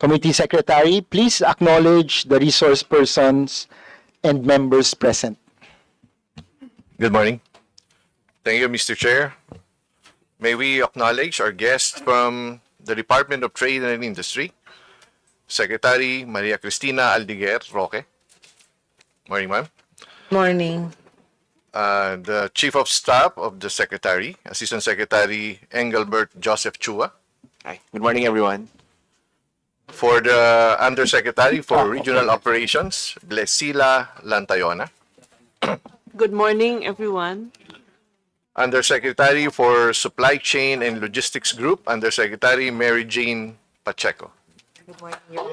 Committee Secretary, please acknowledge the resource persons and members present. Good morning. Thank you, Mr. Chair. May we acknowledge our guests from the Department of Trade and Industry, Secretary Maria Cristina Aldiguer Roque. Morning, ma'am. Morning. The Chief of Staff of the Secretary, Assistant Secretary Engelbert Joseph Chua. Hi. Good morning, everyone. For the Undersecretary for Regional Operations, Blesila Lantayona. Good morning, everyone. Undersecretary for Supply Chain and Logistics Group, Undersecretary Mary Jane Pacheco. Good morning.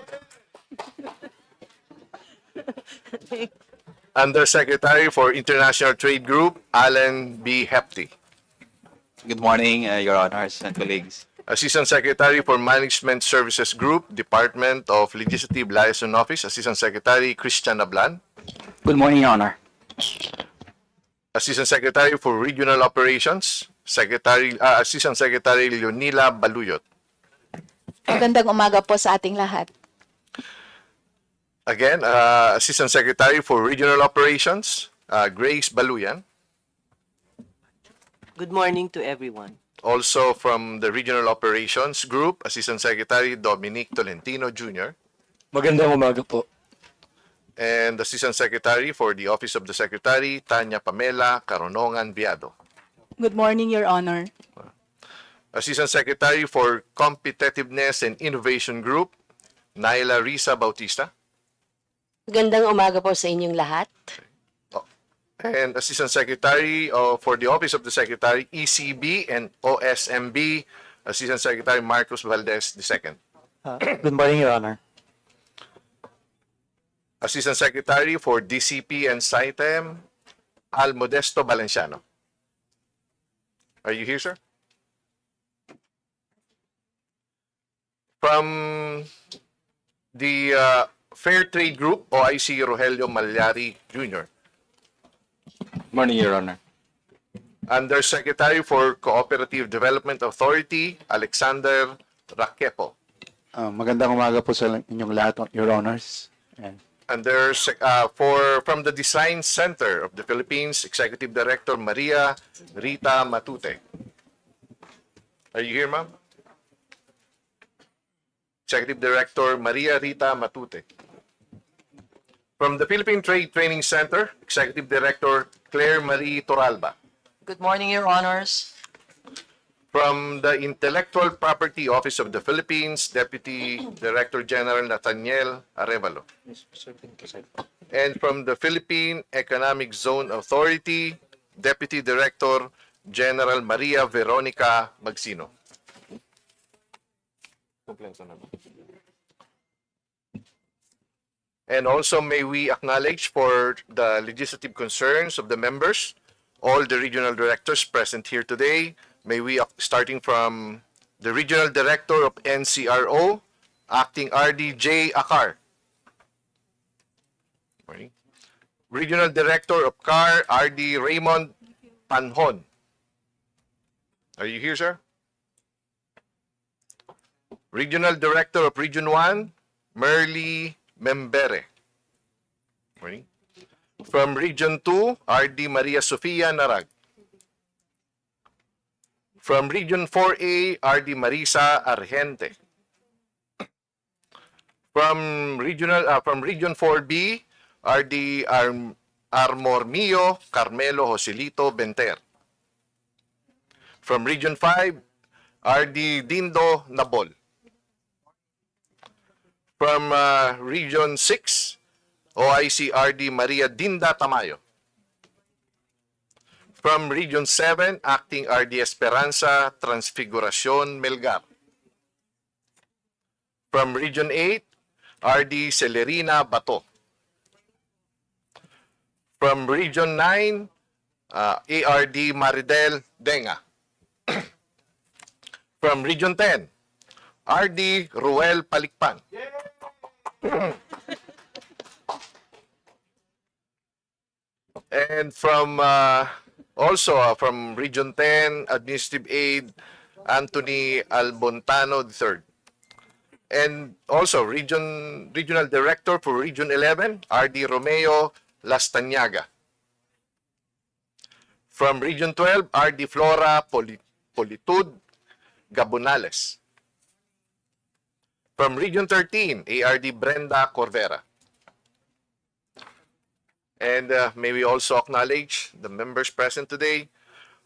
Undersecretary for International Trade Group, Alan B. Hepty. Good morning, Your Honors and colleagues. Assistant Secretary for Management Services Group, Department of Legislative Liaison Office, Assistant Secretary Christian Ablan. Good morning, Your Honor. Assistant Secretary for Regional Operations, Assistant Secretary Leonila Baluyot. Magandang umaga po sa ating lahat. Again, Assistant Secretary for Regional Operations, Grace Baluyan. Good morning to everyone. Also from the Regional Operations Group, Assistant Secretary Dominic Tolentino Jr. Magandang umaga po. And Assistant Secretary for the Office of the Secretary, Tanya Pamela Caronongan Viado. Good morning, Your Honor. Assistant Secretary for Competitiveness and Innovation Group, Naila Risa Bautista. Magandang umaga po sa inyong lahat. And Assistant Secretary for the Office of the Secretary, ECB and OSMB, Assistant Secretary Marcos Valdez II. Good morning, Your Honor. Assistant Secretary for DCP and SITEM, Al Modesto Valenciano. Are you here, sir? From the Fair Trade Group, OIC Rogelio Malyari Jr. Morning, Your Honor. Undersecretary for Cooperative Development Authority, Alexander Raquepo. Magandang umaga po sa inyong lahat, Your Honors. From the Design Center of the Philippines, Executive Director Maria Rita Matute. Are you here, ma'am? Executive Director Maria Rita Matute. From the Philippine Trade Training Center, Executive Director Claire Marie Toralba. Good morning, Your Honors. From the Intellectual Property Office of the Philippines, Deputy Director General Nathaniel Arevalo. And from the Philippine Economic Zone Authority, Deputy Director General Maria Veronica Magsino. And also may we acknowledge for the legislative concerns of the members, all the regional directors present here today. May we, starting from the Regional Director of NCRO, Acting RD J. Akar. Morning. Regional Director of CAR, RD Raymond Panhon. Are you here, sir? Regional Director of Region 1, Merly Membere. Morning. From Region 2, RD Maria Sofia Narag. From Region 4A, RD Marisa Argente. From Region 4B, RD Armormio Carmelo Joselito Benter. From Region 5, RD Dindo Nabol. From Region 6, OIC RD Maria Dinda Tamayo. From Region 7, Acting RD Esperanza Transfiguracion Melgar. From Region 8, RD Celerina Bato. From Region 9, ARD Maridel Denga. From Region 10, RD Ruel Palikpan. And from from Region 10, Administrative Aide Anthony Albontano III. And also, Regional Director for Region 11, R.D. Romeo Lastañaga. From Region 12, R.D. Flora Politud Gabonales. From Region 13, ARD Brenda Corvera. And may we also acknowledge the members present today,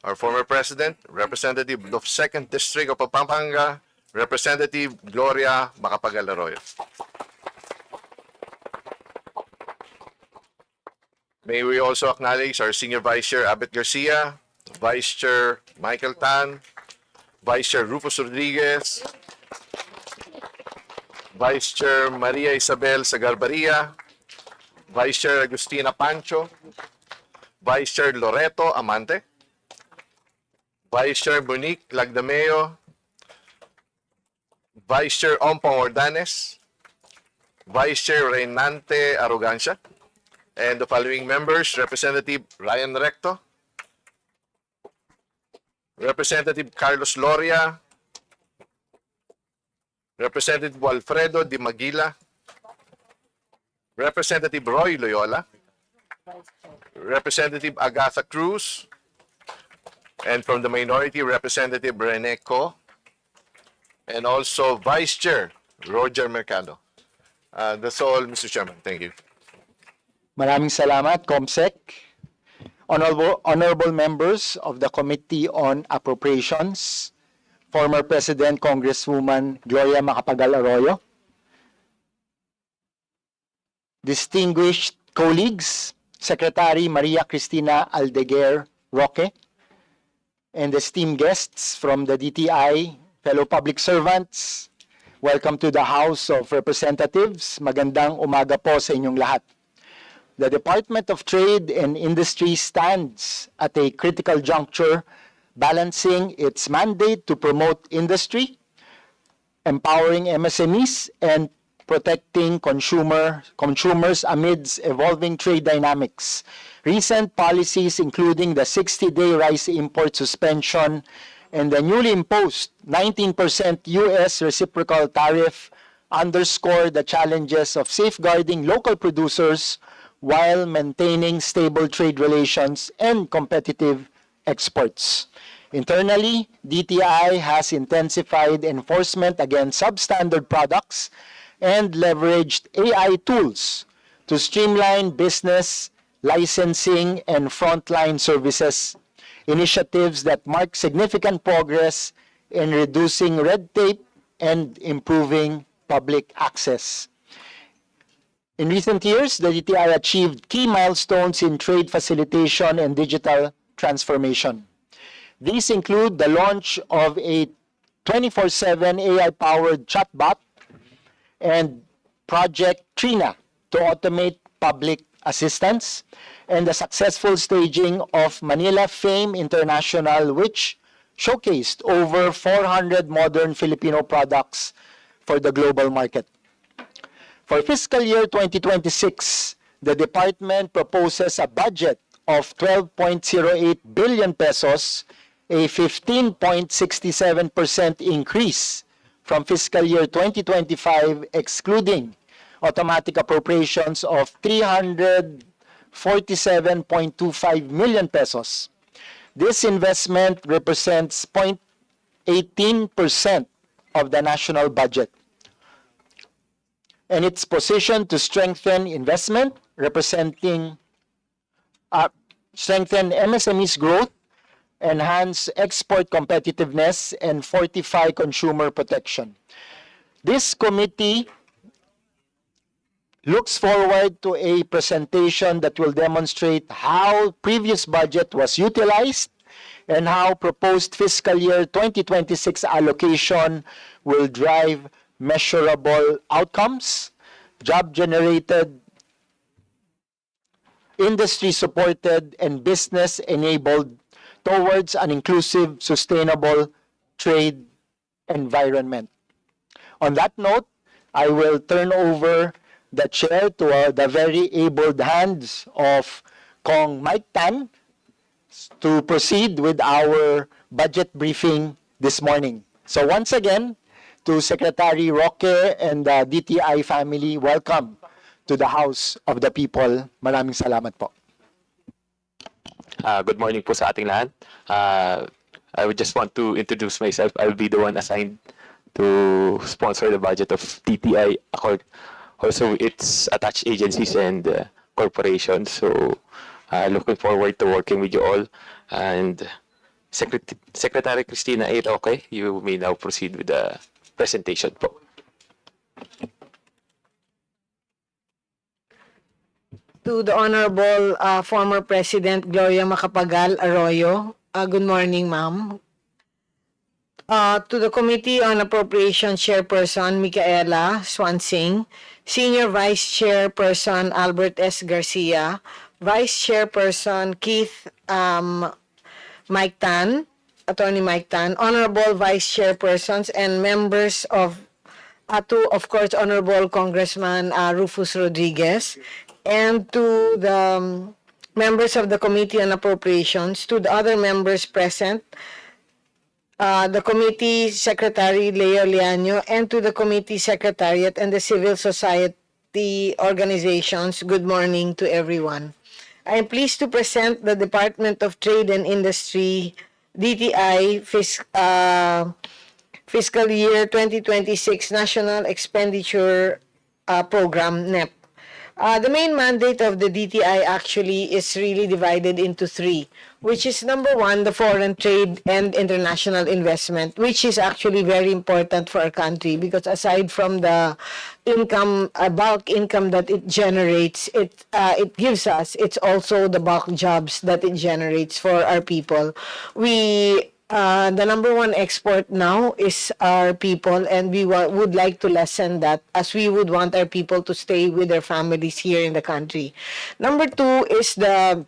our former President, Representative of 2nd District of Pampanga, Representative Gloria Macapagal Arroyo. May we also acknowledge our Senior Vice Chair, Abet Garcia, Vice Chair Michael Tan, Vice Chair Rufus Rodriguez, Vice Chair Maria Isabel Sagarbaria, Vice Chair Agustina Pancho, Vice Chair Loreto Amante, Vice Chair Monique Lagdameo, Vice Chair Ompong Ordanes, Vice Chair Reynante Arrogancia, and the following members: Representative Ryan Recto, Representative Carlos Loria, Representative Alfredo Di Maguila, Representative Roy Loyola, Representative Agatha Cruz, and from the minority, Representative Rene Co, and also Vice Chair Roger Mercado. That's all, Mr. Chairman. Thank you. Maraming salamat, Comsec. Honorable members of the Committee on Appropriations, former President Congresswoman Gloria Macapagal Arroyo, distinguished colleagues, Secretary Maria Cristina Aldeguer Roque, and esteemed guests from the DTI, fellow public servants, welcome to the House of Representatives. Magandang umaga po sa inyong lahat. The Department of Trade and Industry stands at a critical juncture, balancing its mandate to promote industry, empowering MSMEs, and protecting consumers amidst evolving trade dynamics. Recent policies, including the 60-day rice import suspension and the newly imposed 19% U.S. reciprocal tariff, underscore the challenges of safeguarding local producers while maintaining stable trade relations and competitive exports. Internally, DTI has intensified enforcement against substandard products and leveraged AI tools to streamline business, licensing, and frontline services, initiatives that mark significant progress in reducing red tape and improving public access. In recent years, the DTI achieved key milestones in trade facilitation and digital transformation. These include the launch of a 24/7 AI-powered chatbot and Project Trina to automate public assistance, and the successful staging of Manila Fame International, which showcased over 400 modern Filipino products for the global market. For fiscal year 2026, the department proposes a budget of 12.08 billion pesos, a 15.67% increase from fiscal year 2025, excluding automatic appropriations of 347.25 million pesos. This investment represents 0.18% of the national budget, and it's positioned to strengthen investment, strengthen MSME's growth, enhance export competitiveness, and fortify consumer protection. This committee looks forward to a presentation that will demonstrate how previous budget was utilized and how proposed fiscal year 2026 allocation will drive measurable outcomes, job-generated, industry-supported, and business-enabled towards an inclusive, sustainable trade environment. On that note, I will turn over the chair to the very able hands of Kong Mike Tan to proceed with our budget briefing this morning. So once again, To Secretary Roque and the DTI family, welcome to the House of the People. Maraming salamat po. Good morning po sa ating lahat. I would just want to introduce myself. I'll be the one assigned to sponsor the budget of TTI, also its attached agencies and corporations. So, looking forward to working with you all. And Secretary Cristina A. Roque, you may now proceed with the presentation po. To the Honorable former President Gloria Macapagal Arroyo, good morning, ma'am. To the Committee on Appropriations Chairperson Micaela Swansing, Senior Vice Chairperson Albert S. Garcia, Vice Chairperson Keith Mike Tan, Attorney Mike Tan, Honorable Vice Chairpersons and members of of course, Honorable Congressman Rufus Rodriguez, and to the members of the Committee on Appropriations, to the other members present, the Committee Secretary Leo Liaño, and to the Committee Secretariat and the civil society organizations, good morning to everyone. I am pleased to present the Department of Trade and Industry, DTI, Fiscal Year 2026 National Expenditure Program, NEP. The main mandate of the DTI actually is really divided into three, which is number one, the foreign trade and international investment, which is actually very important for our country because aside from the income, bulk income that it generates, it gives us, it's also the bulk jobs that it generates for our people. The number one export now is our people, and we would like to lessen that as we would want our people to stay with their families here in the country. Number two is the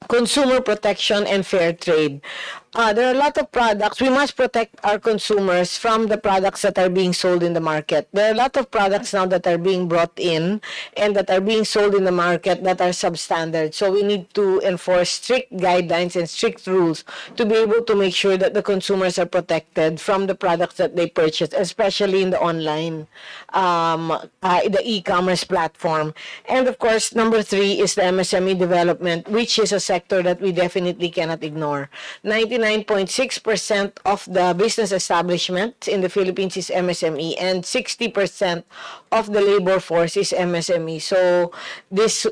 consumer protection and fair trade. There are a lot of products. We must protect our consumers from the products that are being sold in the market. There are a lot of products now that are being brought in and that are being sold in the market that are substandard. So we need to enforce strict guidelines and strict rules to be able to make sure that the consumers are protected from the products that they purchase, especially in the online, the e-commerce platform. And of course, number three is the MSME development, which is a sector that we definitely cannot ignore. 99.6% of the business establishments in the Philippines is MSME, and 60% of the labor force is MSME. So this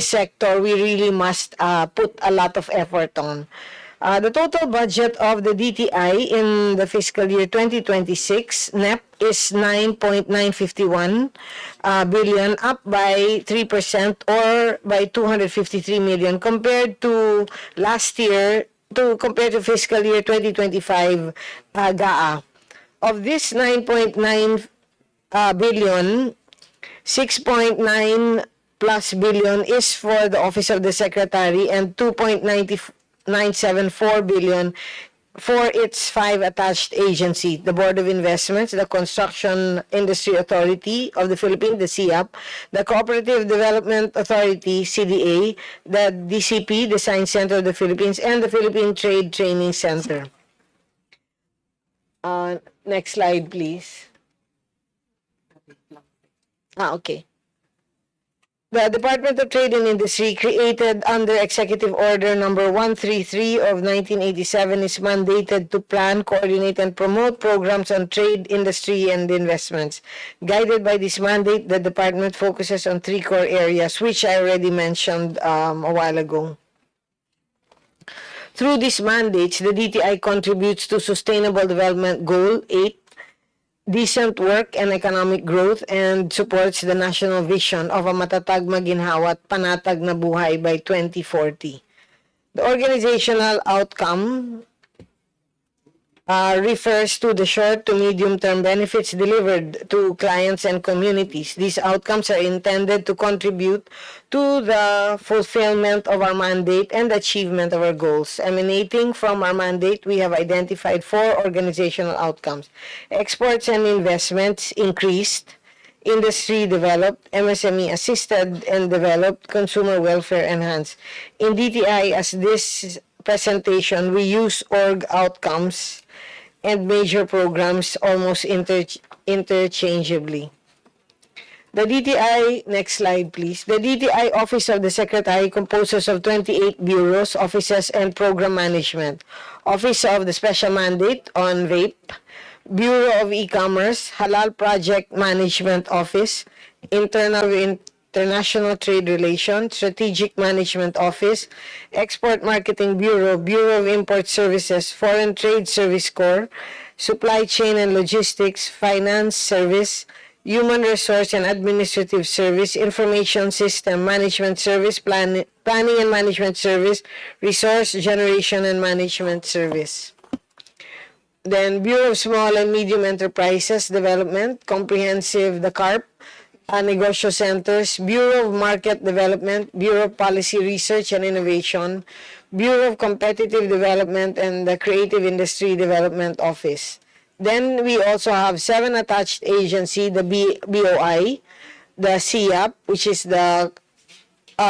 sector we really must put a lot of effort on. The total budget of the DTI in the fiscal year 2026 NEP is 9.951 billion, up by 3% or by 253 million compared to last year, compared to fiscal year 2025 GAA. Of this 9.9 billion, 6.9 plus billion is for the Office of the Secretary and 2.974 billion for its 5 attached agencies: the Board of Investments, the Construction Industry Authority of the Philippines, the CIAP, the Cooperative Development Authority, CDA, the DCP, the Science Center of the Philippines, and the Philippine Trade Training Center. Next slide, please. Okay. The Department of Trade and Industry, created under Executive Order number 133 of 1987, is mandated to plan, coordinate, and promote programs on trade, industry, and investments. Guided by this mandate, the department focuses on 3 core areas, which I already mentioned a while ago. Through these mandates, the DTI contributes to Sustainable Development Goal 8, decent work and economic growth, and supports the national vision of a matatag, maginhawa at panatag na buhay by 2040. The organizational outcome refers to the short to medium-term benefits delivered to clients and communities. These outcomes are intended to contribute to the fulfillment of our mandate and achievement of our goals. Emanating from our mandate, we have identified 4 organizational outcomes: exports and investments increased, industry developed, MSME assisted and developed, consumer welfare enhanced. In DTI, as this presentation, we use org outcomes and major programs almost interchangeably. The DTI, next slide please. The DTI Office of the Secretary composes of 28 bureaus, offices, and program management. Office of the Special Mandate on Vape, Bureau of E-Commerce, Halal Project Management Office, International Trade Relations, Strategic Management Office, Export Marketing Bureau, Bureau of Import Services, Foreign Trade Service Corps, Supply Chain and Logistics, Finance Service, Human Resource and Administrative Service, Information System Management Service, Planning and Management Service, Resource Generation and Management Service. Then Bureau of Small and Medium Enterprises Development, Comprehensive, the CARP, Negosyo Centers, Bureau of Market Development, Bureau of Policy Research and Innovation, Bureau of Competitive Development, and the Creative Industry Development Office. Then we also have 7 attached agencies, the BOI, the CIAP, which is the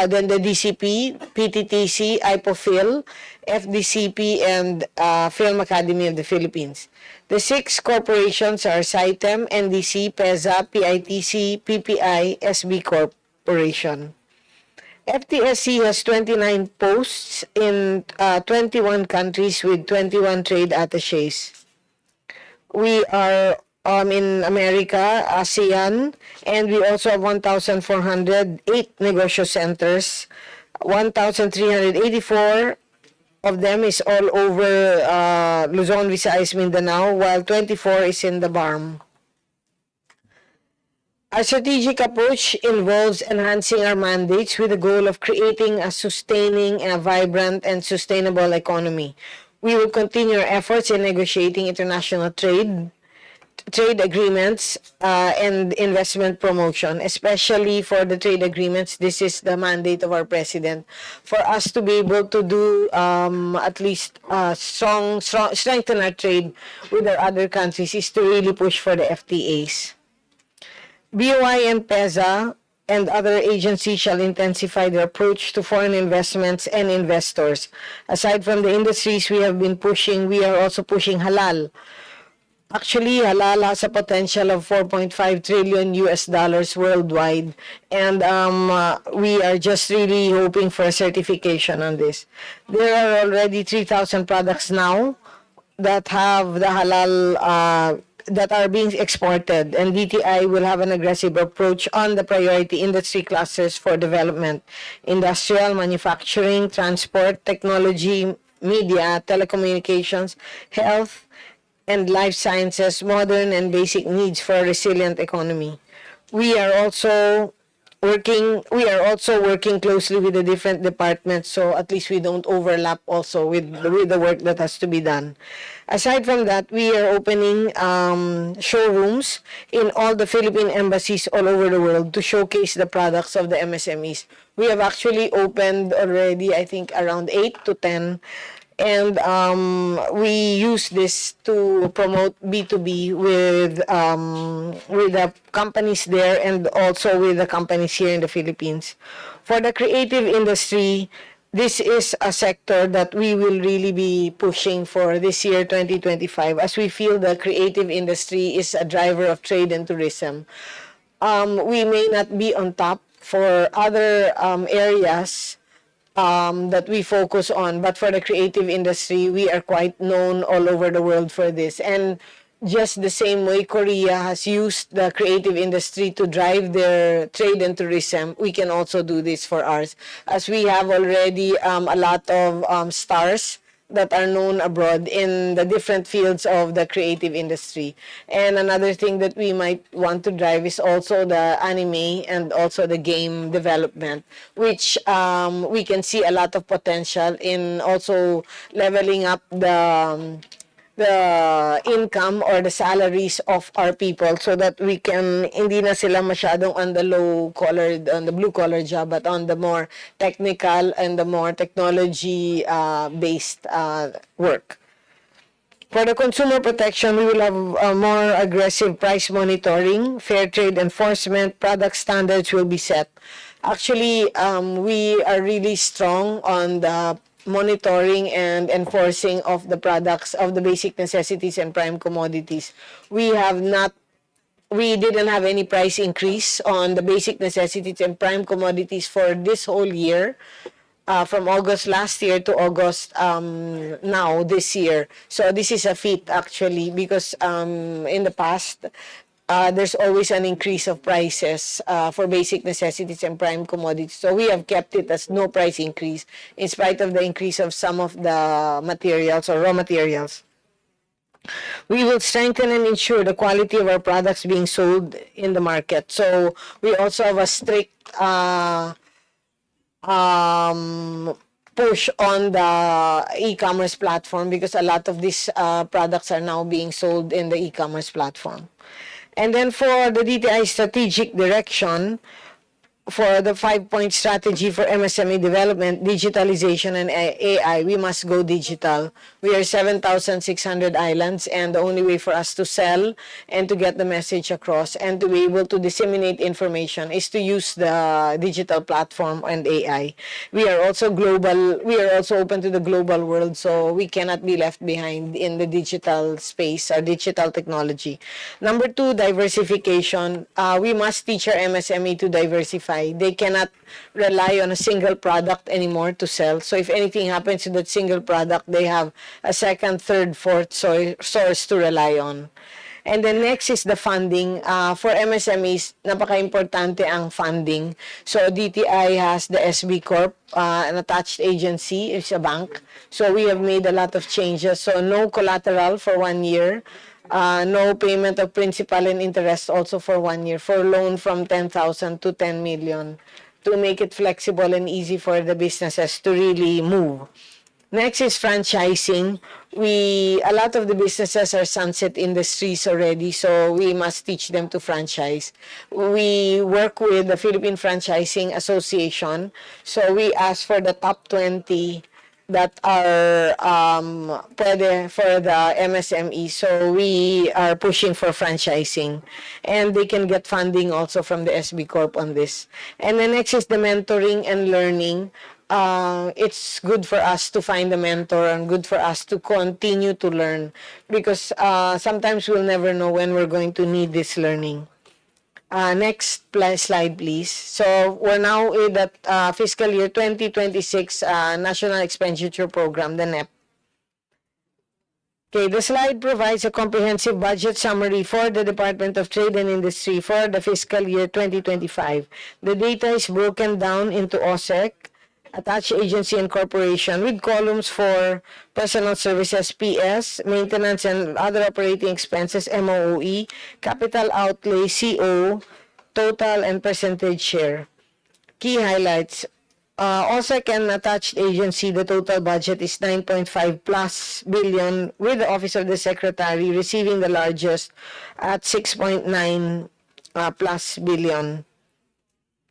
then the DCP, PTTC, IPOFIL, FDCP, and Film Academy of the Philippines. The 6 corporations are SITEM, NDC, PEZA, PITC, PPI, SB Corporation. FTSC has 29 posts in 21 countries with 21 trade attaches. We are in America, ASEAN, and we also have 1,408 negosyo centers. 1,384 of them is all over Luzon, Visayas, Mindanao, while 24 is in the BARM. Our strategic approach involves enhancing our mandates with the goal of creating a sustaining, a vibrant, and sustainable economy. We will continue our efforts in negotiating international trade agreements and investment promotion, especially for the trade agreements. This is the mandate of our president, for us to be able to do at least strengthen our trade with our other countries, is to really push for the FTAs. BOI and PEZA and other agencies shall intensify their approach to foreign investments and investors. Aside from the industries we have been pushing, we are also pushing halal. Actually, halal has a potential of $4.5 trillion worldwide, and we are just really hoping for a certification on this. There are already 3,000 products now that have the halal that are being exported, and DTI will have an aggressive approach on the priority industry clusters for development: industrial, manufacturing, transport, technology, media, telecommunications, health, and life sciences, modern and basic needs for a resilient economy. We are also working closely with the different departments, so at least we don't overlap also with the work that has to be done. Aside from that, we are opening showrooms in all the Philippine embassies all over the world to showcase the products of the MSMEs. We have actually opened already, I think, around 8 to 10, and we use this to promote B2B with the companies there and also with the companies here in the Philippines. For the creative industry, this is a sector that we will really be pushing for this year, 2025, as we feel the creative industry is a driver of trade and tourism. We may not be on top for other areas that we focus on, but for the creative industry, we are quite known all over the world for this. And just the same way Korea has used the creative industry to drive their trade and tourism, we can also do this for ours, as we have already a lot of stars that are known abroad in the different fields of the creative industry. And another thing that we might want to drive is also the anime and also the game development, which we can see a lot of potential in also leveling up the income or the salaries of our people, so that we can, hindi na sila masyadong on the blue collar job, but on the more technical and the more technology based work. For the consumer protection, we will have more aggressive price monitoring, fair trade enforcement, product standards will be set. Actually, we are really strong on the monitoring and enforcing of the products of the basic necessities and prime commodities. We didn't have any price increase on the basic necessities and prime commodities for this whole year, from August last year to August now this year. So this is a feat actually, because in the past, there's always an increase of prices for basic necessities and prime commodities. So we have kept it as no price increase in spite of the increase of some of the materials or raw materials. We will strengthen and ensure the quality of our products being sold in the market. So we also have a strict push on the e-commerce platform, because a lot of these products are now being sold in the e-commerce platform. And then for the DTI strategic direction, for the 5-point strategy for MSME development, digitalization, and AI, we must go digital. We are 7,600 islands, and the only way for us to sell and to get the message across and to be able to disseminate information is to use the digital platform and AI. We are also global. We are also open to the global world, so we cannot be left behind in the digital space or digital technology. Number 2, diversification. We must teach our MSME to diversify. They cannot rely on a single product anymore to sell. So if anything happens to that single product, they have a second, third, fourth source to rely on. And then next is the funding. For MSMEs, napaka-importante ang funding. So DTI has the SB Corp, an attached agency, it's a bank. So we have made a lot of changes. So no collateral for 1 year. No payment of principal and interest also for 1 year, for loan from 10,000 to 10 million, to make it flexible and easy for the businesses to really move. Next is franchising. A lot of the businesses are sunset industries already, so we must teach them to franchise. We work with the Philippine Franchising Association, so we ask for the top 20 that are pwede for the MSME. So we are pushing for franchising, and they can get funding also from the SB Corp on this. And then next is the mentoring and learning. It's good for us to find a mentor and good for us to continue to learn, because sometimes we'll never know when we're going to need this learning. Next slide, please. So we're now in that fiscal year 2026 National Expenditure Program, the NEP. Okay, the slide provides a comprehensive budget summary for the Department of Trade and Industry for the fiscal year 2025. The data is broken down into OSEC, attached agency and corporation, with columns for personal services, PS, maintenance and other operating expenses, MOE, capital outlay, CO, total and percentage share. Key highlights. OSEC and attached agency, the total budget is 9.5 plus billion, with the Office of the Secretary receiving the largest at 6.9 plus billion.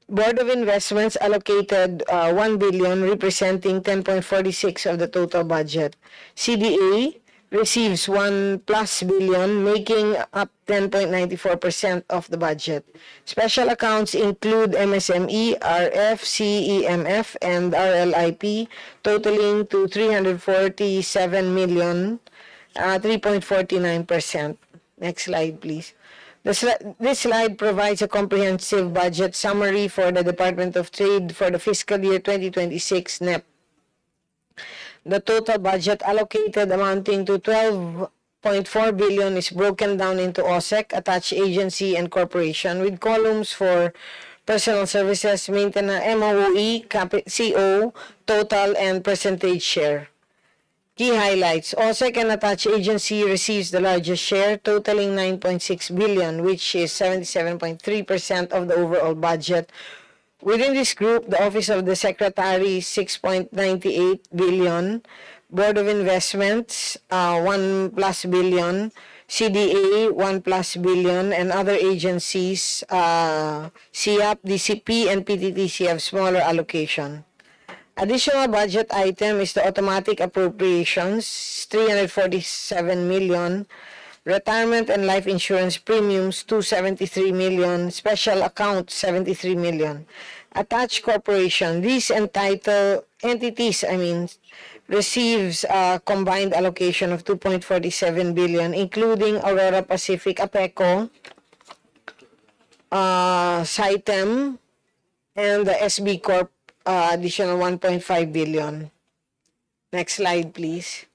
Board of Investments allocated 1 billion, representing 10.46 of the total budget. CDA receives 1 plus billion, making up 10.94% of the budget. Special accounts include MSME, RF, CEMF, and RLIP, totaling to 347 million, 3.49%. Next slide, please. This slide provides a comprehensive budget summary for the Department of Trade for the fiscal year 2026 NEP. The total budget allocated amounting to 12.4 billion is broken down into OSEC, attached agency, and corporation, with columns for personal services, maintenance, MOE, CO, total, and percentage share. Key highlights. OSEC and attached agency receives the largest share, totaling 9.6 billion, which is 77.3% of the overall budget. Within this group, the Office of the Secretary, 6.98 billion, Board of Investments, 1 plus billion, CDA, 1 plus billion, and other agencies, CIAP, DCP, and PTTC have smaller allocation. Additional budget item is the automatic appropriations, 347 million, retirement and life insurance premiums, 273 million, special account, 73 million. Attached corporation, these entitle entities, receives a combined allocation of 2.47 billion, including Aurora Pacific, APECO, SITEM, and the SB Corp, additional 1.5 billion. Next slide, please.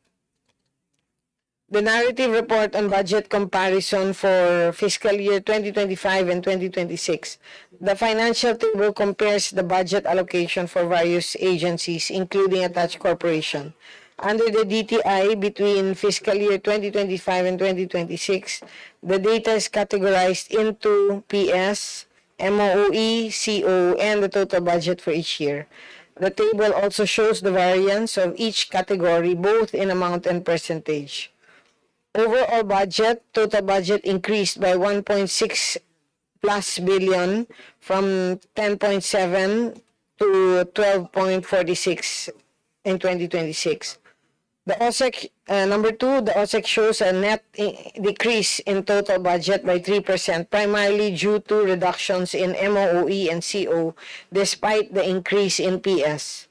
The narrative report on budget comparison for fiscal year 2025 and 2026. The financial table compares the budget allocation for various agencies, including attached corporation. Under the DTI between fiscal year 2025 and 2026, the data is categorized into PS, MOE, CO, and the total budget for each year. The table also shows the variance of each category, both in amount and percentage. Overall budget, total budget increased by 1.6 plus billion from 10.7 to 12.46 in 2026. The OSEC, number two, the OSEC shows a net decrease in total budget by 3%, primarily due to reductions in MOE and CO, despite the increase in PS.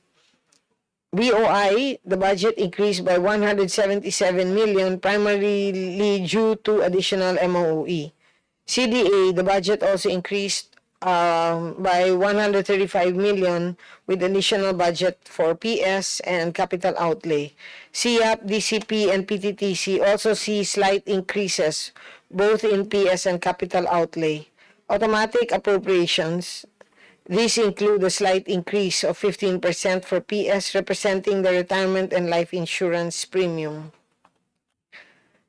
BOI, the budget increased by 177 million, primarily due to additional MOE. CDA, the budget also increased by 135 million with additional budget for PS and capital outlay. CIAP, DCP, and PTTC also see slight increases both in PS and capital outlay. Automatic appropriations, these include a slight increase of 15% for PS, representing the retirement and life insurance premium.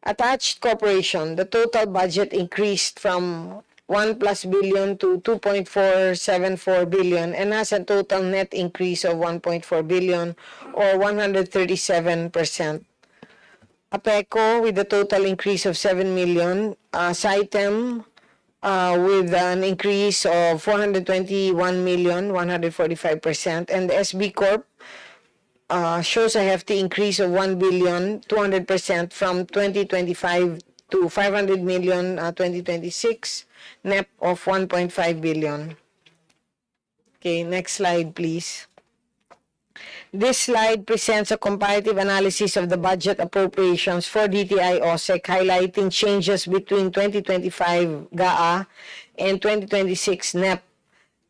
Attached corporation, the total budget increased from 1 plus billion to 2.474 billion and has a total net increase of 1.4 billion or 137%. APECO with a total increase of 7 million, SITEM with an increase of 421 million, 145%, and the SB Corp shows a hefty increase of 1 billion, 200% from 2025 to 500 million 2026, NEP of 1.5 billion. Okay, next slide, please. This slide presents a comparative analysis of the budget appropriations for DTI OSEC, highlighting changes between 2025 GAA and 2026 NEP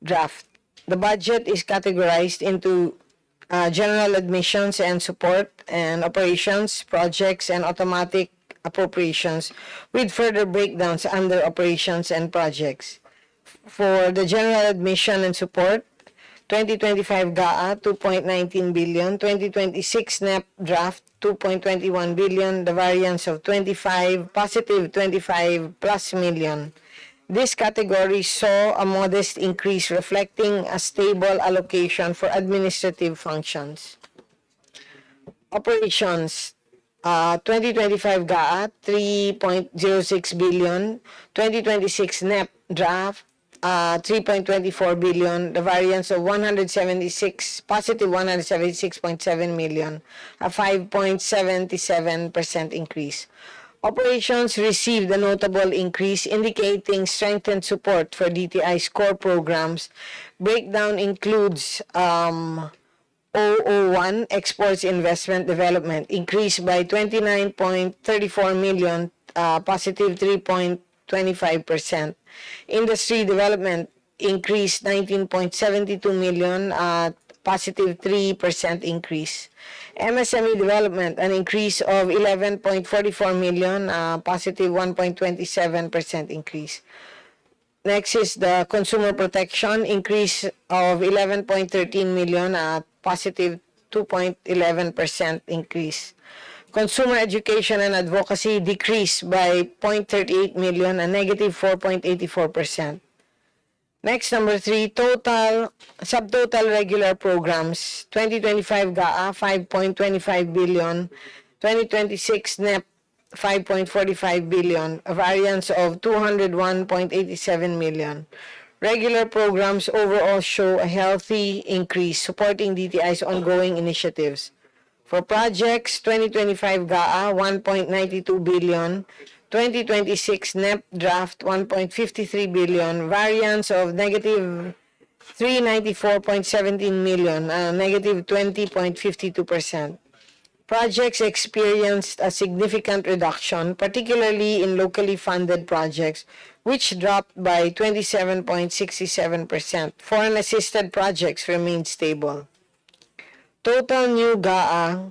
draft. The budget is categorized into general admissions and support and operations, projects, and automatic appropriations, with further breakdowns under operations and projects. For the general admission and support, 2025 GAA, 2.19 billion. 2026 NEP draft, 2.21 billion. The variance of 25, positive 25 plus million. This category saw a modest increase, reflecting a stable allocation for administrative functions. Operations, 2025 GAA, 3.06 billion. 2026 NEP draft, 3.24 billion, the variance of 176, positive 176.7 million, a 5.77% increase. Operations received a notable increase, indicating strengthened support for DTI's core programs. Breakdown includes 001, Exports Investment Development, increased by 29.34 million, positive 3.25%. Industry Development increased 19.72 million, positive 3% increase. MSME Development, an increase of 11.44 million, positive 1.27% increase. Next is the Consumer Protection, increase of 11.13 million, positive 2.11% increase. Consumer Education and Advocacy decreased by 0.38 million, a negative 4.84%. Next, number 3, subtotal regular programs. 2025 GAA, 5.25 billion. 2026 NEP, 5.45 billion, a variance of 201.87 million. Regular programs overall show a healthy increase, supporting DTI's ongoing initiatives. For projects, 2025 GAA, 1.92 billion. 2026 NEP draft, 1.53 billion. Variance of negative 394.17 million, negative 20.52%. Projects experienced a significant reduction, particularly in locally funded projects, which dropped by 27.67%. Foreign assisted projects remained stable. Total new GAA,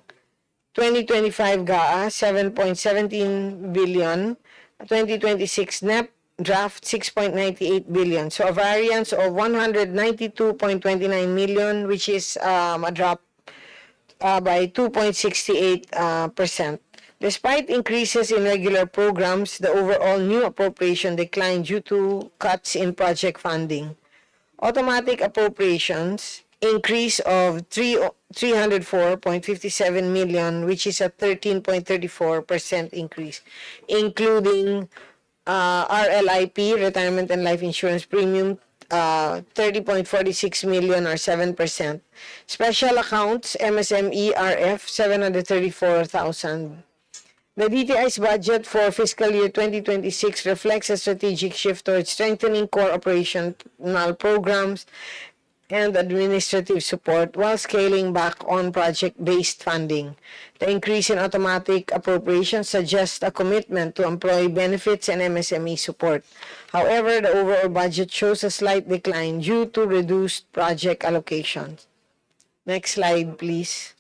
2025 GAA, 7.17 billion, 2026 NEP, draft 6.98 billion. So a variance of 192.29 million, which is a drop by 2.68%. Despite increases in regular programs, the overall new appropriation declined due to cuts in project funding. Automatic appropriations increase of 304.57 million, which is a 13.34% increase, including RLIP, Retirement and Life Insurance Premium, 30.46 million or 7%. Special accounts, MSME, RF, 734,000. The DTI's budget for fiscal year 2026 reflects a strategic shift towards strengthening core operational programs and administrative support while scaling back on project-based funding. The increase in automatic appropriations suggests a commitment to employee benefits and MSME support. However, the overall budget shows a slight decline due to reduced project allocations. Next slide, please.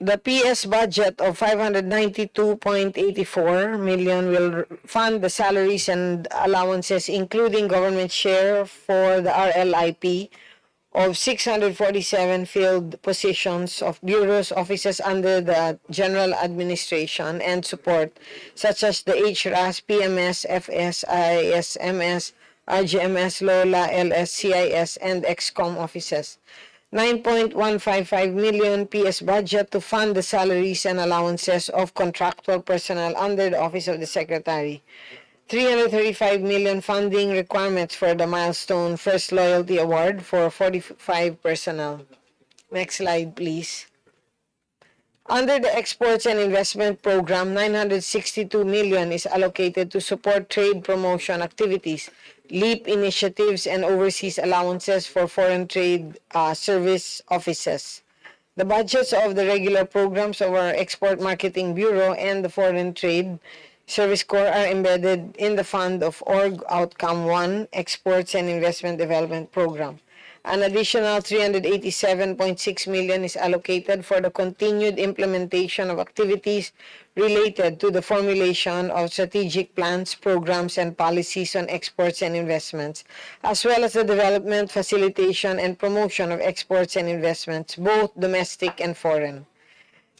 The PS budget of 592.84 million will fund the salaries and allowances, including government share for the RLIP of 647 filled positions of bureaus, offices under the general administration and support, such as the HRAS, PMS, FS, ISMS, RGMS, LOLA, LS, CIS, and XCOM offices. 9.155 million PS budget to fund the salaries and allowances of contractual personnel under the Office of the Secretary. 335 million funding requirements for the Milestone First Loyalty Award for 45 personnel. Next slide, please. Under the Exports and Investment Program, 962 million is allocated to support trade promotion activities, LEAP initiatives, and overseas allowances for foreign trade service offices. The budgets of the regular programs of our Export Marketing Bureau and the Foreign Trade Service Corps are embedded in the fund of Org Outcome 1 Exports and Investment Development Program. An additional 387.6 million is allocated for the continued implementation of activities related to the formulation of strategic plans, programs, and policies on exports and investments, as well as the development, facilitation, and promotion of exports and investments, both domestic and foreign.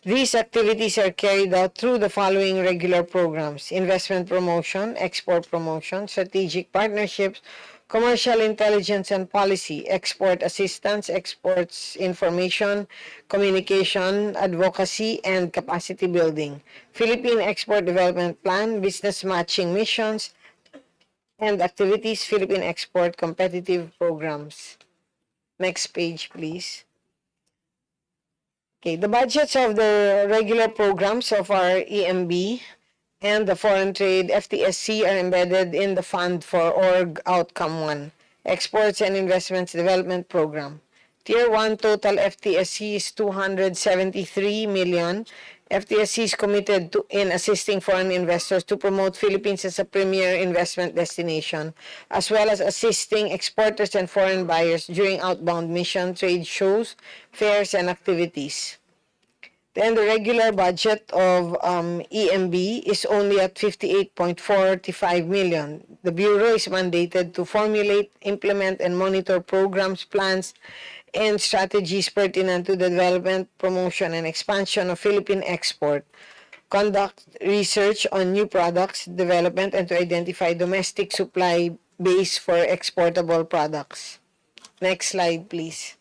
These activities are carried out through the following regular programs: investment promotion, export promotion, strategic partnerships, commercial intelligence and policy, export assistance, exports information, communication, advocacy, and capacity building, Philippine Export Development Plan, business matching missions and activities, Philippine Export Competitive Programs. Next page, please. Okay, the budgets of the regular programs of our EMB and the Foreign Trade FTSC are embedded in the fund for Org Outcome 1, Exports and Investments Development Program. Tier 1 total FTSC is 273 million. FTSC is committed in assisting foreign investors to promote Philippines as a premier investment destination, as well as assisting exporters and foreign buyers during outbound mission, trade shows, fairs, and activities. Then the regular budget of EMB is only at 58.45 million. The Bureau is mandated to formulate, implement, and monitor programs, plans, and strategies pertinent to the development, promotion, and expansion of Philippine export, conduct research on new products development, and to identify domestic supply base for exportable products. Next slide, please.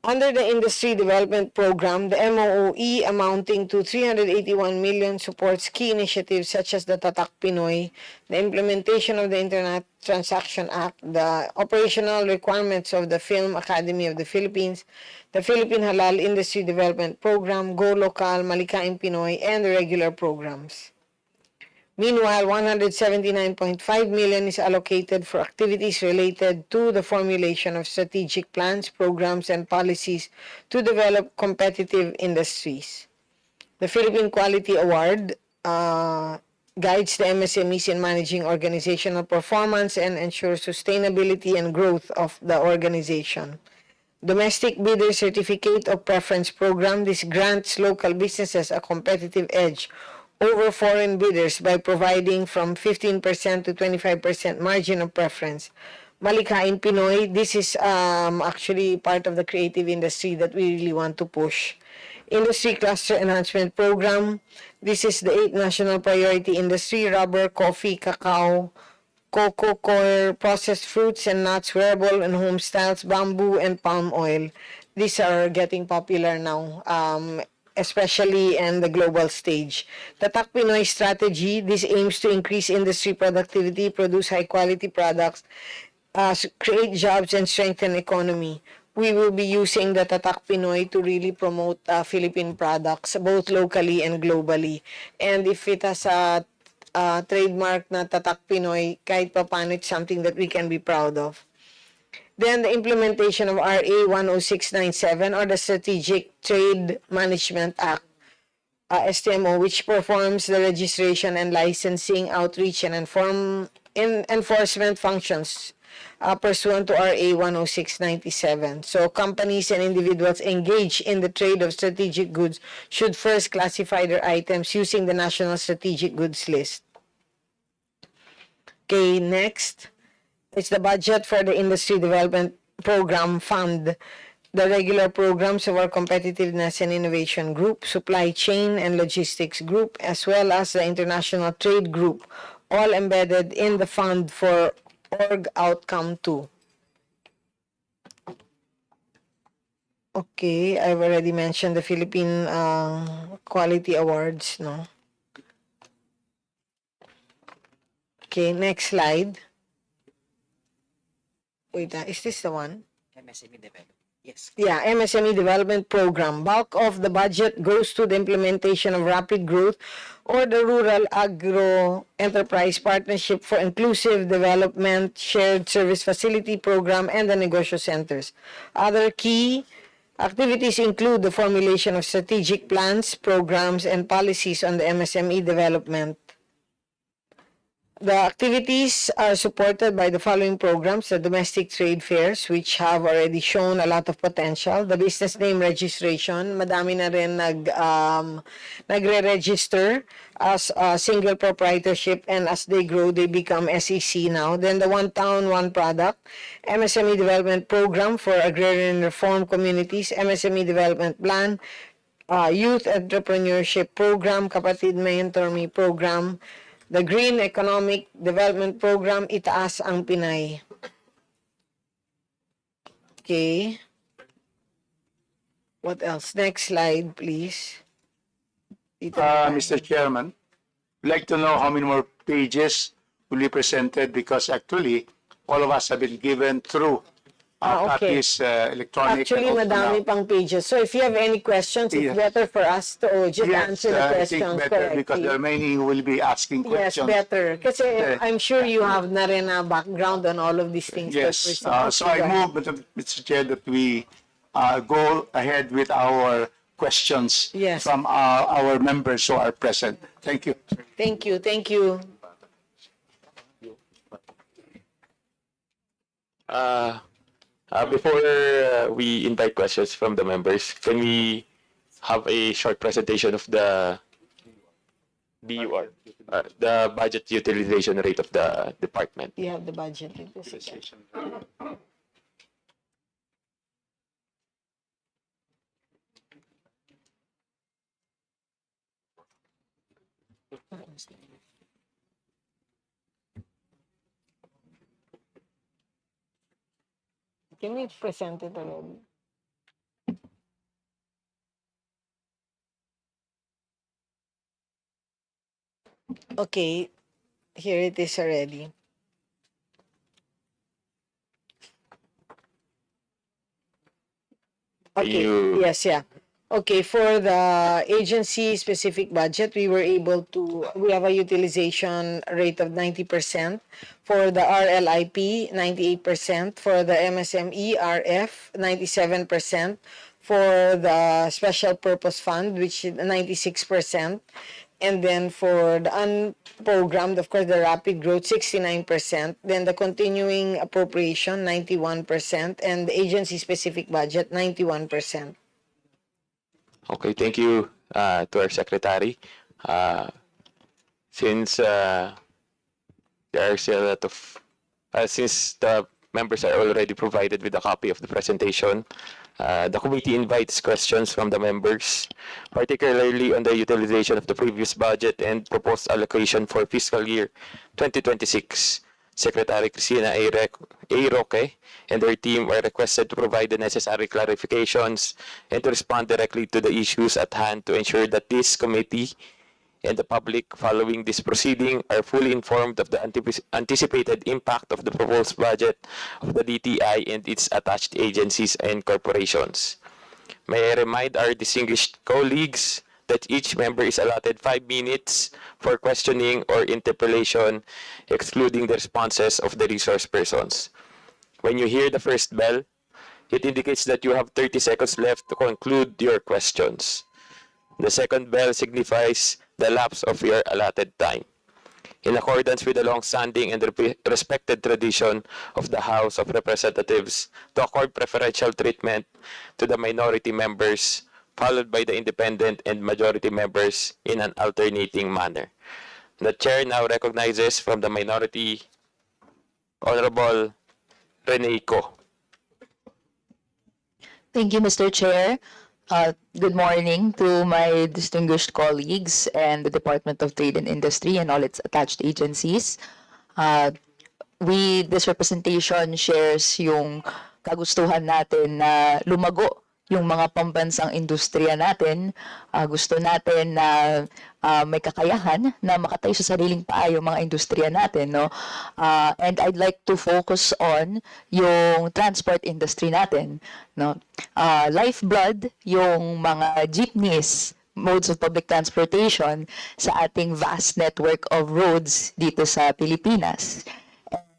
Under the Industry Development Program, the MOOE amounting to 381 million supports key initiatives such as the Tatak Pinoy, the implementation of the Internet Transaction Act, the operational requirements of the Film Academy of the Philippines, the Philippine Halal Industry Development Program, Go Local, Malikain Pinoy, and the regular programs. Meanwhile, 179.5 million is allocated for activities related to the formulation of strategic plans, programs, and policies to develop competitive industries. The Philippine Quality Award guides the MSMEs in managing organizational performance and ensures sustainability and growth of the organization. Domestic Bidder Certificate of Preference Program. This grants local businesses a competitive edge over foreign bidders by providing from 15% to 25% margin of preference. Malikhain Pinoy, this is actually part of the creative industry that we really want to push. Industry Cluster Enhancement Program. This is the 8th National Priority Industry: rubber, coffee, cacao, cocoa, coir, processed fruits and nuts, wearable and home styles, bamboo, and palm oil. These are getting popular now, especially in the global stage. Tatak Pinoy Strategy. This aims to increase industry productivity, produce high-quality products, create jobs, and strengthen economy. We will be using the Tatak Pinoy to really promote Philippine products, both locally and globally. And if it has a trademark na Tatak Pinoy, kahit pa paano, it's something that we can be proud of. Then the implementation of RA 10697, or the Strategic Trade Management Act, STMO, which performs the registration and licensing, outreach, and enforcement functions pursuant to RA 10697. So companies and individuals engaged in the trade of strategic goods should first classify their items using the National Strategic Goods List. Okay, next. It's the budget for the Industry Development Program Fund, the regular programs of our Competitiveness and Innovation Group, Supply Chain and Logistics Group, as well as the International Trade Group, all embedded in the fund for Org Outcome 2. Okay, I've already mentioned the Philippine Quality Awards, no? Okay, next slide. Wait, is this the one? MSME Development. Yes. Yeah, MSME Development Program. Bulk of the budget goes to the implementation of rapid growth or the Rural Agro Enterprise Partnership for Inclusive Development, Shared Service Facility Program, and the Negosyo Centers. Other key activities include the formulation of strategic plans, programs, and policies on the MSME development. The activities are supported by the following programs: the domestic trade fairs, which have already shown a lot of potential; the business name registration, madami na rin nagre-register as single proprietorship, and as they grow, they become SEC now. Then the One Town, One Product, MSME Development Program for Agrarian Reform Communities, MSME Development Plan, Youth Entrepreneurship Program, Kapatid Mentor Me Program, the Green Economic Development Program, Itaas ang Pinay. Okay. What else? Next slide, please. Mr. Chairman, I'd like to know how many more pages will be presented, because actually all of us have been given through Okay. copies electronic. Actually, and also madami now. pang pages. So if you have any questions, it's Yes. better for us to just Yes, answer the I questions think better because correctly. there are many who will be asking Yes, questions. better. Kasi Okay. I'm sure you have na rin a background on all of these things. that we're Yes, supposed so to I do. move, Mr. Chair, that we go ahead with our questions Yes. from our members who are present. Thank you. Thank you. Thank you. Before we invite questions from the members, can we have a short presentation of the BUR, the budget utilization rate of the department? You have the budget. Sige. Can we present it already? Okay, here it is already. Okay, You- yes, yeah. Okay, for the agency-specific budget, we have a utilization rate of 90%. For the RLIP, 98%. For the MSME, RF, 97%. For the Special Purpose Fund, which is 96%. And then for the unprogrammed, of course, the rapid growth, 69%. Then the continuing appropriation, 91%. And the agency-specific budget, 91%. Okay, thank you to our secretary. Since there's a lot of since the members are already provided with a copy of the presentation, the committee invites questions from the members, particularly on the utilization of the previous budget and proposed allocation for fiscal year 2026. Secretary Cristina A. Roque and her team are requested to provide the necessary clarifications and to respond directly to the issues at hand to ensure that this committee and the public following this proceeding are fully informed of the anticipated impact of the proposed budget of the DTI and its attached agencies and corporations. May I remind our distinguished colleagues that each member is allotted 5 minutes for questioning or interpellation, excluding the responses of the resource persons. When you hear the first bell, it indicates that you have 30 seconds left to conclude your questions. The second bell signifies the lapse of your allotted time. In accordance with the long-standing and respected tradition of the House of Representatives to accord preferential treatment to the minority members, followed by the independent and majority members in an alternating manner. The chair now recognizes from the minority, Honorable Rene Co. Thank you, Mr. Chair. Good morning to my distinguished colleagues and the Department of Trade and Industry and all its attached agencies. This representation shares yung kagustuhan natin na lumago yung mga pambansang industriya natin. Gusto natin na may kakayahan na makatayo sa sariling paa yung mga industriya natin, no? And I'd like to focus on yung transport industry natin, no? Lifeblood yung mga jeepneys, modes of public transportation sa ating vast network of roads dito sa Pilipinas.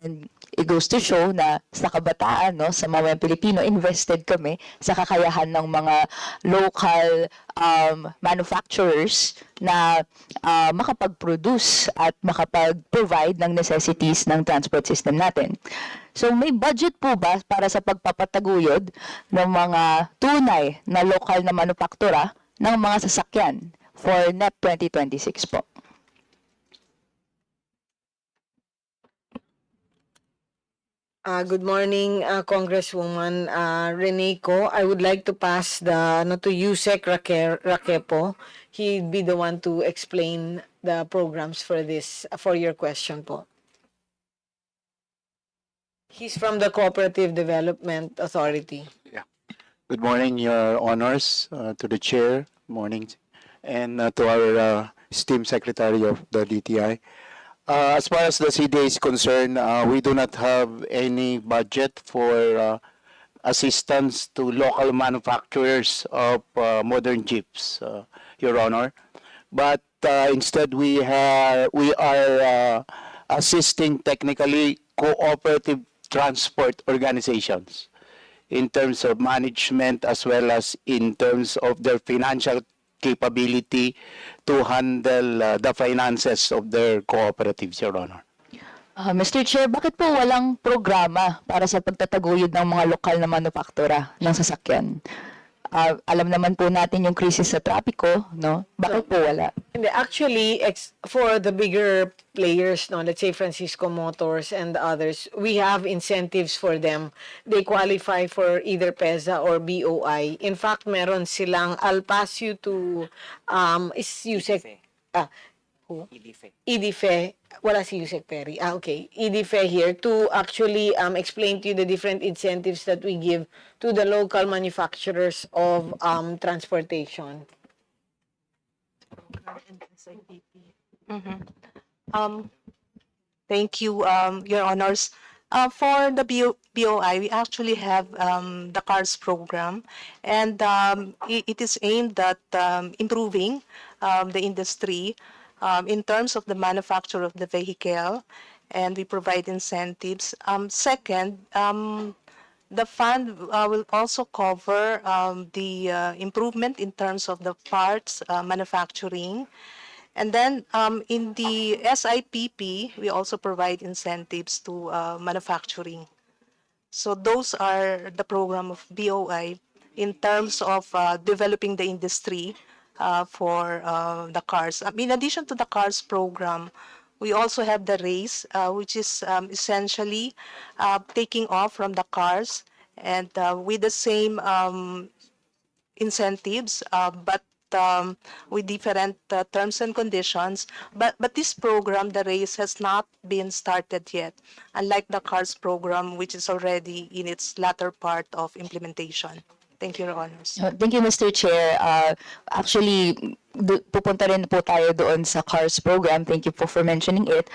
And it goes to show na sa kabataan, no, sa mga Pilipino, invested kami sa kakayahan ng mga local manufacturers na makapag-produce at makapag-provide ng necessities ng transport system natin. So may budget po ba para sa pagpapataguyod ng mga tunay na local na manufaktura ng mga sasakyan for NEP 2026 po? Good morning, Congresswoman Rene Co. I would like to pass to Yusek Raquepo. He'd be the one to explain the programs for your question po. He's from the Cooperative Development Authority. Good morning, Your Honors, to the Chair, morning, and to our esteemed Secretary of the DTI. As far as the CDA is concerned, we do not have any budget for assistance to local manufacturers of modern jeeps, Your Honor. But instead, we are assisting technically cooperative transport organizations in terms of management as well as in terms of their financial capability to handle the finances of their cooperatives, Your Honor. Mr. Chair, bakit po walang programa para sa pagtataguyod ng mga lokal na manufaktura ng sasakyan? Alam naman po natin yung krisis sa trapiko, no? Bakit po wala? And actually, for the bigger players, no, let's say Francisco Motors and others, we have incentives for them. They qualify for either PEZA or BOI. In fact, meron silang, I'll pass you to, is Yusek, who? Edife. Wala si Yusek Perry. Okay. Edife here to actually explain to you the different incentives that we give to the local manufacturers of transportation. Thank you, Your Honors. For the BOI, we actually have the CARS program, and it is aimed at improving the industry in terms of the manufacture of the vehicle, and we provide incentives. Second, the fund will also cover the improvement in terms of the parts manufacturing. And then in the SIPP, we also provide incentives to manufacturing. So those are the program of BOI in terms of developing the industry for the cars. In addition to the cars program, we also have the race, which is essentially taking off from the cars and with the same incentives, but with different terms and conditions. But this program, the race, has not been started yet, unlike the CARS program, which is already in its latter part of implementation. Thank you, Your Honors. Thank you, Mr. Chair. Actually, pupunta rin po tayo doon sa CARS program. Thank you po for mentioning it.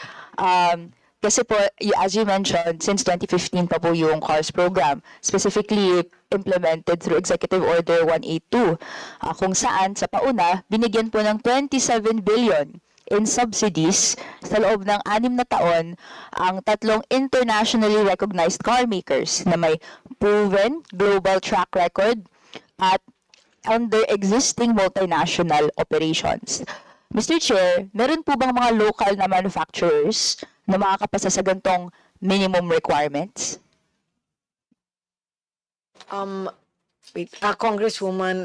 Kasi po, as you mentioned, since 2015 pa po yung CARS program, specifically implemented through Executive Order 182, kung saan sa pauna, binigyan po ng 27 billion in subsidies sa loob ng 6 na taon ang 3 internationally recognized car makers na may proven global track record at under existing multinational operations. Mr. Chair, meron po bang mga local na manufacturers na makakapasa sa gantong minimum requirements? Congresswoman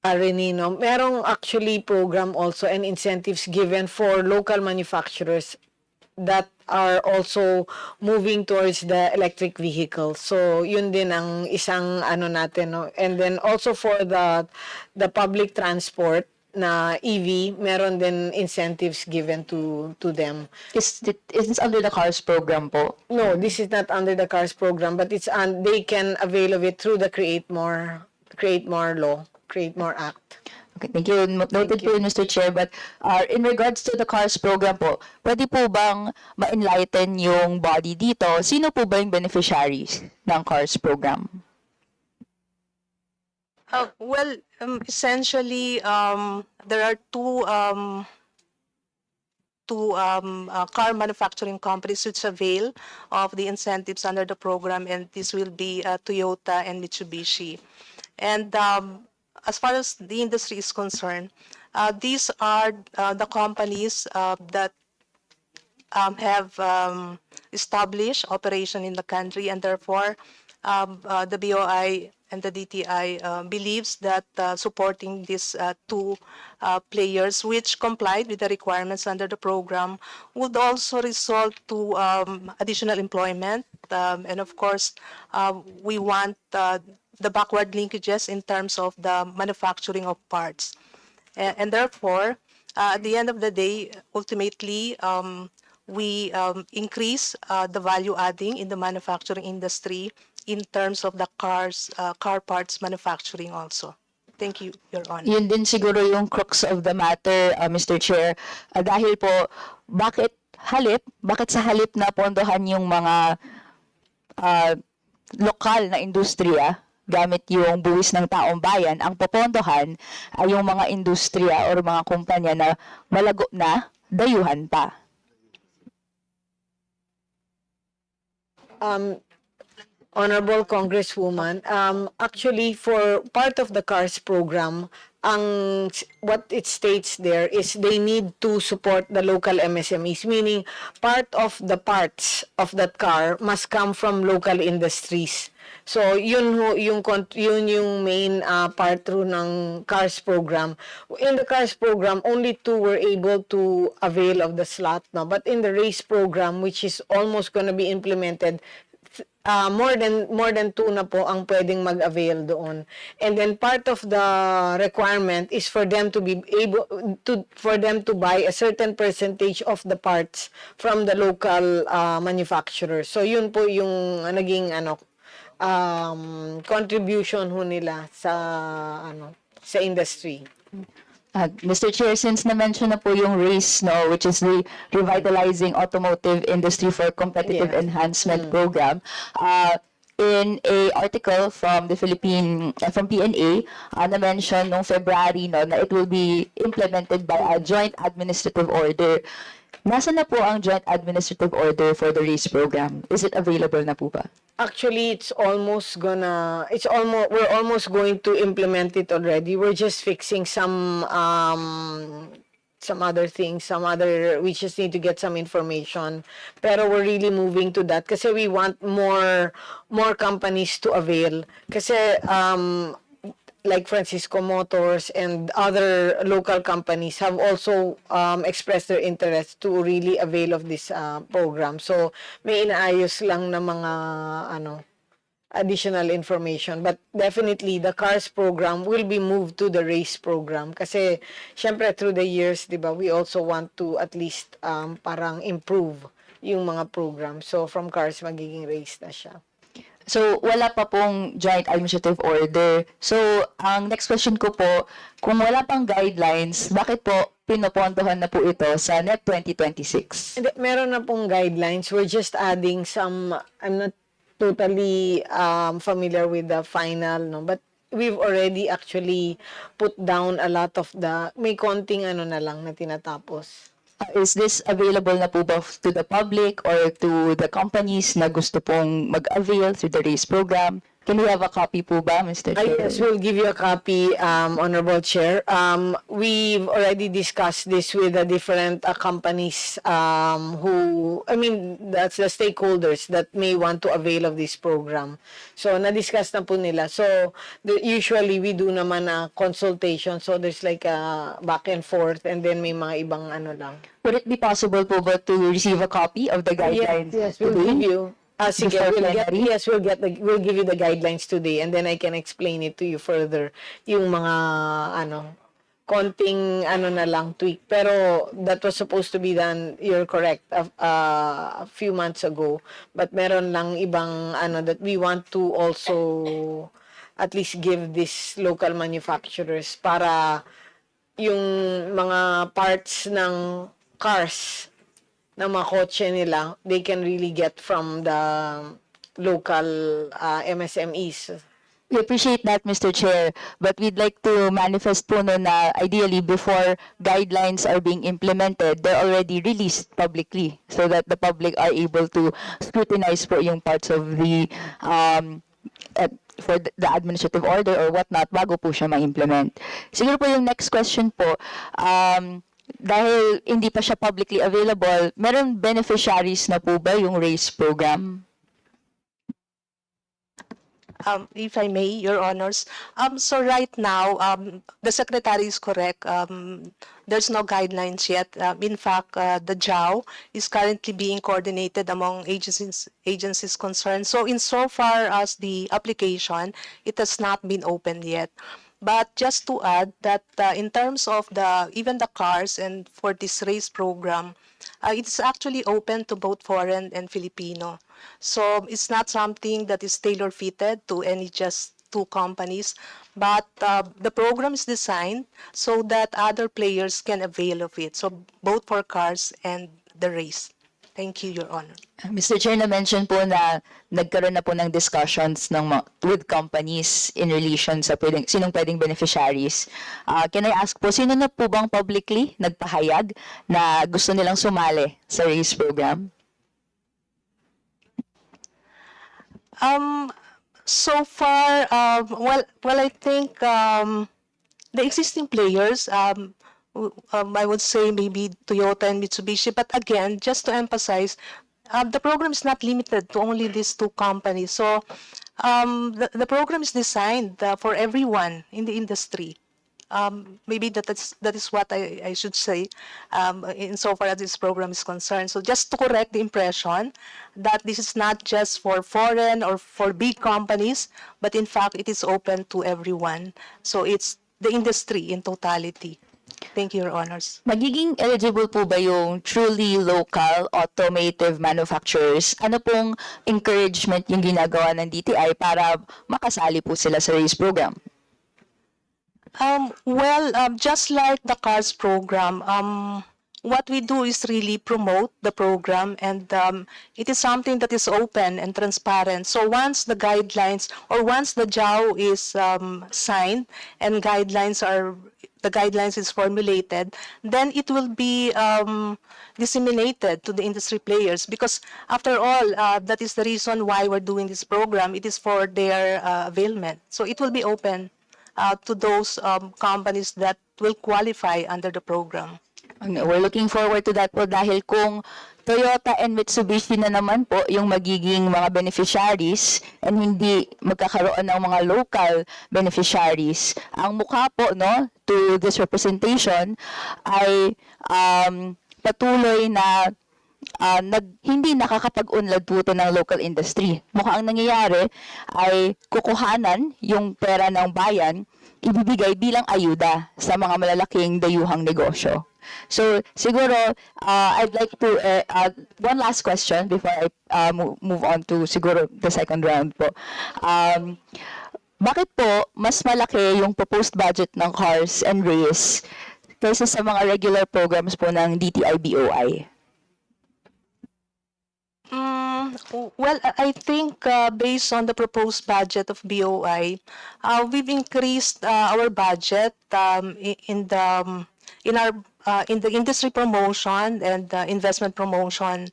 Arenino, merong actually program also and incentives given for local manufacturers that are also moving towards the electric vehicle. So yun din ang isang ano natin, no? And then also for the public transport na EV, meron din incentives given to them. Is this under the CARS program po? No, this is not under the CARS program, but it's they can avail of it through the Create More Act. Okay, thank you. Noted po yun, Mr. Chair. But in regards to the CARS program po, pwede po bang ma-enlighten yung body dito? Sino po ba yung beneficiaries ng CARS program? Well, essentially, there are two car manufacturing companies which avail of the incentives under the program, and this will be Toyota and Mitsubishi. And as far as the industry is concerned, these are the companies that have established operation in the country, and therefore the BOI and the DTI believes that supporting these two players which complied with the requirements under the program would also result to additional employment. And of course, we want the backward linkages in terms of the manufacturing of parts. And therefore, at the end of the day, ultimately, we increase the value adding in the manufacturing industry in terms of the car parts manufacturing also. Thank you, Your Honor. Yun din siguro yung crux of the matter, Mr. Chair. Dahil po, bakit sa halip na pondohan yung mga lokal na industriya gamit yung buwis ng taong bayan, ang popondohan ay yung mga industriya or mga kumpanya na malago na, dayuhan pa. Honorable Congresswoman, actually for part of the CARS program, what it states there is they need to support the local MSMEs, meaning part of the parts of that car must come from local industries. So yun yung main part through ng CARS program. In the CARS program, only 2 were able to avail of the slot, no? But in the RACE program, which is almost going to be implemented, more than 2 na po ang pwedeng mag-avail doon. And then part of the requirement is for them to be able to buy a certain percentage of the parts from the local manufacturer. So yun po yung naging contribution ho nila sa industry. Mr. Chair, since na-mention na po yung RACE, no, which is the Revitalizing Automotive Industry for Competitive Yeah. Enhancement Program, in a article from the from PNA, na-mention nung February, no, na it will be implemented by a joint administrative order. Nasa na po ang joint administrative order for the RACE program? Is it available na po ba? Actually, we're almost going to implement it already. We're just fixing some other things, we just need to get some information. Pero we're really moving to that kasi we want more companies to avail. Kasi, like Francisco Motors and other local companies have also expressed their interest to really avail of this program. So may inaayos lang na mga additional information. But definitely the CARS program will be moved to the RACE program kasi syempre through the years, 'di ba, we also want to at least parang improve yung mga program. So from CARS magiging RACE na siya. So, wala pa pong joint administrative order. So, ang next question ko po, kung wala pang guidelines, bakit po pinopondohan na po ito sa NEP 2026? Hindi, meron na pong guidelines. We're just adding some, I'm not totally familiar with the final, no, but we've already actually put down a lot of may konting na lang na tinatapos. Is this available na po ba to the public or to the companies na gusto pong mag-avail through the RACE program? Can we have a copy po ba, Mr. Chair? Yes, we'll give you a copy, Honorable Chair. We've already discussed this with the different companies that's the stakeholders that may want to avail of this program. So, na-discuss na po nila. So, usually we do naman a consultation. So, there's like a back and forth and then may mga ibang lang. Would it be possible po ba to receive a copy of the guidelines? Yes, we'll today? give you. Sige, Before we'll plenary? we'll give you the guidelines today and then I can explain it to you further. Yung mga konting na lang tweak. Pero that was supposed to be done, you're correct, a few months ago. But meron lang ibang that we want to also at least give these local manufacturers para yung mga parts ng cars na mga kotse nila, they can really get from the local MSMEs. We appreciate that, Mr. Chair, but we'd like to manifest po no na ideally before guidelines are being implemented, they're already released publicly so that the public are able to scrutinize po yung parts of the for the administrative order or whatnot bago po siya ma-implement. Siguro po yung next question po, dahil hindi pa siya publicly available, meron beneficiaries na po ba yung RACE program? If I may, Your Honors. So right now, the Secretary is correct. There's no guidelines yet. In fact, the JAO is currently being coordinated among agencies concerned. So insofar as the application, it has not been opened yet. But just to add that in terms of even the cars and for this RACE program, it's actually open to both foreign and Filipino. So it's not something that is tailor-fitted to any just two companies, but the program is designed so that other players can avail of it. So both for cars and the RACE. Thank you, Your Honor. Mr. Chair, na-mention po na nagkaroon na po ng discussions with companies in relation sa sinong pwedeng beneficiaries. Can I ask po, sino na po bang publicly nagpahayag na gusto nilang sumali sa RACE program? So far, I think the existing players, I would say maybe Toyota and Mitsubishi, but again, just to emphasize, the program is not limited to only these two companies. So the program is designed for everyone in the industry. Maybe that is what I should say insofar as this program is concerned. So just to correct the impression that this is not just for foreign or for big companies, but in fact it is open to everyone. So it's the industry in totality. Thank you, Your Honors. Magiging eligible po ba yung truly local automotive manufacturers? Ano pong encouragement yung ginagawa ng DTI para makasali po sila sa RACE program? Just like the CARS program, what we do is really promote the program, and it is something that is open and transparent. So once the guidelines or once the JAO is signed and the guidelines is formulated, then it will be disseminated to the industry players, because after all, that is the reason why we're doing this program. It is for their availment. So it will be open to those companies that will qualify under the program. We're looking forward to that po dahil kung Toyota and Mitsubishi na naman po yung magiging mga beneficiaries and hindi magkakaroon ng mga local beneficiaries. Ang mukha po no to this representation ay patuloy na hindi nakakapag-unlad po ito ng local industry. Mukhang nangyayari ay kukuhanan yung pera ng bayan, ibibigay bilang ayuda sa mga malalaking dayuhang negosyo. So, siguro, I'd like to, one last question before I move on to siguro the second round po. Bakit po mas malaki yung proposed budget ng CARS and RACE kaysa sa mga regular programs po ng DTI-BOI? I think based on the proposed budget of BOI, we've increased our budget in the industry promotion and investment promotion.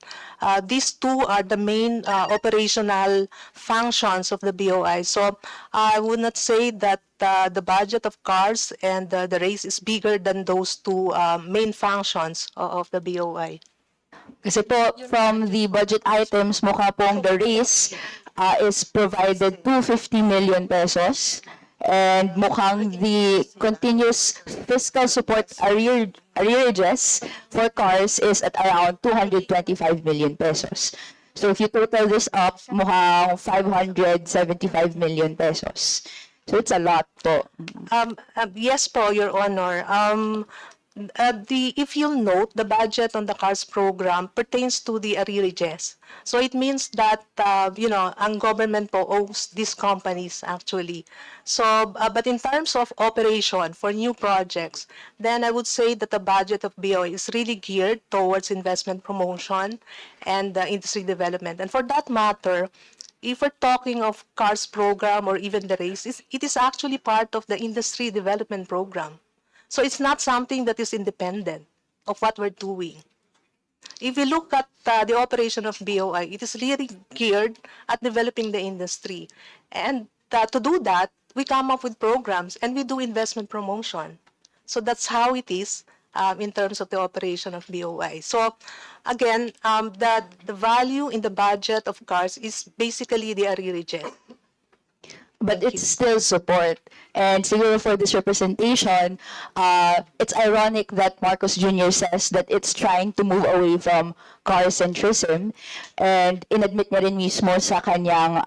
These two are the main operational functions of the BOI. So I would not say that the budget of CARS and the RACE is bigger than those two main functions of the BOI. Kasi po, from the budget items, mukha pong the RACE is provided 250 million pesos. And mukhang the continuous fiscal support arrearages for CARS is at around 225 million pesos. So if you total this up, mukhang 575 million pesos. So it's a lot po. Yes po, Your Honor. If you'll note, the budget on the CARS program pertains to the arrearages. So it means that, ang government po owes these companies actually. So, but in terms of operation for new projects, then I would say that the budget of BOI is really geared towards investment promotion and industry development. And for that matter, if we're talking of CARS program or even the RACE, it is actually part of the industry development program. So it's not something that is independent of what we're doing. If you look at the operation of BOI, it is really geared at developing the industry. And to do that, we come up with programs and we do investment promotion. So that's how it is in terms of the operation of BOI. So again, the value in the budget of CARS is basically the arrearages. But it's still support. And siguro for this representation, it's ironic that Marcos Jr. says that it's trying to move away from car-centrism. And inadmit niya rin mismo sa kanyang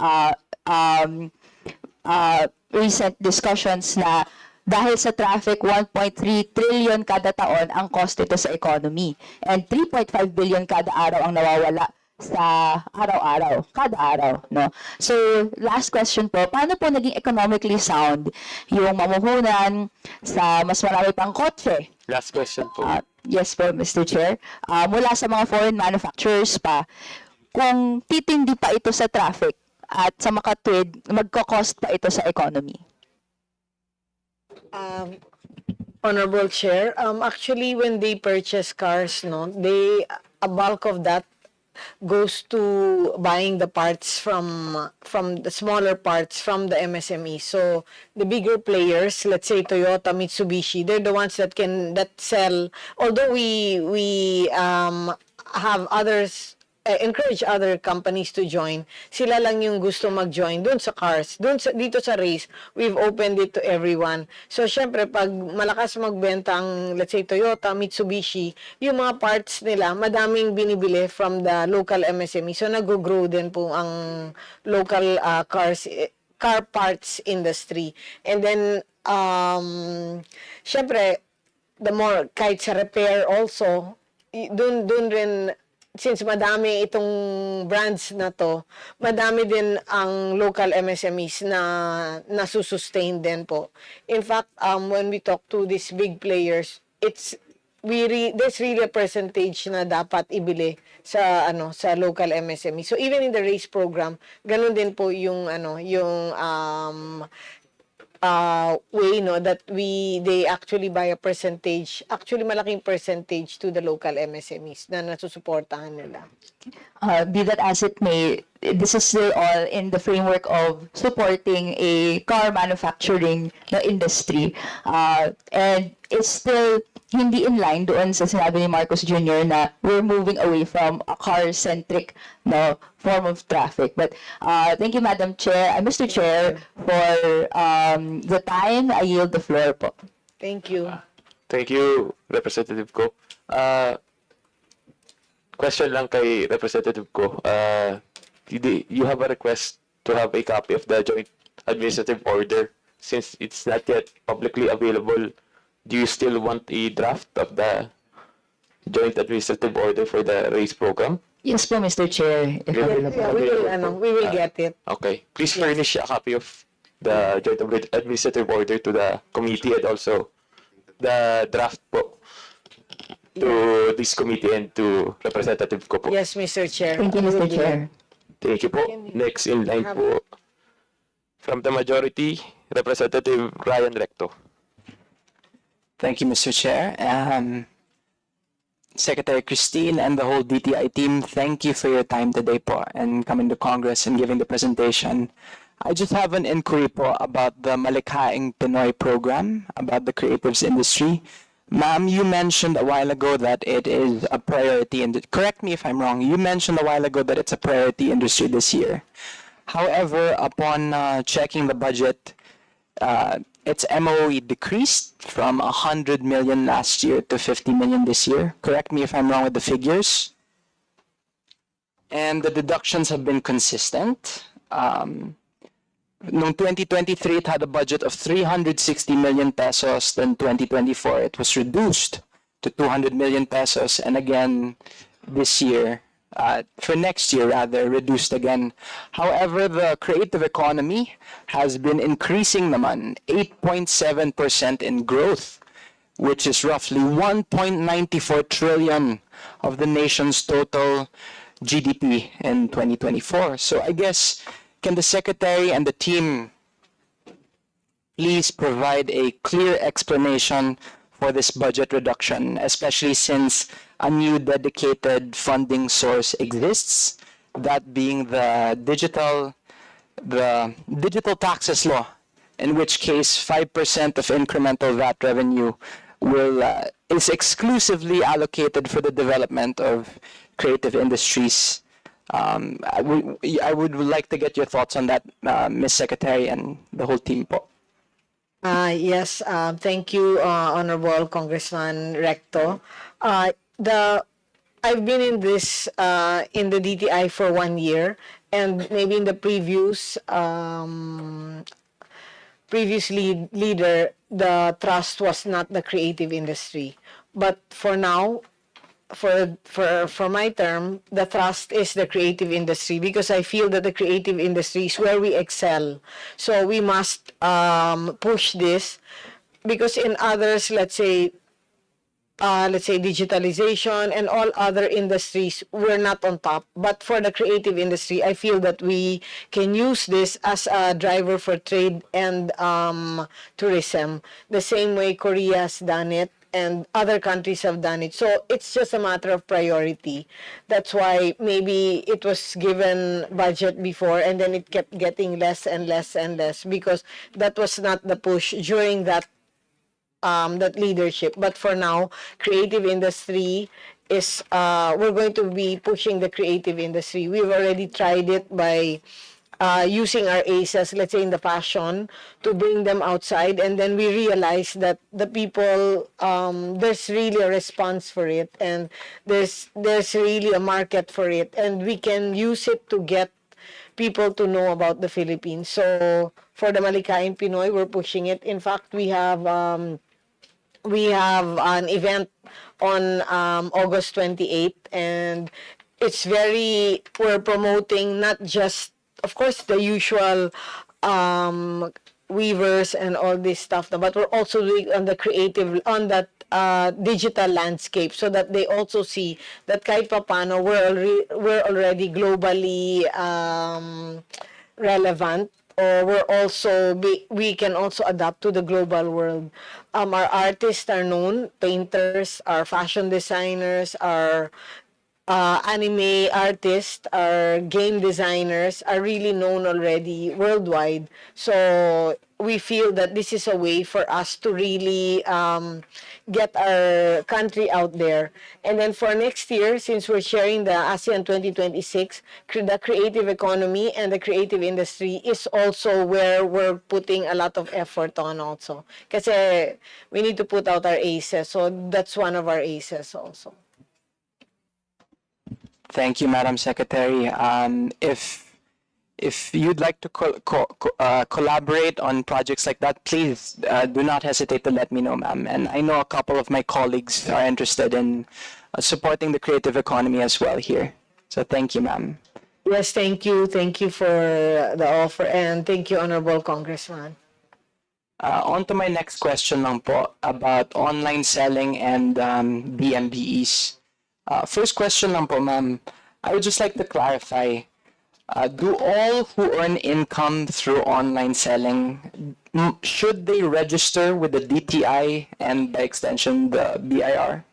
recent discussions na dahil sa traffic, 1.3 trillion kada taon ang cost ito sa economy. And 3.5 billion kada araw ang nawawala sa araw-araw, kada araw, no? So, last question po, paano po naging economically sound yung mamuhunan sa mas marami pang kotse? Last question po. Yes po, Mr. Chair. Mula sa mga foreign manufacturers pa, kung titindi pa ito sa traffic at sa makatwid, magko-cost pa ito sa economy? Honorable Chair, actually when they purchase cars, no, a bulk of that goes to buying the parts from the smaller parts from the MSME. So the bigger players, let's say Toyota, Mitsubishi, they're the ones that sell. Although we have others. Encourage other companies to join. Sila lang yung gusto mag-join doon sa cars. Dito sa race, we've opened it to everyone. So, syempre, pag malakas magbenta ang, let's say, Toyota, Mitsubishi, yung mga parts nila, madaming binibili from the local MSME. So, nag-grow din po ang local car parts industry. And then, syempre, the more, kahit sa repair also, dun rin since madami itong brands na to, madami din ang local MSMEs na nasusustain din po. In fact, when we talk to these big players, there's really a percentage na dapat ibili sa sa local MSME. So even in the race program, ganun din po yung way that they actually buy a percentage, actually malaking percentage to the local MSMEs na nasusuportahan nila. Be that as it may, this is still all in the framework of supporting a car manufacturing industry. And it's still hindi in line doon sa sinabi ni Marcos Jr. na we're moving away from a car-centric form of traffic. But thank you, Madam Chair, Mr. Chair, for the time. I yield the floor po. Thank you. Thank you, Representative Ko. Question lang kay Representative Ko. You have a request to have a copy of the joint administrative order. Since it's not yet publicly available, do you still want a draft of the joint administrative order for the race program? Yes po, Mr. Chair. If available. Yeah, we will get it. Okay. Please furnish a copy of the joint administrative order to the committee and also the draft po to this committee and to Representative Ko po. Yes, Mr. Chair. Thank you, We will Mr. do Chair. it. Thank you po. Next in line po, from the majority, Representative Ryan Recto. Thank you, Mr. Chair. Secretary Christine and the whole DTI team, thank you for your time today po and coming to Congress and giving the presentation. I just have an inquiry po about the Malikhaing Pinoy program, about the creatives industry. Ma'am, you mentioned a while ago that it is a priority, and correct me if I'm wrong, you mentioned a while ago that it's a priority industry this year. However, upon checking the budget, its MOE decreased from 100 million last year to 50 million this year. Correct me if I'm wrong with the figures. And the deductions have been consistent. Noong 2023, it had a budget of 360 million pesos. Then 2024, it was reduced to 200 million pesos. And again, this year, for next year rather, reduced again. However, the creative economy has been increasing naman, 8.7% in growth, which is roughly 1.94 trillion of the nation's total GDP in 2024. So I guess, can the Secretary and the team please provide a clear explanation for this budget reduction, especially since a new dedicated funding source exists, that being the digital taxes law, in which case 5% of incremental VAT revenue is exclusively allocated for the development of creative industries. I would like to get your thoughts on that, Ms. Secretary and the whole team po. Yes, thank you, Honorable Congressman Recto. I've been in this in the DTI for 1 year, and maybe in the previous leader, the trust was not the creative industry. But for now, for my term, the thrust is the creative industry, because I feel that the creative industry is where we excel. So we must push this, because in others, let's say digitalization and all other industries, we're not on top. But for the creative industry, I feel that we can use this as a driver for trade and tourism, the same way Korea has done it and other countries have done it. So it's just a matter of priority. That's why maybe it was given budget before and then it kept getting less and less and less, because that was not the push during that leadership. But for now, creative industry is, we're going to be pushing the creative industry. We've already tried it by using our aces, let's say in the fashion, to bring them outside, and then we realized that the people, there's really a response for it, and there's really a market for it, and we can use it to get people to know about the Philippines. So for the Malikhaing Pinoy, we're pushing it. In fact, we have an event on August 28th, and we're promoting not just, of course, the usual weavers and all this stuff, but we're also doing on the creative, on that digital landscape, so that they also see that kahit papano we're already globally relevant, or we can also adapt to the global world. Our artists are known, painters, our fashion designers, our anime artists, our game designers are really known already worldwide. So we feel that this is a way for us to really get our country out there. And then for next year, since we're sharing the ASEAN 2026, the creative economy and the creative industry is also where we're putting a lot of effort on also. Kasi we need to put out our aces. So that's one of our aces also. Thank you, Madam Secretary. If you'd like to collaborate on projects like that, please do not hesitate to let me know, ma'am. And I know a couple of my colleagues are interested in supporting the creative economy as well here. So thank you, ma'am. Yes, thank you. Thank you for the offer, and thank you, Honorable Congressman. On to my next question lang po about online selling and BMBEs. First question lang po, ma'am. I would just like to clarify, do all who earn income through online selling, should they register with the DTI and by extension the BIR?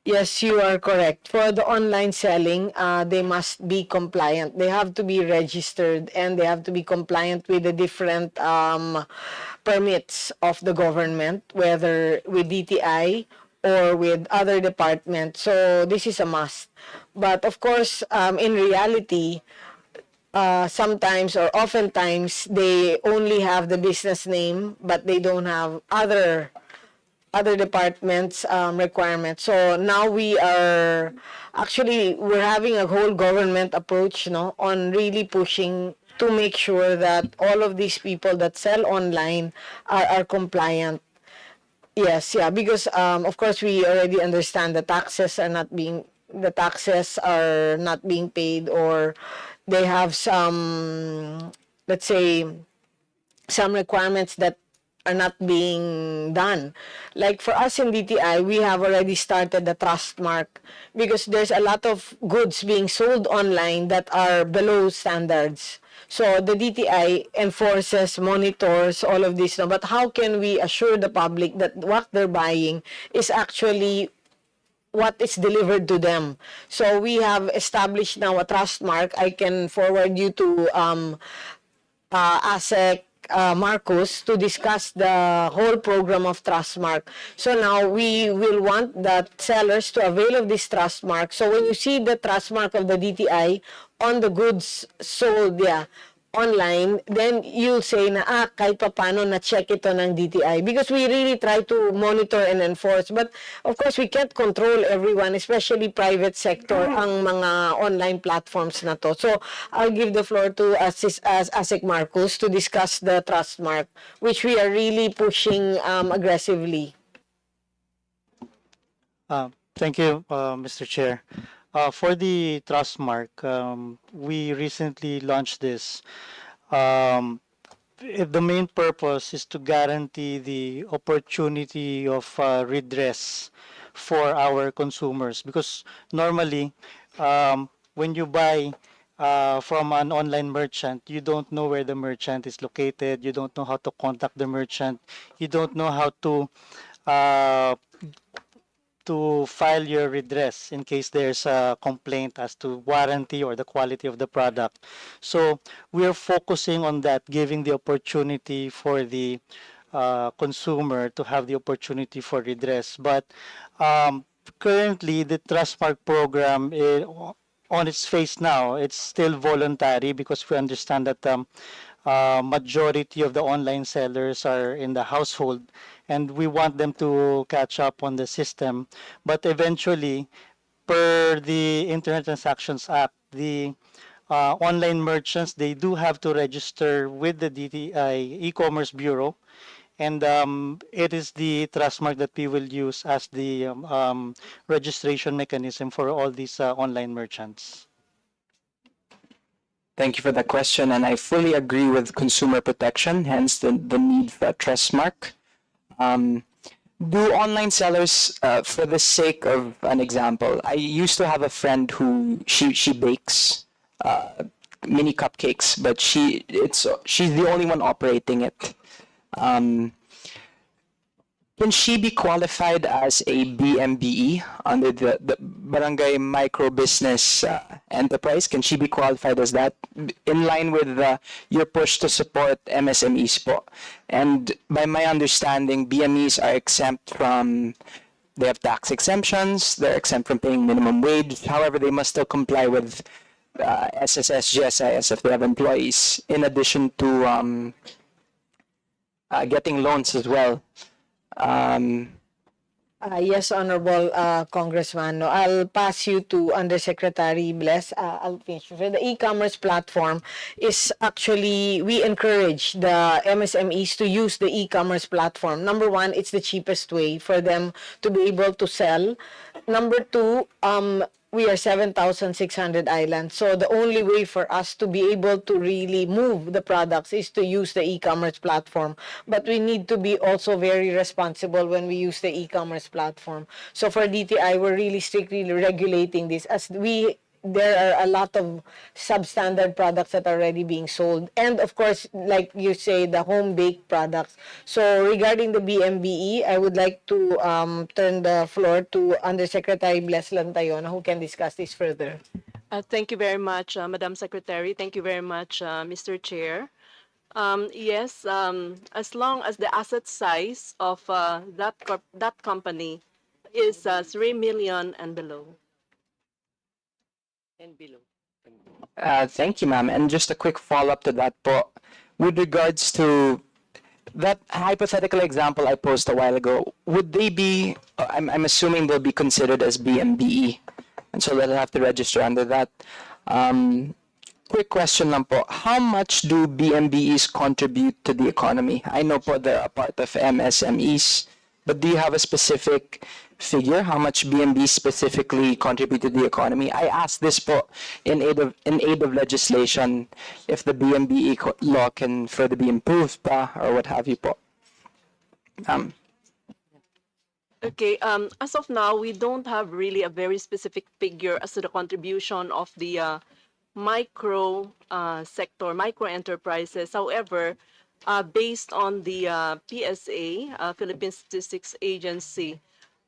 Yes, you are correct. For the online selling, they must be compliant. They have to be registered, and they have to be compliant with the different permits of the government, whether with DTI or with other departments. So this is a must. But of course, in reality, sometimes or oftentimes they only have the business name, but they don't have other departments requirements. So now we're having a whole government approach, no, on really pushing to make sure that all of these people that sell online are compliant. Yes, yeah, because of course we already understand the taxes are not being paid, or they have some, let's say, some requirements that are not being done. Like for us in DTI, we have already started the trust mark, because there's a lot of goods being sold online that are below standards. So the DTI enforces, monitors all of this. But how can we assure the public that what they're buying is actually what is delivered to them? So we have established now a trust mark. I can forward you to ASEC Marcos to discuss the whole program of Trustmark. So now we will want that sellers to avail of this Trustmark. So when you see the Trustmark of the DTI on the goods sold, online, then you'll say na, kahit paano na-check ito ng DTI. Because we really try to monitor and enforce. But of course, we can't control everyone, especially private sector, ang mga online platforms na to. So I'll give the floor to ASEC Marcos to discuss the Trustmark, which we are really pushing aggressively. Thank you, Mr. Chair. For the trust mark, we recently launched this. The main purpose is to guarantee the opportunity of redress for our consumers, because normally when you buy from an online merchant, you don't know where the merchant is located, you don't know how to contact the merchant, you don't know how to file your redress in case there's a complaint as to warranty or the quality of the product. So we're focusing on that, giving the opportunity for the consumer to have the opportunity for redress. But currently, the Trustmark program, on its face now, it's still voluntary, because we understand that majority of the online sellers are in the household, and we want them to catch up on the system. But eventually, per the Internet Transactions Act, the online merchants, they do have to register with the DTI e-commerce bureau, And it is the trustmark that we will use as the registration mechanism for all these online merchants. Thank you for that question, and I fully agree with consumer protection, hence the need for a trust mark. Do online sellers, for the sake of an example, I used to have a friend who she bakes mini cupcakes, but she's the only one operating it. Can she be qualified as a BMBE under the Barangay Micro Business Enterprise? Can she be qualified as that in line with your push to support MSMEs po? And by my understanding, BMEs are exempt from, they have tax exemptions, they're exempt from paying minimum wage. However, they must still comply with SSS, GSIS if they have employees, in addition to getting loans as well. Yes, Honorable Congressman. No, I'll pass you to Undersecretary Bless. I'll finish. For the e-commerce platform is actually, we encourage the MSMEs to use the e-commerce platform. Number one, it's the cheapest way for them to be able to sell. Number two, we are 7,600 islands. So the only way for us to be able to really move the products is to use the e-commerce platform. But we need to be also very responsible when we use the e-commerce platform. So for DTI, we're really strictly regulating this as there are a lot of substandard products that are already being sold. And of course, like you say, the home-baked products. So regarding the BMBE, I would like to turn the floor to Undersecretary Bless Lantayona, who can discuss this further. Thank you very much, Madam Secretary. Thank you very much, Mr. Chair. Yes, as long as the asset size of that company is 3 million and below. And below. Thank you, ma'am. And just a quick follow-up to that po. With regards to that hypothetical example I posed a while ago, would they be, I'm assuming they'll be considered as BMBE, and so they'll have to register under that. Quick question lang po, how much do BMBEs contribute to the economy? I know po they're a part of MSMEs, but do you have a specific figure how much BMBs specifically contribute to the economy? I asked this po in aid of legislation, if the BMBE law can further be improved pa, or what have you po. Okay, as of now, we don't have really a very specific figure as to the contribution of the micro sector, micro enterprises. However, based on the PSA, Philippine Statistics Agency,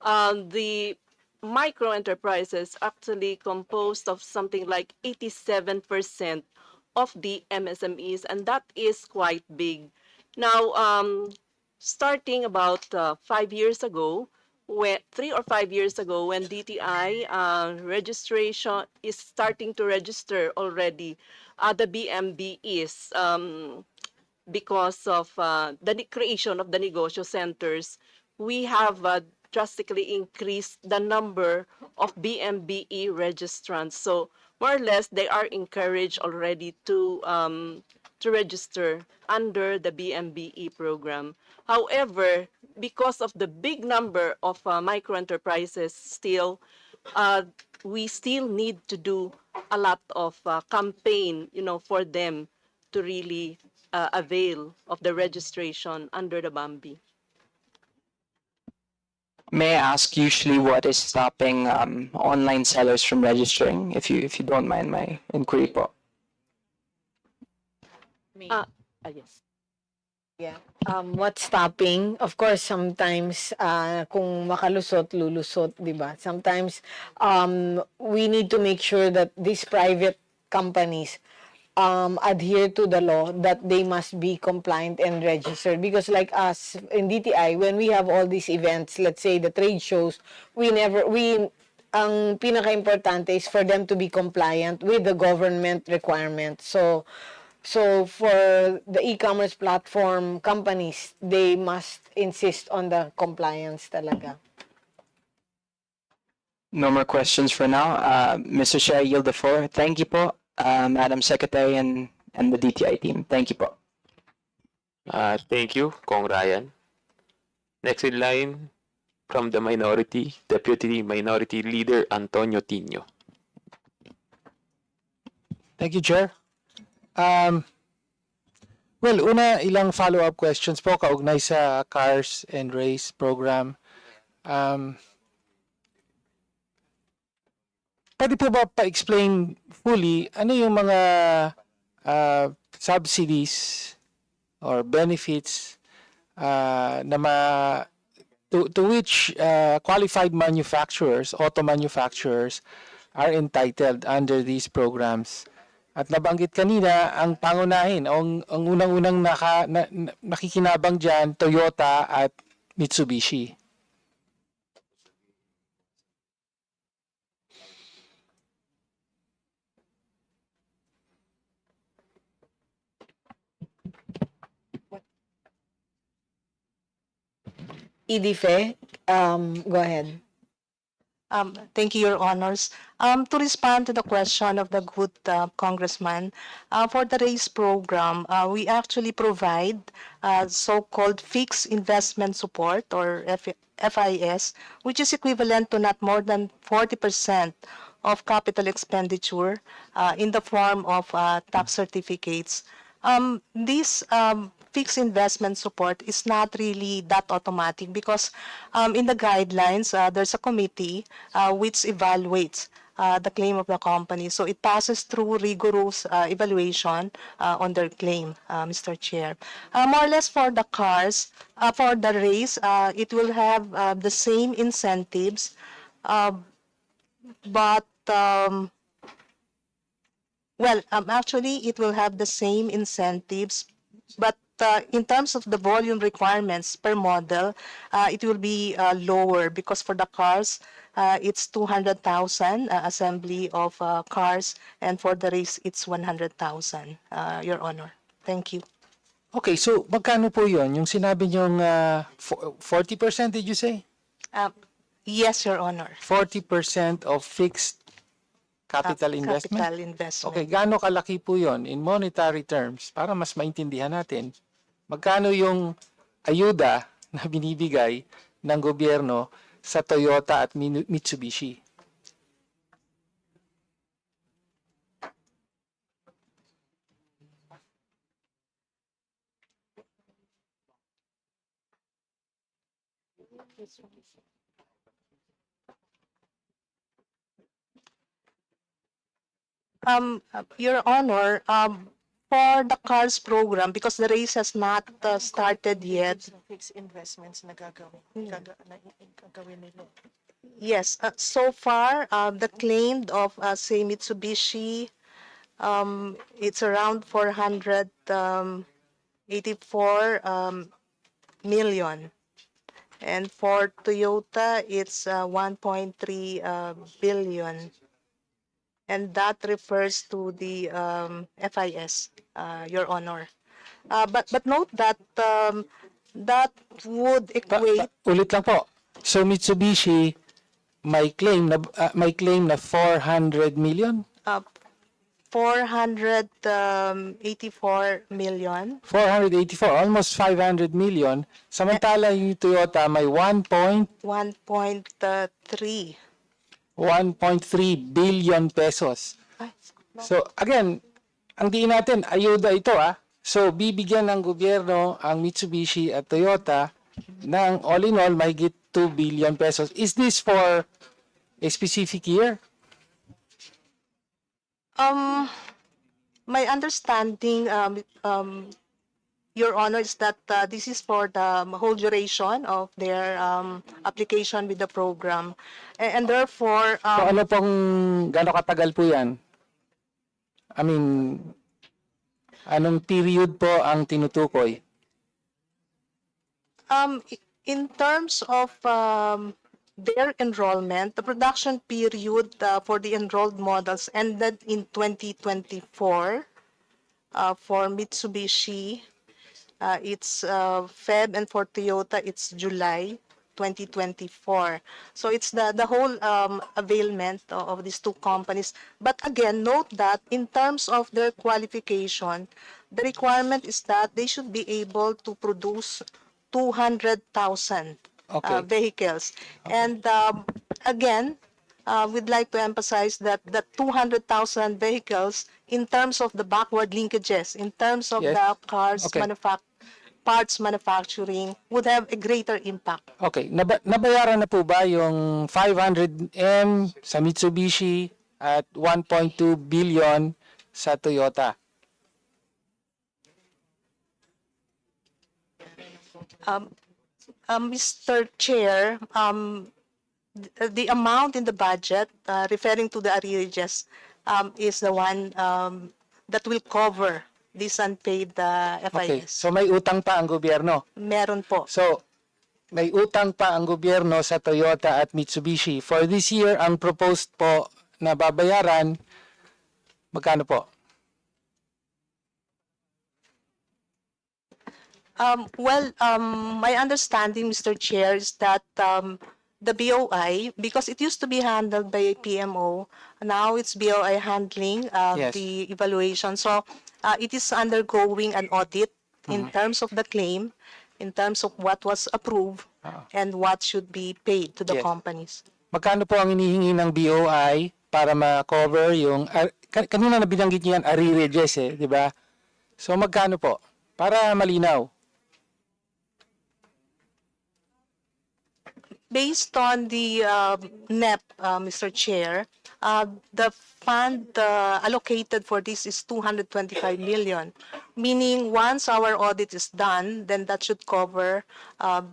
the micro enterprises actually composed of something like 87% of the MSMEs, and that is quite big. Now, starting about 5 years ago, 3 or 5 years ago, when DTI registration is starting to register already, the BMBs, because of the creation of the negosyo centers, we have drastically increased the number of BMBE registrants. So more or less, they are encouraged already to register under the BMBE program. However, because of the big number of micro enterprises still, we still need to do a lot of campaign, for them to really avail of the registration under the BAMBI. May I ask usually what is stopping online sellers from registering, if you don't mind my inquiry po? Yes. Yeah. What's stopping? Of course, sometimes kung makalusot, lulusot, di ba? Sometimes we need to make sure that these private companies adhere to the law, that they must be compliant and registered. Because like us in DTI, when we have all these events, let's say the trade shows, ang pinaka-importante is for them to be compliant with the government requirements. So for the e-commerce platform companies, they must insist on the compliance talaga. No more questions for now. Mr. Chair, I yield the floor. Thank you po, Madam Secretary and the DTI team. Thank you po. Thank you, Kong Ryan. Next in line, from the minority, Deputy Minority Leader Antonio Tino. Thank you, Chair. Well, ilang follow-up questions po kaugnay sa Cars and Race program. Pwede po ba pa-explain fully ano yung mga subsidies or benefits to which qualified manufacturers, auto manufacturers, are entitled under these programs? At nabanggit kanina, ang pangunahin, ang unang-unang nakikinabang dyan, Toyota at Mitsubishi. Edife, go ahead. Thank you, Your Honors. To respond to the question of the good Congressman, for the RACE program, we actually provide so-called fixed investment support, or FIS, which is equivalent to not more than 40% of capital expenditure in the form of tax certificates. This fixed investment support is not really that automatic because in the guidelines, there's a committee which evaluates the claim of the company. So it passes through rigorous evaluation on their claim, Mr. Chair. More or less for the cars, for the race, it will have the same incentives, but actually, it will have the same incentives, but in terms of the volume requirements per model, it will be lower because for the cars, it's 200,000 assembly of cars, and for the race, it's 100,000, Your Honor. Thank you. Okay, so magkano po yun? Yung sinabi niyong 40%, did you say? Yes, Your Honor. 40% of fixed capital investment? Capital investment. Okay, gaano kalaki po yon in monetary terms para mas maintindihan natin? Magkano yung ayuda na binibigay ng gobyerno sa Toyota at Mitsubishi? Your Honor, for the CARS program, because the race has not started yet. Fixed investments na gagawin nila. Yes, so far, the claim of, say, Mitsubishi, it's around 484 million. And for Toyota, it's 1.3 billion. And that refers to the FIS, Your Honor. But note that that would equate. Ulit lang po. So Mitsubishi may claim na 400 million? 484 million. 484, almost 500 million. Samantala yung Toyota may 1.3 billion pesos. So again, ang diin natin, ayuda ito So bibigyan ng gobyerno ang Mitsubishi at Toyota ng all in all mahigit 2 billion pesos. Is this for a specific year? My understanding, Your Honor, is that this is for the whole duration of their application with the program. And therefore... So ano pong, gano'ng katagal po yan? I mean, anong period po ang tinutukoy? In terms of their enrollment, the production period for the enrolled models ended in 2024. For Mitsubishi, it's Feb, and for Toyota, it's July 2024. So it's the whole availment of these two companies. But again, note that in terms of their qualification, the requirement is that they should be able to produce 200,000 Okay. vehicles. And again, we'd like to emphasize that the 200,000 vehicles, in terms of the backward linkages, in terms of Yes. the cars Okay. parts manufacturing, would have a greater impact. Okay, nabayaran na po ba yung 500M sa Mitsubishi at 1.2 billion sa Toyota? Mr. Chair, the amount in the budget referring to the arrearages is the one that will cover this unpaid Okay, FIS. so may utang pa ang gobyerno. Meron po. So, may utang pa ang gobyerno sa Toyota at Mitsubishi. For this year, ang proposed po na babayaran, magkano po? My understanding, Mr. Chair, is that the BOI, because it used to be handled by PMO, now it's BOI handling Yes. the evaluation. So it is undergoing an audit in terms of the claim, in terms of what was approved, and what should be paid to the Yes. companies. Magkano po ang inihingi ng BOI para ma-cover yung, kanina na binanggit niyo yan, arrearages di ba? So magkano po? Para malinaw. Based on the NEP, Mr. Chair, the fund allocated for this is 225 million, meaning once our audit is done, then that should cover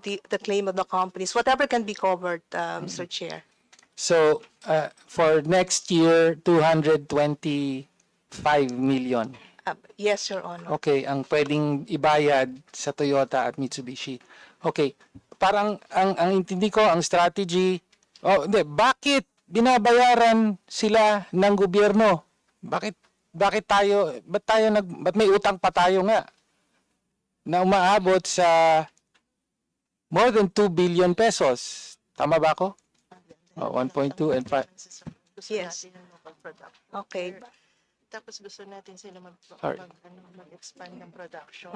the claim of the companies, whatever can be covered, Mr. Chair. So, for next year, 225 million. Yes, Your Honor. Okay, ang pwedeng ibayad sa Toyota at Mitsubishi. Okay, parang ang intindi ko, ang strategy, bakit binabayaran sila ng gobyerno? Bakit ba't may utang pa tayo nga na umaabot sa more than 2 billion pesos? Tama ba ako? 1.2 and 5. Yes. Okay. Tapos gusto natin sila mag-expand ng production.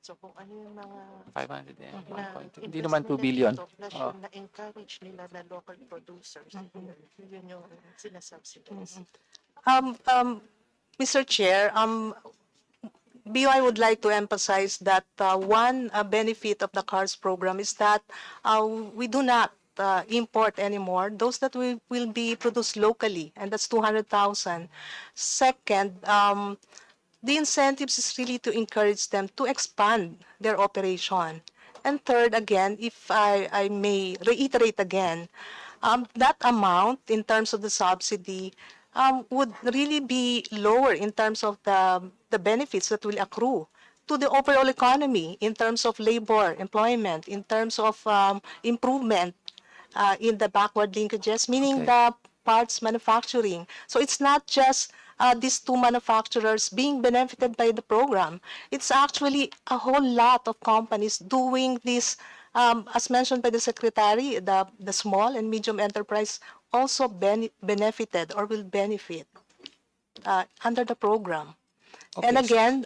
So kung ano yung mga 500 and na 1.2. Hindi naman 2 billion. plus yung na-encourage nila na local producers. Yun yung sinasubsidize. Mr. Chair, BOI would like to emphasize that one benefit of the CARS program is that we do not import anymore. Those that will be produced locally, and that's 200,000. Second, the incentives is really to encourage them to expand their operation. And third, again, if I may reiterate again, that amount in terms of the subsidy would really be lower in terms of the benefits that will accrue to the overall economy in terms of labor, employment, in terms of improvement in the backward linkages, meaning the parts manufacturing. So it's not just these two manufacturers being benefited by the program. It's actually a whole lot of companies doing this, as mentioned by the Secretary, the small and medium enterprise also benefited or will benefit under the program. And again,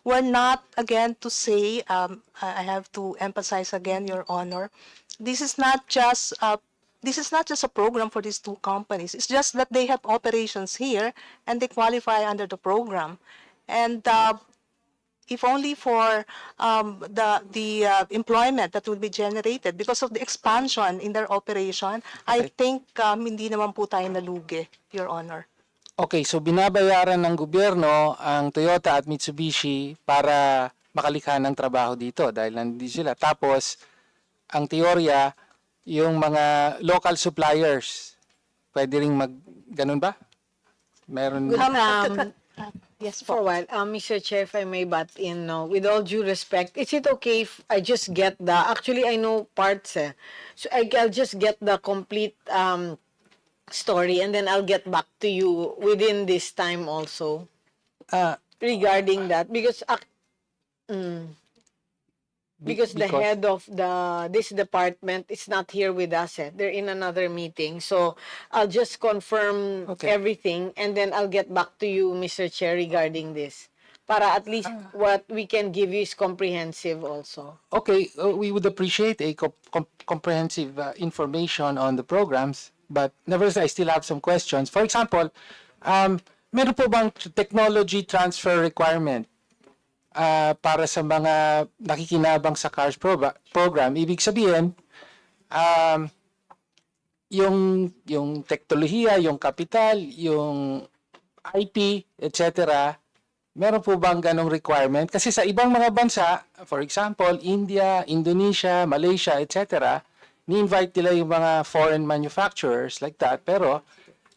we're not, again, to say, I have to emphasize again, Your Honor, this is not just a program for these two companies. It's just that they have operations here and they qualify under the program. And if only for the employment that will be generated because of the expansion in their operation, I think hindi naman po tayo nalugi, Your Honor. Okay, so binabayaran ng gobyerno ang Toyota at Mitsubishi para makalikha ng trabaho dito dahil nandito sila. Tapos, ang teorya, yung mga local suppliers, pwede ring ganun ba? Meron. Yes, for a while. Mr. Chair, if I may butt in, with all due respect, is it okay if I just get actually I know parts, so I'll just get the complete story and then I'll get back to you within this time also regarding that because the head of this department is not here with us. They're in another meeting. So I'll just confirm everything and then I'll get back to you, Mr. Chair, regarding this. para at least what we can give you is comprehensive also. Okay, we would appreciate a comprehensive information on the programs, but nevertheless, I still have some questions. For example, meron po bang technology transfer requirement para sa mga nakikinabang sa CARS program? Ibig sabihin, yung teknolohiya, yung kapital, yung IP, etc., meron po bang ganong requirement? Kasi sa ibang mga bansa, for example, India, Indonesia, Malaysia, etc., ni-invite nila yung mga foreign manufacturers like that. Pero,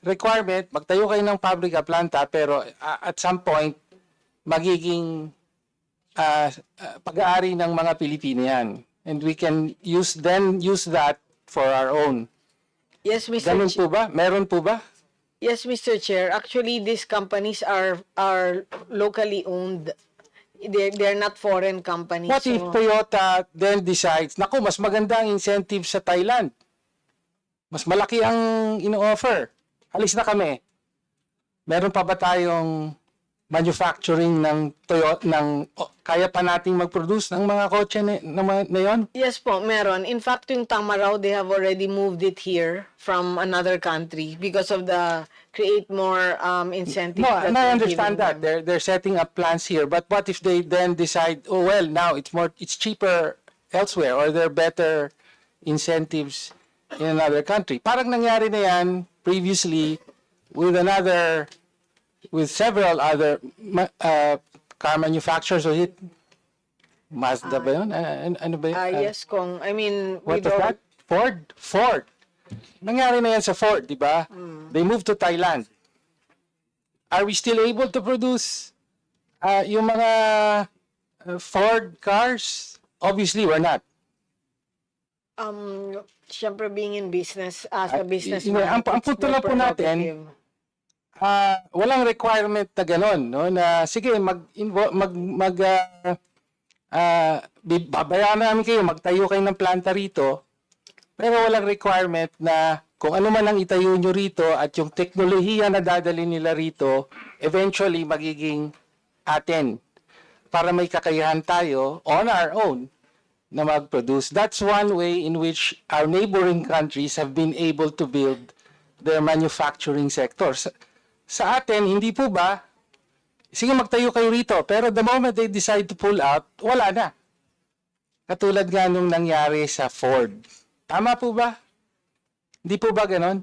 requirement, magtayo kayo ng pabrika planta, pero at some point, magiging pag-aari ng mga Pilipino yan. And we can use that for our own. Yes, Mr. Ganun po ba? Meron po ba? Yes, Mr. Chair. Actually, these companies are locally owned. They're not foreign companies. What if Toyota then decides, naku, mas maganda ang incentive sa Thailand. Mas malaki ang ino-offer. Alis na kami. Meron pa ba tayong manufacturing ng Toyota, kaya pa nating mag-produce ng mga kotse na yon? Yes po, meron. In fact, yung Tamaraw, they have already moved it here from another country because of the create more incentives. No, that and I we're understand giving that. them. They're setting up plants here. But what if they then decide, oh well, now it's cheaper elsewhere, or there are better incentives in another country? Parang nangyari na yan previously with several other car manufacturers. Was it Mazda ba yun? Ano ba yun? Yes, Kong. I mean, What was that? Ford. Nangyari na yan sa Ford, di ba? They moved to Thailand. Are we still able to produce yung mga Ford cars? Obviously, we're not. Siyempre being in business, as a businessman, Ang punto lang po natin, walang requirement na gano'n, no? Na sige, babayaran namin kayo, magtayo kayo ng planta rito, pero walang requirement na kung ano man ang itayo nyo rito at yung teknolohiya na dadali nila rito, eventually magiging atin para may kakayahan tayo on our own na mag-produce. That's one way in which our neighboring countries have been able to build their manufacturing sectors. Sa atin, hindi po ba? Sige, magtayo kayo rito. Pero the moment they decide to pull out, wala na. Katulad nga nung nangyari sa Ford. Tama po ba? Hindi po ba ganon?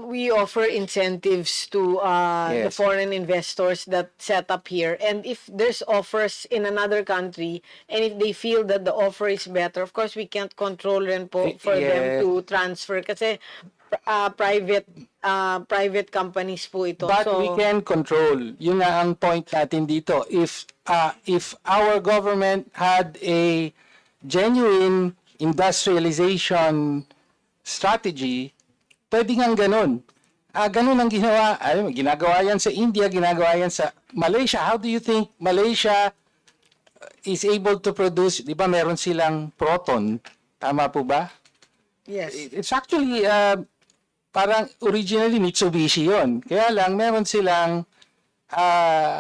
We offer incentives to the Yes. foreign investors that set up here. And if there's offers in another country, and if they feel that the offer is better, of course, we can't control rin po for them Yes. to transfer. Kasi private companies po ito. But So, we can control. Yun nga ang point natin dito. If our government had a genuine industrialization strategy, pwede nga ganun. Ganun ang ginawa. Ginagawa yan sa India, ginagawa yan sa Malaysia. How do you think Malaysia is able to produce? Di ba meron silang Proton? Tama po ba? yes. It's actually parang originally Mitsubishi yon. Kaya lang meron silang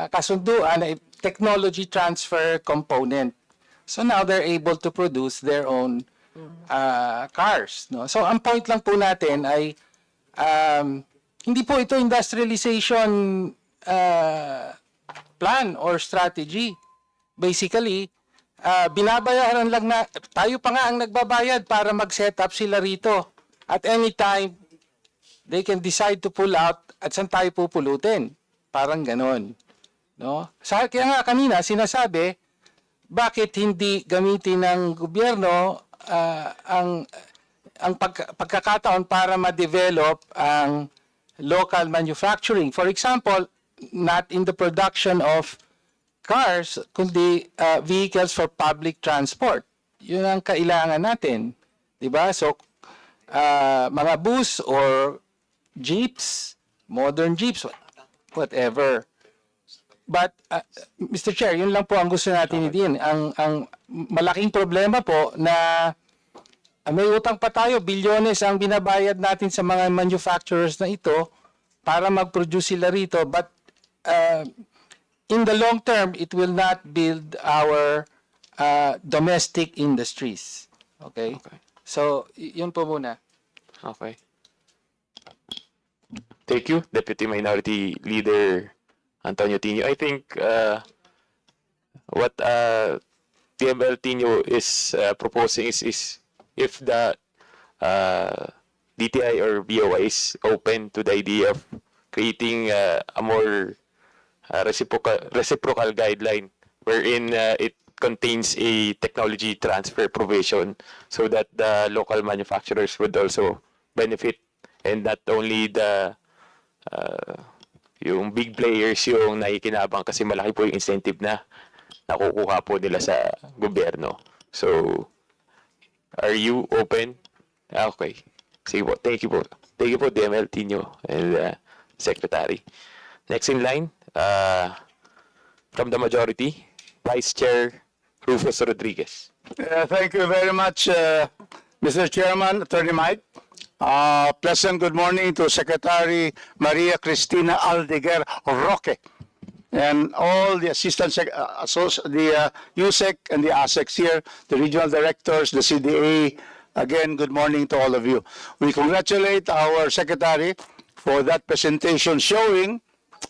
kasunduan na technology transfer component. So now they're able to produce their own cars. No? So ang point lang po natin ay hindi po ito industrialization plan or strategy. Basically, binabayaran lang na, tayo pa nga ang nagbabayad para mag-set up sila rito. At any time, they can decide to pull out at saan tayo pupulutin. Parang ganon. No? Kaya nga kanina, sinasabi, bakit hindi gamitin ng gobyerno ang pagkakataon para ma-develop ang local manufacturing. For example, not in the production of cars, kundi vehicles for public transport. Yun ang kailangan natin. Diba? So, mga bus or jeeps, modern jeeps, whatever. But, Mr. Chair, yun lang po ang gusto natin din. Ang malaking problema po na may utang pa tayo, bilyones ang binabayad natin sa mga manufacturers na ito para mag-produce sila rito. But in the long term, it will not build our domestic industries. Okay? So, yun po muna. Okay. Thank you, Deputy Minority Leader Antonio Tino. I think what TML Tino is proposing is if the DTI or BOI is open to the idea of creating a more reciprocal guideline wherein it contains a technology transfer provision so that the local manufacturers would also benefit, and not only the yung big players yung nakikinabang kasi malaki po yung incentive na nakukuha po nila sa gobyerno. So, are you open? Okay. Sige po. Thank you po. Thank you po, DML Tino and Secretary. Next in line, from the majority, Vice Chair Rufus Rodriguez. Thank you very much, Mr. Chairman, Attorney Mike. Pleasant good morning to Secretary Maria Cristina Aldeguer Roque and all the assistant the USEC and the ASECs here, the regional directors, the CDA. Again, good morning to all of you. We congratulate our secretary for that presentation showing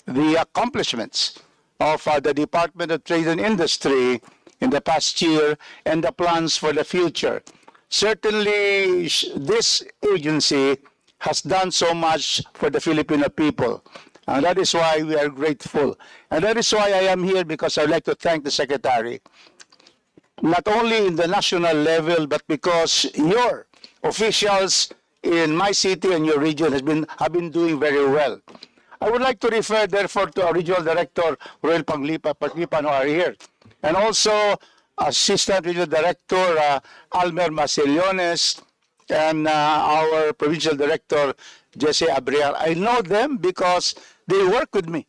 the accomplishments of the Department of Trade and Industry in the past year and the plans for the future. Certainly, this agency has done so much for the Filipino people. And that is why we are grateful. And that is why I am here, because I'd like to thank the Secretary, not only in the national level, but because your officials in my city and your region have been doing very well. I would like to refer, therefore, to our Regional Director, Roel Paglipan, who are here, and also Assistant Regional Director Almer Masillones, and our Provincial Director Jesse Abriar. I know them because they work with me.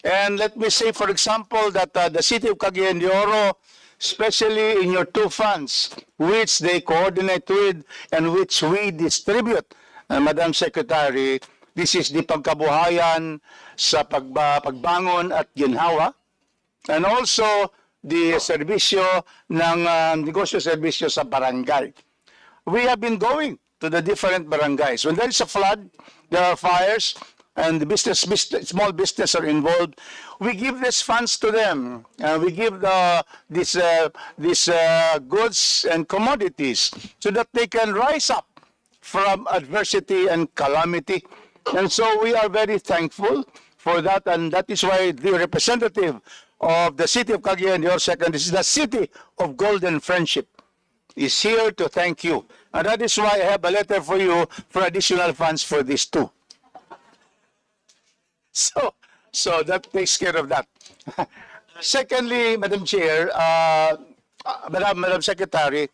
And let me say, for example, that the City of Cagayan de Oro, especially in your two funds, which they coordinate with and which we distribute, Madam Secretary, this is the pagkabuhayan sa pagbangon at ginhawa, and also the serbisyo ng negosyo serbisyo sa barangay. We have been going to the different barangays. When there is a flood, there are fires, and the small business are involved, we give these funds to them. We give these goods and commodities so that they can rise up from adversity and calamity. And so we are very thankful for that, and that is why the representative of the City of Cagayan de Oro, second, this is the City of Golden Friendship, is here to thank you. And that is why I have a letter for you for additional funds for this too. So that takes care of that. Secondly, Madam Chair, Madam Secretary,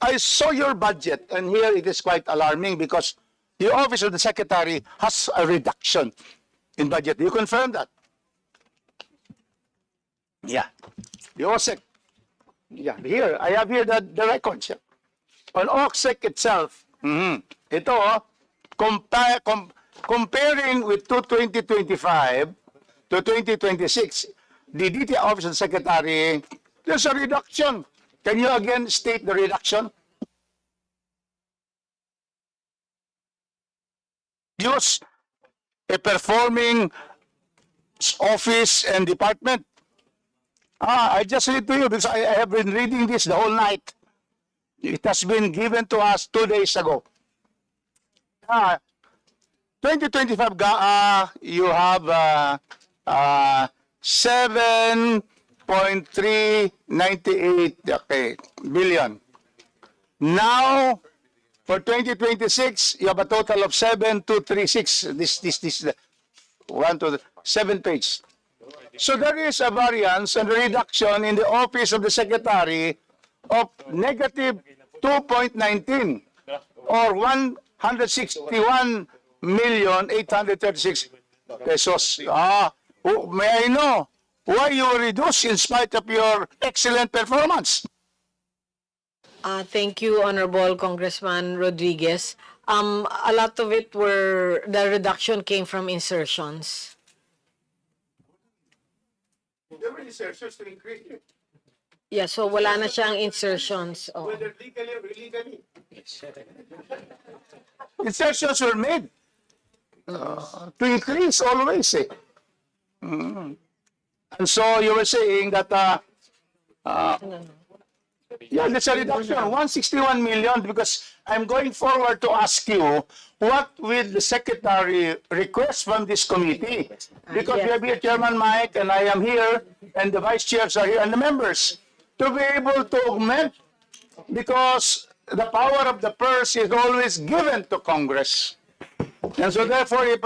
I saw your budget, and here it is quite alarming because the Office of the Secretary has a reduction in budget. Do you confirm that? Yeah. The OSEC. Yeah, here. I have here the records. Yeah. On OSEC itself, ito, comparing with 2025 to 2026, the DTI Office of the Secretary, there's a reduction. Can you again state the reduction? Use a performing office and department. I just read to you because I have been reading this the whole night. It has been given to us 2 days ago. 2025, you have 7.398 billion. Now, for 2026, you have a total of 7.236. This 1 to 7 page. So there is a variance and reduction in the Office of the Secretary of negative 2.19 or 161,836 pesos. May I know why you reduce in spite of your excellent performance? Thank you, Honorable Congressman Rodriguez. A lot of it the reduction came from insertions. There were insertions to increase it, Yeah, so wala na siyang insertions. Oh. whether legally or illegally. Insertions were made to increase always. Eh. And so you were saying that, yeah, that's a reduction, 161 million, because I'm going forward to ask you, what will the secretary request from this committee? Because we have here Chairman Mike, and I am here, and the vice chairs are here, and the members, to be able to augment, because the power of the purse is always given to Congress. And so therefore, if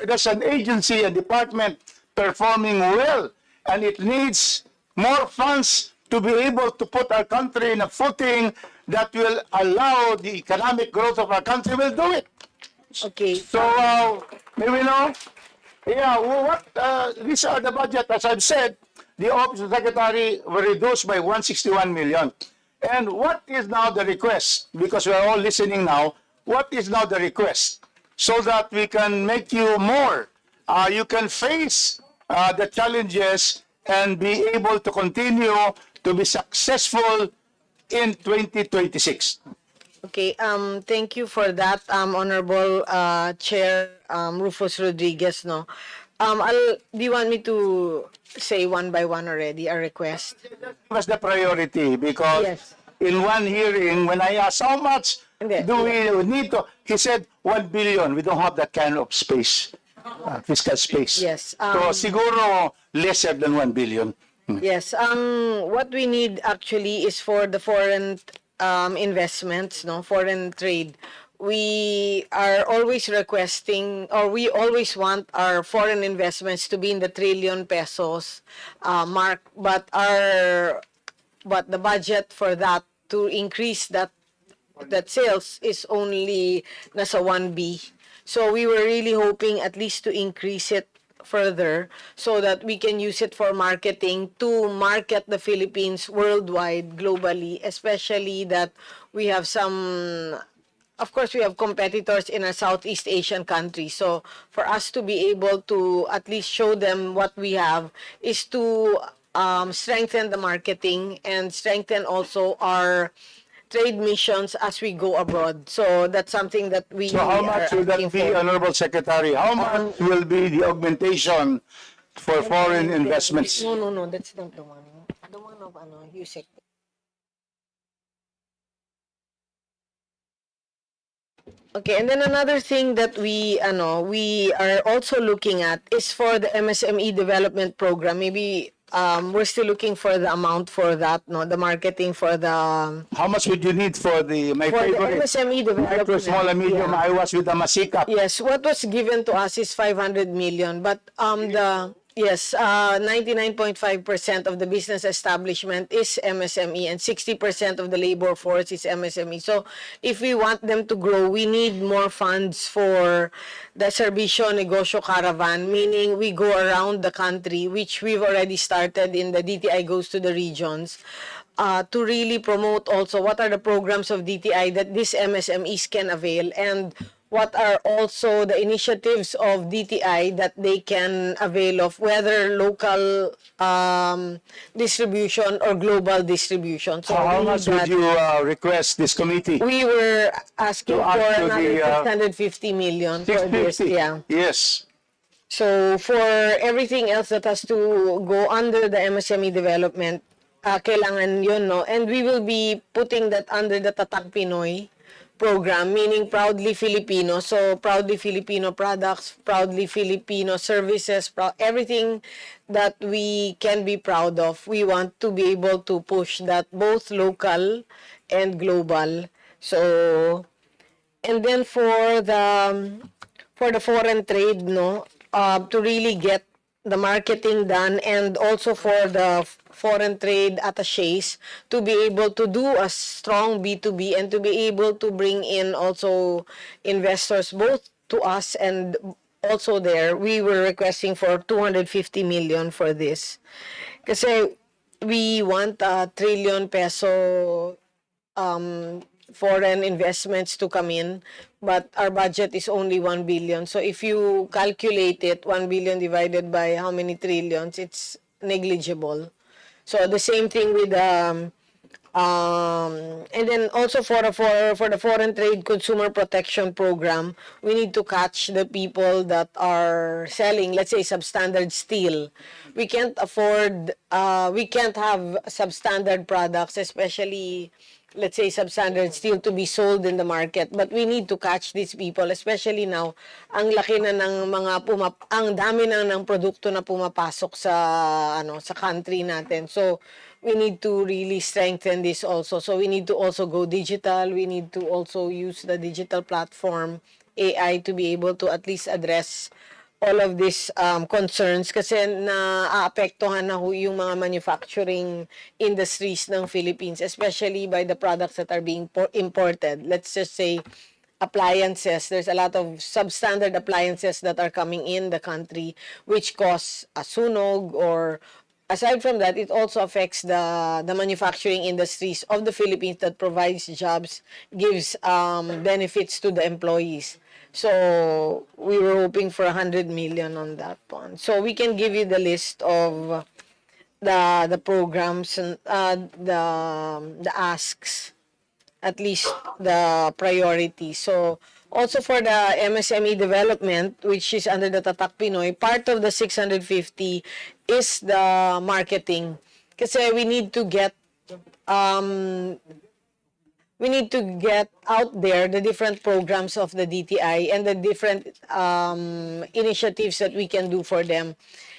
there's an agency, a department performing well, and it needs more funds to be able to put our country in a footing that will allow the economic growth of our country, will do it. Okay. So, may we know? Yeah, these are the budget. As I've said, the Office of Secretary were reduced by 161 million. And what is now the request? Because we're all listening now, what is now the request? So that we can make you more. You can face the challenges and be able to continue to be successful in 2026. Okay, thank you for that, Honorable Chair Rufus Rodriguez. No, do you want me to say one by one already a request? Was the priority because Yes. in one hearing, when I asked how much do we need to, he said 1 billion. We don't have that kind of space, fiscal space. Yes. So siguro lesser than 1 billion. Yes. What we need actually is for the foreign investments, no, foreign trade. We are always requesting, or we always want our foreign investments to be in the trillion pesos mark, but the budget for that to increase that sales is only nasa 1B. So we were really hoping at least to increase it further so that we can use it for marketing to market the Philippines worldwide, globally, especially that we have some, of course, we have competitors in our Southeast Asian countries. So for us to be able to at least show them what we have is to strengthen the marketing and strengthen also our trade missions as we go abroad. So that's something that we So how much will that asking be, for. Honorable Secretary? How much will be the augmentation for foreign investments? No, that's not the one. The one of Yusek. Okay, and then another thing that we are also looking at is for the MSME development program. Maybe we're still looking for the amount for that, no, the marketing for the How much would you need for my for the favorite? MSME development. Micro, small, and medium, Yeah. I was with the Masika. Yes, what was given to us is 500 million, but 99.5% of the business establishment is MSME and 60% of the labor force is MSME. So if we want them to grow, we need more funds for the Serbisyo Negosyo Caravan, meaning we go around the country, which we've already started in the DTI Goes to the Regions, to really promote also what are the programs of DTI that these MSMEs can avail, and what are also the initiatives of DTI that they can avail of, whether local distribution or global distribution. So How we much need would that. you request this committee? We were asking To for add to another the, 650 million for this. 650? Yeah. Yes. So for everything else that has to go under the MSME development, kailangan yun, no? And we will be putting that under the Tatak Pinoy program, meaning proudly Filipino. So proudly Filipino products, proudly Filipino services, everything that we can be proud of. We want to be able to push that both local and global. So, and then for the foreign trade, no, to really get the marketing done, and also for the foreign trade attaches to be able to do a strong B2B and to be able to bring in also investors both to us and also there. We were requesting for 250 million for this. Kasi we want a trillion peso foreign investments to come in, but our budget is only 1 billion. So if you calculate it, 1 billion divided by how many trillions, it's negligible. So the same thing with and then also for the foreign trade consumer protection program, we need to catch the people that are selling, let's say, substandard steel. We can't afford, we can't have substandard products, especially, let's say, substandard steel to be sold in the market. But we need to catch these people, especially now, ang laki na ng mga ang dami na ng produkto na pumapasok sa country natin. So, we need to really strengthen this also. So we need to also go digital. We need to also use the digital platform, AI, to be able to at least address all of these concerns kasi naaapektuhan na yung mga manufacturing industries ng Philippines, especially by the products that are being imported. Let's just say appliances. There's a lot of substandard appliances that are coming in the country which cause a sunog, or aside from that, it also affects the manufacturing industries of the Philippines that provides jobs, gives benefits to the employees. So we were hoping for 100 million on that one. So we can give you the list of the programs and the asks, at least the priority. So also for the MSME development, which is under the Tatak Pinoy, part of the 650 is the marketing. Kasi we need to get out there the different programs of the DTI and the different initiatives that we can do for them.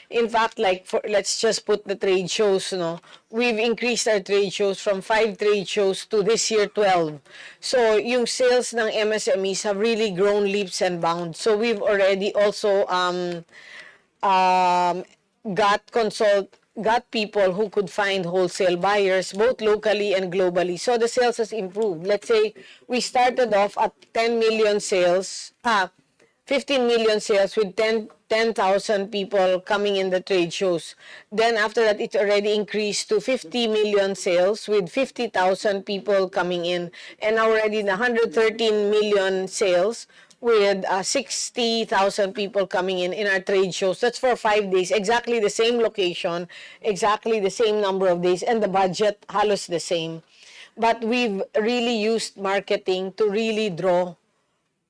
In fact, like let's just put the trade shows, no? We've increased our trade shows from 5 trade shows to this year 12. So yung sales ng MSMEs have really grown leaps and bounds. So we've already also got people who could find wholesale buyers both locally and globally. So the sales has improved. Let's say we started off at 10 million sales, 15 million sales with 10,000 people coming in the trade shows. Then after that, it already increased to 50 million sales with 50,000 people coming in. And already the 113 million sales with 60,000 people coming in our trade shows. That's for 5 days. Exactly the same location, exactly the same number of days, and the budget halos the same. But we've really used marketing to really draw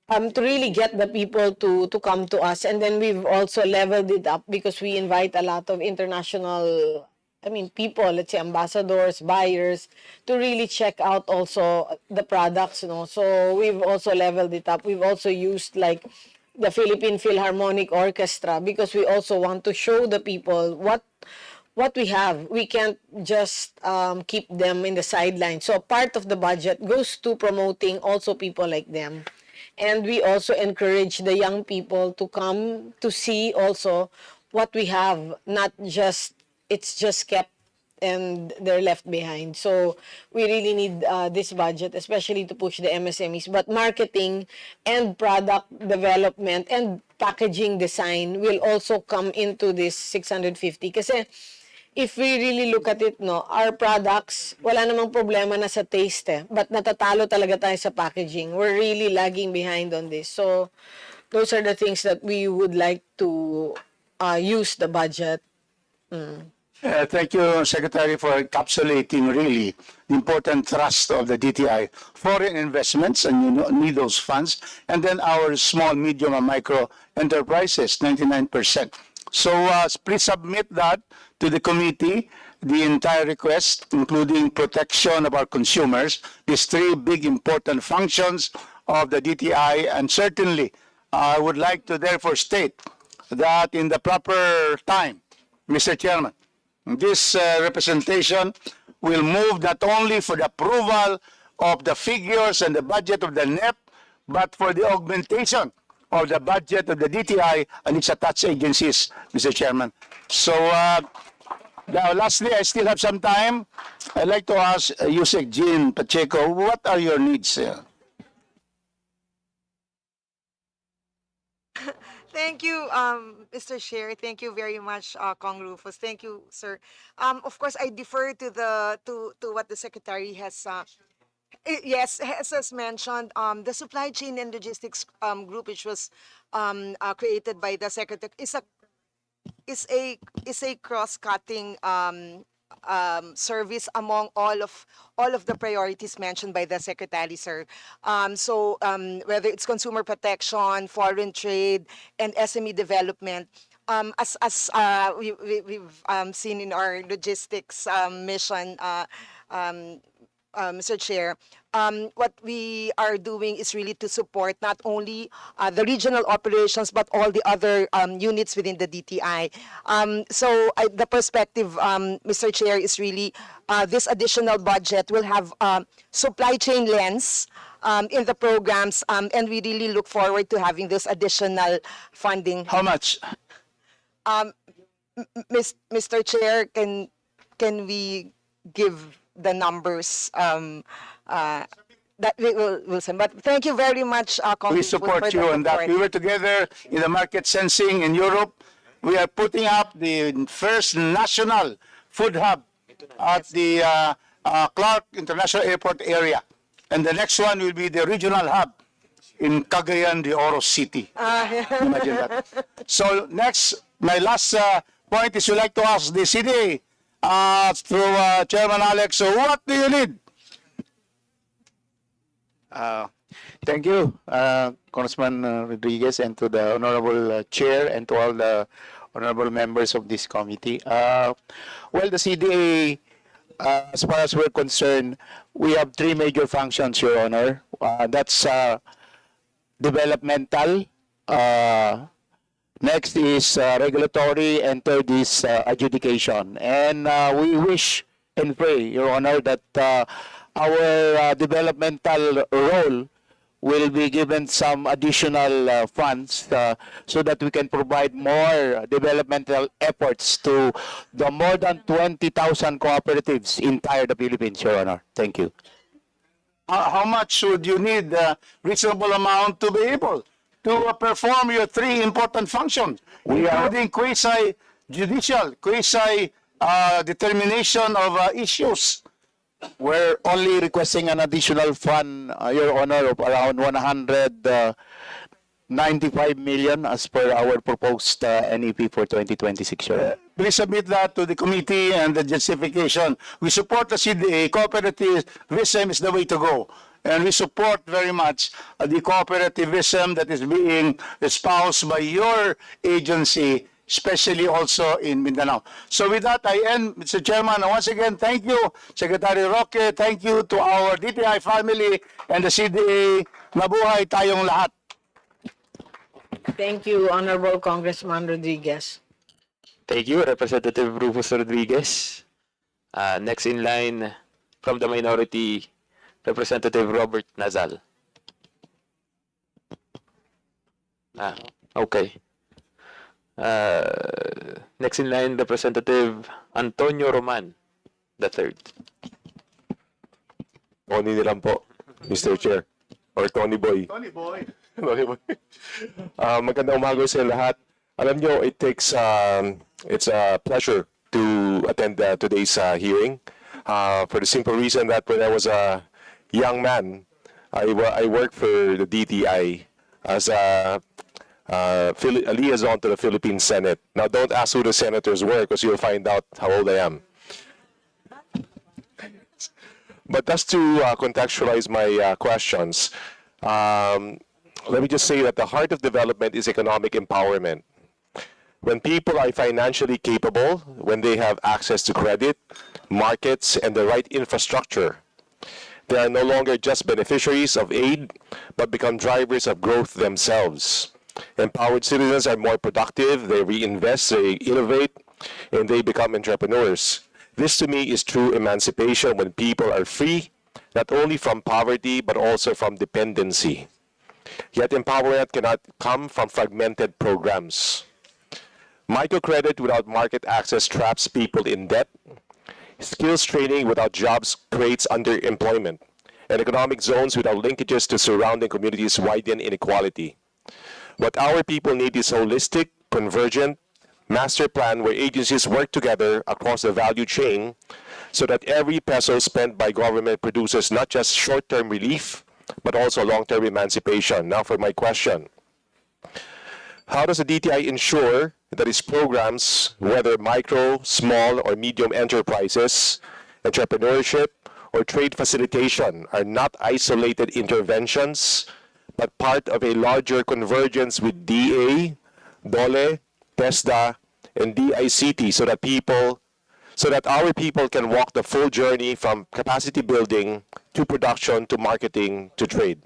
to really get the people to come to us. And then we've also leveled it up because we invite a lot of international, people, let's say ambassadors, buyers, to really check out also the products, So we've also leveled it up. We've also used like the Philippine Philharmonic Orchestra because we also want to show the people what we have. We can't just keep them in the sidelines. So part of the budget goes to promoting also people like them. And we also encourage the young people to come to see also what we have, not just, it's just kept and they're left behind. So we really need this budget, especially to push the MSMEs. But marketing and product development and packaging design will also come into this 650. Kasi if we really look at it, our products, wala namang problema na sa taste, but natatalo talaga tayo sa packaging. We're really lagging behind on this. So, those are the things that we would like to use the budget. Thank you, Secretary, for encapsulating really the important thrust of the DTI. Foreign investments, and need those funds, and then our small, medium, and micro enterprises, 99%. So please submit that to the committee, the entire request, including protection of our consumers, these 3 big important functions of the DTI. And certainly, I would like to therefore state that in the proper time, Mr. Chairman, this representation will move not only for the approval of the figures and the budget of the NEP, but for the augmentation of the budget of the DTI and its attached agencies, Mr. Chairman. So, now, lastly, I still have some time. I'd like to ask Yusek Jean Pacheco, what are your needs? Thank you, Mr. Chair. Thank you very much, Kong Rufus. Thank you, sir. Of course, I defer to what the Secretary has yes, as mentioned, the supply chain and logistics group, which was created by the Secretary, is a is a cross-cutting service among all of the priorities mentioned by the secretary, sir. Whether it's consumer protection, foreign trade, and SME development, we've seen in our logistics mission, Mr. Chair, what we are doing is really to support not only the regional operations but all the other units within the DTI. The perspective, Mr. Chair, is really this additional budget will have supply chain lens in the programs, and we really look forward to having this additional funding. How much? Mr. Chair, can we give the numbers that we will send? But thank you very much, We support you on that. We were together in the market sensing in Europe. We are putting up the first national food hub at the Clark International Airport area. And the next one will be the regional hub in Cagayan de Oro City. Imagine that. So next, my last point is we'd like to ask the CDA through Chairman Alex, so what do you need? Thank you, Congressman Rodriguez, and to the Honorable Chair and to all the honorable members of this committee. Well, the CDA, as far as we're concerned, we have three major functions, Your Honor. That's developmental, next is regulatory, and third is adjudication. And we wish and pray, Your Honor, that our developmental role will be given some additional funds so that we can provide more developmental efforts to the more than 20,000 cooperatives in entire the Philippines, Your Honor. Thank you. How much would you need a reasonable amount to be able to perform your three important functions, including quasi-judicial, quasi-determination of issues? We're only requesting an additional fund, Your Honor, of around 195 million as per our proposed NEP for 2026, Your Honor. Please submit that to the committee and the justification. We support the CDA. Cooperativism is the way to go. And we support very much the cooperativism that is being espoused by your agency, especially also in Mindanao. So with that, I end, Mr. Chairman. And once again, thank you, Secretary Roque. Thank you to our DTI family and the CDA. Mabuhay tayong lahat. Thank you, Honorable Congressman Rodriguez. Thank you, Representative Rufus Rodriguez. Next in line from the minority, Representative Robert Nazal. Okay. Next in line, Representative Antonio Roman, the third. Tony nilang po, Mr. Chair. Or Tony Boy. Tony Boy. Tony Boy. Magandang umaga sa lahat. Alam nyo, it's a pleasure to attend today's hearing for the simple reason that when I was a young man, I worked for the DTI as a liaison to the Philippine Senate. Now, don't ask who the senators were because you'll find out how old I am. But just to contextualize my questions, let me just say that the heart of development is economic empowerment. When people are financially capable, when they have access to credit, markets, and the right infrastructure, they are no longer just beneficiaries of aid, but become drivers of growth themselves. Empowered citizens are more productive, they reinvest, they innovate, and they become entrepreneurs. This to me is true emancipation when people are free, not only from poverty, but also from dependency. Yet empowerment cannot come from fragmented programs. Microcredit without market access traps people in debt. Skills training without jobs creates underemployment. And economic zones without linkages to surrounding communities widen inequality. What our people need is holistic, convergent, master plan where agencies work together across the value chain so that every peso spent by government produces not just short-term relief, but also long-term emancipation. Now for my question. How does the DTI ensure that its programs, whether micro, small, or medium enterprises, entrepreneurship, or trade facilitation, are not isolated interventions, but part of a larger convergence with DA, DOLE, TESDA, and DICT so that our people can walk the full journey from capacity building to production to marketing to trade?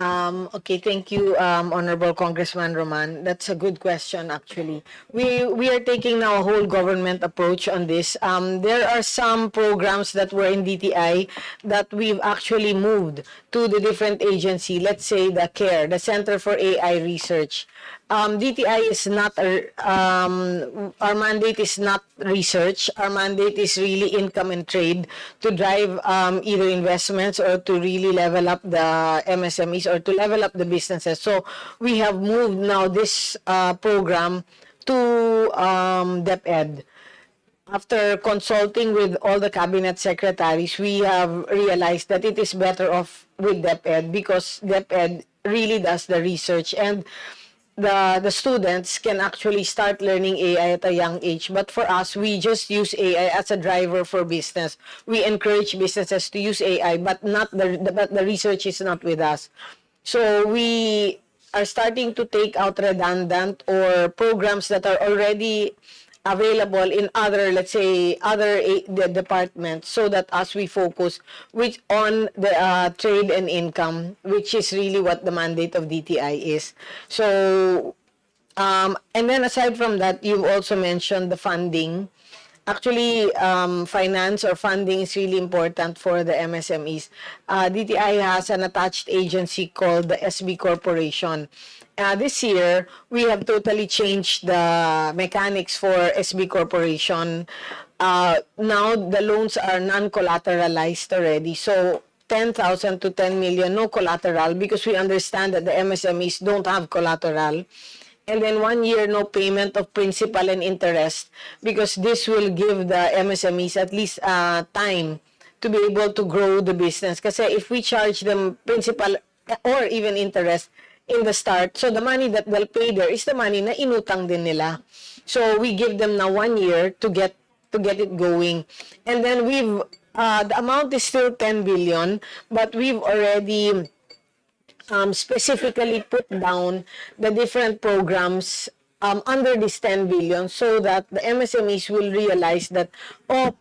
Okay, thank you, Honorable Congressman Roman. That's a good question, actually. We are taking now a whole government approach on this. There are some programs that were in DTI that we've actually moved to the different agency. Let's say the CARE, the Center for AI Research. DTI is not our mandate is not research. Our mandate is really income and trade to drive either investments or to really level up the MSMEs or to level up the businesses. So we have moved now this program to DepEd. After consulting with all the cabinet secretaries, we have realized that it is better off with DepEd because DepEd really does the research, and the students can actually start learning AI at a young age. But for us, we just use AI as a driver for business. We encourage businesses to use AI, but the research is not with us. So we are starting to take out redundant or programs that are already available in other, let's say, the departments, so that as we focus on the trade and income, which is really what the mandate of DTI is. So, and then aside from that, you've also mentioned the funding. Actually, finance or funding is really important for the MSMEs. DTI has an attached agency called the SB Corporation. This year, we have totally changed the mechanics for SB Corporation. Now, the loans are non-collateralized already. So, 10,000 to 10 million, no collateral, because we understand that the MSMEs don't have collateral. And then 1 year, no payment of principal and interest, because this will give the MSMEs at least time to be able to grow the business. Kasi if we charge them principal or even interest in the start, so the money that they'll pay there is the money na inutang din nila. So we give them now 1 year to get it going. And then the amount is still 10 billion, but we've already specifically put down the different programs under this 10 billion so that the MSMEs will realize that, oh,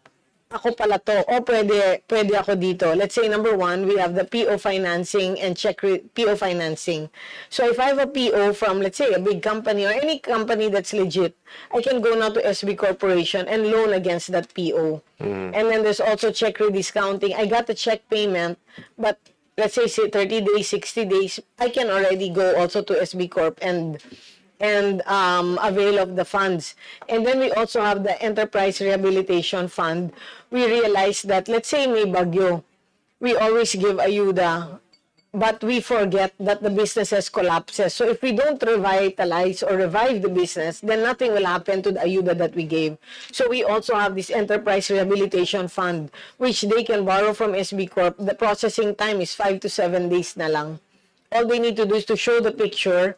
ako pala to, oh, pwede ako dito. Let's say, number one, we have the PO financing and PO financing. So if I have a PO from, let's say, a big company or any company that's legit, I can go now to SB Corporation and loan against that PO. And then there's also check rediscounting. I got the check payment, but let's say 30 days, 60 days, I can already go also to SB Corp and avail of the funds. And then we also have the Enterprise Rehabilitation Fund. We realized that, let's say may bagyo, we always give ayuda, but we forget that the businesses collapses. So if we don't revitalize or revive the business, then nothing will happen to the ayuda that we gave. So we also have this Enterprise Rehabilitation Fund, which they can borrow from SB Corp. The processing time is 5 to 7 days na lang. All they need to do is to show the picture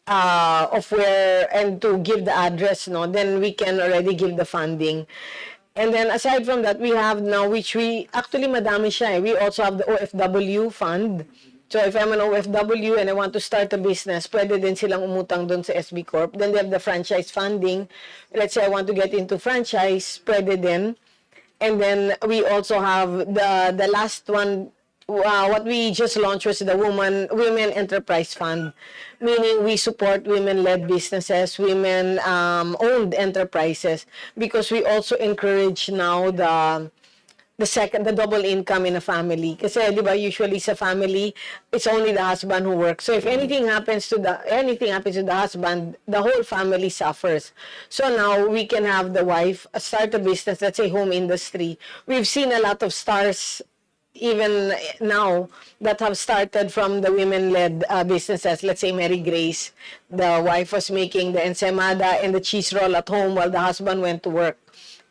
of where and to give the address, no? Then we can already give the funding. And then aside from that, we have now, which we, actually madami siya eh. We also have the OFW fund. So if I'm an OFW and I want to start a business, pwede din silang umutang doon sa SB Corp. Then they have the franchise funding. Let's say I want to get into franchise, pwede din. And then we also have the last one, what we just launched was the Women Enterprise Fund, meaning we support women-led businesses, women-owned enterprises, because we also encourage now the double income in a family. Kasi di ba usually sa family, it's only the husband who works. So if anything happens to the husband, the whole family suffers. So now we can have the wife start a business, let's say home industry. We've seen a lot of stars even now that have started from the women-led businesses. Let's say Mary Grace, the wife was making the ensaymada and the cheese roll at home while the husband went to work.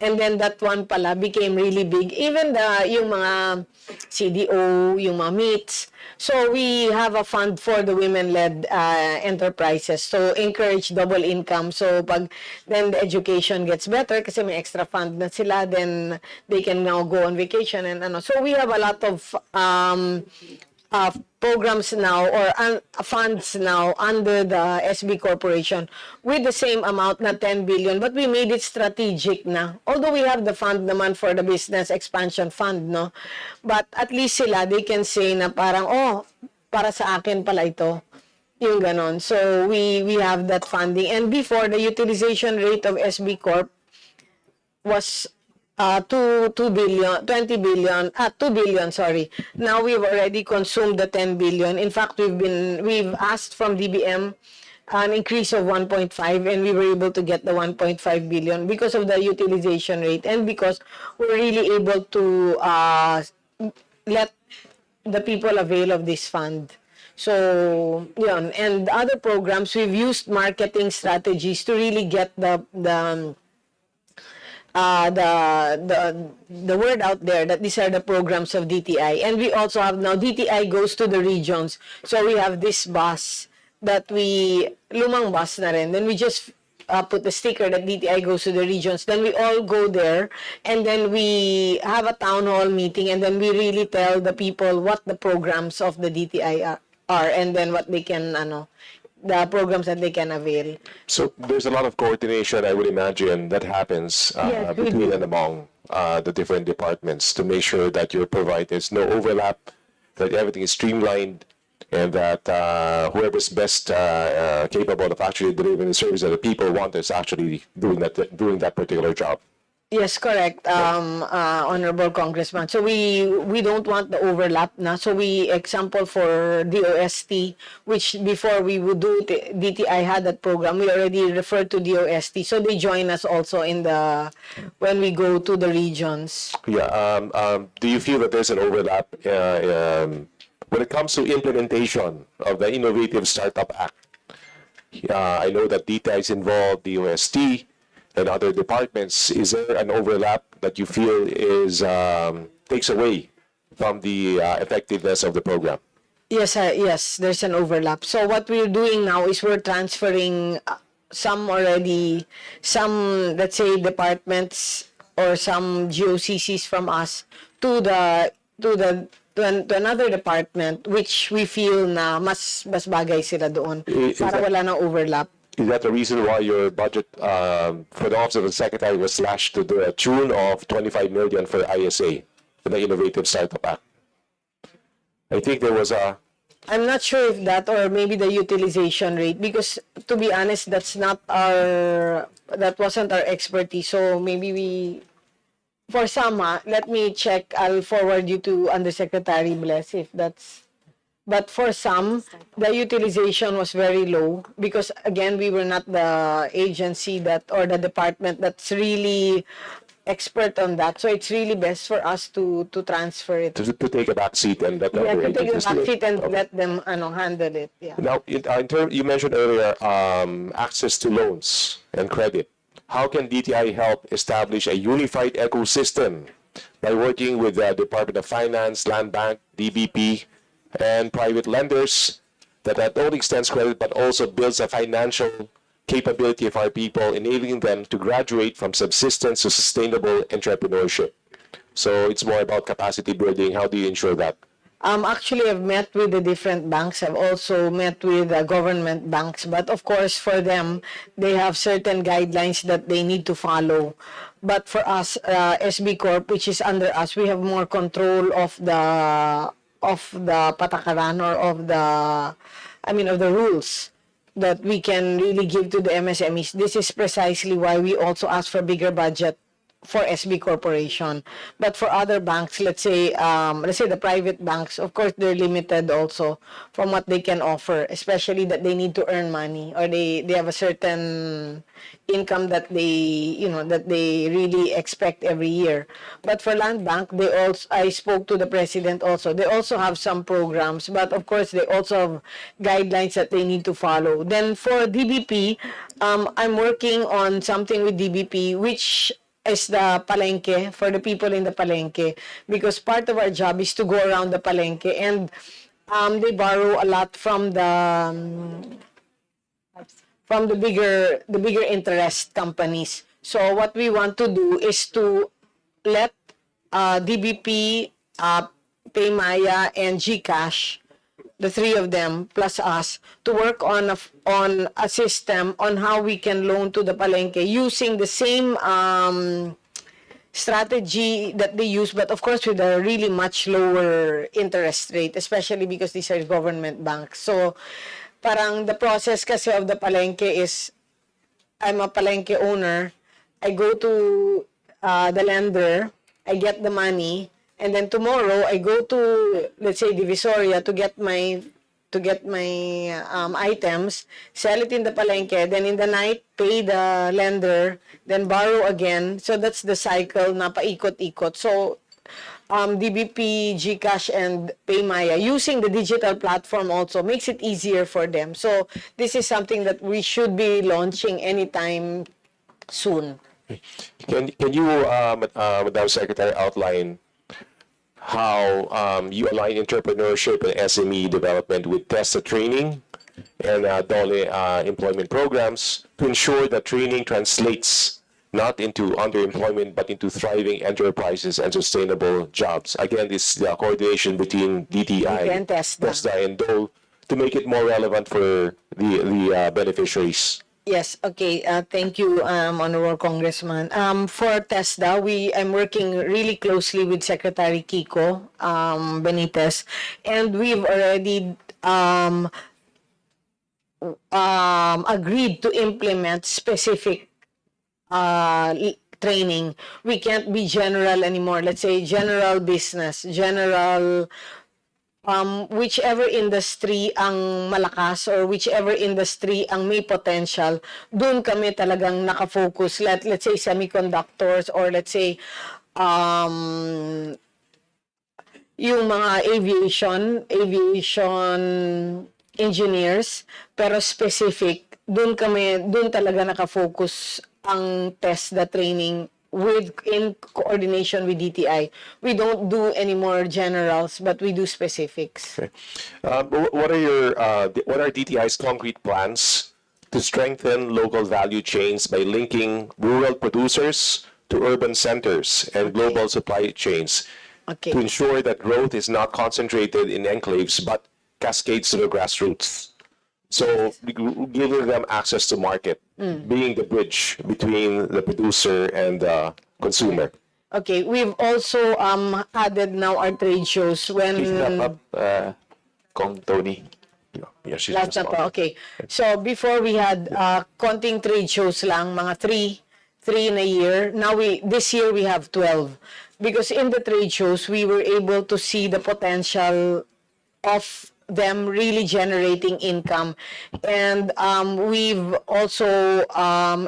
And then that one pala became really big. Even yung mga CDO, yung mga meets. So we have a fund for the women-led enterprises to encourage double income. So pag then the education gets better kasi may extra fund na sila, then they can now go on vacation and ano. So we have a lot of programs now or funds now under the SB Corporation with the same amount na 10 billion, but we made it strategic na. Although we have the fund naman for the business expansion fund, no? But at least sila, they can say na parang, oh, para sa akin pala ito. Yung ganon. So we have that funding. And before, the utilization rate of SB Corp was 2 billion, 20 billion, 2 billion, sorry. Now we've already consumed the 10 billion. In fact, we've asked from DBM an increase of 1.5 and we were able to get the 1.5 billion because of the utilization rate and because we're really able to let the people avail of this fund. So, yun. And other programs, we've used marketing strategies to really get the word out there that these are the programs of DTI. And we also have now, DTI goes to the regions. So we have this bus that lumang bus na rin. Then we just put the sticker that DTI goes to the regions. Then we all go there and then we have a town hall meeting and then we really tell the people what the programs of the DTI are and then what they can, the programs that they can avail. So there's a lot of coordination, I would imagine, that happens Yes, we between do. and among the different departments to make sure that you provide there's no overlap, that everything is streamlined, and that whoever's best capable of actually delivering the service that the people want is actually doing that particular job. Yes, correct, Honorable Congressman. So we don't want the overlap na. So we, example for DOST, which before we would do DTI had that program, we already referred to DOST. So they join us also when we go to the regions. Yeah. Do you feel that there's an overlap when it comes to implementation of the Innovative Startup Act? I know that DTI is involved, DOST, and other departments. Is there an overlap that you feel takes away from the effectiveness of the program? Yes, yes, there's an overlap. So what we're doing now is we're transferring some, let's say, departments or some GOCCs from us to another department which we feel na mas bagay sila doon para wala nang overlap. Is that the reason why your budget for the Office of the Secretary was slashed to the tune of 25 million for ISA, for the Innovative Startup Act? I think there was a... I'm not sure if that or maybe the utilization rate because to be honest, that wasn't our expertise. So maybe for some, let me check. I'll forward you to Undersecretary Bless if that's... But for some, the utilization was very low because, again, we were not the agency or the department that's really expert on that. So it's really best for us to transfer it. To take a back seat and let the other To take a agencies back do it. seat and let them handle it. Yeah. Now, you mentioned earlier access to loans and credit. How can DTI help establish a unified ecosystem by working with the Department of Finance, Land Bank, DBP, and private lenders that not only extends credit but also builds a financial capability of our people, enabling them to graduate from subsistence to sustainable entrepreneurship? So it's more about capacity building. How do you ensure that? Actually, I've met with the different banks. I've also met with government banks. But of course, for them, they have certain guidelines that they need to follow. But for us, SB Corp, which is under us, we have more control of the patakaran or of the rules that we can really give to the MSMEs. This is precisely why we also ask for bigger budget for SB Corporation. But for other banks, let's say the private banks, of course, they're limited also from what they can offer, especially that they need to earn money or they have a certain income that they really expect every year. But for Land Bank, I spoke to the president also. They also have some programs, but of course, they also have guidelines that they need to follow. Then for DBP, I'm working on something with DBP, which the palengke, for the people in the palengke, because part of our job is to go around the palengke, and they borrow a lot from the bigger interest companies. So what we want to do is to let DBP, Paymaya, and GCash, the three of them plus us, to work on a system on how we can loan to the palengke using the same strategy that they use, but of course with a really much lower interest rate, especially because these are government banks. So parang the process kasi of the palengke is, I'm a palengke owner, I go to the lender, I get the money, and then tomorrow I go to, let's say, Divisoria to get my items, sell it in the palengke, then in the night pay the lender, then borrow again. So that's the cycle na paikot-ikot. So DBP, GCash, and Paymaya, using the digital platform also makes it easier for them. So this is something that we should be launching anytime soon. Can you, Madam Secretary, outline how you align entrepreneurship and SME development with TESTA training and DOLE employment programs to ensure that training translates not into underemployment, but into thriving enterprises and sustainable jobs? Again, this is the coordination between DTI, And TESTA. and DOLE to make it more relevant for the beneficiaries. Yes, okay. Thank you, Honorable Congressman. For TESDA, I'm working really closely with Secretary Kiko Benitez, and we've already agreed to implement specific training. We can't be general anymore. Let's say general business, general whichever industry ang malakas or whichever industry ang may potential, doon kami talagang nakafocus. Let's say semiconductors, or let's say yung mga aviation engineers, pero specific, doon talaga nakafocus ang TESDA training in coordination with DTI. We don't do any more generals, but we do specifics. Okay. What are DTI's concrete plans to strengthen local value chains by linking rural producers to urban centers and global supply chains to ensure that growth is not concentrated in enclaves but cascades to the grassroots? So giving them access to market, being the bridge between the producer and the consumer. Okay, we've also added now our trade shows when... Please wrap up, Kong Tony. Yeah, she's Last na po, okay. So before we had konting trade shows lang, mga three in a year. Now this year we have 12. Because in the trade shows, we were able to see the potential of them really generating income, and we've also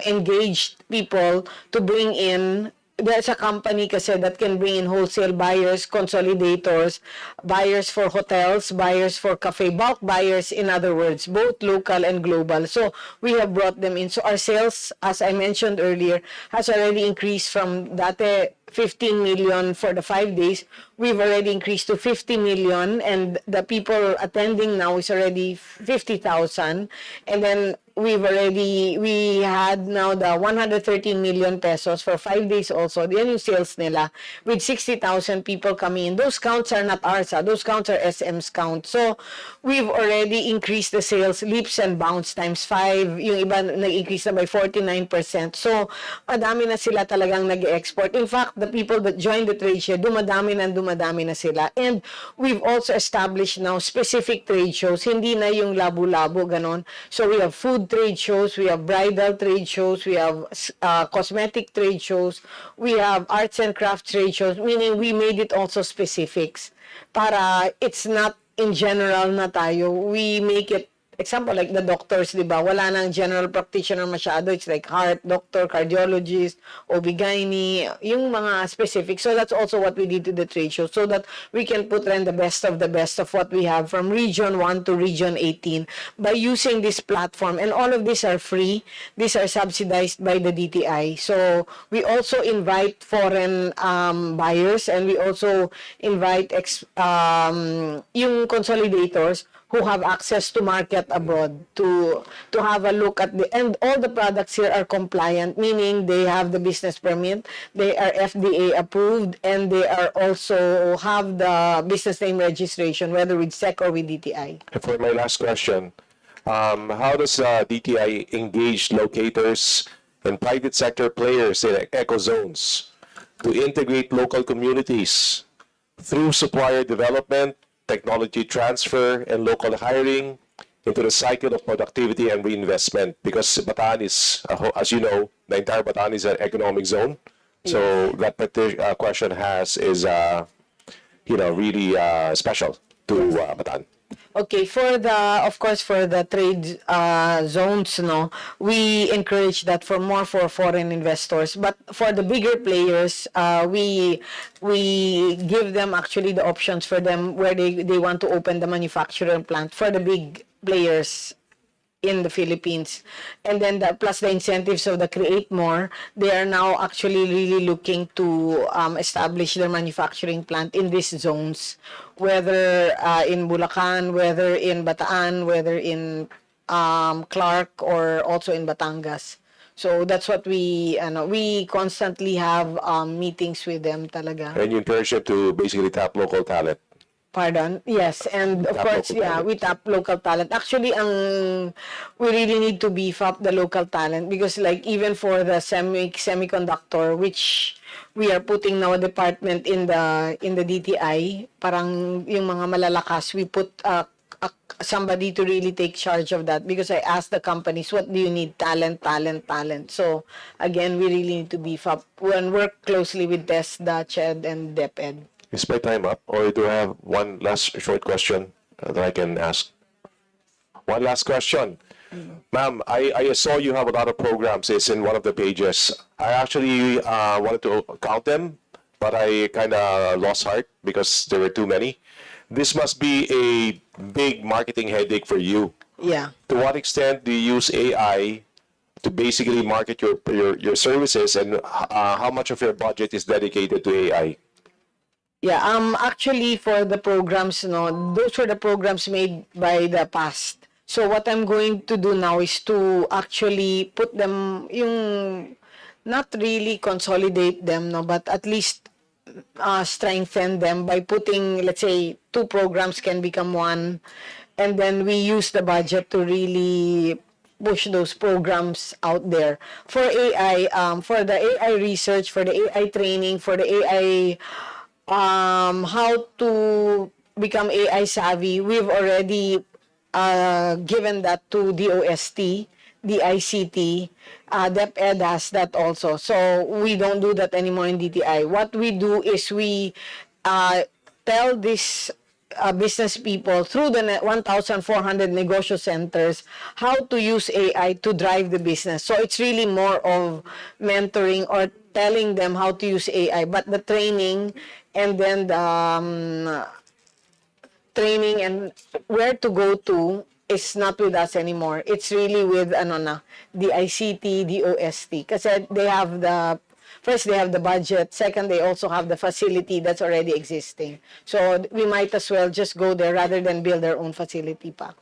engaged people to bring in. There's a company kasi that can bring in wholesale buyers, consolidators, buyers for hotels, buyers for cafe, bulk buyers, in other words, both local and global. So we have brought them in. So our sales, as I mentioned earlier, has already increased from dati 15 million for the 5 days. We've already increased to 50 million, and the people attending now is already 50,000. And then we had now the 113 million pesos for 5 days also. Yan yung sales nila with 60,000 people coming in. Those counts are not ours. Those counts are SM's count. So we've already increased the sales leaps and bounds times 5. Yung iba nag-increase na by 49%. So madami na sila talagang nag-export. In fact, the people that joined the trade show, dumadami na sila. And we've also established now specific trade shows. Hindi na yung labo-labo, ganon. So we have food trade shows, we have bridal trade shows, we have cosmetic trade shows, we have arts and crafts trade shows, meaning we made it also specifics. Para it's not in general na tayo. We make it example, like the doctors, di ba? Wala nang general practitioner masyado. It's like heart doctor, cardiologist, OB-GYN, yung mga specific. So that's also what we did to the trade show so that we can put in the best of what we have from Region 1 to Region 18 by using this platform. And all of these are free. These are subsidized by the DTI. So we also invite foreign buyers, and we also invite yung consolidators who have access to market abroad to have a look at and all the products here are compliant, meaning they have the business permit, they are FDA approved, and they are also have the business name registration, whether with SEC or with DTI. For my last question, how does DTI engage locators and private sector players in eco zones to integrate local communities through supplier development, technology transfer, and local hiring into the cycle of productivity and reinvestment? Because Bataan is, as you know, the entire Bataan is an economic zone. So that question is really special to Bataan. Okay, of course, for the trade zones, no, we encourage that for foreign investors. But for the bigger players, we give them actually the options for them where they want to open the manufacturing plant for the big players in the Philippines. And then plus the incentives of the Create More, they are now actually really looking to establish their manufacturing plant in these zones, whether in Bulacan, whether in Bataan, whether in Clark, or also in Batangas. So that's what we constantly have meetings with them talaga. And you encourage them to basically tap local talent. Pardon? Yes, and of course, we tap local talent. Actually, we really need to beef up the local talent because, like, even for the semiconductor, which we are putting now a department in the DTI, parang yung mga malalakas, we put somebody to really take charge of that because I asked the companies, what do you need? Talent. So again, we really need to beef up and work closely with TESDA, CHED, and DepEd. Is my time up, or do I have one last short question that I can ask? One last question. Ma'am, I saw you have a lot of programs. It's in one of the pages. I actually wanted to count them, but I kind of lost heart because there were too many. This must be a big marketing headache for you. Yeah. To what extent do you use AI to basically market your services, and how much of your budget is dedicated to AI? Yeah, actually for the programs, no, those were the programs made by the past. So what I'm going to do now is to actually put them, not really consolidate them, no, but at least strengthen them by putting, let's say, 2 programs can become 1, and then we use the budget to really push those programs out there. For AI, for the AI research, for the AI training, for the AI how to become AI savvy, we've already given that to DOST, DICT, DepEd has that also. So we don't do that anymore in DTI. What we do is we tell these business people through the 1,400 negosyo centers how to use AI to drive the business. So it's really more of mentoring or telling them how to use AI, but the training and then the training and where to go to is not with us anymore. It's really with the ICT, DOST, kasi they have the budget. Second, they also have the facility that's already existing. So we might as well just go there rather than build their own facility pa.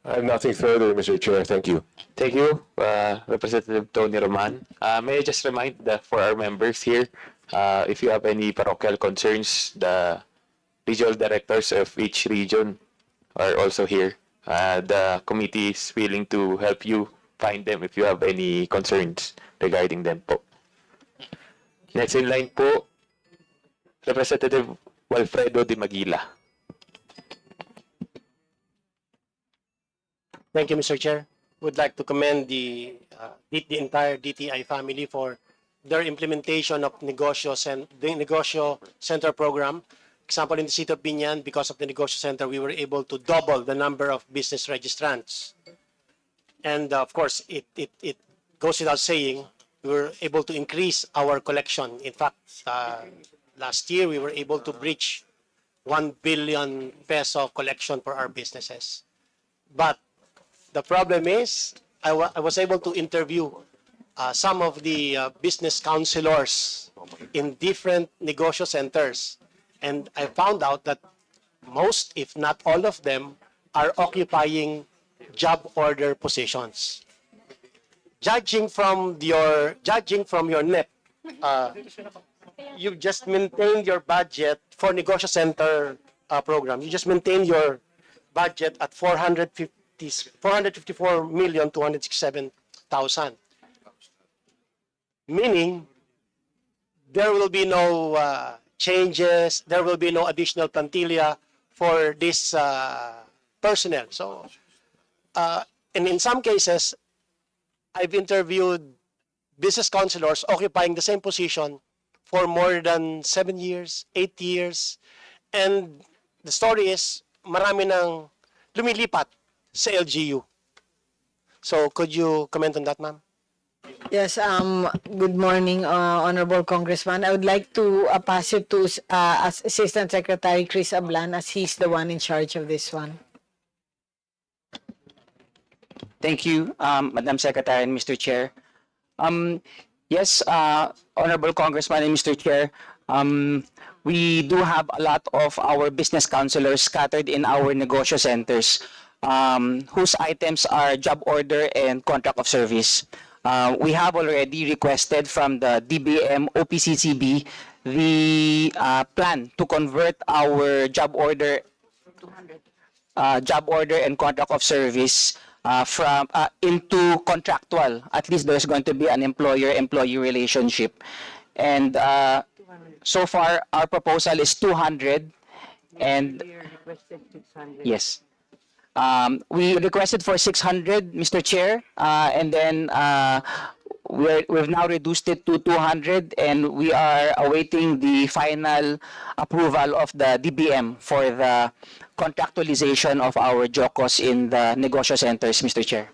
I have nothing further, Mr. Chair. Thank you. Thank you, Representative Tony Roman. May I just remind for our members here, if you have any parochial concerns, the regional directors of each region are also here. The committee is willing to help you find them if you have any concerns regarding them po. Next in line po, Representative Walfredo de Maguila. Thank you, Mr. Chair. Would like to commend the entire DTI family for their implementation of the Negosyo Center program. Example, in the city of Binyan, because of the Negosyo Center, we were able to double the number of business registrants. And of course, it goes without saying, we were able to increase our collection. In fact, last year we were able to breach 1 billion peso collection for our businesses. But the problem is, I was able to interview some of the business counselors in different negosyo centers. And I found out that most, if not all of them, are occupying job order positions. Judging from your NEP, you've just maintained your budget for negosyo center program. You just maintain your budget at 454,267,000. Meaning, there will be no changes, there will be no additional plantilla for this personnel. So, and in some cases, I've interviewed business counselors occupying the same position for more than 7 years, 8 years. And the story is, marami nang lumilipat sa LGU. So, could you comment on that, ma'am? Yes, good morning, Honorable Congressman. I would like to pass it to Assistant Secretary Chris Ablan, as he's the one in charge of this one. Thank you, Madam Secretary and Mr. Chair. Yes, Honorable Congressman and Mr. Chair, we do have a lot of our business counselors scattered in our negosyo centers, whose items are job order and contract of service. We have already requested from the DBM OPCCB the plan to convert our job order and contract of service from into contractual. At least there's going to be an employer-employee relationship. And so far, our proposal is 200. And yes. We requested for 600, Mr. Chair, and then we've now reduced it to 200, and we are awaiting the final approval of the DBM for the contractualization of our JOCOs in the negosyo centers, Mr. Chair.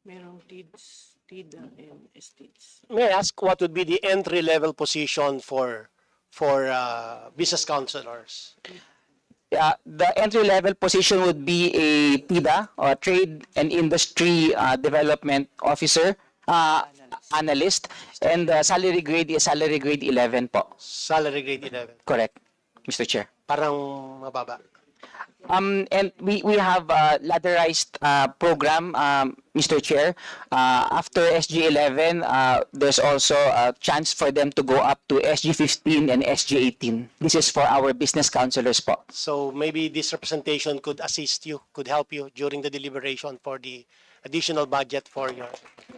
Merong TIDA and STIDs. May I ask what would be the entry-level position for business counselors? The entry-level position would be a TIDA, or Trade and Industry Development Officer, Analyst, and the salary grade is salary grade 11 po. Salary grade 11. Correct, Mr. Chair. Parang mababa. And we have a ladderized program, Mr. Chair. After SG11, there's also a chance for them to go up to SG15 and SG18. This is for our business counselors po. So maybe this representation could assist you, could help you during the deliberation for the additional budget for your...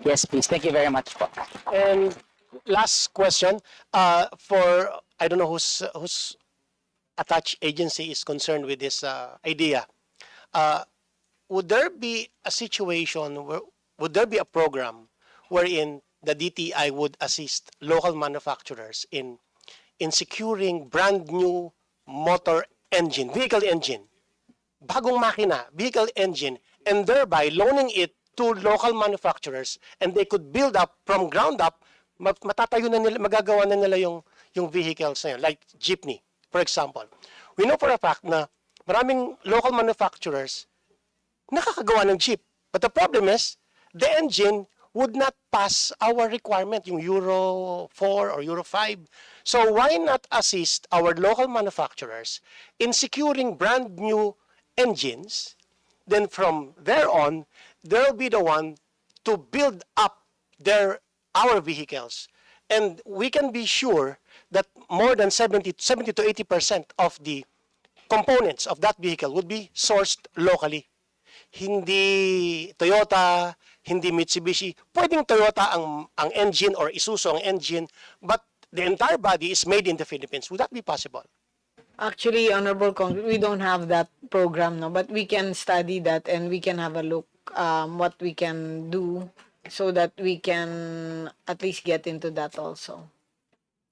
Yes, please. Thank you very much po. And last question, for, I don't know who's attached agency is concerned with this idea. Would there be a situation where, would there be a program wherein the DTI would assist local manufacturers in securing brand new motor engine, vehicle engine, bagong makina, vehicle engine, and thereby loaning it to local manufacturers, and they could build up from ground up, matatayo na nila, magagawa na nila yung vehicles na yun, like jeepney. For example, we know for a fact na maraming local manufacturers nakakagawa ng jeep. But the problem is, the engine would not pass our requirement, yung Euro 4 or Euro 5. So why not assist our local manufacturers in securing brand new engines? Then from there on, they'll be the one to build up our vehicles. And we can be sure that more than 70 to 80% of the components of that vehicle would be sourced locally. Hindi Toyota, hindi Mitsubishi. Pwedeng Toyota ang engine or Isuzu ang engine, but the entire body is made in the Philippines. Would that be possible? Actually, Honorable Congress, we don't have that program, no, but we can study that and we can have a look what we can do so that we can at least get into that also.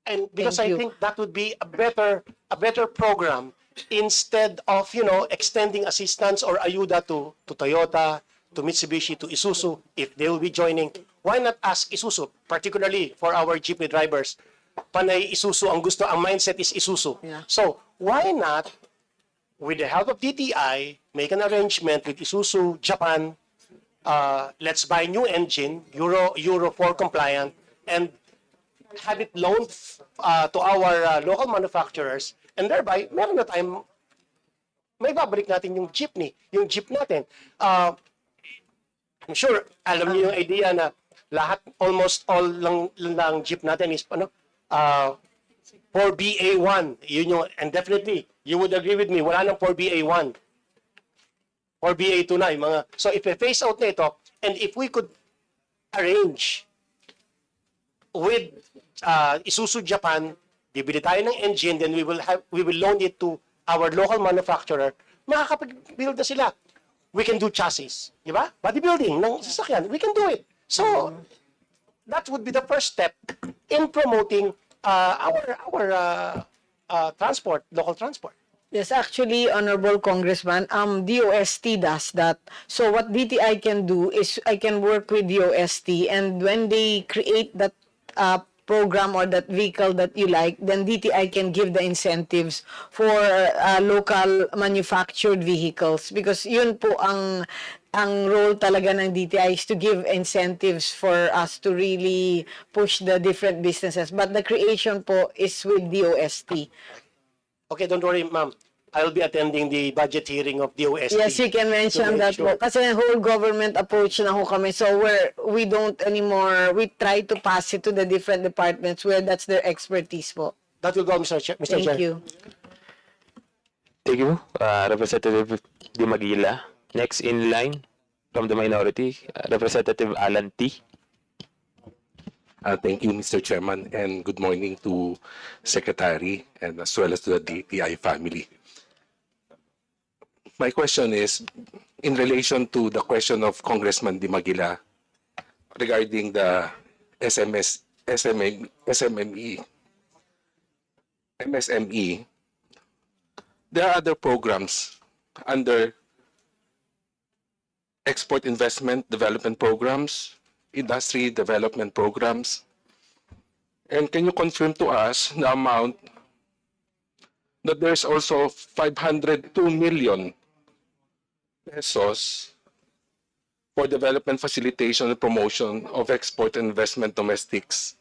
And because I think that would be a better program instead of, extending assistance or ayuda to Toyota, to Mitsubishi, to Isuzu, if they will be joining, why not ask Isuzu, particularly for our jeepney drivers? Panay Isuzu ang gusto, ang mindset is Isuzu. Yeah. So, why not, with the help of DTI, make an arrangement with Isuzu Japan, let's buy new engine, Euro 4 compliant, and have it loaned to our local manufacturers, and thereby, meron na tayong, may babalik natin yung jeepney, yung jeep natin. I'm sure, alam niyo yung idea na lahat, almost all lang jeep natin is, for BA1. Yun yung, and definitely, you would agree with me, wala nang for BA1. Or BA2 na, yung mga, so if we phase out na ito, and if we could arrange with Isuzu Japan, bibili tayo ng engine, then we will loan it to our local manufacturer, makakapag-build na sila. We can do chassis, di ba? Bodybuilding ng sasakyan, we can do it. So, that would be the first step in promoting our transport, local transport. Yes, actually, Honorable Congressman, DOST does that. So what DTI can do is I can work with DOST, and when they create that program or that vehicle that you like, then DTI can give the incentives for local manufactured vehicles, because yun po ang role talaga ng DTI is to give incentives for us to really push the different businesses. But the creation po is with DOST. Okay, don't worry, ma'am. I'll be attending the budget hearing of DOST. Yes, you can mention that po. Kasi whole government approach na ho kami. So we don't anymore, we try to pass it to the different departments where that's their expertise po. That will go, Mr. Chair. Thank you. Thank you, Representative Di Maguila. Next in line from the minority, Representative Alan T. Thank you, Mr. Chairman, and good morning to Secretary and as well as to the DTI family. My question is in relation to the question of Congressman Di Maguila regarding the MSME. There are other programs under export investment development programs, industry development programs. And can you confirm to us the amount that there's also 502 million pesos for development facilitation and promotion of export and investment domestics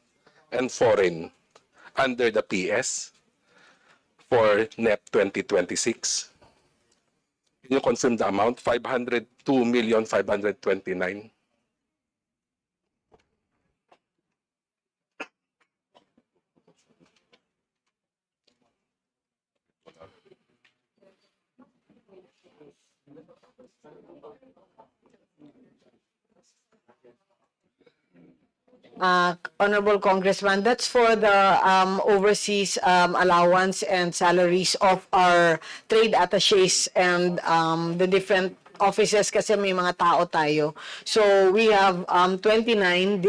and foreign under the PS for NEP 2026? Can you confirm the amount? 502,529,000. Honorable Congressman, that's for the overseas allowance and salaries of our trade attaches and the different offices, kasi may mga tao tayo. So we have 29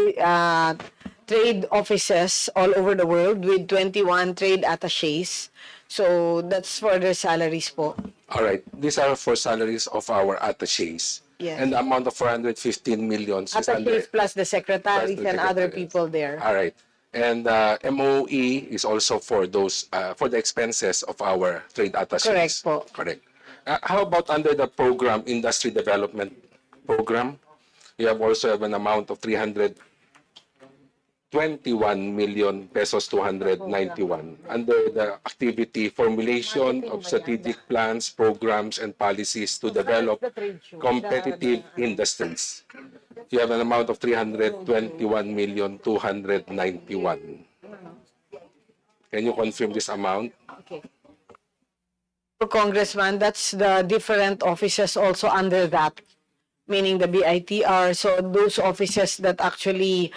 trade offices all over the world with 21 trade attaches. So that's for their salaries po. All right. These are for salaries of our attaches. Yes. And the amount of 415 million is under Attaches plus the secretaries plus the and other secretaries. people there. All right. And MOE is also for those for the expenses of our trade attaches. Correct po. Correct. How about under the program industry development program? You have also have an amount of 321 million pesos 291 under the activity formulation of strategic plans, programs, and policies to develop competitive industries. You have an amount of 321 million 291. Can you confirm this amount? Okay. Congressman, that's the different offices also under that, meaning the BITR. So those offices that actually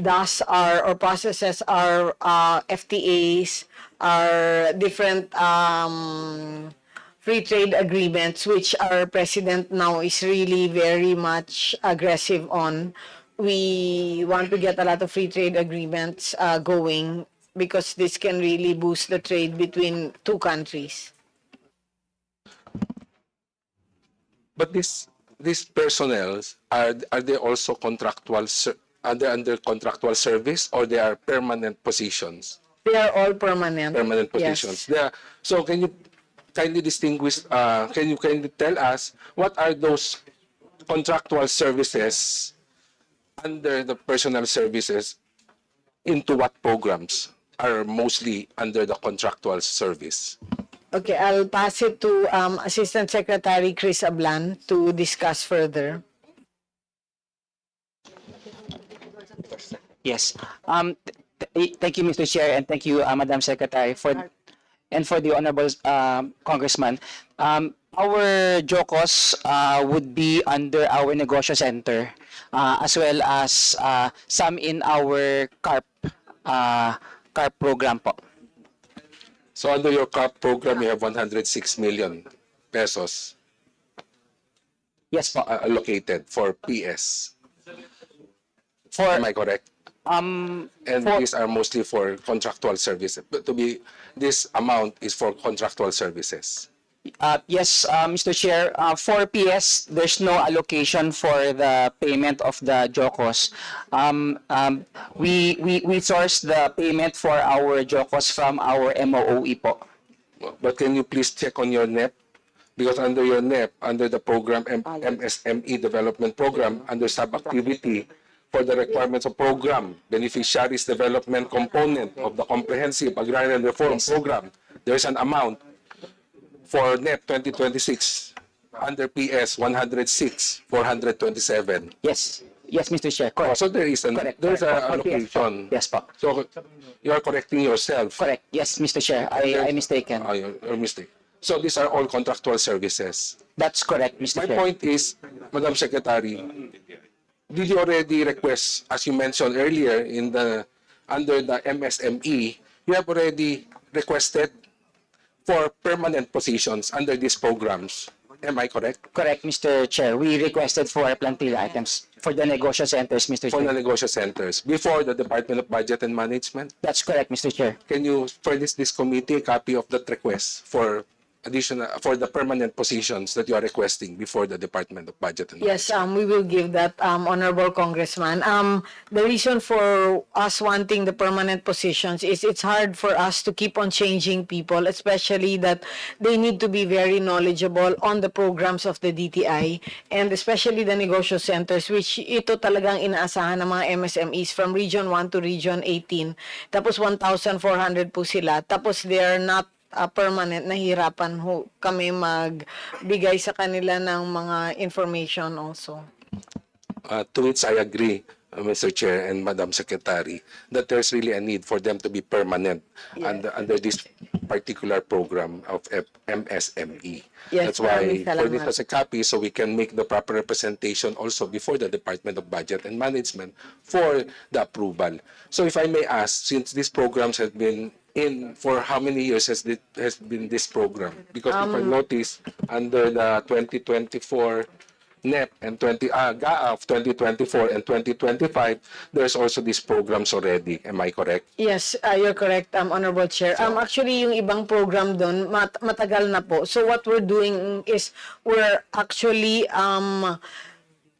does our or processes our FTAs, our different free trade agreements, which our president now is really very much aggressive on. We want to get a lot of free trade agreements going, because this can really boost the trade between two countries. But these personnel are they also are they under contractual service, or they are permanent positions? They are all permanent. Permanent positions. Yes. So can you kindly distinguish? Can you kindly tell us what are those contractual services under the personal services? Into what programs are mostly under the contractual service? Okay, I'll pass it to Assistant Secretary Chris Ablan to discuss further. Yes. Thank you, Mr. Chair, and thank you, Madam Secretary, for the honorable congressman. Our JOCOS would be under our negosyo center, as well as some in our CARP program po. So under your CARP program, you have 106 million pesos. Yes po. Allocated for PS. Am I correct? And these are mostly for contractual services. But this amount is for contractual services. Yes, Mr. Chair, for PS, there's no allocation for the payment of the JOCOS. We source the payment for our JOCOS from our MOOE po. But can you please check on your NEP? Because under your NEP, under the program MSME Development Program, under sub-activity for the requirements of program, beneficiaries development component of the Comprehensive Agrarian Reform Program, there is an amount for NEP 2026 under PS 106,427. Yes, Mr. Chair, correct. So there is an allocation. Yes po. So you are correcting yourself. Correct. Yes, Mr. Chair, I mistaken. Your mistake. So these are all contractual services. That's correct, Mr. My Chair. point is, Madam Secretary, did you already request, as you mentioned earlier, under the MSME, you have already requested for permanent positions under these programs? Am I correct? Correct, Mr. Chair. We requested for plantilla items for the negosyo centers, Mr. For the Chair. negosyo centers, before the Department of Budget and Management? That's correct, Mr. Chair. Can you furnish this committee a copy of that request for the permanent positions that you are requesting before the Department of Budget and Yes, we will give that, Honorable Congressman. The reason for us wanting the permanent positions is it's hard for us to keep on changing people, especially that they need to be very knowledgeable on the programs of the DTI, and especially the negosyo centers, which ito talagang inaasahan ng mga MSMEs from Region 1 to Region 18. Tapos 1,400 po sila. Tapos they are not permanent, nahirapan ho kami magbigay sa kanila ng mga information also. To which I agree, Mr. Chair and Madam Secretary, that there's really a need for them to be permanent under this particular program of MSME. Yes, That's why maraming for this salamat. as a copy, so we can make the proper representation also before the Department of Budget and Management for the approval. So if I may ask, since these programs have been in for how many years has been this program? Because if I notice under the 2024 NEP and GAA of 2024 and 2025, there's also these programs already. Am I correct? Yes, you're correct, Honorable Chair. Actually, yung ibang program doon, matagal na po. So what we're doing is we're actually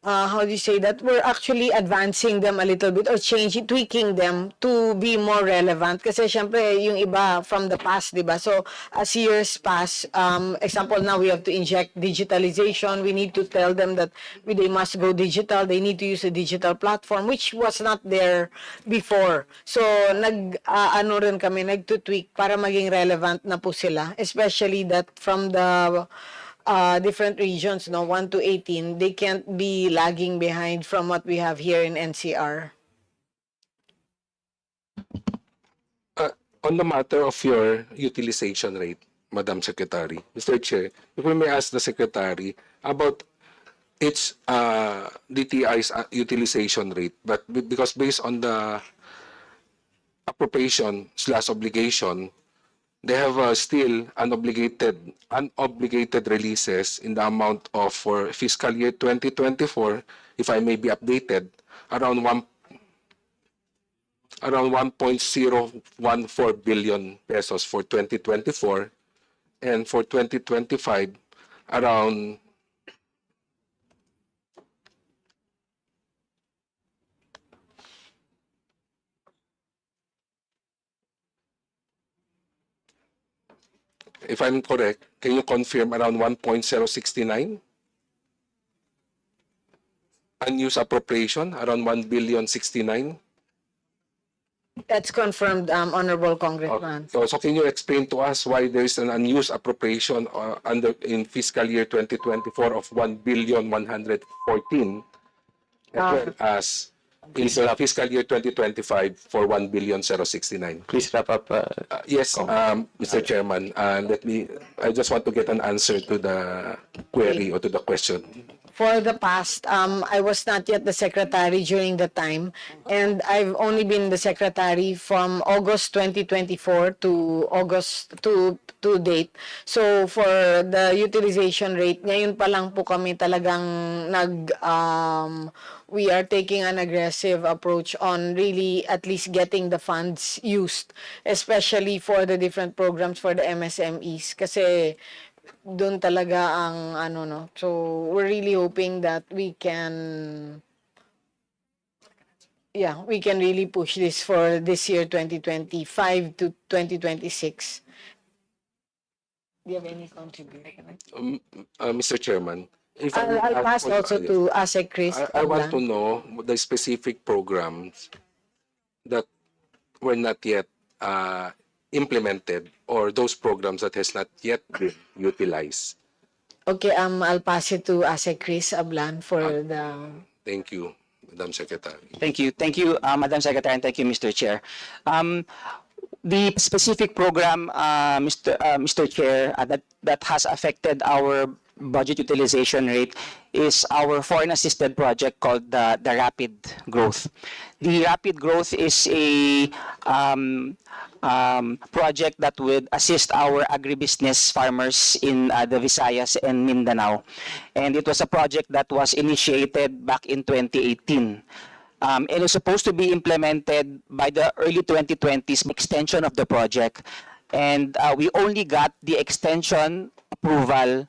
how do you say that? We're actually advancing them a little bit or tweaking them to be more relevant. Kasi syempre, yung iba from the past, di ba? So, as years pass, example now, we have to inject digitalization. We need to tell them that they must go digital. They need to use a digital platform, which was not there before. So, rin kami, nag-tweak para maging relevant na po sila. Especially that from the different regions, 1 to 18, they can't be lagging behind from what we have here in NCR. On the matter of your utilization rate, Madam Secretary, Mr. Chair, if we may ask the Secretary about its DTI's utilization rate, but because based on the appropriation/obligation, they have still unobligated releases in the amount of, for fiscal year 2024, if I may be updated, around 1.014 billion pesos for 2024, and for 2025, around if I'm correct, can you confirm around 1.069? Unused appropriation around 1.069 billion. That's confirmed, Honorable Congressman. So can you explain to us why there is an unused appropriation in fiscal year 2024 of 1.114 as well as in fiscal year 2025 for 1.069? Please wrap up. Yes, Mr. Chairman, I just want to get an answer to the query or to the question. For the past, I was not yet the secretary during the time, and I've only been the secretary from August 2024 to August to date. So for the utilization rate, ngayon pa lang po kami talagang we are taking an aggressive approach on really at least getting the funds used, especially for the different programs for the MSMEs. Kasi doon talaga ang So we're really hoping that we can really push this for this year 2025 to 2026. Do you have any contribution? Mr. Chairman, if I'll pass also to ASEC Chris. I want to know the specific programs that were not yet implemented or those programs that has not yet been utilized. Okay, I'll pass it to ASEC Chris Ablan for the... Thank you, Madam Secretary. Thank you, Madam Secretary, and thank you, Mr. Chair. The specific program, Mr. Chair, that has affected our budget utilization rate is our foreign assisted project called the Rapid Growth. The Rapid Growth is a project that would assist our agribusiness farmers in the Visayas and Mindanao. And it was a project that was initiated back in 2018. It was supposed to be implemented by the early 2020s, extension of the project. And we only got the extension approval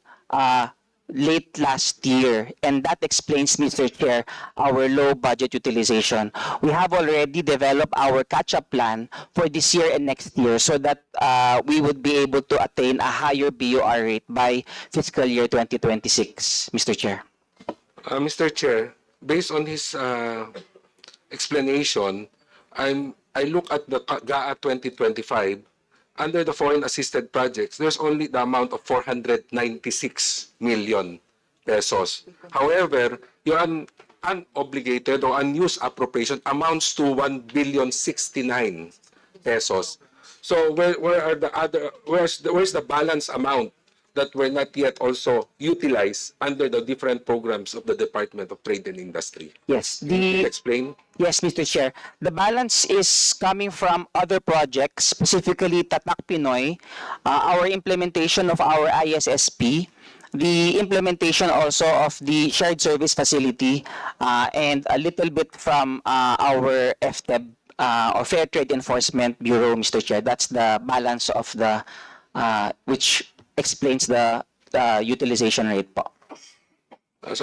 late last year. And that explains, Mr. Chair, our low budget utilization. We have already developed our catch-up plan for this year and next year so that we would be able to attain a higher BOR rate by fiscal year 2026, Mr. Chair. Mr. Chair, based on his explanation, I look at the GAA 2025. Under the foreign assisted projects, there's only the amount of 496 million pesos. However, your unobligated or unused appropriation amounts to 1.069 billion pesos. So where are the other? Where's the balance amount that were not yet also utilized under the different programs of the Department of Trade and Industry? Yes. Can you explain? Yes, Mr. Chair. The balance is coming from other projects, specifically Tatak Pinoy, our implementation of our ISSP, the implementation also of the shared service facility, and a little bit from our FTEB, or Fair Trade Enforcement Bureau, Mr. Chair. That's the balance of the, which explains the utilization rate po. I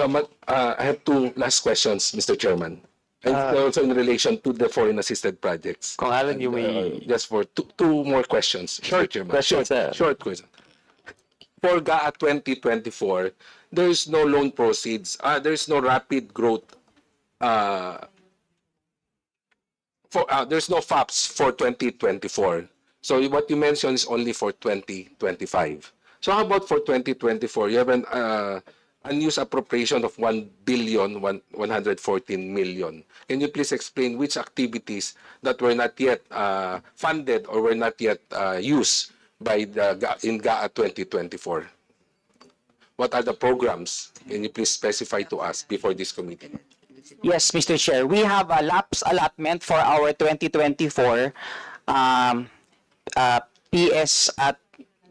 have two last questions, Mr. Chairman. And also in relation to the foreign assisted projects. Kung Alan, you may... Just for two more questions, Mr. Chairman. Short question. For GAA 2024, there is no loan proceeds. There is no rapid growth. There's no FAPS for 2024. So what you mentioned is only for 2025. So how about for 2024? You have an unused appropriation of 1.114 billion. Can you please explain which activities that were not yet funded or were not yet used by in GAA 2024? What are the programs? Can you please specify to us before this committee? Yes, Mr. Chair. We have a lapse allotment for our 2024 PS at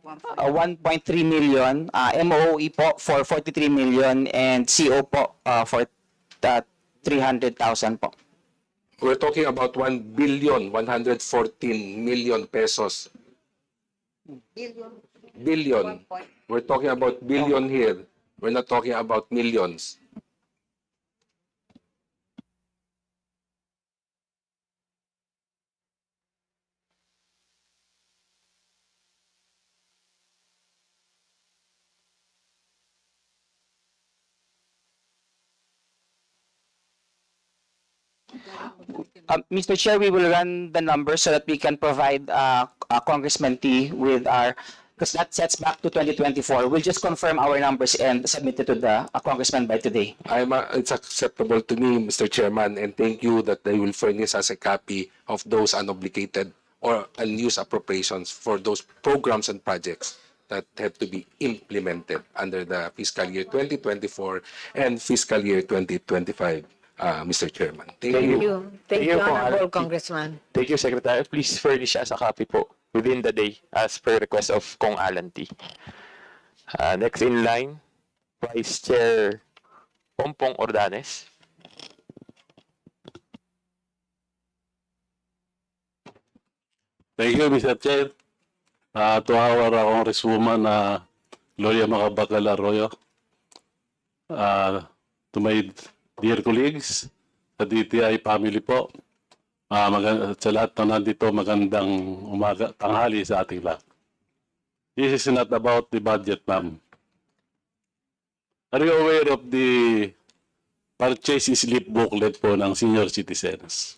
1.3 million, MOE po for 43 million, and CO po for 300,000 po. We're talking about 1.114 billion pesos. Billion. We're talking about billion here. We're not talking about millions. Mr. Chair, we will run the numbers so that we can provide Congressman T with our, because that sets back to 2024. We'll just confirm our numbers and submit it to the Congressman by today. It's acceptable to me, Mr. Chairman, and thank you that they will furnish us a copy of those unobligated or unused appropriations for those programs and projects that have to be implemented under the fiscal year 2024 and fiscal year 2025, Mr. Chairman. Thank you. Thank you, Kung Honorable alam- Congressman. Thank you, Secretary. Please furnish us a copy po within the day as per request of Kong Alan T. Next in line, Vice Chair Pompong Ordanes. Thank you, Mr. Chair. To our Congresswoman, Gloria Macabagal Arroyo. To my dear colleagues, sa DTI family po, sa lahat na nandito, magandang umaga, tanghali sa ating lahat. This is not about the budget, ma'am. Are you aware of the purchase slip booklet po ng senior citizens?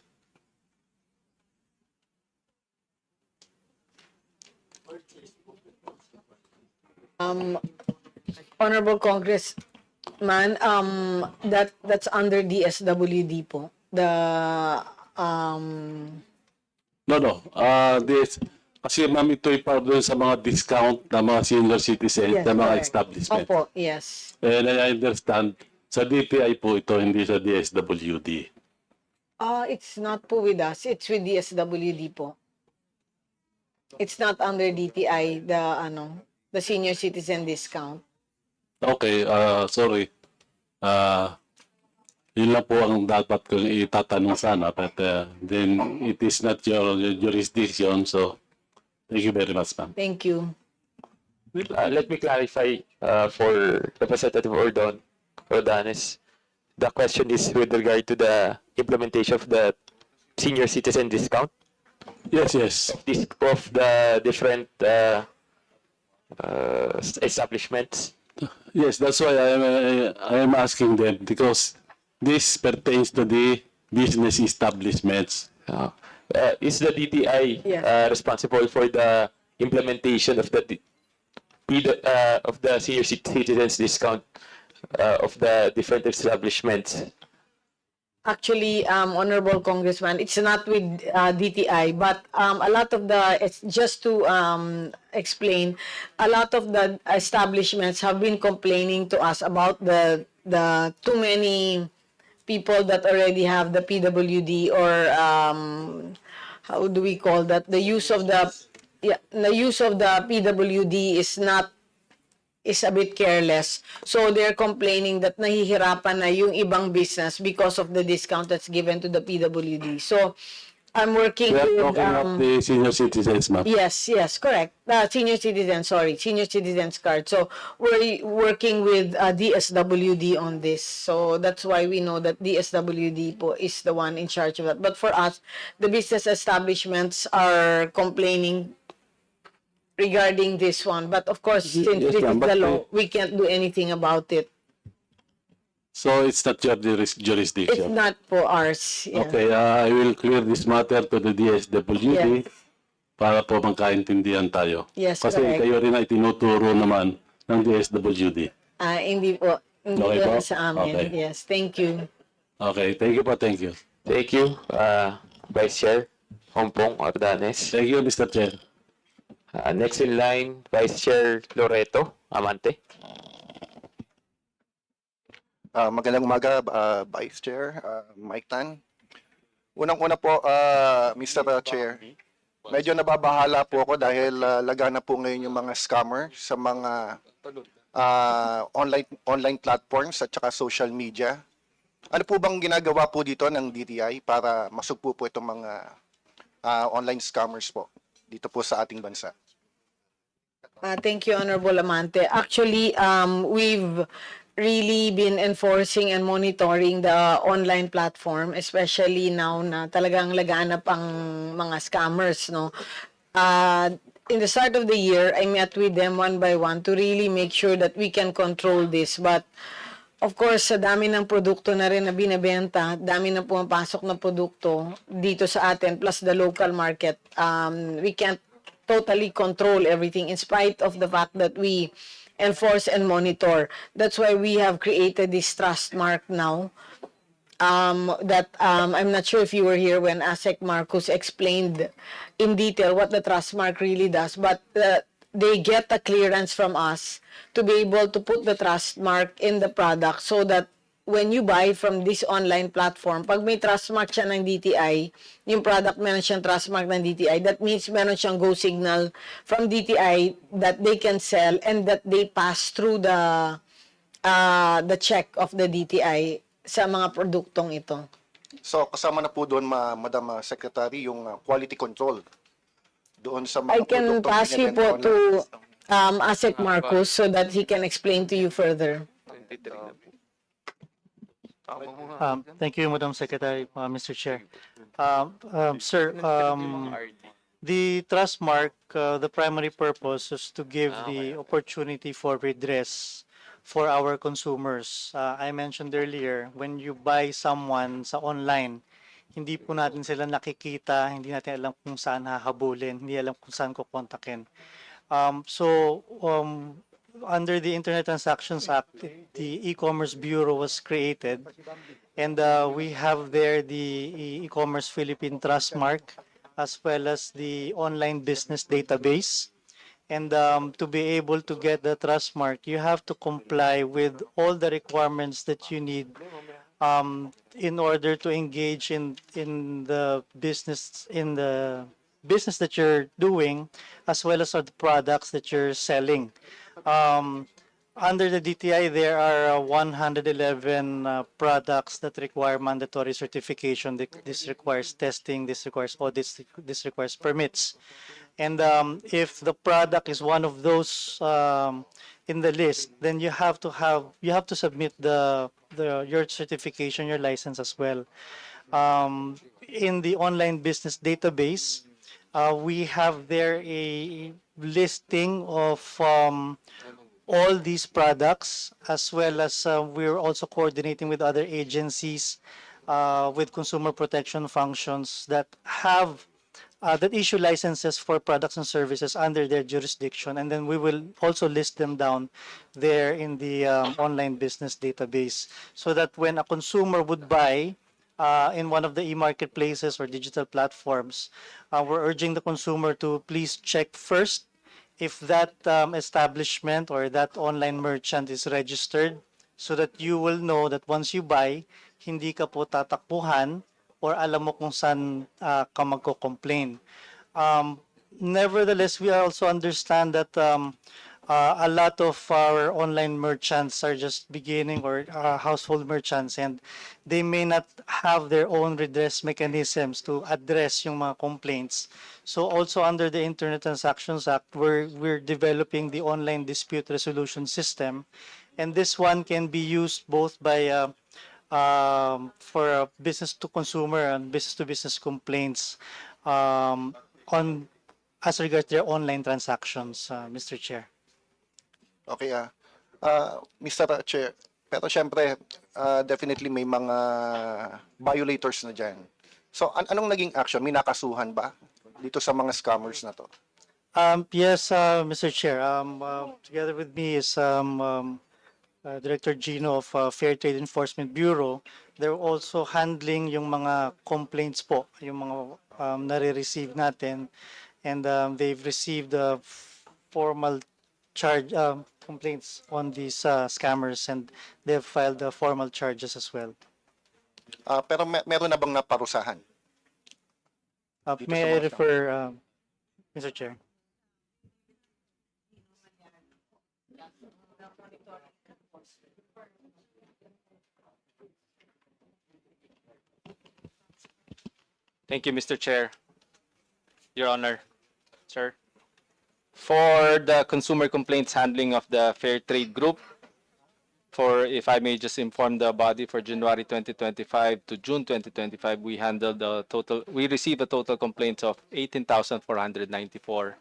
Honorable Congressman, that's under DSWD po. No. Kasi ma'am, ito'y para doon sa mga discount na mga senior citizens, Yes, na mga correct. establishment. Opo, yes. And I understand, sa DTI po ito, hindi sa DSWD. It's not po with us. It's with DSWD po. It's not under DTI, the senior citizen discount. Okay, sorry. Yun lang po ang dapat kong itatanong sana, but then it is not your jurisdiction, so thank you very much, ma'am. Thank you. Let me clarify for Representative Ordanes. The question is with regard to the implementation of the senior citizen discount Yes. of the different establishments. Yes, that's why I am asking them, because this pertains to the business establishments. Is the DTI Yes. responsible for the implementation of the senior citizens discount of the different establishments? Actually, Honorable Congressman, it's not with DTI, but a lot of it's just to explain, a lot of the establishments have been complaining to us about the too many people that already have the PWD, or how do we call that? The use of the PWD is a bit careless. So they're complaining that nahihirapan na yung ibang business because of the discount that's given to the PWD. So I'm working We are with talking of the senior citizens, ma'am. yes, correct. Senior citizens card. So we're working with DSWD on this. So that's why we know that DSWD po is the one in charge of that. But for us, the business establishments are complaining regarding this one. But of course, since Yes, this is ma'am, the but law, we can't do anything about it. So it's not your It's jurisdiction. not for ours. Yeah. Okay, I will clear this matter to the DSWD para po magkaintindihan tayo. Yes, Kasi correct. kayo rin ay tinuturo naman ng DSWD. Hindi po. Hindi Okay po po? sa amin. Okay. Yes, thank you. Okay, thank you po, thank you. Thank you, Vice Chair Pompong Ordanes. Thank you, Mr. Chair. Next in line, Vice Chair Loreto Amante. Magandang umaga, Vice Chair, Mike Tan. Unang-una po, Mr. Chair, medyo nababahala po ako dahil lagana po ngayon yung mga scammer sa mga online platforms at saka social media. Ano po bang ginagawa po dito ng DTI para masugpo po itong mga online scammers po dito po sa ating bansa? Thank you, Honorable Amante. Actually, we've really been enforcing and monitoring the online platform, especially now na talagang laganap ang mga scammers, no? In the start of the year, I met with them one by one to really make sure that we can control this. But of course, sa dami ng produkto na rin na binebenta, dami na pumapasok na produkto dito sa atin, plus the local market, we can't totally control everything in spite of the fact that we enforce and monitor. That's why we have created this trust mark now. I'm not sure if you were here when ASEC Marcus explained in detail what the trust mark really does, but they get a clearance from us to be able to put the trust mark in the product so that when you buy from this online platform, pag may trust mark siya ng DTI, yung product meron siyang trust mark ng DTI, that means meron siyang go signal from DTI that they can sell and that they pass through the check of the DTI sa mga produktong ito. So kasama na po doon, Madam Secretary, yung quality control doon sa mga I can produktong pass you binibenta po to ASEC Marcus so that he can explain to you further. Thank you, Madam Secretary, Mr. Chair. Sir, the trust mark, the primary purpose is to give the opportunity for redress for our consumers. I mentioned earlier, when you buy someone sa online, hindi po natin sila nakikita, hindi natin alam kung saan hahabulin, hindi alam kung saan kukontakin. Under the Internet Transactions Act, the E-commerce Bureau was created, and we have there the E-commerce Philippine Trust Mark, as well as the online business database. And to be able to get the trust mark, you have to comply with all the requirements that you need in order to engage in the business that you're doing, as well as the products that you're selling. Under the DTI, there are 111 products that require mandatory certification. This requires testing, this requires audits, this requires permits. And if the product is one of those in the list, then you have to submit your certification, your license as well. In the online business database, we have there a listing of all these products, as well as we're also coordinating with other agencies with consumer protection functions that have that issue licenses for products and services under their jurisdiction, and then we will also list them down there in the online business database, so that when a consumer would buy in one of the e-marketplaces or digital platforms, we're urging the consumer to please check first if that establishment or that online merchant is registered, so that you will know that once you buy, hindi ka po tatakbuhan or alam mo kung saan ka magko-complain. Nevertheless, we also understand that a lot of our online merchants are just beginning, or household merchants, and they may not have their own redress mechanisms to address yung mga complaints. So also under the Internet Transactions Act, we're developing the online dispute resolution system, and this one can be used both by for business to consumer and business to business complaints as regards their online transactions, Mr. Chair. Okay, Mr. Chair, pero syempre, definitely may mga violators na dyan. So, anong naging action? May nakasuhan ba dito sa mga scammers na to? Yes, Mr. Chair. Together with me is Director Gino of Fair Trade Enforcement Bureau. They're also handling yung mga complaints po, yung mga nare-receive natin, and they've received formal charge complaints on these scammers, and they've filed formal charges as well. Pero meron na bang naparusahan? May I refer, Mr. Chair? Thank you, Mr. Chair. Your Honor, sir. For the consumer complaints handling of the Fair Trade Group, if I may just inform the body, for January 2025 to June 2025, we received a total complaints of 18,494.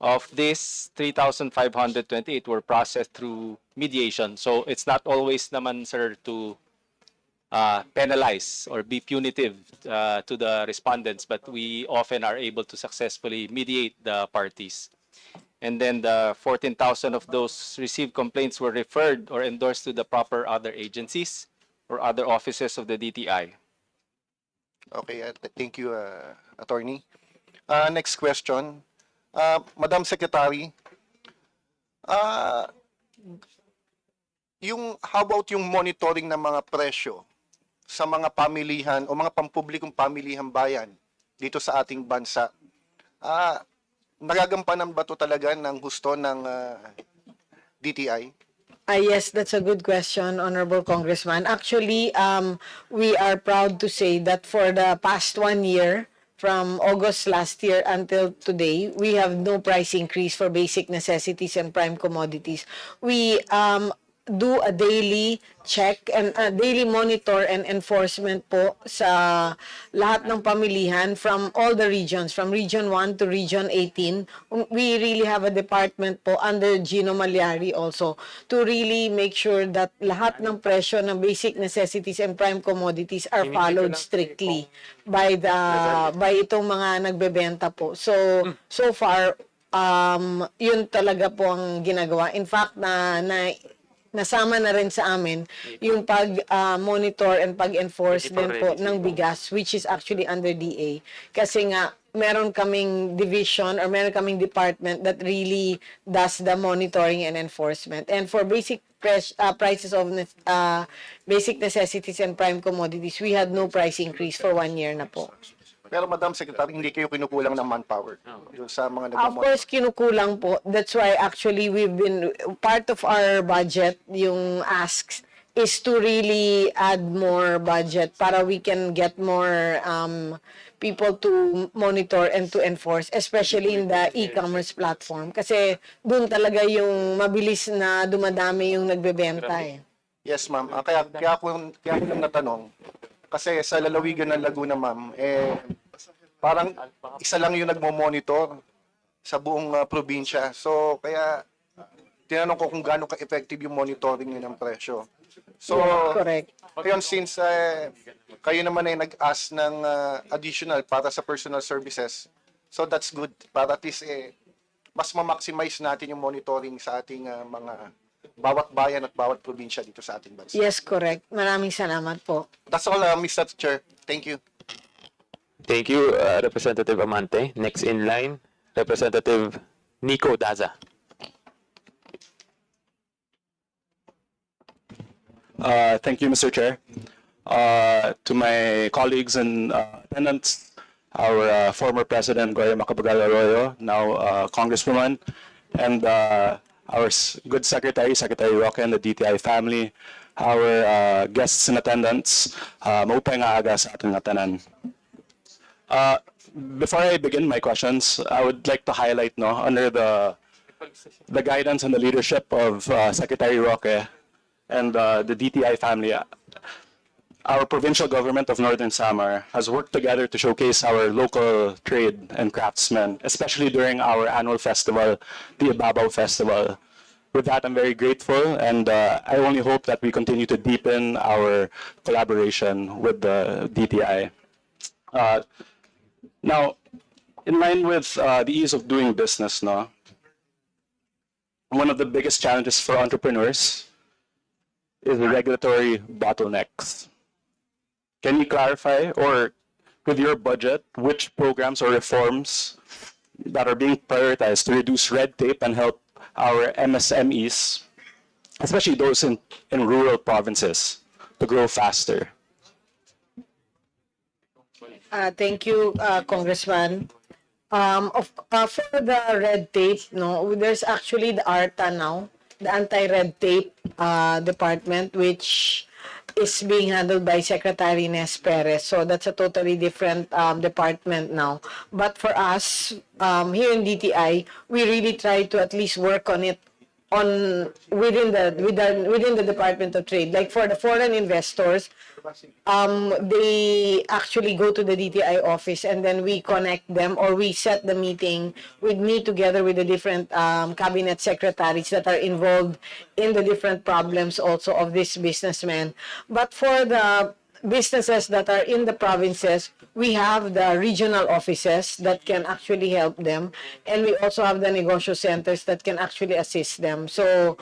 Of this, 3,528 were processed through mediation. So it's not always naman, sir, to penalize or be punitive to the respondents, but we often are able to successfully mediate the parties. And then the 14,000 of those received complaints were referred or endorsed to the proper other agencies or other offices of the DTI. Okay, thank you, Attorney. Next question. Madam Secretary, how about yung monitoring ng mga presyo sa mga pamilihan o mga pampublikong pamilihang bayan dito sa ating bansa? Nagagampanan ba ito talaga ng gusto ng DTI? Yes, that's a good question, Honorable Congressman. Actually, we are proud to say that for the past 1 year, from August last year until today, we have no price increase for basic necessities and prime commodities. We do a daily check and daily monitor and enforcement po sa lahat ng pamilihan from all the regions, from Region 1 to Region 18. We really have a department po under Gino Malyari also to really make sure that lahat ng presyo ng basic necessities and prime commodities are followed strictly by itong mga nagbebenta po. So far, yun talaga po ang ginagawa. In fact, nasama na rin sa amin yung pag-monitor and pag-enforce din po ng bigas, which is actually under DA. Kasi nga, meron kaming division or meron kaming department that really does the monitoring and enforcement. And for basic prices of basic necessities and prime commodities, we had no price increase for 1 year na po. Pero Madam Secretary, hindi kayo kinukulang ng manpower yung sa mga Of course, kinukulang po. That's why actually part of our budget, yung asks, is to really add more budget para we can get more people to monitor and to enforce, especially in the e-commerce platform. Kasi doon talaga yung mabilis na dumadami yung nagbebenta eh. Yes, ma'am. Kaya ako lang natanong, kasi sa lalawigan ng Laguna, ma'am, parang isa lang yung nagmo-monitor sa buong probinsya. So, kaya tinanong ko kung gaano ka-effective yung monitoring nyo ng presyo. So, correct. Ngayon, since kayo naman ay nag-ask ng additional para sa personal services, so that's good. Para at least mas ma-maximize natin yung monitoring sa ating mga bawat bayan at bawat probinsya dito sa ating bansa. Yes, correct. Maraming salamat po. That's all, Mr. Chair. Thank you. Thank you, Representative Amante. Next in line, Representative Nico Daza. Thank you, Mr. Chair. To my colleagues and attendants, our former President, Gloria Macapagal Arroyo, now Congresswoman, and our good Secretary Roque, and the DTI family, our guests and attendants, maupay nga aga sa ating tanan. Before I begin my questions, I would like to highlight, under the guidance and the leadership of Secretary Roque and the DTI family, our provincial government of Northern Samar has worked together to showcase our local trade and craftsmen, especially during our annual festival, the Ibabaw Festival. With that, I'm very grateful, and I only hope that we continue to deepen our collaboration with the DTI. Now, in line with the ease of doing business, one of the biggest challenges for entrepreneurs is the regulatory bottlenecks. Can you clarify, or with your budget, which programs or reforms that are being prioritized to reduce red tape and help our MSMEs, especially those in rural provinces, to grow faster? Thank you, Congressman. For the red tape, there's actually the ARTA now, the anti-red tape department, which is being handled by Secretary Nes Perez. So that's a totally different department now. But for us, here in DTI, we really try to at least work on it within the Department of Trade. Like for the foreign investors, they actually go to the DTI office and then we connect them, or we set the meeting with me together with the different cabinet secretaries that are involved in the different problems also of this businessman. But for the businesses that are in the provinces, we have the regional offices that can actually help them, and we also have the negosyo centers that can actually assist them. So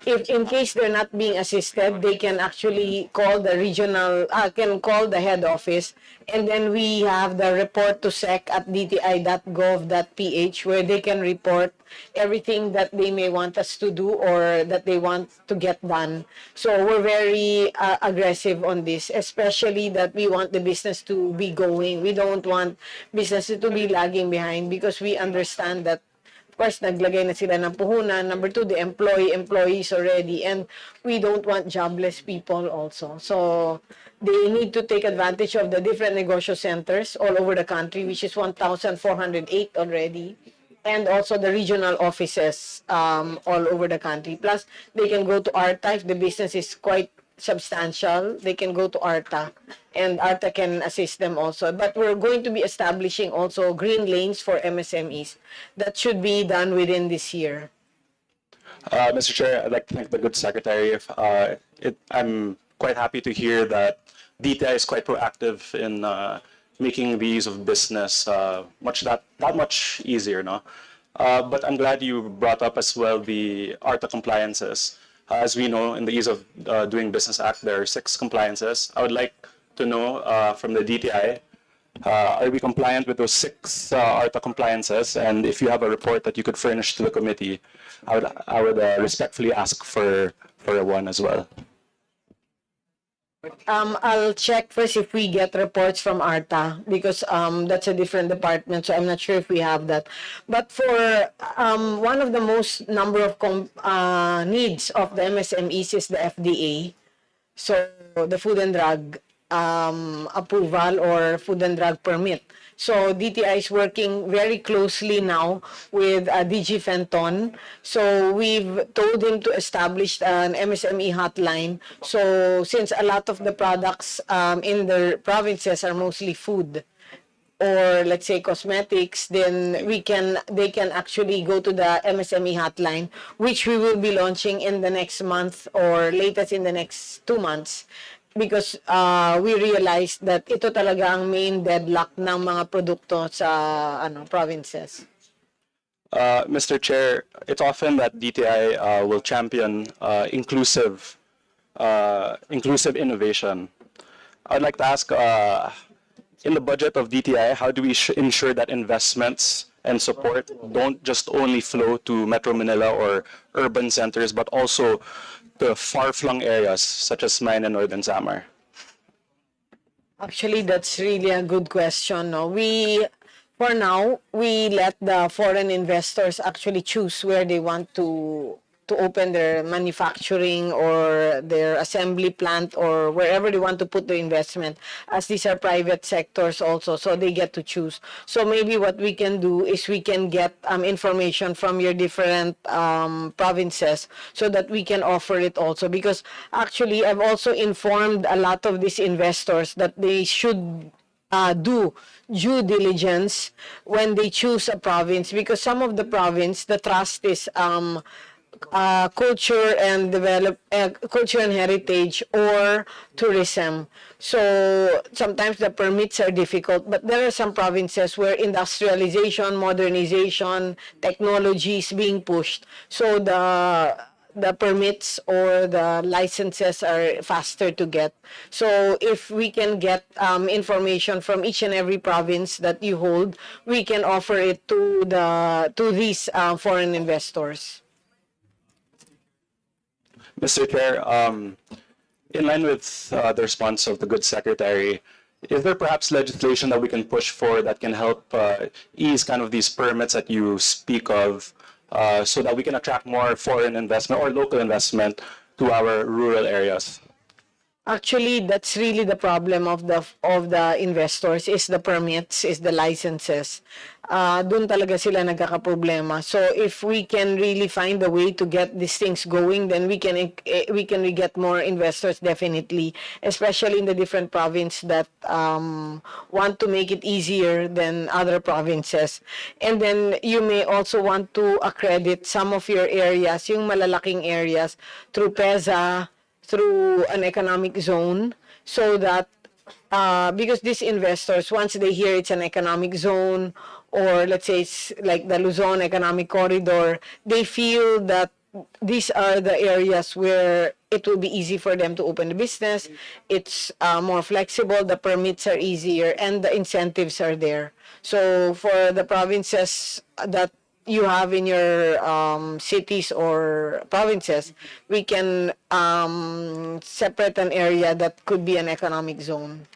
if in case they're not being assisted, they can actually call the regional, can call the head office, and then we have the report to sec at dti.gov.ph where they can report everything that they may want us to do or that they want to get done. So we're very aggressive on this, especially that we want the business to be going. We don't want businesses to be lagging behind because we understand that, of course, naglagay na sila ng puhunan. Number two, they employ employees already, and we don't want jobless people also. So they need to take advantage of the different negosyo centers all over the country, which is 1,408 already, and also the regional offices all over the country. Plus, they can go to ARTA if the business is quite substantial. They can go to ARTA, and ARTA can assist them also. But we're going to be establishing also green lanes for MSMEs. That should be done within this year. Mr. Chair, I'd like to thank the good secretary. I'm quite happy to hear that DTI is quite proactive in making the ease of business that much easier, no? But I'm glad you brought up as well the ARTA compliances. As we know, in the Ease of Doing Business Act, there are 6 compliances. I would like to know from the DTI, are we compliant with those 6 ARTA compliances? And if you have a report that you could furnish to the committee, I would respectfully ask for one as well. I'll check first if we get reports from ARTA because that's a different department, so I'm not sure if we have that. But for one of the most number of needs of the MSMEs is the FDA, so the Food and Drug approval or Food and Drug permit. So DTI is working very closely now with DG Fenton. So we've told him to establish an MSME hotline. So since a lot of the products in the provinces are mostly food or let's say cosmetics, then they can actually go to the MSME hotline, which we will be launching in the next month or latest in the next 2 months. Because we realized that ito talaga ang main deadlock ng mga produkto sa provinces. Mr. Chair, it's often that DTI will champion inclusive innovation. I'd like to ask, in the budget of DTI, how do we ensure that investments and support don't just only flow to Metro Manila or urban centers, but also to far-flung areas such as mine and Northern Samar? Actually, that's really a good question. No? For now, we let the foreign investors actually choose where they want to open their manufacturing or their assembly plant or wherever they want to put their investment, as these are private sectors also, so they get to choose. So maybe what we can do is we can get information from your different provinces so that we can offer it also, because actually I've also informed a lot of these investors that they should do due diligence when they choose a province, because some of the province, the trust is culture and culture and heritage or tourism. So sometimes the permits are difficult, but there are some provinces where industrialization, modernization, technology is being pushed. So the permits or the licenses are faster to get. So if we can get information from each and every province that you hold, we can offer it to these foreign investors. Mr. Chair, in line with the response of the good secretary, is there perhaps legislation that we can push for that can help ease kind of these permits that you speak of, so that we can attract more foreign investment or local investment to our rural areas? Actually, that's really the problem of the investors, is the permits, is the licenses. Doon talaga sila nagkakaproblema. So if we can really find a way to get these things going, then we can get more investors, definitely, especially in the different province that want to make it easier than other provinces. And then you may also want to accredit some of your areas, yung malalaking areas, through PEZA, through an economic zone, so that because these investors, once they hear it's an economic zone, or let's say it's like the Luzon Economic Corridor, they feel that these are the areas where it will be easy for them to open the business. It's more flexible, the permits are easier, and the incentives are there. So for the provinces that you have in your cities or provinces, we can separate an area that could be an economic zone.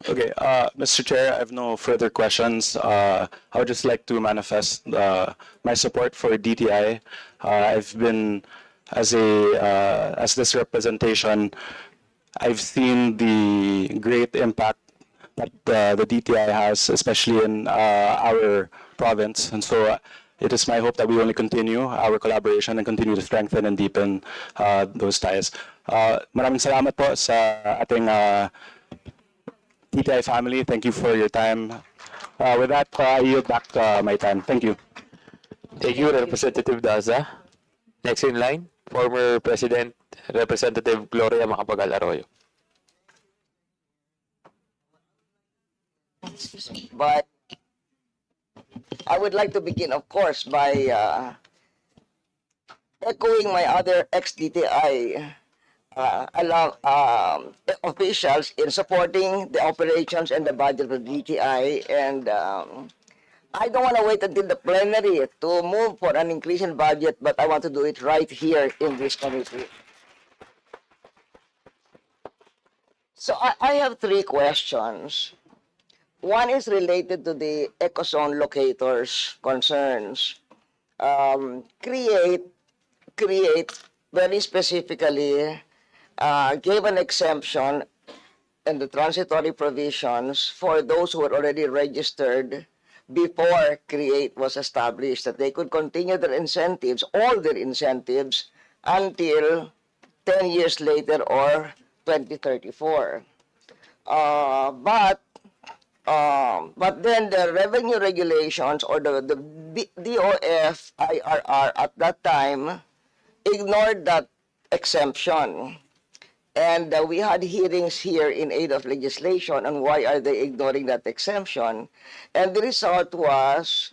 Okay, Mr. Chair, I have no further questions. I would just like to manifest my support for DTI. I've been, as this representation, I've seen the great impact that the DTI has, especially in our province. And so it is my hope that we only continue our collaboration and continue to strengthen and deepen those ties. Maraming salamat po sa ating DTI family. Thank you for your time. With that, I yield back my time. Thank you. Thank you, Representative Daza. Next in line, former President Representative Gloria Macapagal Arroyo. But I would like to begin, of course, by echoing my other ex-DTI officials in supporting the operations and the budget of DTI. And I don't want to wait until the plenary to move for an increase in budget, but I want to do it right here in this committee. So I have three questions. One is related to the ecozone locators concerns. Create very specifically, gave an exemption in the transitory provisions for those who were already registered before Create was established, that they could continue their incentives, all their incentives, until 10 years later or 2034. But then the revenue regulations, or the DOF IRR at that time ignored that exemption. And we had hearings here in aid of legislation on why are they ignoring that exemption. And the result was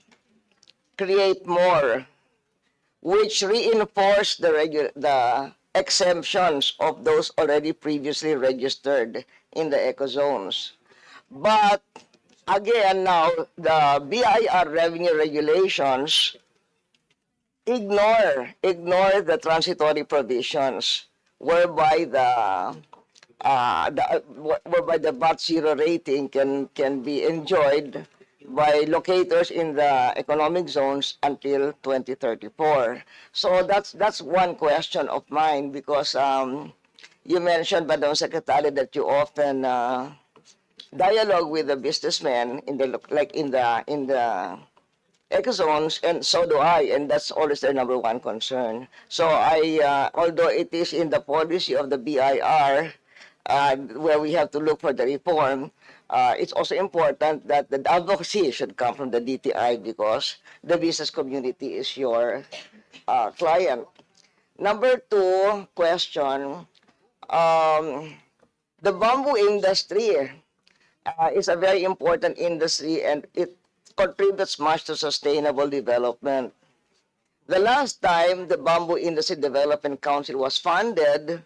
Create More, which reinforced the exemptions of those already previously registered in the ecozones. But again, now the BIR revenue regulations ignore the transitory provisions, whereby the VAT zero rating can be enjoyed by locators in the economic zones until 2034. So that's one question of mine, because you mentioned, Madam Secretary, that you often dialogue with the businessmen in the ecozones, and so do I, and that's always their number one concern. So although it is in the policy of the BIR, where we have to look for the reform, it's also important that the advocacy should come from the DTI, because the business community is your client. Number two question, the bamboo industry is a very important industry, and it contributes much to sustainable development. The last time the Bamboo Industry Development Council was funded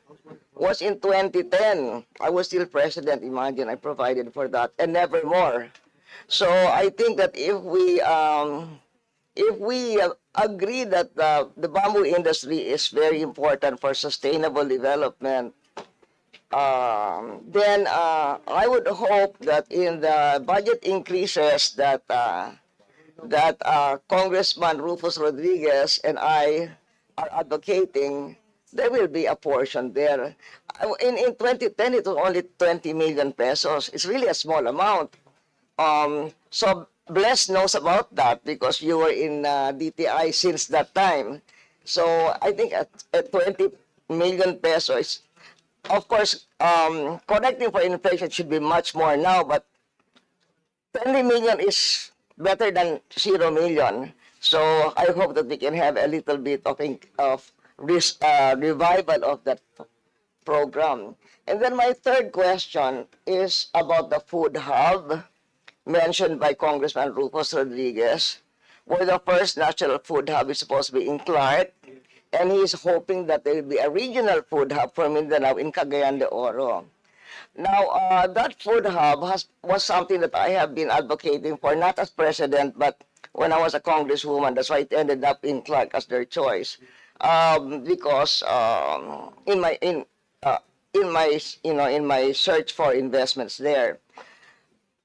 was in 2010. I was still president, imagine, I provided for that, and never more. So I think that if we agree that the bamboo industry is very important for sustainable development, then I would hope that in the budget increases that Congressman Rufus Rodriguez and I are advocating, there will be a portion there. In 2010, it was only 20 million pesos. It's really a small amount. So Bless knows about that because you were in DTI since that time. So I think at 20 million pesos, of course, correcting for inflation should be much more now, but 20 million is better than 0 million. So I hope that we can have a little bit of revival of that program. And then my third question is about the food hub mentioned by Congressman Rufus Rodriguez, where the first national food hub is supposed to be in Clark, and he is hoping that there will be a regional food hub for Mindanao in Cagayan de Oro. Now, that food hub was something that I have been advocating for, not as president, but when I was a congresswoman. That's why it ended up in Clark as their choice, because in my search for investments there,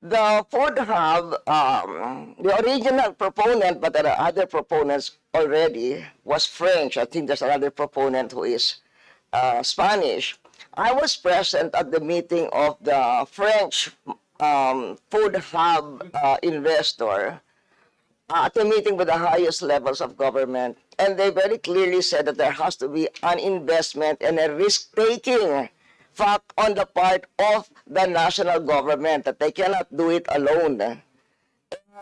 the food hub, the original proponent, but there are other proponents already, was French. I think there's another proponent who is Spanish. I was present at the meeting of the French food hub investor at a meeting with the highest levels of government, and they very clearly said that there has to be an investment and a risk-taking fact on the part of the national government, that they cannot do it alone.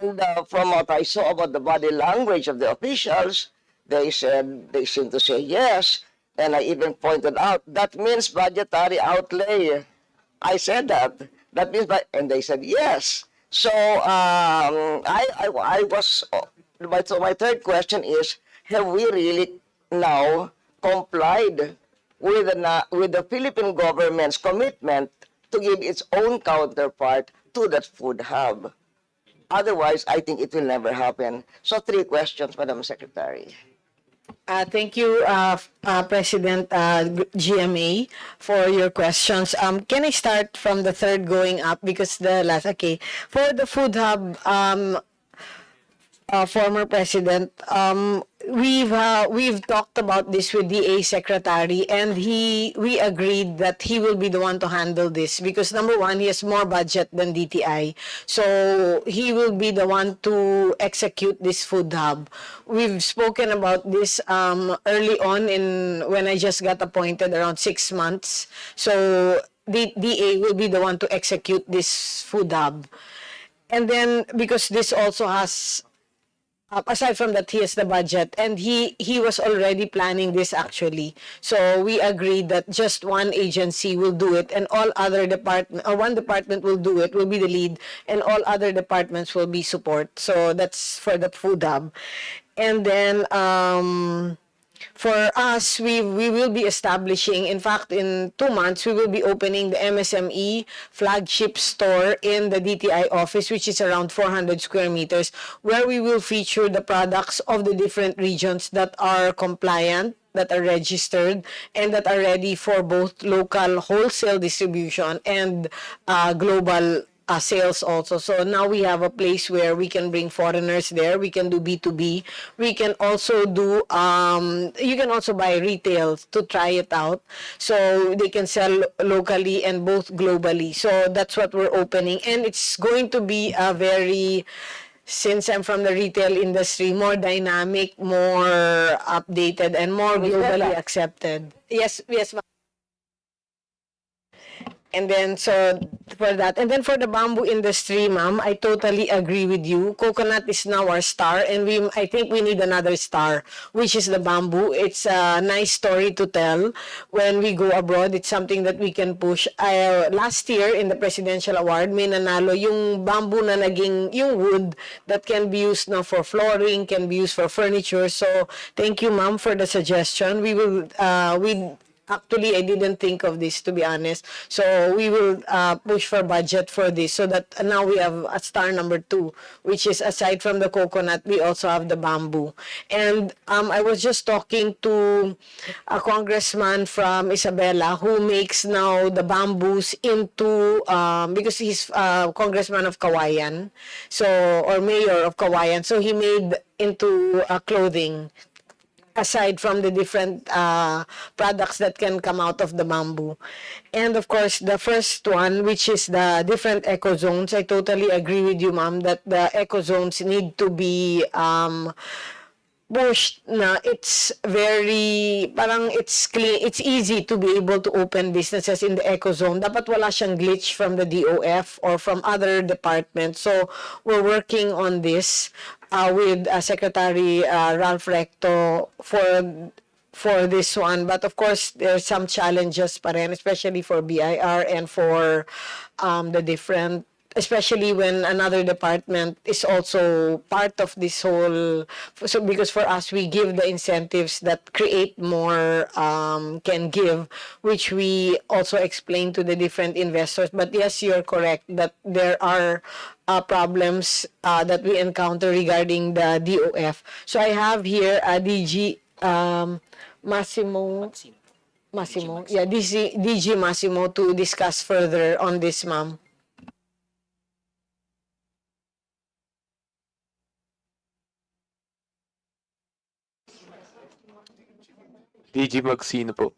And from what I saw about the body language of the officials, they seem to say yes. And I even pointed out, that means budgetary outlay. I said that. That means, and they said yes. So so my third question is, have we really now complied with the Philippine government's commitment to give its own counterpart to that food hub? Otherwise, I think it will never happen. So 3 questions, Madam Secretary. Thank you, President GMA, for your questions. Can I start from the third going up, because the last, okay. For the food hub, former president, we've talked about this with DA secretary, and we agreed that he will be the one to handle this, because number one, he has more budget than DTI, so he will be the one to execute this food hub. We've spoken about this early on when I just got appointed, around 6 months. So the DA will be the one to execute this food hub. And then, because this also has, aside from that, he has the budget, and he was already planning this actually. So we agreed that just one agency will do it, and all other one department will do it, will be the lead, and all other departments will be support. So that's for the food hub. And then for us, we will be establishing, in fact, in 2 months, we will be opening the MSME flagship store in the DTI office, which is around 400 square meters, where we will feature the products of the different regions that are compliant, that are registered, and that are ready for both local wholesale distribution and global sales also. So now we have a place where we can bring foreigners there. We can do B2B. We can also do, you can also buy retail to try it out. So they can sell locally and both globally. So that's what we're opening. And it's going to be a very, since I'm from the retail industry, more dynamic, more updated, and more globally accepted. Yes, ma'am. And then, so for that, and then for the bamboo industry, ma'am, I totally agree with you. Coconut is now our star, and I think we need another star, which is the bamboo. It's a nice story to tell when we go abroad. It's something that we can push. Last year in the presidential award, may nanalo yung bamboo na naging, yung wood that can be used now for flooring, can be used for furniture. So thank you, ma'am, for the suggestion. We will, actually, I didn't think of this, to be honest. So we will push for budget for this, so that now we have a star number 2, which is, aside from the coconut, we also have the bamboo. And I was just talking to a congressman from Isabela who makes now the bamboos into, because he's congressman of Kawayan, so, or mayor of Kawayan, so he made into clothing. aside from the different products that can come out of the bamboo. And of course, the first one, which is the different eco zones, I totally agree with you, ma'am, that the eco zones need to be pushed na it's very, parang it's clean, it's easy to be able to open businesses in the eco zone. Dapat wala siyang glitch from the DOF or from other departments. So we're working on this with Secretary Ralph Recto for this one. But of course, there's some challenges pa rin, especially for BIR and for the different, especially when another department is also part of this whole, so because for us we give the incentives that create more can give, which we also explain to the different investors. But yes, you're correct that there are problems that we encounter regarding the DOF. So I have here DG Massimo, yeah, DG Massimo to discuss further on this, ma'am. DG Magsino po.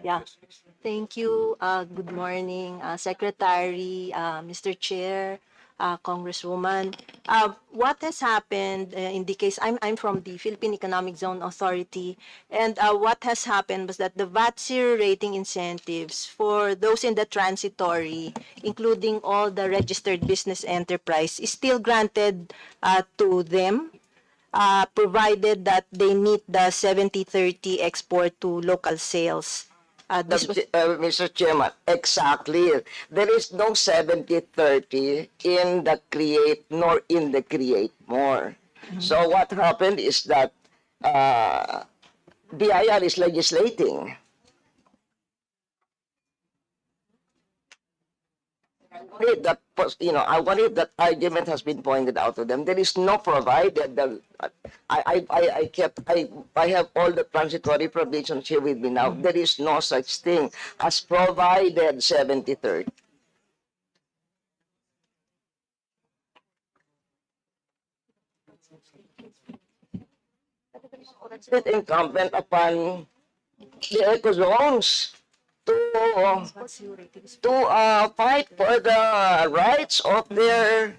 Yeah. Thank you. Good morning, Secretary, Mr. Chair, Congresswoman. What has happened in the case, I'm from the Philippine Economic Zone Authority, and what has happened was that the VAT zero rating incentives for those in the transitory, including all the registered business enterprise, is still granted to them, provided that they meet the 70-30 export to local sales. Mr. Chairman, exactly. There is no 70-30 in the create nor in the create more. So what happened is that BIR is legislating. I believe that argument has been pointed out to them. There is no provided. I have all the transitory provisions here with me now. There is no such thing as provided 70-30. It's incumbent upon the eco zones to fight for the rights of their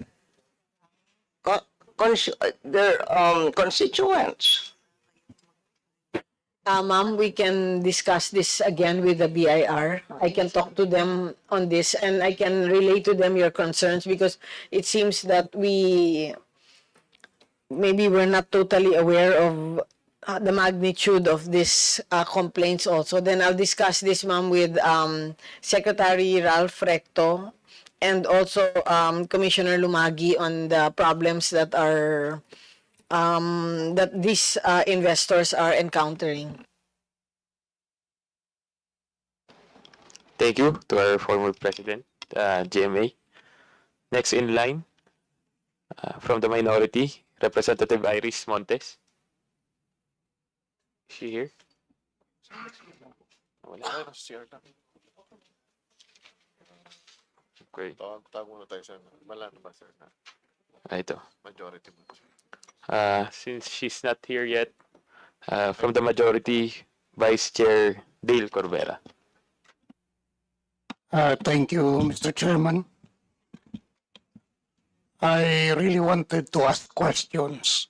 constituents. Ma'am, we can discuss this again with the BIR. I can talk to them on this and I can relay to them your concerns because it seems that maybe we're not totally aware of the magnitude of this complaints also. Then I'll discuss this, ma'am, with Secretary Ralph Recto and also Commissioner Lumagi on the problems that are that these investors are encountering. Thank you to our former president, GMA. Next in line, from the minority, Representative Iris Montes. Is she here? Wala. Okay. Ito. Since she's not here yet, from the majority, Vice Chair Dale Corbera. Thank you, Mr. Chairman. I really wanted to ask questions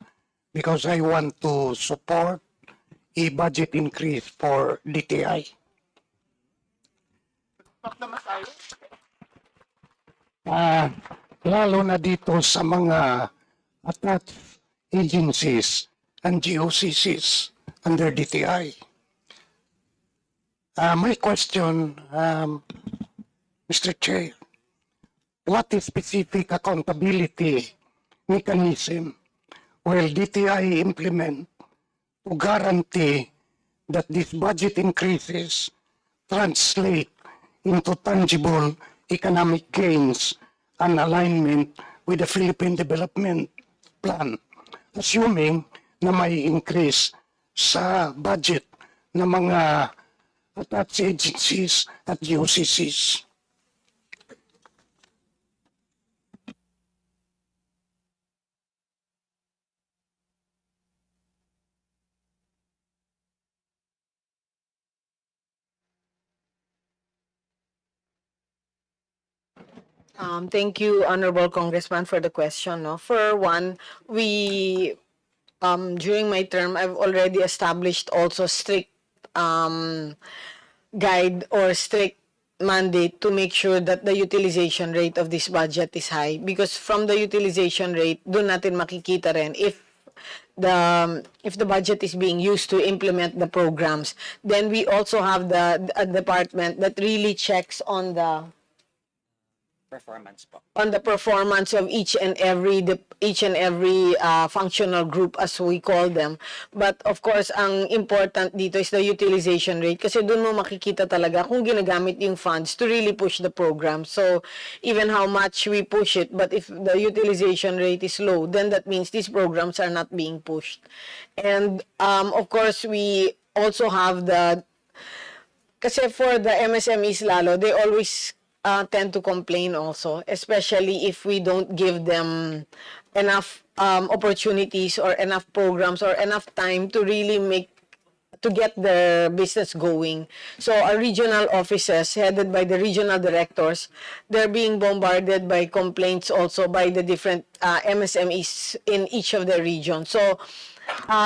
because I want to support a budget increase for DTI. Lalo na dito sa mga attached agencies and GOCCs under DTI. My question, Mr. Chair, what is specific accountability mechanism will DTI implement to guarantee that these budget increases translate into tangible economic gains and alignment with the Philippine Development Plan, assuming na may increase sa budget ng mga attached agencies at GOCCs? Thank you, Honorable Congressman, for the question. No? For one, we during my term, I've already established also strict guide or strict mandate to make sure that the utilization rate of this budget is high, because from the utilization rate, doon natin makikita rin if the budget is being used to implement the programs. Then we also have a department that really checks on the performance of each and every functional group, as we call them. But of course, ang important dito is the utilization rate, kasi doon mo makikita talaga kung ginagamit yung funds to really push the program. So even how much we push it, but if the utilization rate is low, then that means these programs are not being pushed. And of course, we also have kasi for the MSMEs lalo, they always tend to complain also, especially if we don't give them enough opportunities or enough programs or enough time to really get their business going. So our regional offices, headed by the regional directors, they're being bombarded by complaints also by the different MSMEs in each of the regions. So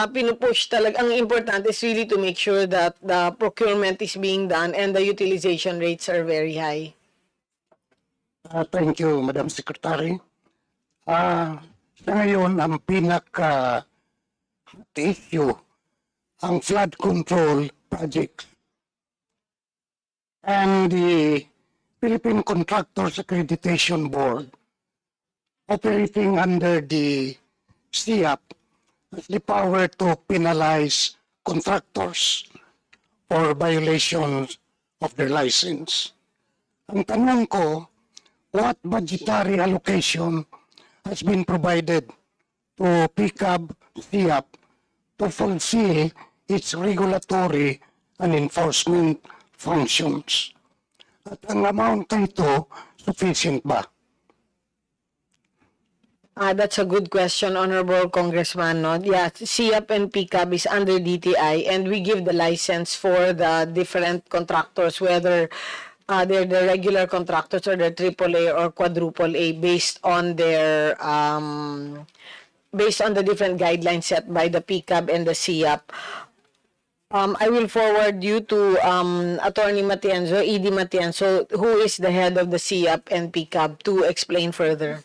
pinupush talaga. Ang important is really to make sure that the procurement is being done and the utilization rates are very high. Thank you, Madam Secretary. Sa ngayon, ang issue, ang flood control project. And the Philippine Contractors Accreditation Board, operating under the SIAP, has the power to penalize contractors for violations of their license. Ang tanong ko, what budgetary allocation has been provided to PCAB SIAP to fulfill its regulatory and enforcement functions? At ang amount nito, sufficient ba? That's a good question, Honorable Congressman. No? Yeah, SIAP and PCAB is under DTI, and we give the license for the different contractors, whether they're the regular contractors or the AAA or quadruple A, based on the different guidelines set by the PCAB and the SIAP. I will forward you to Attorney Matienzo, ED Matienzo, who is the head of the SIAP and PCAB, to explain further.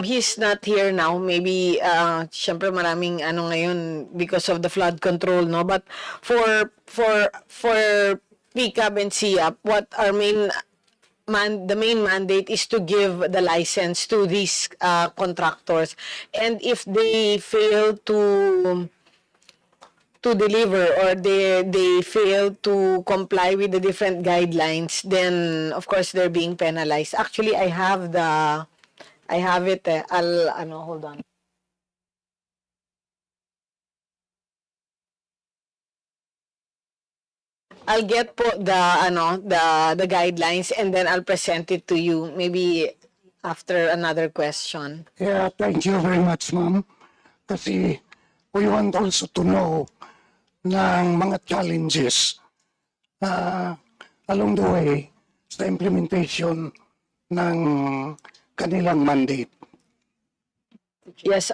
He's not here now. Maybe, syempre maraming ngayon because of the flood control, no? But for PCAB and SIAP, what our the main mandate is to give the license to these contractors. And if they fail to deliver, or they fail to comply with the different guidelines, then of course they're being penalized. Actually, I have it. Hold on. I'll get po the guidelines, and then I'll present it to you maybe after another question. Yeah, thank you very much, ma'am. Kasi we want also to know ng mga challenges along the way sa implementation ng kanilang mandate. Yes,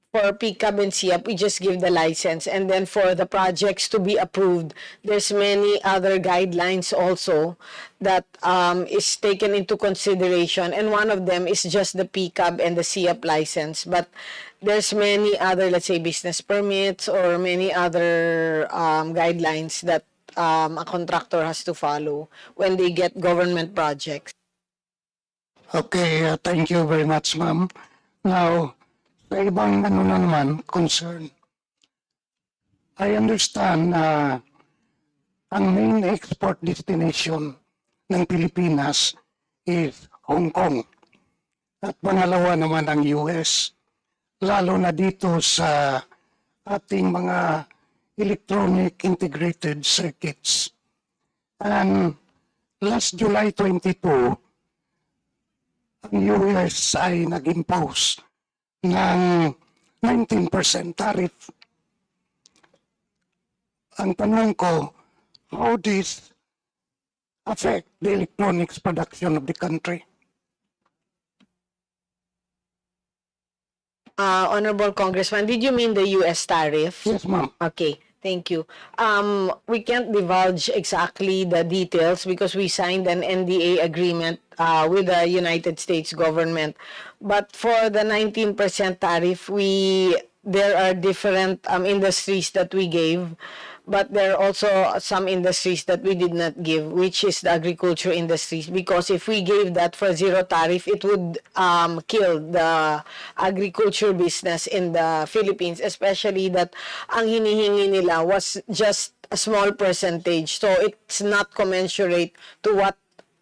for PCAB and SIAP, we just give the license, and then for the projects to be approved, there's many other guidelines also that is taken into consideration, and one of them is just the PCAB and the SIAP license. But there's many other, let's say, business permits or many other guidelines that a contractor has to follow when they get government projects. Okay, thank you very much, ma'am. Now, sa ibang naman, concern, I understand ang main export destination ng Pilipinas is Hong Kong. At pangalawa naman ang US. Lalo na dito sa ating mga electronic integrated circuits. And last July 22, ang US ay nag-impose ng 19% tariff. Ang tanong ko, how this affect the electronics production of the country? Honorable Congressman, did you mean the U.S. tariff? Yes, ma'am. Okay, thank you. We can't divulge exactly the details because we signed an NDA agreement with the United States government. But for the 19% tariff, there are different industries that we gave. But there are also some industries that we did not give, which is the agriculture industries. Because if we gave that for zero tariff, it would kill the agriculture business in the Philippines, especially that ang hinihingi nila was just a small percentage. So it's not commensurate to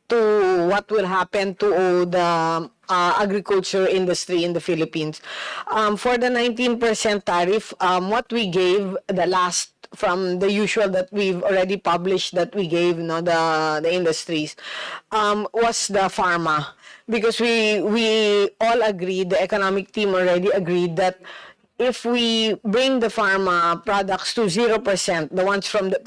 what will happen to the agriculture industry in the Philippines. For the 19% tariff, what we gave the last from the usual that we've already published that we gave the industries was the pharma, because we all agreed, the economic team already agreed that if we bring the pharma products to 0%, the ones from the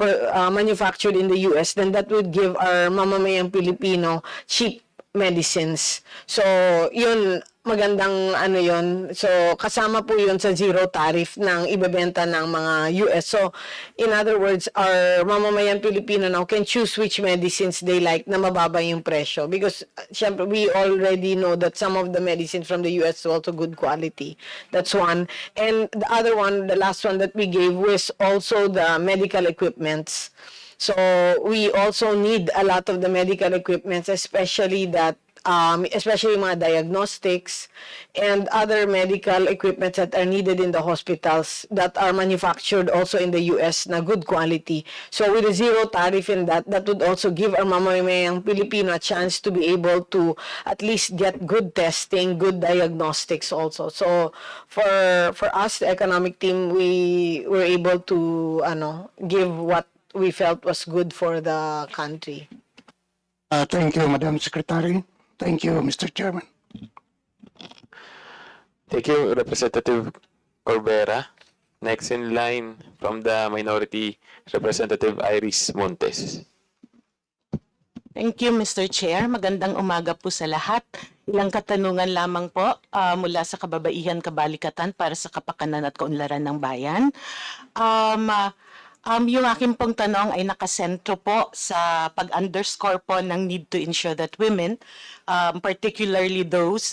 manufactured in the US, then that would give our mamamayang Pilipino cheap medicines. So, yun, magandang yun. So, kasama po yun sa zero tariff ng ibebenta ng mga US. So, in other words, our mamamayan Pilipino now can choose which medicines they like na mababa yung presyo. Because, syempre, we already know that some of the medicines from the US are also good quality. That's one. And the other one, the last one that we gave was also the medical equipments. So we also need a lot of the medical equipment, especially especially mga diagnostics and other medical equipment that are needed in the hospitals that are manufactured also in the US na good quality. So with a zero tariff in that would also give our mamamayang Pilipino a chance to be able to at least get good testing, good diagnostics also. So for us, the economic team, we were able to give what we felt was good for the country. Thank you, Madam Secretary. Thank you, Mr. Chairman. Thank you, Representative Corbera. Next in line from the minority, Representative Iris Montes. Thank you, Mr. Chair. Magandang umaga po sa lahat. Ilang katanungan lamang po mula sa kababaihan kabalikatan para sa kapakanan at kaunlaran ng bayan. Yung aking pong tanong ay nakasentro po sa pag-underscore po ng need to ensure that women, particularly those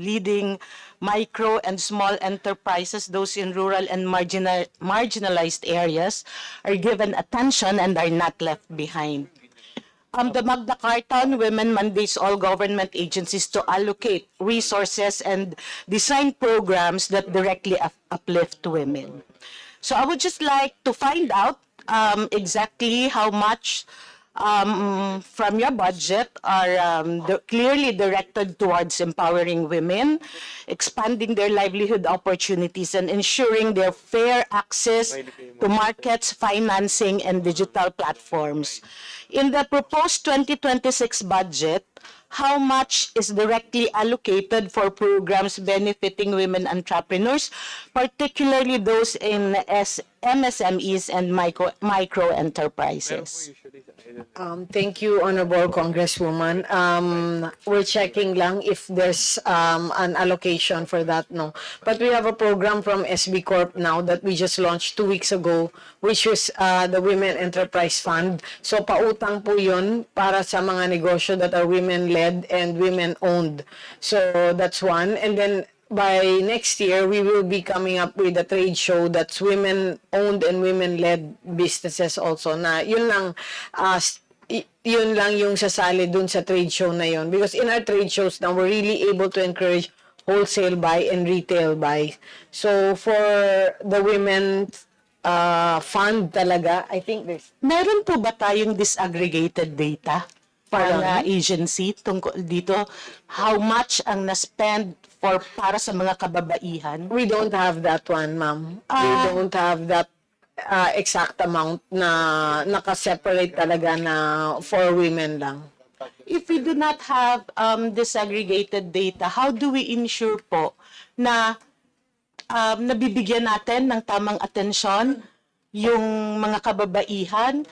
leading micro and small enterprises, those in rural and marginalized areas, are given attention and are not left behind. The Magna Carta on Women mandates all government agencies to allocate resources and design programs that directly uplift women. So I would just like to find out exactly how much from your budget are clearly directed towards empowering women, expanding their livelihood opportunities, and ensuring their fair access to markets, financing, and digital platforms. In the proposed 2026 budget, how much is directly allocated for programs benefiting women entrepreneurs, particularly those in MSMEs and micro enterprises? Thank you, Honorable Congresswoman. We're checking lang if there's an allocation for that, no. But we have a program from SB Corp now that we just launched 2 weeks ago, which was the Women Enterprise Fund. So pautang po yun para sa mga negosyo that are women-led and women-owned. So that's one. And then by next year, we will be coming up with a trade show that's women-owned and women-led businesses also. Na yun lang yung sasali dun sa trade show na yun. Because in our trade shows now, we're really able to encourage wholesale buy and retail buy. So for the women fund talaga, I think there's... Meron po ba tayong disaggregated data para agency tungkol dito? How much ang na-spend para sa mga kababaihan? We don't have that one, ma'am. We don't have that exact amount na naka-separate talaga na for women lang. If we do not have disaggregated data, how do we ensure po na nabibigyan natin ng tamang atensyon yung mga kababaihan,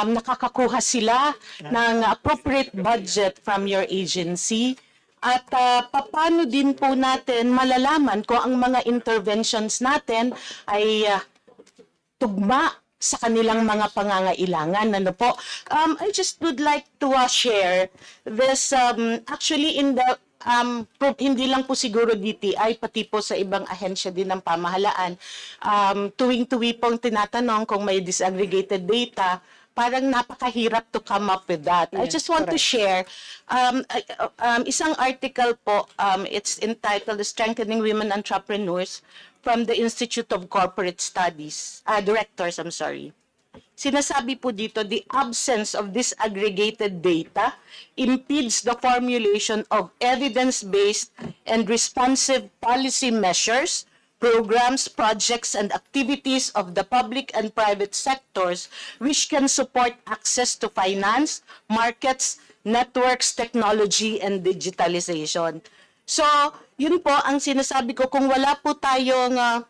nakakakuha sila ng appropriate budget from your agency, at paano din po natin malalaman kung ang mga interventions natin ay tugma sa kanilang mga pangangailangan. Ano po? I just would like to share this actually in the hindi lang po siguro DTI, pati po sa ibang ahensya din ng pamahalaan. Tuwing-tuwi pong tinatanong kung may disaggregated data, parang napakahirap to come up with that. I just want to share isang article po, it's entitled Strengthening Women Entrepreneurs from the Institute of Corporate Studies, Directors, I'm sorry. Sinasabi po dito, the absence of disaggregated data impedes the formulation of evidence-based and responsive policy measures, programs, projects, and activities of the public and private sectors which can support access to finance, markets, networks, technology, and digitalization. So, yun po ang sinasabi ko, kung wala po tayong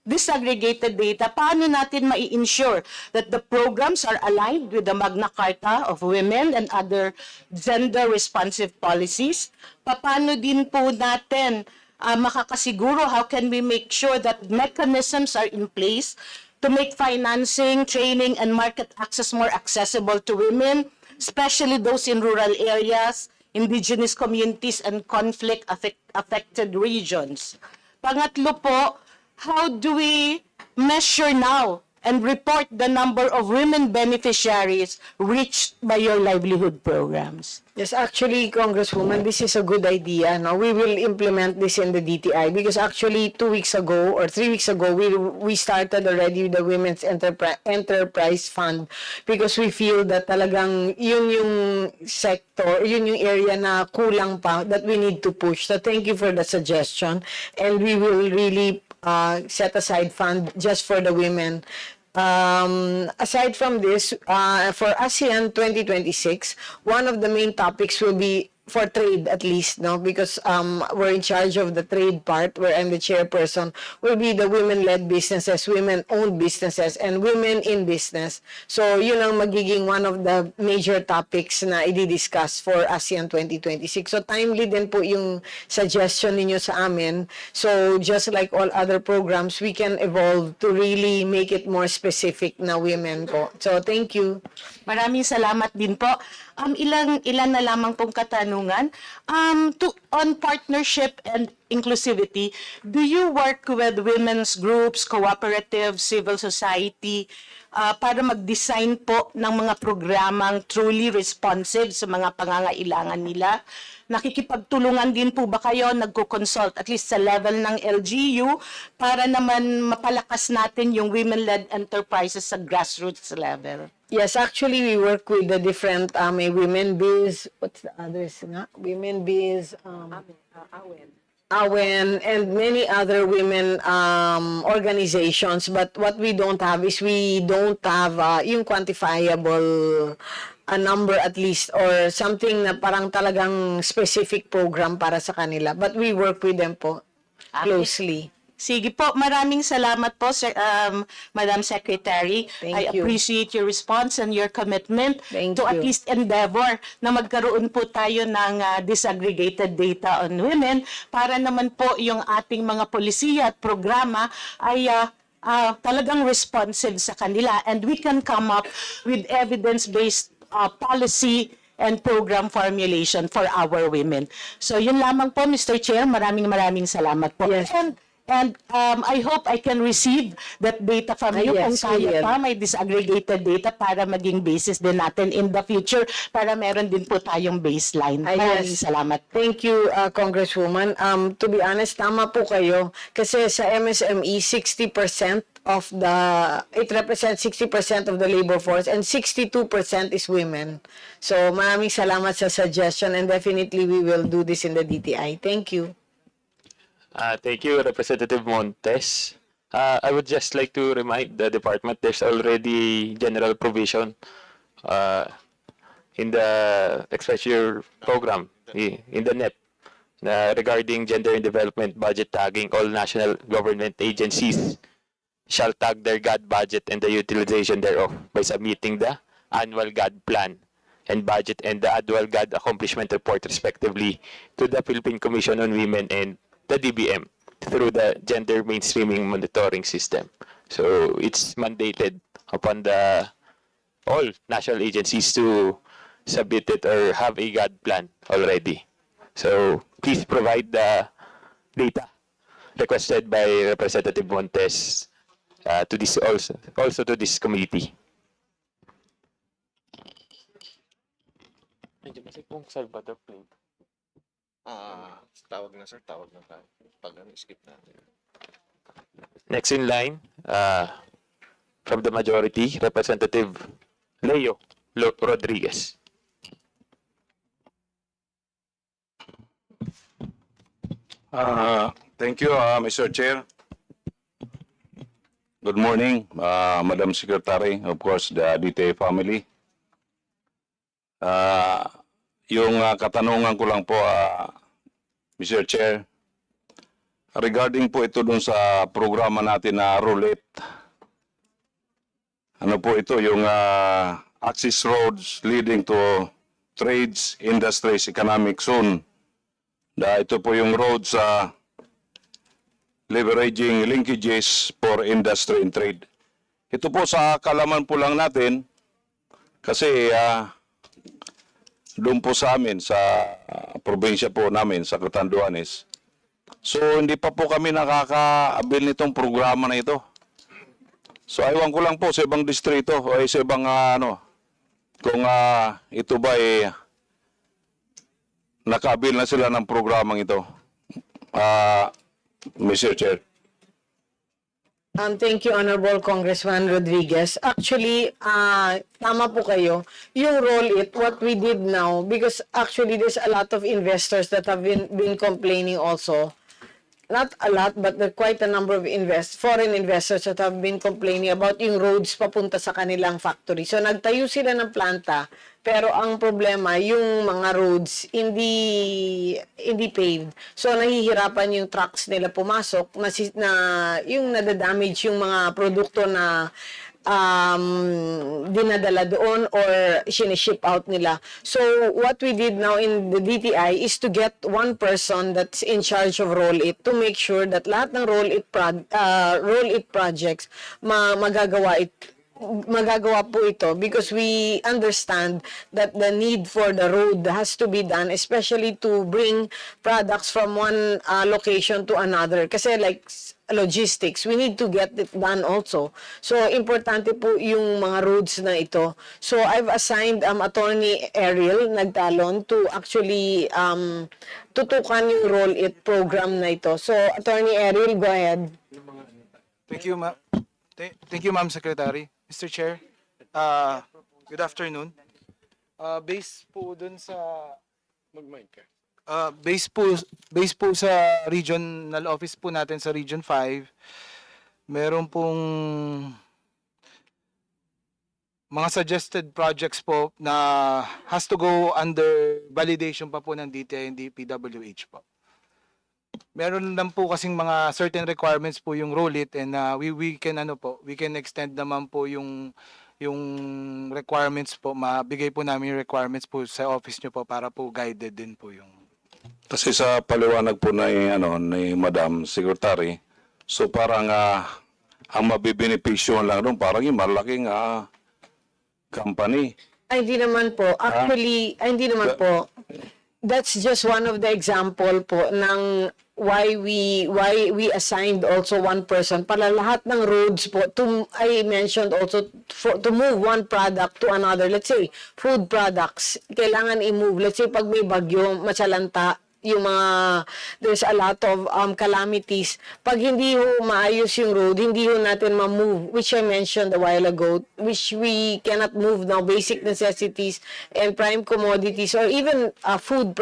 disaggregated data, paano natin mai-ensure that the programs are aligned with the Magna Carta of Women and other gender-responsive policies? Paano din po natin makakasiguro, how can we make sure that mechanisms are in place to make financing, training, and market access more accessible to women, especially those in rural areas, indigenous communities, and conflict-affected regions? Pangatlo po, how do we measure now and report the number of women beneficiaries reached by your livelihood programs? Yes, actually, Congresswoman, this is a good idea. No? We will implement this in the DTI because actually 2 weeks ago or 3 weeks ago, we started already with the Women's Enterprise Fund because we feel that talagang yun yung sector, yun yung area na kulang pa that we need to push. So thank you for the suggestion, and we will really set aside fund just for the women. Aside from this, for ASEAN 2026, one of the main topics will be for trade, at least, no, because we're in charge of the trade part, where I'm the chairperson, will be the women-led businesses, women-owned businesses, and women in business. So yun ang magiging one of the major topics na i-discuss for ASEAN 2026. So timely din po yung suggestion ninyo sa amin. So just like all other programs, we can evolve to really make it more specific na women po. So thank you. Maraming salamat din po. Ilan na lamang pong katanungan. On partnership and inclusivity, do you work with women's groups, cooperatives, civil society, para mag-design po ng mga programang truly responsive sa mga pangangailangan nila? Nakikipagtulungan din po ba kayo, nagko-consult at least sa level ng LGU para naman mapalakas natin yung women-led enterprises sa grassroots level? Yes, actually, we work with the different may women biz, what's the others nga? Women biz, AWEN, and many other women organizations. But what we don't have is we don't have yung quantifiable a number at least, or something na parang talagang specific program para sa kanila. But we work with them po closely. Sige po, maraming salamat po, Madam Secretary. I you. appreciate your response and your commitment Thank to at you. least endeavor na magkaroon po tayo ng disaggregated data on women para naman po yung ating mga polisiya at programa ay talagang responsive sa kanila, and we can come up with evidence-based policy and program formulation for our women. So yun lamang po, Mr. Chair. Maraming salamat po. Yes. And I hope I can receive that data from you kung yes, we kaya will. pa, may disaggregated data para maging basis din natin in the future para meron din po tayong baseline. Maraming salamat. Thank you, Congresswoman. To be honest, tama po kayo. Kasi sa MSME, 60% of it represents 60% of the labor force, and 62% is women. So maraming salamat sa suggestion, and definitely we will do this in the DTI. Thank you. Thank you, Representative Montes. I would just like to remind the department there's already general provision uh, in the expenditure program in the NEP regarding gender and development budget tagging. All national government agencies shall tag their GAD budget and the utilization thereof by submitting the annual GAD plan and budget and the annual GAD accomplishment report respectively to the Philippine Commission on Women and the DBM through the gender mainstreaming monitoring system. So it's mandated upon the all national agencies to submit it or have a GAD plan already. So please provide the data requested by Representative Montes to this also to this committee. Tawag na sir, tawag na tayo. Pag skip natin. Next in line, from the majority, Representative Leo Rodriguez. Thank you, Mr. Chair. Good morning, Madam Secretary, of course, the DTA family. Yung katanungan ko lang po, Mr. Chair, regarding po ito dun sa programa natin na roulette. Ano po ito, yung access roads leading to trades, industries, economic zone. Ito po yung roads leveraging linkages for industry and trade. Ito po sa kalaman po lang natin kasi doon po sa amin, sa probinsya po namin, sa Catanduanes. So hindi pa po kami nakaka-avail nitong programa na ito. So aywan ko lang po sa ibang distrito o sa ibang kung ito ba naka-avail na sila ng programang ito. Mr. Chair. Thank you, Honorable Congressman Rodriguez. Actually, tama po kayo. Yung roll it, what we did now, because actually there's a lot of investors that have been complaining also. Not a lot, but there are quite a number of foreign investors that have been complaining about yung roads papunta sa kanilang factory. So nagtayo sila ng planta, pero ang problema, yung mga roads hindi paved. So nahihirapan yung trucks nila pumasok na yung nadadamage yung mga produkto na dinadala doon or siniship out nila. So what we did now in the DTI is to get one person that's in charge of roll it to make sure that lahat ng roll it projects magagawa po ito because we understand that the need for the road has to be done, especially to bring products from one location to another. Kasi like logistics, we need to get it done also. So, importante po yung mga roads na ito. So, I've assigned Attorney Ariel Nagtalon to actually tutukan yung roll it program na ito. So, Attorney Ariel, go ahead. Thank you, ma'am. Thank you, Ma'am Secretary. Mr. Chair, good afternoon. Based po dun sa based po sa regional office po natin sa Region 5, meron pong mga suggested projects po na has to go under validation pa po ng DTI and DPWH po. Meron lang po kasing mga certain requirements po yung roll it and we can extend naman po yung requirements po, mabigay po namin yung requirements po sa office nyo po para po guided din po yung. Kasi sa paliwanag po ni Madam Secretary, so parang ang mabibenepisyo lang doon parang yung malaking company. Ay, hindi naman po. Actually, hindi naman po. That's just one of the example po ng why we assigned also one person para lahat ng roads po I mentioned also to move one product to another. Let's say food products kailangan i-move. Let's say pag may bagyo, matsalanta, yung there's a lot of calamities. Pag hindi ho maayos yung road, hindi ho natin ma-move, which I mentioned a while ago, which we cannot move now, basic necessities and prime commodities or even food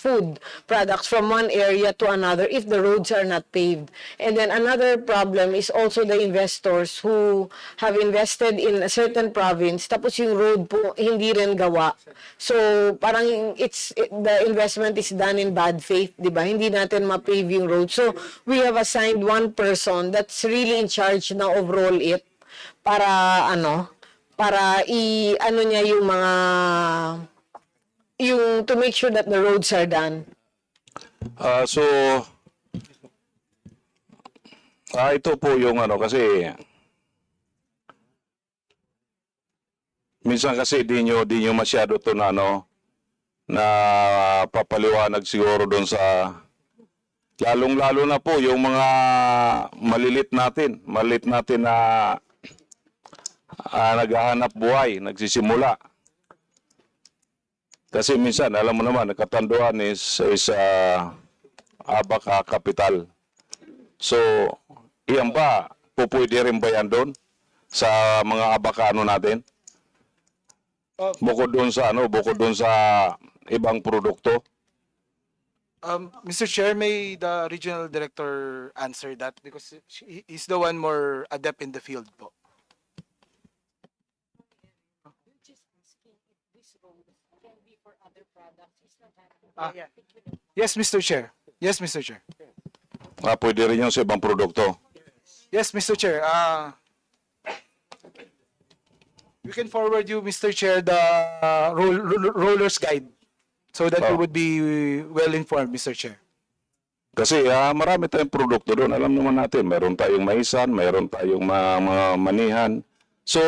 food products from one area to another if the roads are not paved. And then another problem is also the investors who have invested in a certain province tapos yung road po hindi rin gawa. So parang the investment is done in bad faith, di ba? Hindi natin ma-pave yung road. So we have assigned one person that's really in charge na overall it para para niya yung mga to make sure that the roads are done. So, ito po yung kasi minsan kasi di nyo masyado to na na papaliwanag siguro doon sa lalong-lalo na po yung mga malilit natin na naghahanap buhay, nagsisimula. Kasi minsan, alam mo naman, Katanduan is abaka capital. So, iyan ba, pupwede rin ba yan doon sa mga abakano natin? Bukod doon sa ibang produkto? Mr. Chair, may the regional director answer that because he's the one more adept in the field po. Yes, Mr. Chair. Yes, Mr. Chair. Pwede rin yung sa ibang produkto. Yes, Mr. Chair. We can forward you, Mr. Chair, the roller's guide so that you would be well informed, Mr. Chair. Kasi marami tayong produkto doon. Alam naman natin, mayroon tayong maisan, mayroon tayong mga manihan. So,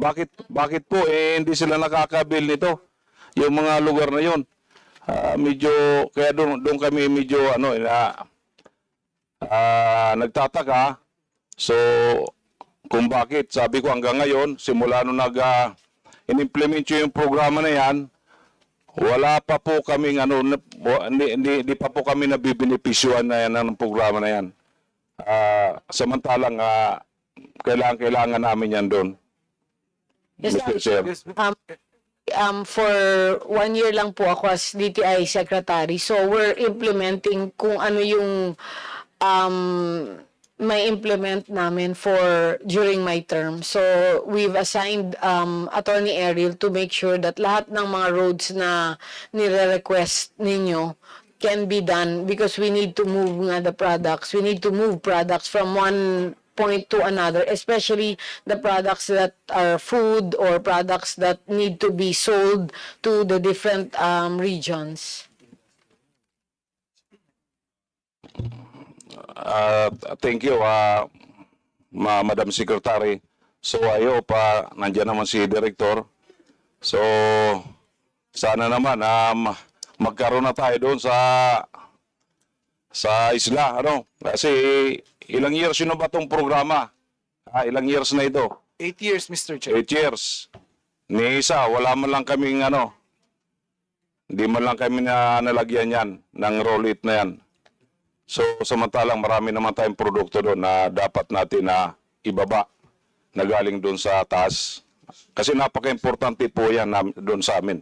bakit po hindi sila nakakabil nito? Yung mga lugar na yon. Kaya doon kami medyo nagtataka. So, kung bakit, sabi ko hanggang ngayon, simula nung in-implement yung programa na yan, wala pa po kaming hindi pa po kami nabibenepisyuhan na yan ng programa na yan. Samantalang kailangan namin yan doon. Yes, Mr. Chair. For 1 year lang po ako as DTI Secretary. So we're implementing kung ano yung may implement namin during my term. So we've assigned Attorney Ariel to make sure that lahat ng mga roads na nire-request ninyo can be done because we need to move the products. We need to move products from one point to another, especially the products that are food or products that need to be sold to the different regions. Thank you, Madam Secretary. So, ayo pa, nandiyan naman si Director. So, sana naman magkaroon na tayo doon sa isla, Kasi ilang years yun ba itong programa? Ilang years na ito? 8 years, Mr. Chair. 8 years. Ni isa, wala man lang kaming hindi man lang kami nalagyan yan ng roll-it na yan. So, samantalang marami naman tayong produkto doon na dapat natin ibaba na galing doon sa taas. Kasi napaka-importante po yan doon sa amin.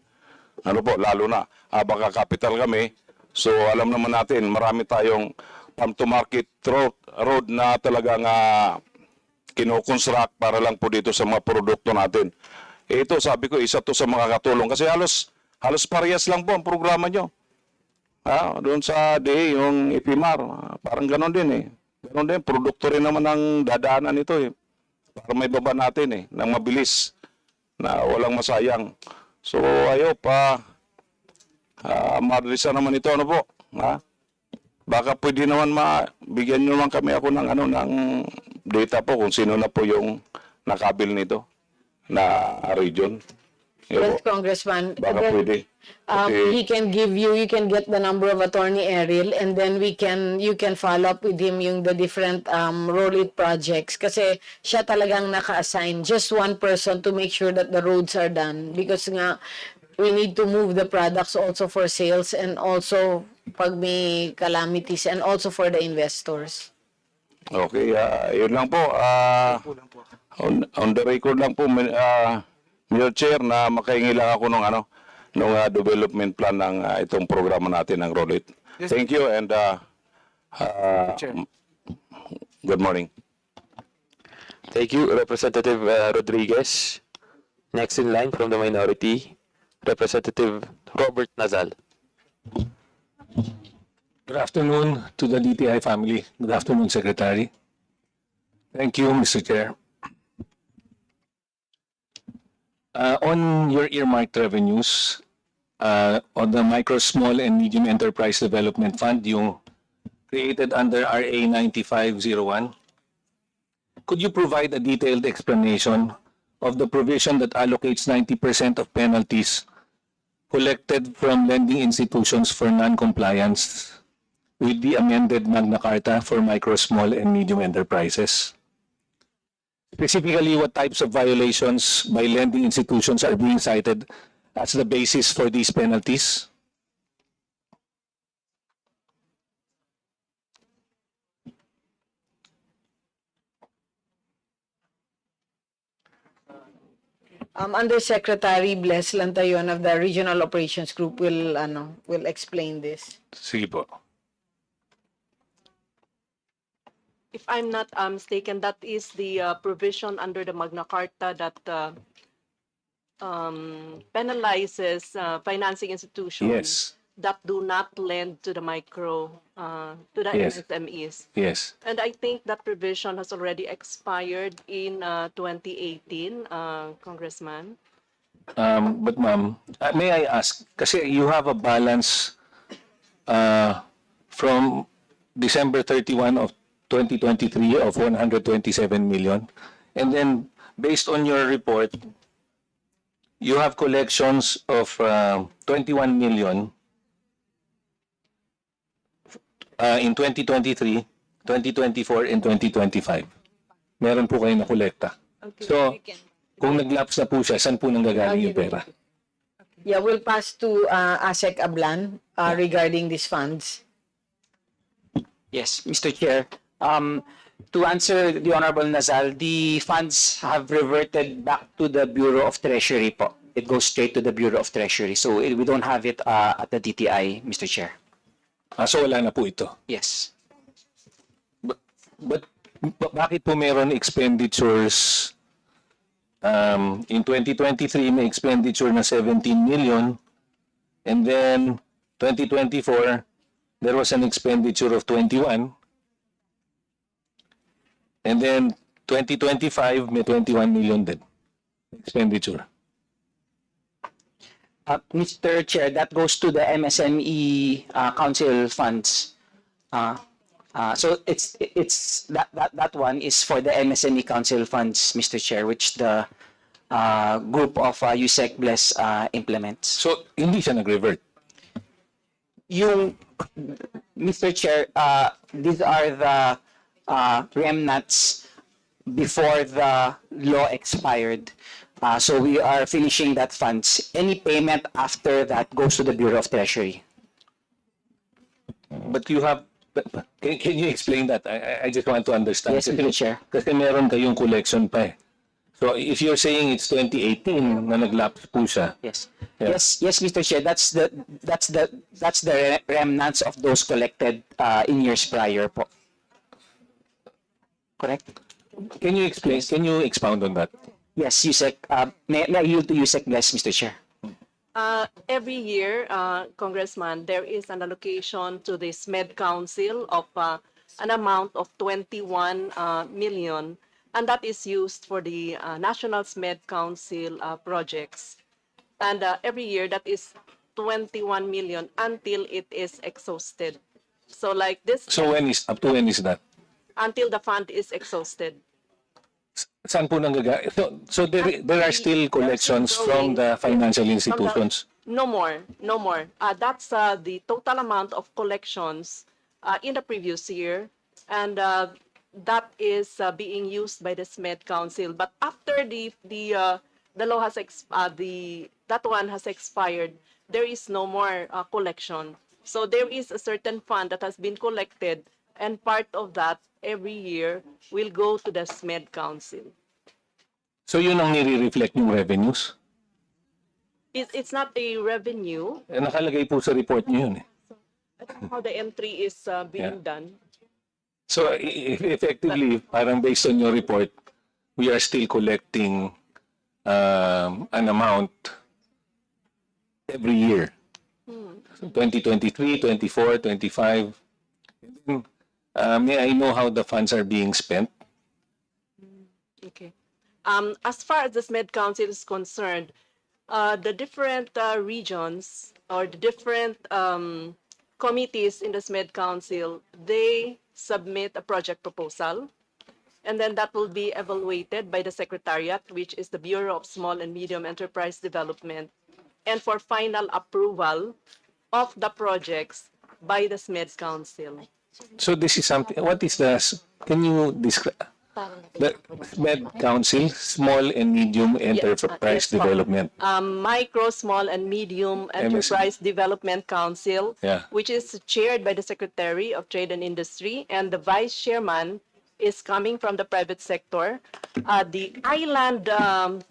Lalo na, baka capital kami. So, alam naman natin, marami tayong farm-to-market road na talagang kino-construct para lang po dito sa mga produkto natin. Ito, sabi ko, isa to sa mga katulong. Kasi halos parehas lang po ang programa nyo. Doon sa DA, yung IPMAR, parang ganon din Ganon din, produkto rin naman ang dadaanan nito Para may baba natin nang mabilis, na walang masayang. So, madalisa naman ito, po? Baka pwede naman bigyan nyo naman kami ako ng data po kung sino na po yung nakabil nito na region. Yes, Congressman. Baka And then, pwede. he can give you can get the number of Attorney Ariel and then you can follow up with him yung the different roll-it projects kasi siya talagang naka-assign just one person to make sure that the roads are done because nga we need to move the products also for sales and also pag may calamities and also for the investors. Okay, yun lang po. On the record lang po, Mr. Chair, na makahingi lang ako ng ng development plan ng itong programa natin ng Roll It. Yes, Thank you and Chair. good morning. Thank you, Representative Rodriguez. Next in line from the minority, Representative Robert Nazal. Good afternoon to the DTI family. Good afternoon, Secretary. Thank you, Mr. Chair. On your earmarked revenues, on the Micro, Small, and Medium Enterprise Development Fund, yung created under RA 9501, could you provide a detailed explanation of the provision that allocates 90% of penalties collected from lending institutions for non-compliance with the amended Magna Carta for micro, small, and medium enterprises? Specifically, what types of violations by lending institutions are being cited as the basis for these penalties? Undersecretary Bless Lantayon of the Regional Operations Group will explain this. Sige po. If I'm not mistaken, that is the provision under the Magna Carta that penalizes financing institutions Yes. that do not lend to the to the Yes. MSMEs. Yes. And I think that provision has already expired in 2018, Congressman. But ma'am, may I ask, kasi you have a balance from December 31 of 2023 of 127 million. And then based on your report, you have collections of 21 million in 2023, 2024, and 2025. Meron po kayo na kolekta. So, kung nag-lapse na po siya, saan po nanggagaling yung pera? Yeah, we'll pass to ASEC Ablan regarding these funds. Yes, Mr. Chair. To answer the Honorable Nazal, the funds have reverted back to the Bureau of Treasury po. It goes straight to the Bureau of Treasury. So we don't have it at the DTI, Mr. Chair. So wala na po ito? Yes. But bakit po meron expenditures? In 2023, may expenditure na 17 million. And then 2024, there was an expenditure of 21. And then 2025, may 21 million din expenditure. Mr. Chair, that goes to the MSME Council funds. So it's that one is for the MSME Council funds, Mr. Chair, which the group of USEC Bless implements. So hindi siya nag-revert? Yung, Mr. Chair, these are the remnants before the law expired. So we are finishing that funds. Any payment after that goes to the Bureau of Treasury. But you have, can you explain that? I just want to understand. Yes, Mr. Chair. Kasi meron kayong collection pa eh. So if you're saying it's 2018 na nag-lapse po siya. Yes. Yeah. Yes, Mr. Chair. That's the remnants of those collected in years prior po. Correct? Can you explain? Can you expound on that? Yes, USEC. May I yield to USEC Bless, Mr. Chair? Every year, Congressman, there is an allocation to the SMED Council of an amount of 21 million, and that is used for the National SMED Council projects. And every year, that is 21 million until it is exhausted. So like this. So up to when is that? Until the fund is exhausted. Saan po nanggagaling? So there are still collections from the financial institutions? No more. That's the total amount of collections in the previous year, and that is being used by the SMED Council. But after the law has that one has expired, there is no more collection. So there is a certain fund that has been collected, and part of that every year will go to the SMED Council. So yun ang nire-reflect yung revenues? It's not a revenue. Nakalagay po sa report niyo yun eh. I don't know how the entry is being done. So effectively, parang based on your report, we are still collecting an amount every year. So 2023, 24, 25. May I know how the funds are being spent? Okay. As far as the SMED Council is concerned, the different regions or the different committees in the SMED Council, they submit a project proposal, and then that will be evaluated by the Secretariat, which is the Bureau of Small and Medium Enterprise Development, and for final approval of the projects by the SMED Council. So this is something, what is can you describe? The SMED Council, Small and Medium Enterprise yes, po. Development. Micro, Small, and Medium Enterprise Development Council, Yeah. which is chaired by the Secretary of Trade and Industry, and the Vice Chairman is coming from the private sector. The island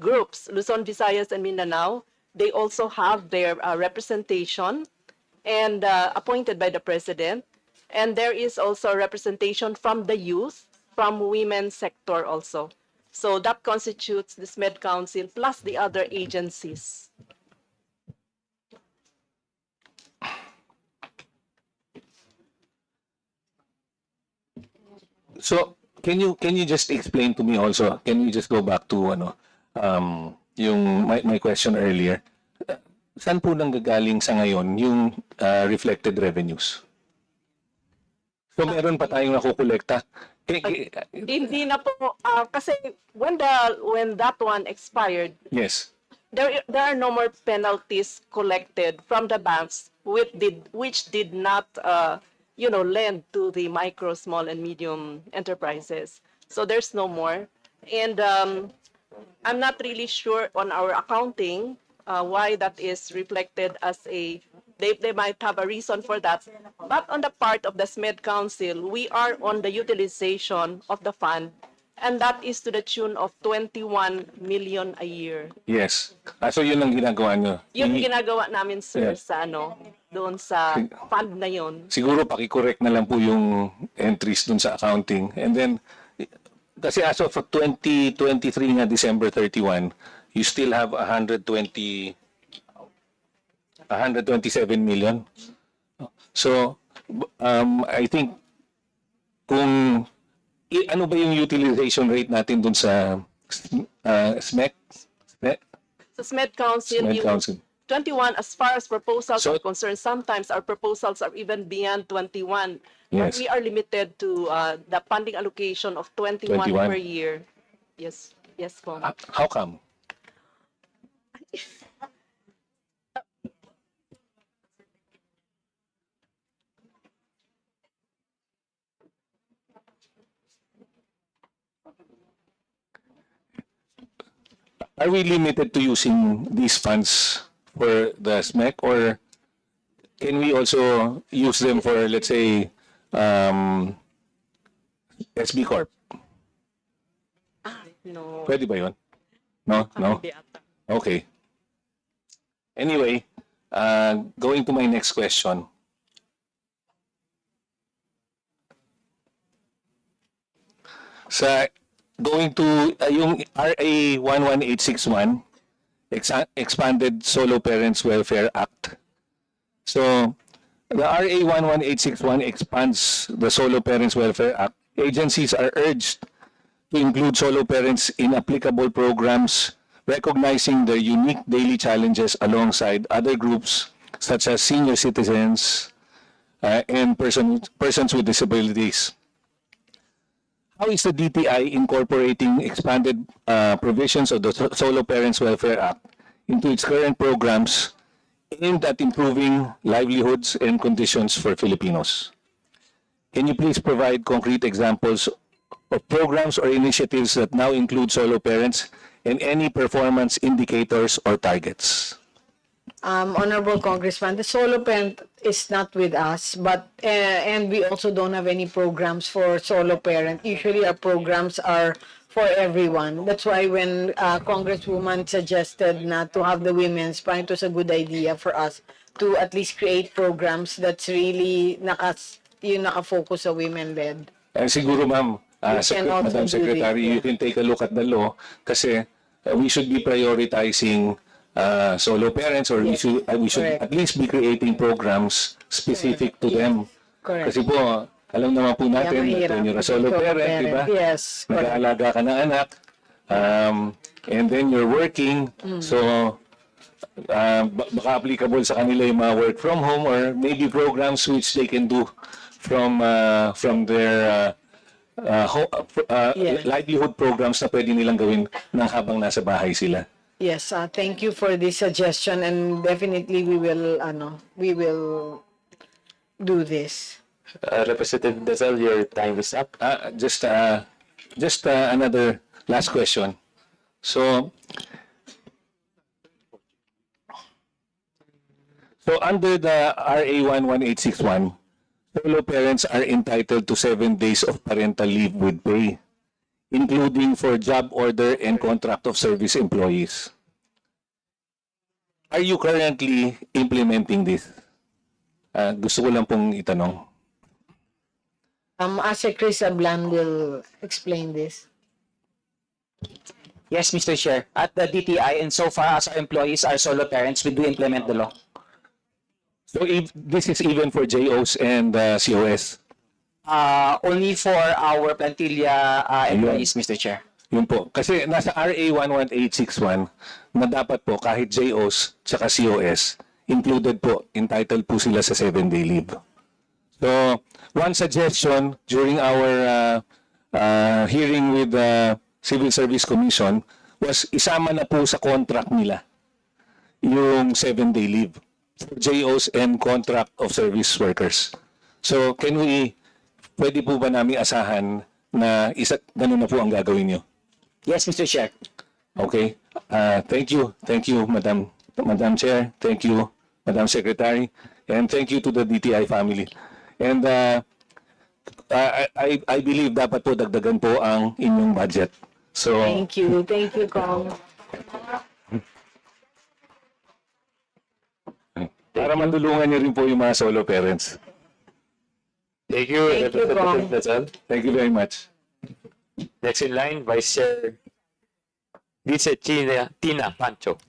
groups, Luzon, Visayas, and Mindanao, they also have their representation and appointed by the President. And there is also representation from the youth, from women's sector also. So that constitutes the SMED Council plus the other agencies. So can you just explain to me also? Can you just go back to yung my question earlier? Saan po nanggagaling sa ngayon yung reflected revenues? So meron pa tayong nakukolekta? Hindi na po kasi when that one expired, Yes. there are no more penalties collected from the banks which did not lend to the micro, small, and medium enterprises. So there's no more. And I'm not really sure on our accounting why that is reflected as they might have a reason for that. But on the part of the SMED Council, we are on the utilization of the fund, and that is to the tune of 21 million a year. Yes. So yun ang ginagawa nyo. Yung ginagawa namin, sir, Yeah. sa doon sa fund na yun. Siguro pakicorrect na lang po yung entries dun sa accounting. And then, kasi as of 2023 nga, December 31, you still have 127 million. So, I think, kung, ano ba yung utilization rate natin dun sa SMEC? Sa SMED Council, SMED Council. 21, as far as proposals So- are concerned, sometimes our proposals are even beyond 21. But Yes. we are limited to the funding allocation of 21 21. per year. Yes, yes, po. How come? Are we limited to using these funds for the SMEC, or can we also use them for, let's say, SB Corp? No. Pwede ba yun? No? No? Hindi ata. Okay. Anyway, going to my next question. Sa going to yung RA 11861, Expanded Solo Parents Welfare Act. So, the RA 11861 expands the Solo Parents Welfare Act. Agencies are urged to include solo parents in applicable programs, recognizing their unique daily challenges alongside other groups such as senior citizens and persons with disabilities. How is the DTI incorporating expanded provisions of the Solo Parents Welfare Act into its current programs aimed at improving livelihoods and conditions for Filipinos? Can you please provide concrete examples of programs or initiatives that now include solo parents and any performance indicators or targets? Honorable Congressman, the solo parent is not with us, but and we also don't have any programs for solo parent. Usually our programs are for everyone. That's why when Congresswoman suggested not to have the women's, parang it was a good idea for us to at least create programs that's really naka-focus sa women-led. Siguro ma'am, You can also Madam do Secretary, this, you can take a look at the law kasi we should be prioritizing solo parents or Yes, we should correct. at least be creating programs specific to Yes, them. correct. Kasi po, alam naman po natin that mahirap when you're a kasi solo solo parent, di ba? parent. Yes, correct. Nag-aalaga ka ng anak, and then you're working, so baka applicable sa kanila yung mga work from home or maybe programs which they can do from their Yeah. livelihood programs na pwede nilang gawin na habang nasa bahay sila. Yes, thank you for this suggestion, and definitely we will do this. Representative Dazal, your time is up. Just another last question. So under the RA 11861, solo parents are entitled to 7 days of parental leave with pay, including for job order and contract of service employees. Are you currently implementing this? Gusto ko lang pong itanong. Ase Chris Ablan will explain this. Yes, Mr. Chair. At the DTI, and so far as our employees are solo parents, we do implement the law. So if this is even for JOs and COS? Only for our plantilla employees, Mr. Chair. Yun po. Kasi nasa RA 11861 na dapat po kahit JOs tsaka COS, included po, entitled po sila sa 7-day leave. So, one suggestion during our hearing with the Civil Service Commission was isama na po sa contract nila yung 7-day leave for JOs and contract of service workers. So, pwede po ba namin asahan na ganun na po ang gagawin nyo? Yes, Mr. Chair. Okay. Thank you. Thank you, Madam Chair. Thank you, Madam Secretary. And thank you to the DTI family. And I believe dapat po dagdagan po ang inyong budget. So, Thank you, Kong. para matulungan niyo rin po yung mga solo parents. Thank you, Thank you, Representative Kong. Dazal. Thank you very much. Next in line, Vice Chair Tina Pancho.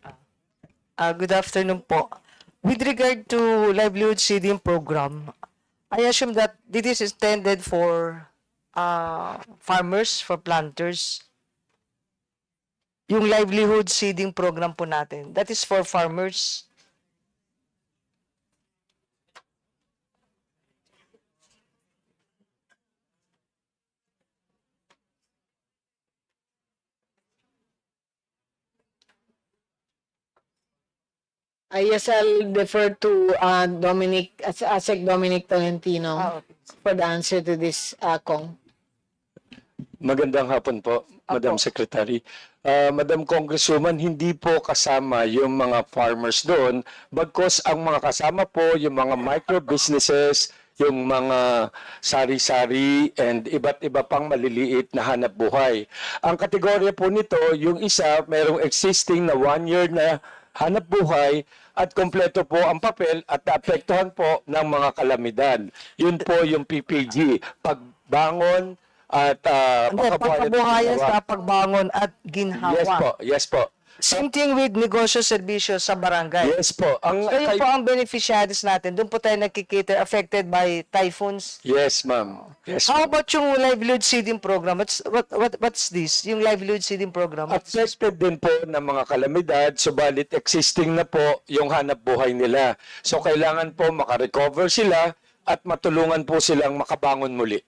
Good afternoon po. With regard to livelihood seeding program, I assume that this is intended for farmers, for planters. Yung livelihood seeding program po natin, that is for farmers. Yes, I'll defer to Asek Dominic Tolentino for the answer to this, Kong. Magandang hapon po, Madam Secretary. Madam Congresswoman, hindi po kasama yung mga farmers doon, bagkus ang mga kasama po yung mga micro businesses, yung mga sari-sari and iba't iba pang maliliit na hanap buhay. Ang kategorya po nito, yung isa, merong existing na 1 year na hanap buhay at kompleto po ang papel at naapektuhan po ng mga kalamidad. Yun po yung PPG, pagbangon at Pagkabuhayan sa pagbangon at ginhawa. Yes po. Same thing with negosyo, serbisyo sa barangay. Yes po. So yun po ang beneficiaries natin. Doon po tayo nagkikater affected by typhoons. Yes, ma'am. Yes, How about yung livelihood seeding program? What's this? Yung livelihood seeding program? Affected din po ng mga kalamidad, subalit existing na po yung hanap buhay nila. So kailangan po makarecover sila at matulungan po silang makabangon muli.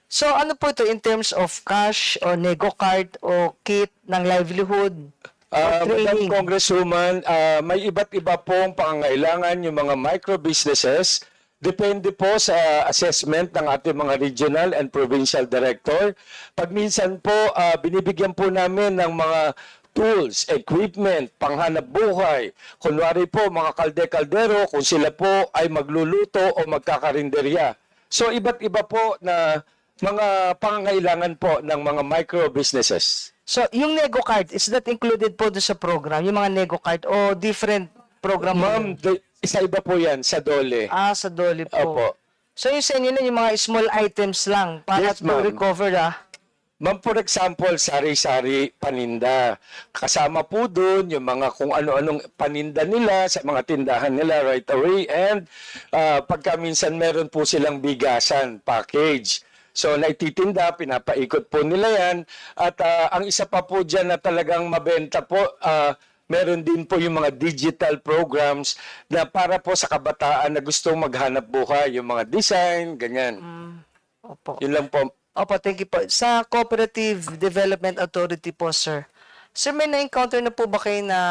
So ano po ito in terms of cash or nego card o kit ng livelihood? Madam Congresswoman, may iba't iba pong pangangailangan yung mga micro businesses. Depende po sa assessment ng ating mga regional and provincial director. Pag minsan po, binibigyan po namin ng mga tools, equipment, panghanap buhay. Kunwari po, mga kalde-kaldero, kung sila po ay magluluto o magkakarinderya. So, iba't iba po na mga pangangailangan po ng mga micro businesses. So, yung Nego card, is that included po doon sa program? Yung mga Nego card o different program? Ma'am, isa-iba po yan sa DOLE. Ah, sa DOLE po. Opo. So, yung sa inyo na yung mga small items lang para Yes, to ma'am. recover, Ma'am, for example, sari-sari paninda. Kasama po doon yung mga kung ano-anong paninda nila sa mga tindahan nila right away. And pagka minsan meron po silang bigasan, package. So, naititinda, pinapaikot po nila yan. At ang isa pa po dyan na talagang mabenta po, meron din po yung mga digital programs na para po sa kabataan na gustong maghanap buhay, yung mga design, ganyan. Opo. Yun lang po. Opo, thank you po. Sa Cooperative Development Authority po, sir. Sir, may na-encounter na po ba kayo na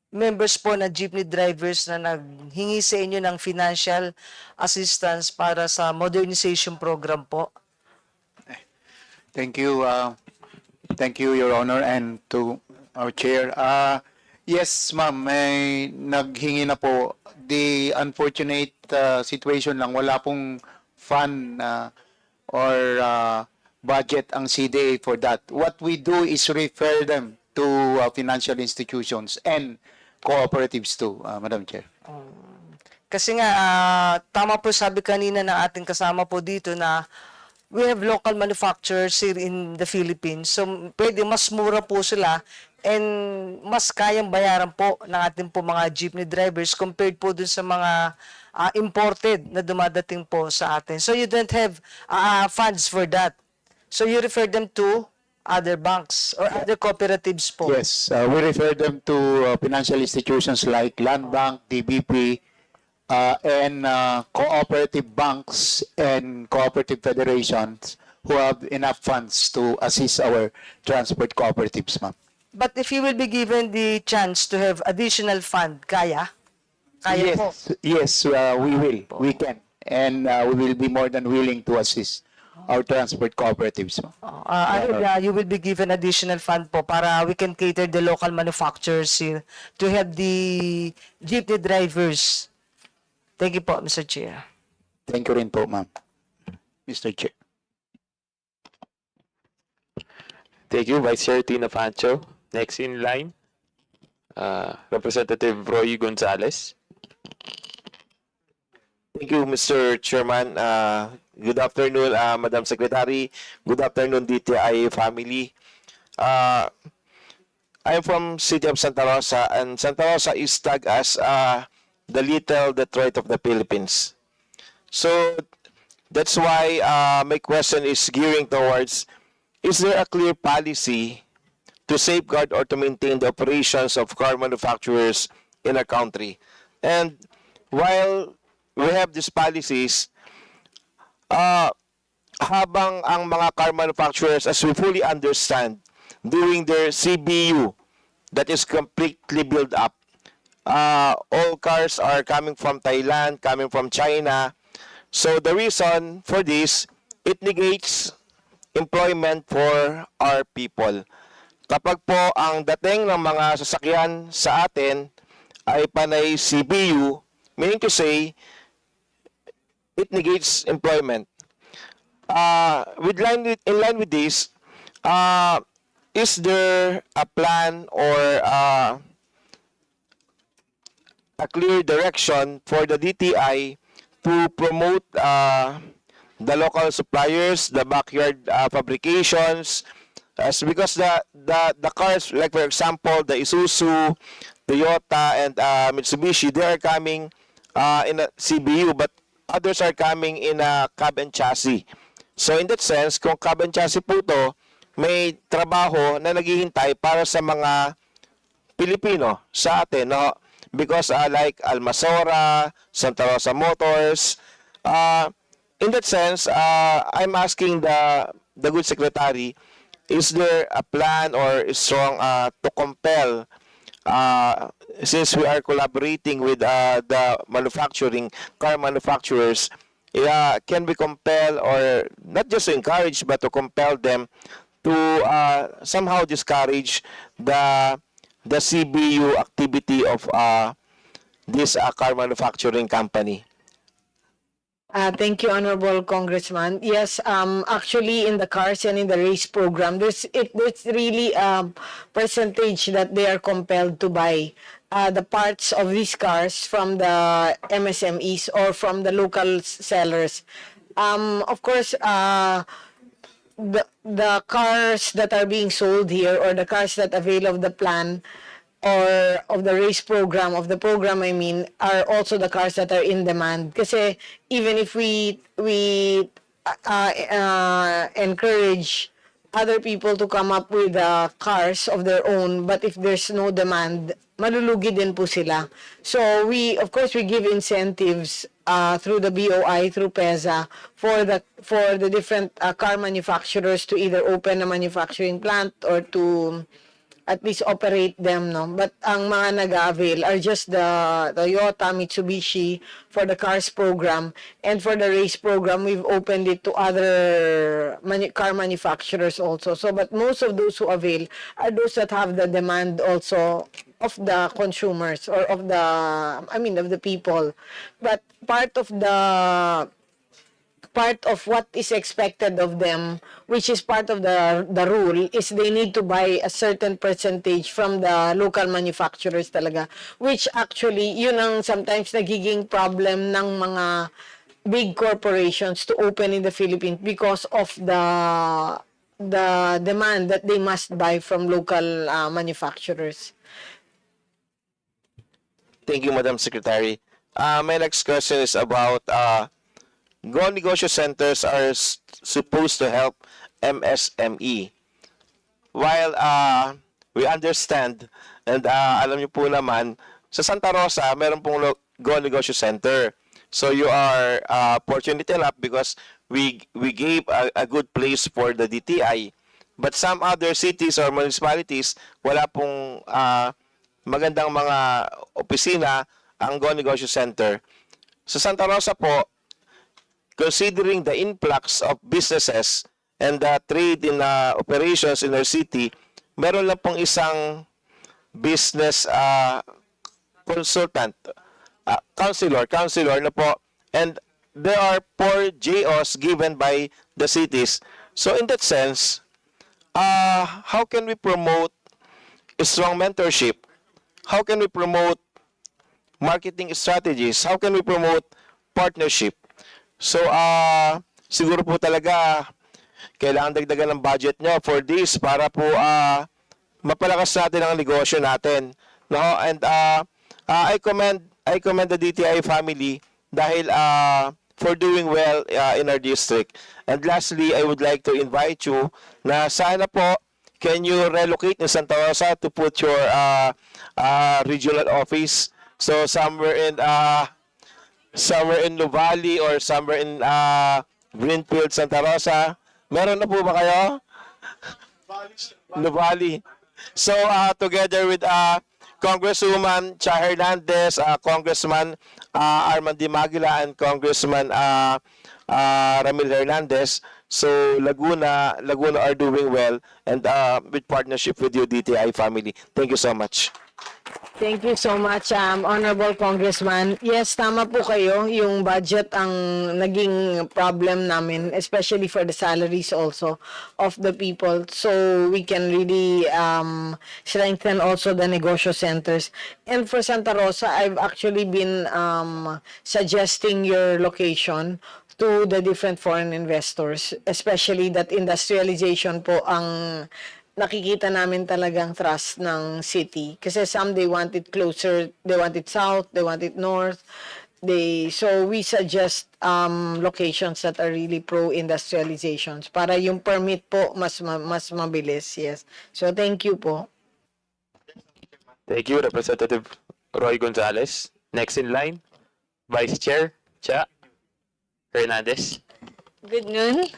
members po na jeepney drivers na naghingi sa inyo ng financial assistance para sa modernization program po? Thank you. Thank you, Your Honor, and to our chair. Yes, ma'am, may naghingi na po. The unfortunate situation lang, wala pong fund or budget ang CDA for that. What we do is refer them to financial institutions and cooperatives too, Madam Chair. Kasi nga, tama po sabi kanina ng ating kasama po dito na we have local manufacturers here in the Philippines. So, pwede mas mura po sila and mas kayang bayaran po ng ating po mga jeepney drivers compared po dun sa mga imported na dumadating po sa atin. So, you don't have funds for that. So, you refer them to other banks or other cooperatives po. Yes, we refer them to financial institutions like Land Bank, DBP, and cooperative banks and cooperative federations who have enough funds to assist our transport cooperatives, ma'am. But if you will be given the chance to have additional fund, kaya? Kaya po. Yes, we will. We can. And we will be more than willing to assist our transport cooperatives. You will be given additional fund po para we can cater the local manufacturers here to have the jeepney drivers. Thank you po, Mr. Chair. Thank you rin po, ma'am. Mr. Chair. Thank you, Vice Chair Tina Pancho. Next in line, Representative Roy Gonzalez. Thank you, Mr. Chairman. Good afternoon, Madam Secretary. Good afternoon, DTI family. I'm from City of Santa Rosa, and Santa Rosa is tagged as the little Detroit of the Philippines. So that's why my question is gearing towards, is there a clear policy to safeguard or to maintain the operations of car manufacturers in our country? And while we have these policies, habang ang mga car manufacturers, as we fully understand, doing their CBU that is completely built up, all cars are coming from Thailand, coming from China. So the reason for this, it negates employment for our people. Kapag po ang dating ng mga sasakyan sa atin ay panay CBU, meaning to say, it negates employment. In line with this, is there a plan or a clear direction for the DTI to promote the local suppliers, the backyard fabrications, because the cars, like for example, the Isuzu, Toyota, and Mitsubishi, they are coming in a CBU, but others are coming in a cab and chassis. So in that sense, kung cab and chassis po to, may trabaho na naghihintay para sa mga Pilipino sa atin, no? Because like Almasora, Santa Rosa Motors, in that sense, I'm asking the good secretary, is there a plan or is strong to compel, since we are collaborating with the car manufacturers, can we compel, or not just to encourage, but to compel them to somehow discourage the CBU activity of this car manufacturing company. Thank you, Honorable Congressman. Yes, actually, in the cars and in the race program, there's really percentage that they are compelled to buy the parts of these cars from the MSMEs or from the local sellers. Of course, the cars that are being sold here or the cars that avail of the plan or of the race program, of the program I mean, are also the cars that are in demand. Kasi even if we encourage other people to come up with cars of their own, but if there's no demand, malulugi din po sila. So of course, we give incentives through the BOI, through PEZA, for the different car manufacturers to either open a manufacturing plant or to at least operate them, no? But ang mga nag-avail are just the Toyota, Mitsubishi for the cars program, and for the race program, we've opened it to other car manufacturers also. So, but most of those who avail are those that have the demand also of the consumers or of the people. But part of what is expected of them, which is part of the rule, is they need to buy a certain percentage from the local manufacturers talaga, which actually yun ang sometimes nagiging problem ng mga big corporations to open in the Philippines because of the demand that they must buy from local manufacturers. Thank you, Madam Secretary. My next question is about Go Negosyo Centers are supposed to help MSME. While we understand, and alam niyo po naman, sa Santa Rosa, meron pong Go Negosyo Center. So you are fortunate enough because we gave a good place for the DTI. But some other cities or municipalities, wala pong magandang mga opisina ang Go Negosyo Center. Sa Santa Rosa po, considering the influx of businesses and the trade in operations in our city, meron lang pong isang business consultant, counselor na po, and there are 4 JOs given by the cities. So in that sense, how can we promote a strong mentorship? How can we promote marketing strategies? How can we promote partnership? So, siguro po talaga kailangan dagdagan ng budget nyo for this para po mapalakas natin ang negosyo natin. No? And I commend the DTI family dahil for doing well in our district. And lastly, I would like to invite you na sana po can you relocate in Santa Rosa to put your regional office. So somewhere in Nuvali or somewhere in Greenfield, Santa Rosa. Meron na po ba kayo? Nuvali. So, together with Congresswoman Cha Hernandez, Congressman Armand Di Magila, and Congressman Ramil Hernandez, so Laguna are doing well and with partnership with you, DTI family. Thank you so much. Thank you so much, Honorable Congressman. Yes, tama po kayo. Yung budget ang naging problem namin, especially for the salaries also of the people. So we can really strengthen also the negosyo centers. And for Santa Rosa, I've actually been suggesting your location to the different foreign investors, especially that industrialization po ang nakikita namin talagang thrust ng city. Kasi some they want it closer, they want it south, they want it north. So we suggest locations that are really pro-industrializations para yung permit po mas mabilis. Yes. So thank you po. Thank you, Representative Roy Gonzalez. Next in line, Vice Chair Cha Hernandez. Good noon,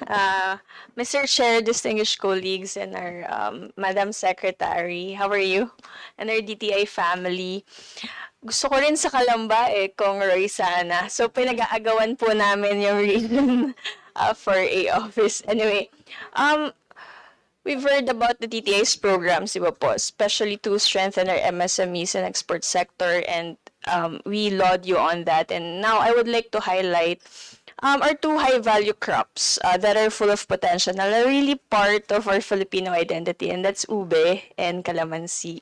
Mr. Chair, distinguished colleagues, and our Madam Secretary. How are you? And our DTI family. Gusto ko rin sa Kalamba Kong Roy sana. So pinag-aagawan po namin yung reason for a office. Anyway, we've heard about the TTI's programs, di ba po, especially to strengthen our MSMEs and export sector, and we laud you on that. And now I would like to highlight are two high-value crops that are full of potential and are really part of our Filipino identity, and that's ube and calamansi.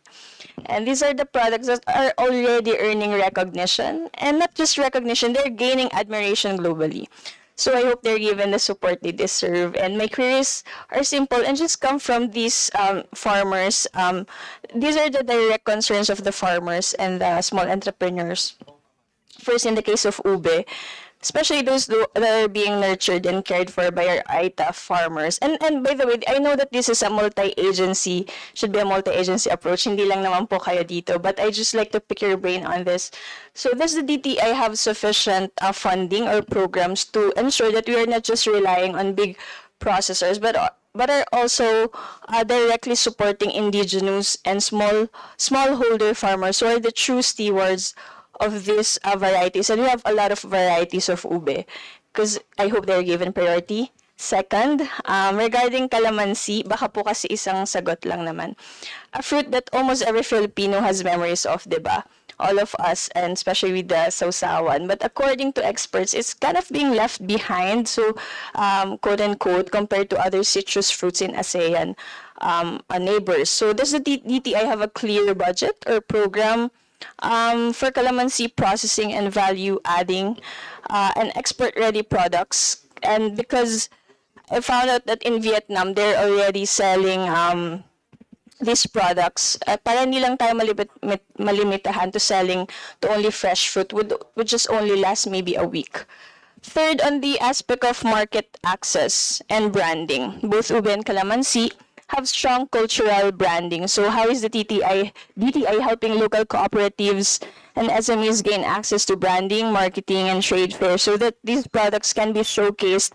And these are the products that are already earning recognition, and not just recognition, they're gaining admiration globally. So I hope they're given the support they deserve. And my queries are simple and just come from these farmers. These are the direct concerns of the farmers and the small entrepreneurs. First, in the case of ube, especially those that are being nurtured and cared for by our ITA farmers. And by the way, I know that this is a multi-agency, should be a multi-agency approach. Hindi lang naman po kayo dito, but I just like to pick your brain on this. So does the DTI have sufficient funding or programs to ensure that we are not just relying on big processors, but are also directly supporting indigenous and smallholder farmers who are the true stewards of these varieties, and we have a lot of varieties of ube because I hope they're given priority. Second, regarding calamansi, baka po kasi isang sagot lang naman. A fruit that almost every Filipino has memories of, diba? All of us, and especially with the sausawan. But according to experts, it's kind of being left behind, so quote unquote, compared to other citrus fruits in ASEAN neighbors. So does the DTI have a clear budget or program for calamansi processing and value adding and export ready products? And because I found out that in Vietnam they're already selling these products, para hindi lang tayo malimitahan to selling to only fresh fruit, would just only last maybe a week. Third, on the aspect of market access and branding, both ube and calamansi have strong cultural branding. So how is the DTI helping local cooperatives and SMEs gain access to branding, marketing, and trade fairs so that these products can be showcased,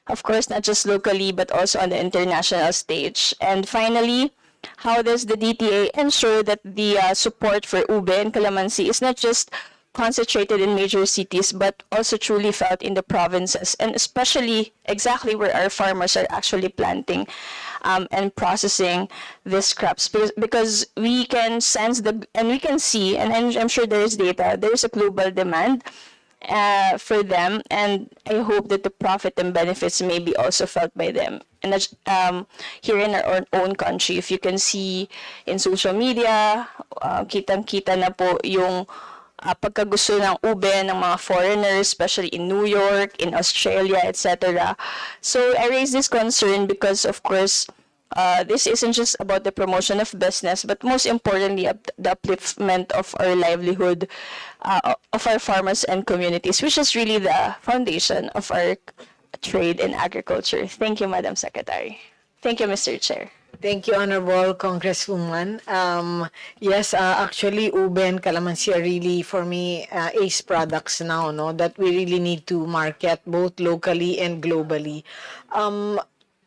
of course, not just locally, but also on the international stage? And finally, how does the DTA ensure that the support for ube and calamansi is not just concentrated in major cities, but also truly felt in the provinces, and especially exactly where our farmers are actually planting and processing these crops? Because we can sense and we can see, and I'm sure there is data, there is a global demand for them, and I hope that the profit and benefits may be also felt by them. And here in our own country, if you can see in social media, kitang-kita na po yung pagkagusto ng ube ng mga foreigners, especially in New York, in Australia, etc. So I raise this concern because, of course, this isn't just about the promotion of business, but most importantly, the upliftment of our livelihood, of our farmers and communities, which is really the foundation of our trade and agriculture. Thank you, Madam Secretary. Thank you, Mr. Chair. Thank you, Honorable Congresswoman. Yes, actually, ube and calamansi are really, for me, ace products now, no, that we really need to market both locally and globally.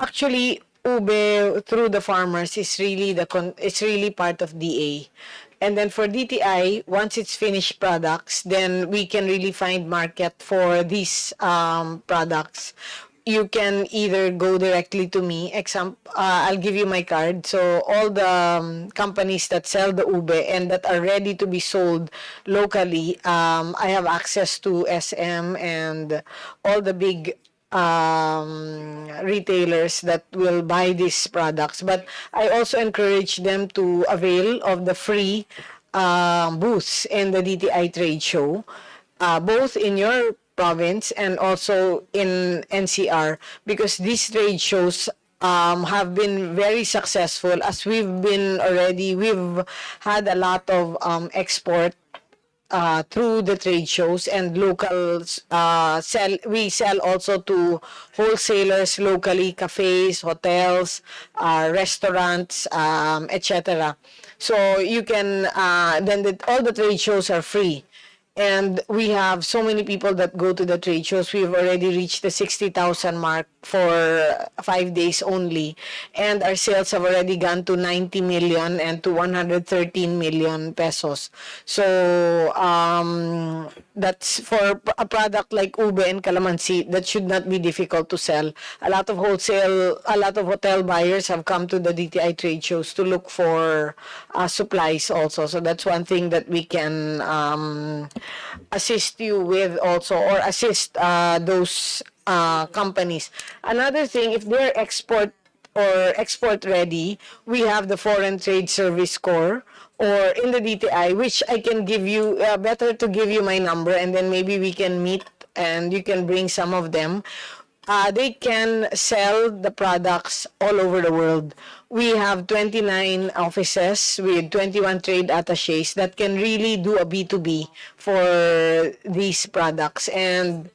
Actually, ube through the farmers is really it's really part of DA. And then for DTI, once it's finished products, then we can really find market for these products. You can either go directly to me. I'll give you my card. So all the companies that sell the ube and that are ready to be sold locally, I have access to SM and all the big retailers that will buy these products. But I also encourage them to avail of the free booths in the DTI trade show, both in your province and also in NCR, because these trade shows have been very successful, as we've had a lot of export through the trade shows, and locals we sell also to wholesalers locally, cafes, hotels, restaurants, etc. So you can all the trade shows are free. And we have so many people that go to the trade shows. We've already reached the 60,000 mark for 5 days only. And our sales have already gone to 90 million and to 113 million pesos. So, that's for a product like ube and calamansi, that should not be difficult to sell. A lot of hotel buyers have come to the DTI trade shows to look for supplies also. So that's one thing that we can assist you with also, or assist those companies. Another thing, if they're export ready, we have the Foreign Trade Service Corps or in the DTI, which I can give you, better to give you my number and then maybe we can meet and you can bring some of them. They can sell the products all over the world. We have 29 offices with 21 trade attaches that can really do a B2B for these products and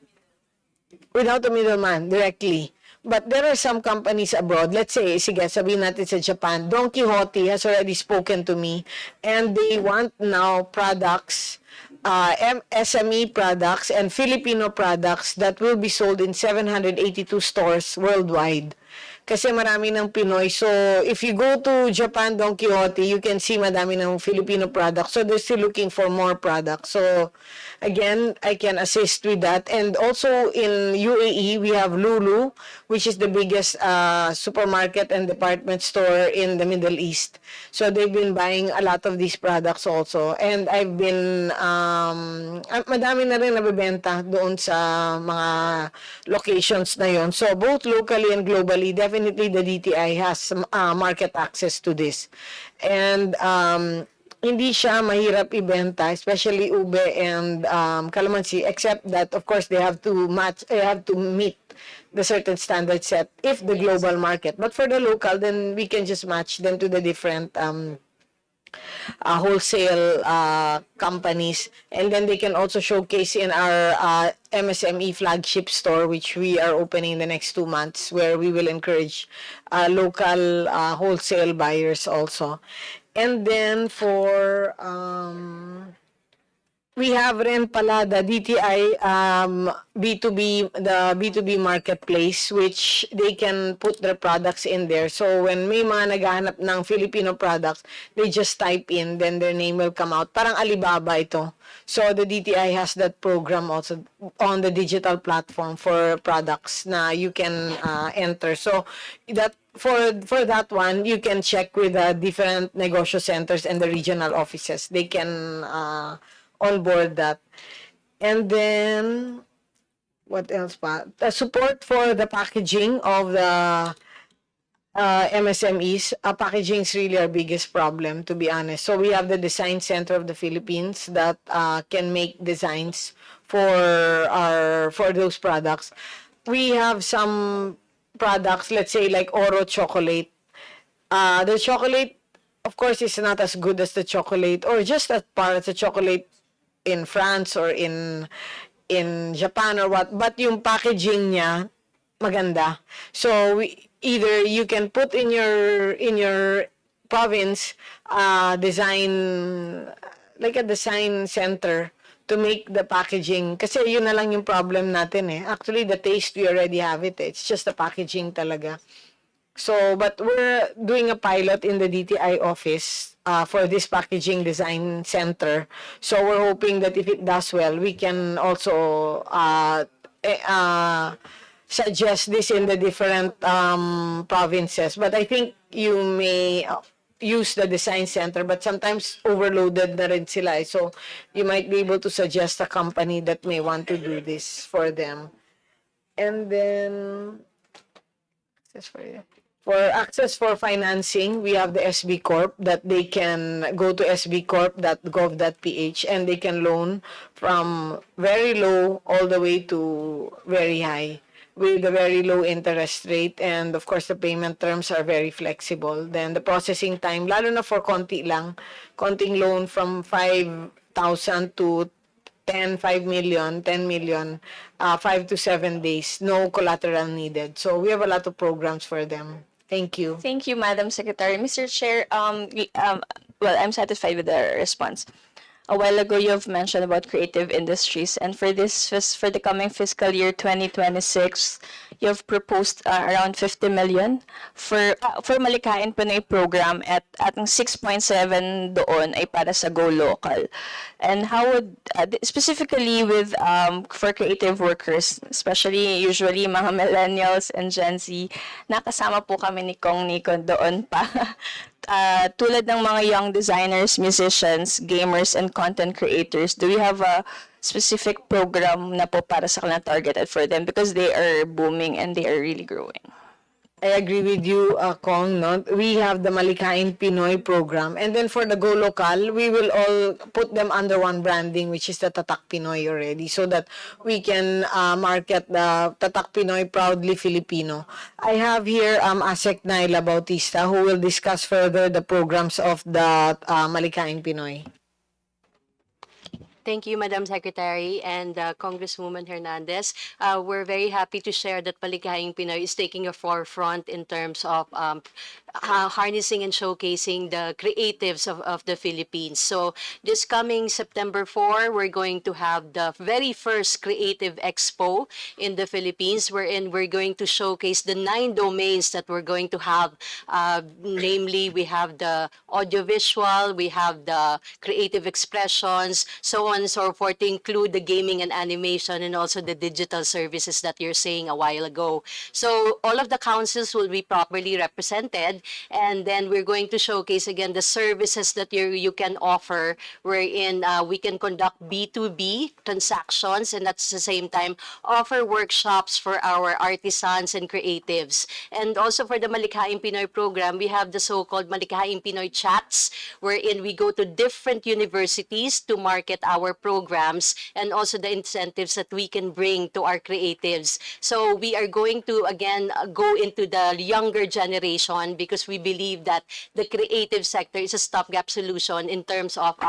without a middleman, directly. But there are some companies abroad, let's say, sige, sabihin natin sa Japan, Don Quixote has already spoken to me and they want now products, SME products and Filipino products that will be sold in 782 stores worldwide. Kasi marami ng Pinoy. So, if you go to Japan, Don Quixote, you can see madami ng Filipino products. So, they're still looking for more products. So, again, I can assist with that. And also in UAE, we have Lulu, which is the biggest supermarket and department store in the Middle East. So, they've been buying a lot of these products also. And I've been, madami na rin nabibenta doon sa mga locations na yon. So, both locally and globally, definitely the DTI has market access to this. And hindi siya mahirap ibenta, especially ube and calamansi, except that of course they have to meet the certain standard set if the global market. But for the local, then we can just match them to the different wholesale companies, and then they can also showcase in our MSME flagship store, which we are opening in the next 2 months, where we will encourage local wholesale buyers also. And then for we have rin pala the DTI B2B, the B2B marketplace, which they can put their products in there. So when may mga naghahanap ng Filipino products, they just type in, then their name will come out. Parang Alibaba ito. So the DTI has that program also on the digital platform for products na you can enter. So that for that one, you can check with the different negosyo centers and the regional offices. They can onboard that. And then, what else pa? The support for the packaging of the MSMEs. Packaging is really our biggest problem, to be honest. So we have the Design Center of the Philippines that can make designs for those products. We have some products, let's say like Oro chocolate. The chocolate, of course, is not as good as the chocolate, or just as par as the chocolate in France or in Japan or what, but yung packaging niya maganda. So either you can put in your province design, like a design center to make the packaging, kasi yun na lang yung problem natin eh. Actually the taste we already have it, it's just the packaging talaga. So, but we're doing a pilot in the DTI office for this packaging design center. So we're hoping that if it does well, we can also suggest this in the different provinces. But I think you may use the design center, but sometimes overloaded na rin sila. So you might be able to suggest a company that may want to do this for them. And then, for access for financing, we have the SB Corp that they can go to sbcorp.gov.ph and they can loan from very low all the way to very high with a very low interest rate, and of course the payment terms are very flexible. Then the processing time, lalo na for konting loan from 5,000 to 5 million, 10 million, 5 to 7 days, no collateral needed. So we have a lot of programs for them. Thank you. Thank you, Madam Secretary. Mr. Chair, well, I'm satisfied with the response. a while ago you have mentioned about creative industries, and for for the coming fiscal year 2026, you have proposed around 50 million for Malikain Pinoy program at ang 6.7 doon ay para sa Go Local. And how would specifically with for creative workers, especially usually mga millennials and Gen Z, nakasama po kami ni Kong Nico doon pa. Tulad ng mga young designers, musicians, gamers, and content creators, do we have a specific program na po para sa kanila targeted for them because they are booming and they are really growing? I agree with you, Kong. No? We have the Malikain Pinoy program. And then for the Go Local, we will all put them under one branding, which is the Tatak Pinoy already, so that we can market the Tatak Pinoy proudly Filipino. I have here Asek Naila Bautista, who will discuss further the programs of the Malikain Pinoy. Thank you, Madam Secretary and Congresswoman Hernandez. We're very happy to share that Palikahing Pinoy is taking a forefront in terms of harnessing and showcasing the creatives of the Philippines. So this coming September 4, we're going to have the very first Creative Expo in the Philippines, wherein we're going to showcase the 9 domains that we're going to have. Namely, we have the audiovisual, we have the creative expressions, so on and so forth, to include the gaming and animation and also the digital services that you're saying a while ago. So all of the councils will be properly represented, and then we're going to showcase again the services that you can offer, wherein we can conduct B2B transactions and at the same time offer workshops for our artisans and creatives. And also for the Malikain Pinoy program, we have the so-called Malikain Pinoy chats, wherein we go to different universities to market our programs and also the incentives that we can bring to our creatives. So we are going to again go into the younger generation because we believe that the creative sector is a stopgap solution in terms of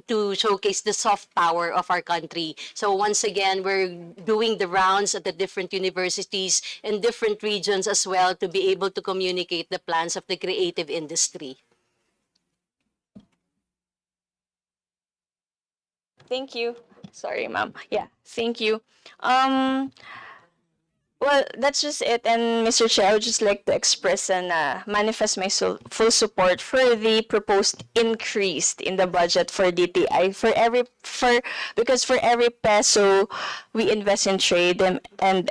to showcase the soft power of our country. So once again, we're doing the rounds at the different universities and different regions as well to be able to communicate the plans of the creative industry. Thank you. Sorry, ma'am. Yeah, thank you. Well, that's just it. And Mr. Chair, I would just like to express and manifest my full support for the proposed increase in the budget for DTI because for every peso we invest in trade and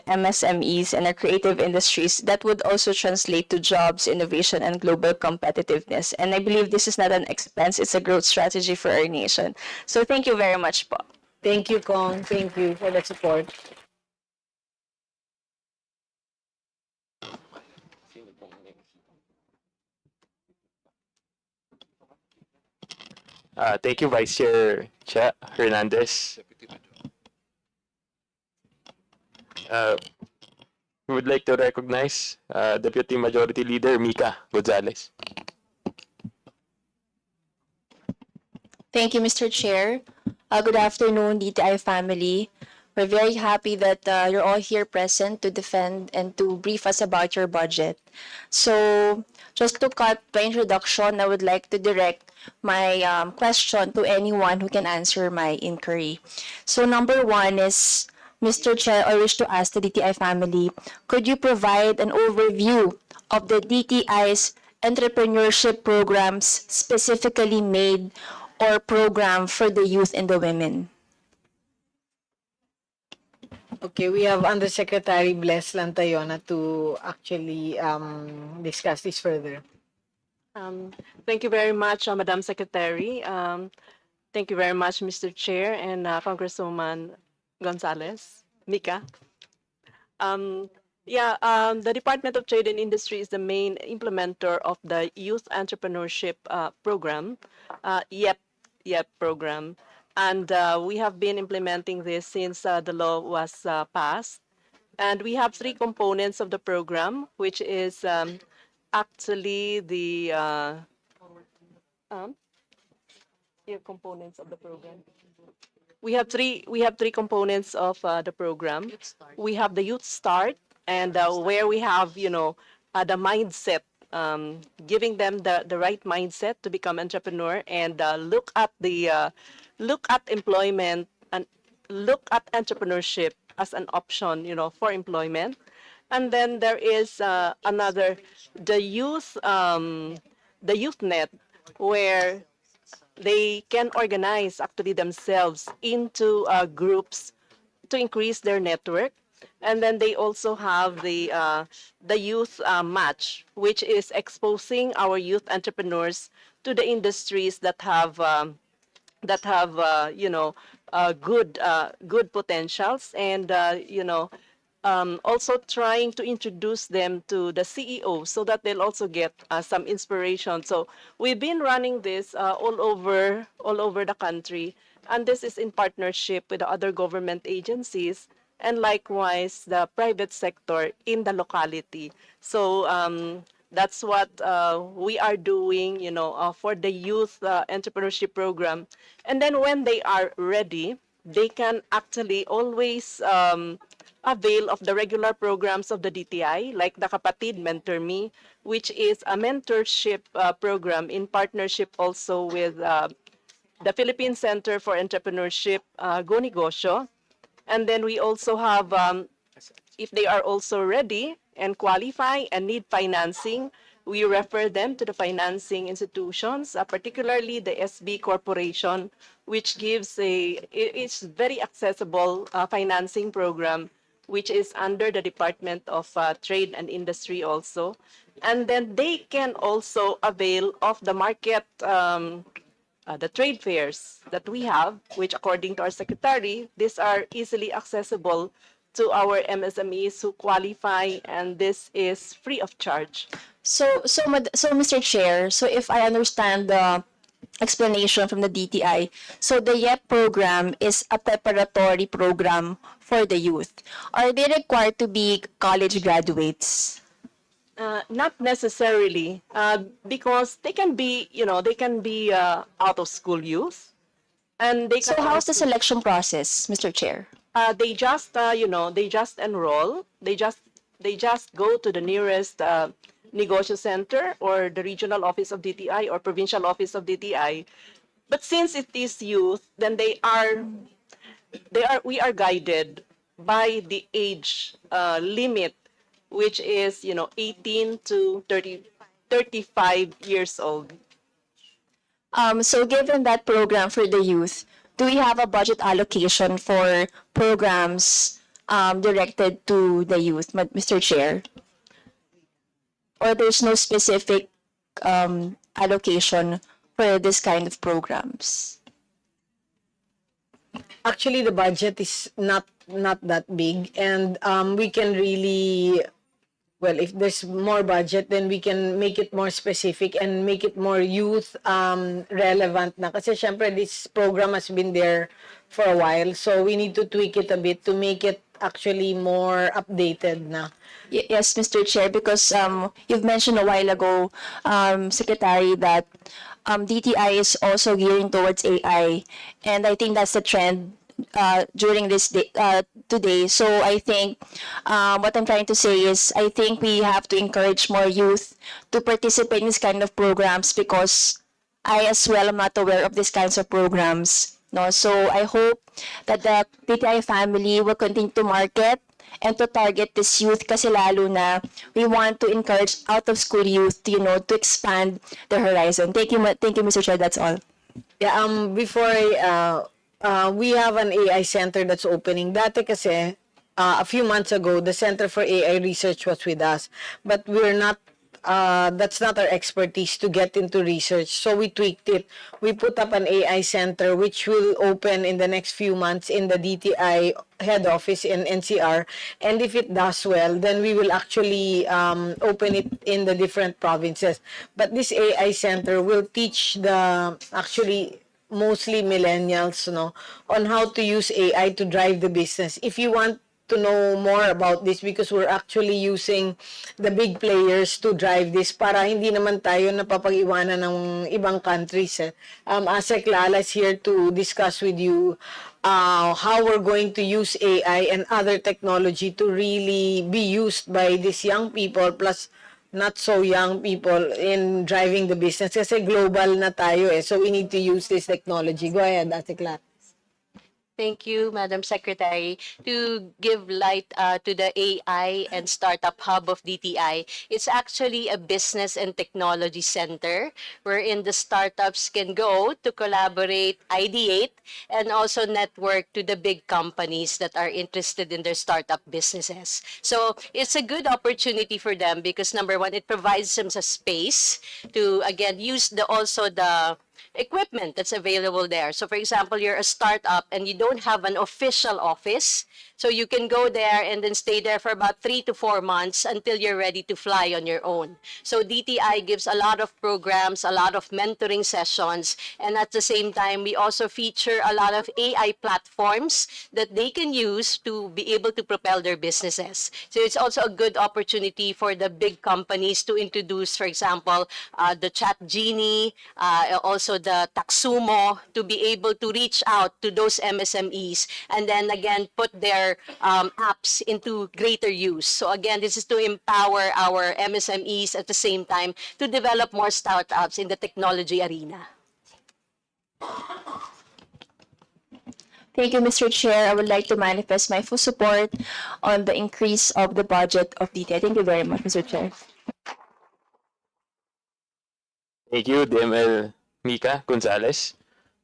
MSMEs and our creative industries, that would also translate to jobs, innovation, and global competitiveness. And I believe this is not an expense; it's a growth strategy for our nation. So thank you very much, po. Thank you, Kong. Thank you for the support. Thank you, Vice Chair Hernandez. We would like to recognize Deputy Majority Leader Mika Gonzalez. Thank you, Mr. Chair. Good afternoon, DTI family. We're very happy that you're all here present to defend and to brief us about your budget. So, just to cut the introduction, I would like to direct my question to anyone who can answer my inquiry. So, number one is, Mr. Chair, I wish to ask the DTI family, could you provide an overview of the DTI's entrepreneurship programs specifically made or programmed for the youth and the women? Okay, we have Undersecretary Bless Lantayona to actually discuss this further. Thank you very much, Madam Secretary. Thank you very much, Mr. Chair and Congresswoman Gonzalez, Mika. The Department of Trade and Industry is the main implementer of the Youth Entrepreneurship Program, YEP program. And we have been implementing this since the law was passed. And we have 3 components of the program, which is actually the components of the program. We have three components of the program. We have the Youth Start, and where we have the mindset giving them the right mindset to become entrepreneur and look at employment and look at entrepreneurship as an option, for employment. And then there is another, the youth net, where they can organize actually themselves into groups to increase their network. And then they also have the youth match, which is exposing our youth entrepreneurs to the industries that have good potentials, and also trying to introduce them to the CEO so that they'll also get some inspiration. So we've been running this all over the country, and this is in partnership with the other government agencies and likewise the private sector in the locality. So that's what we are doing, for the youth entrepreneurship program. And then when they are ready, they can actually always avail of the regular programs of the DTI, like the Kapatid Mentor Me, which is a mentorship program in partnership also with the Philippine Center for Entrepreneurship, Go Negosyo. And then we also have, if they are also ready and qualify and need financing, we refer them to the financing institutions, particularly the SB Corporation, which gives it's very accessible financing program, which is under the Department of Trade and Industry also. And then they can also avail of the market, the trade fairs that we have, which according to our secretary, these are easily accessible to our MSMEs who qualify, and this is free of charge. So, Mr. Chair, so if I understand the explanation from the DTI, so the YEP program is a preparatory program for the youth. Are they required to be college graduates? Not necessarily, because they can be, out of school youth, and they So can how's the also, selection process, Mr. Chair? they just, they just enroll. They just go to the nearest negosyo center or the regional office of DTI or provincial office of DTI. But since it is youth, then we are guided by the age limit, which is 18 to 35 years old. So given that program for the youth, do we have a budget allocation for programs directed to the youth, Mr. Chair? Or there's no specific allocation for this kind of programs? Actually, the budget is not that big, and we can really, well, if there's more budget, then we can make it more specific and make it more youth relevant na. Kasi syempre, this program has been there for a while, so we need to tweak it a bit to make it actually more updated na. Yes, Mr. Chair, because you've mentioned a while ago, Secretary, that DTI is also gearing towards AI, and I think that's the trend during this day, today. So I think what I'm trying to say is I think we have to encourage more youth to participate in this kind of programs, because I as well am not aware of these kinds of programs. No, so I hope that the PTI family will continue to market and to target this youth, kasi lalo na we want to encourage out of school youth, to expand their horizon. Thank you, Mr. Chair. That's all. Yeah, before we have an AI center that's opening. Dati kasi, a few months ago, the Center for AI Research was with us, but we're not, that's not our expertise to get into research. So we tweaked it. We put up an AI center which will open in the next few months in the DTI head office in NCR. And if it does well, then we will actually open it in the different provinces. But this AI center will teach actually mostly millennials, on how to use AI to drive the business. If you want to know more about this, because we're actually using the big players to drive this para hindi naman tayo napapag-iwanan ng ibang countries. ASEC Lala is here to discuss with you how we're going to use AI and other technology to really be used by these young people plus not so young people in driving the business kasi global na tayo eh. So we need to use this technology. Go ahead, Ate Clara. Thank you, Madam Secretary. To give light to the AI and Startup Hub of DTI, it's actually a business and technology center wherein the startups can go to collaborate, ideate, and also network to the big companies that are interested in their startup businesses. So it's a good opportunity for them because number one, it provides them a space to, again, use also the equipment that's available there. So for example, you're a startup and you don't have an official office, so you can go there and then stay there for about 3 to 4 months until you're ready to fly on your own. So DTI gives a lot of programs, a lot of mentoring sessions, and at the same time, we also feature a lot of AI platforms that they can use to be able to propel their businesses. So it's also a good opportunity for the big companies to introduce, for example, the Chat Genie, also the Taxumo, to be able to reach out to those MSMEs and then again put their apps into greater use. So again, this is to empower our MSMEs at the same time to develop more startups in the technology arena. Thank you, Mr. Chair. I would like to manifest my full support on the increase of the budget of DTI. Thank you very much, Mr. Chair. Thank you, DML Mika Gonzalez.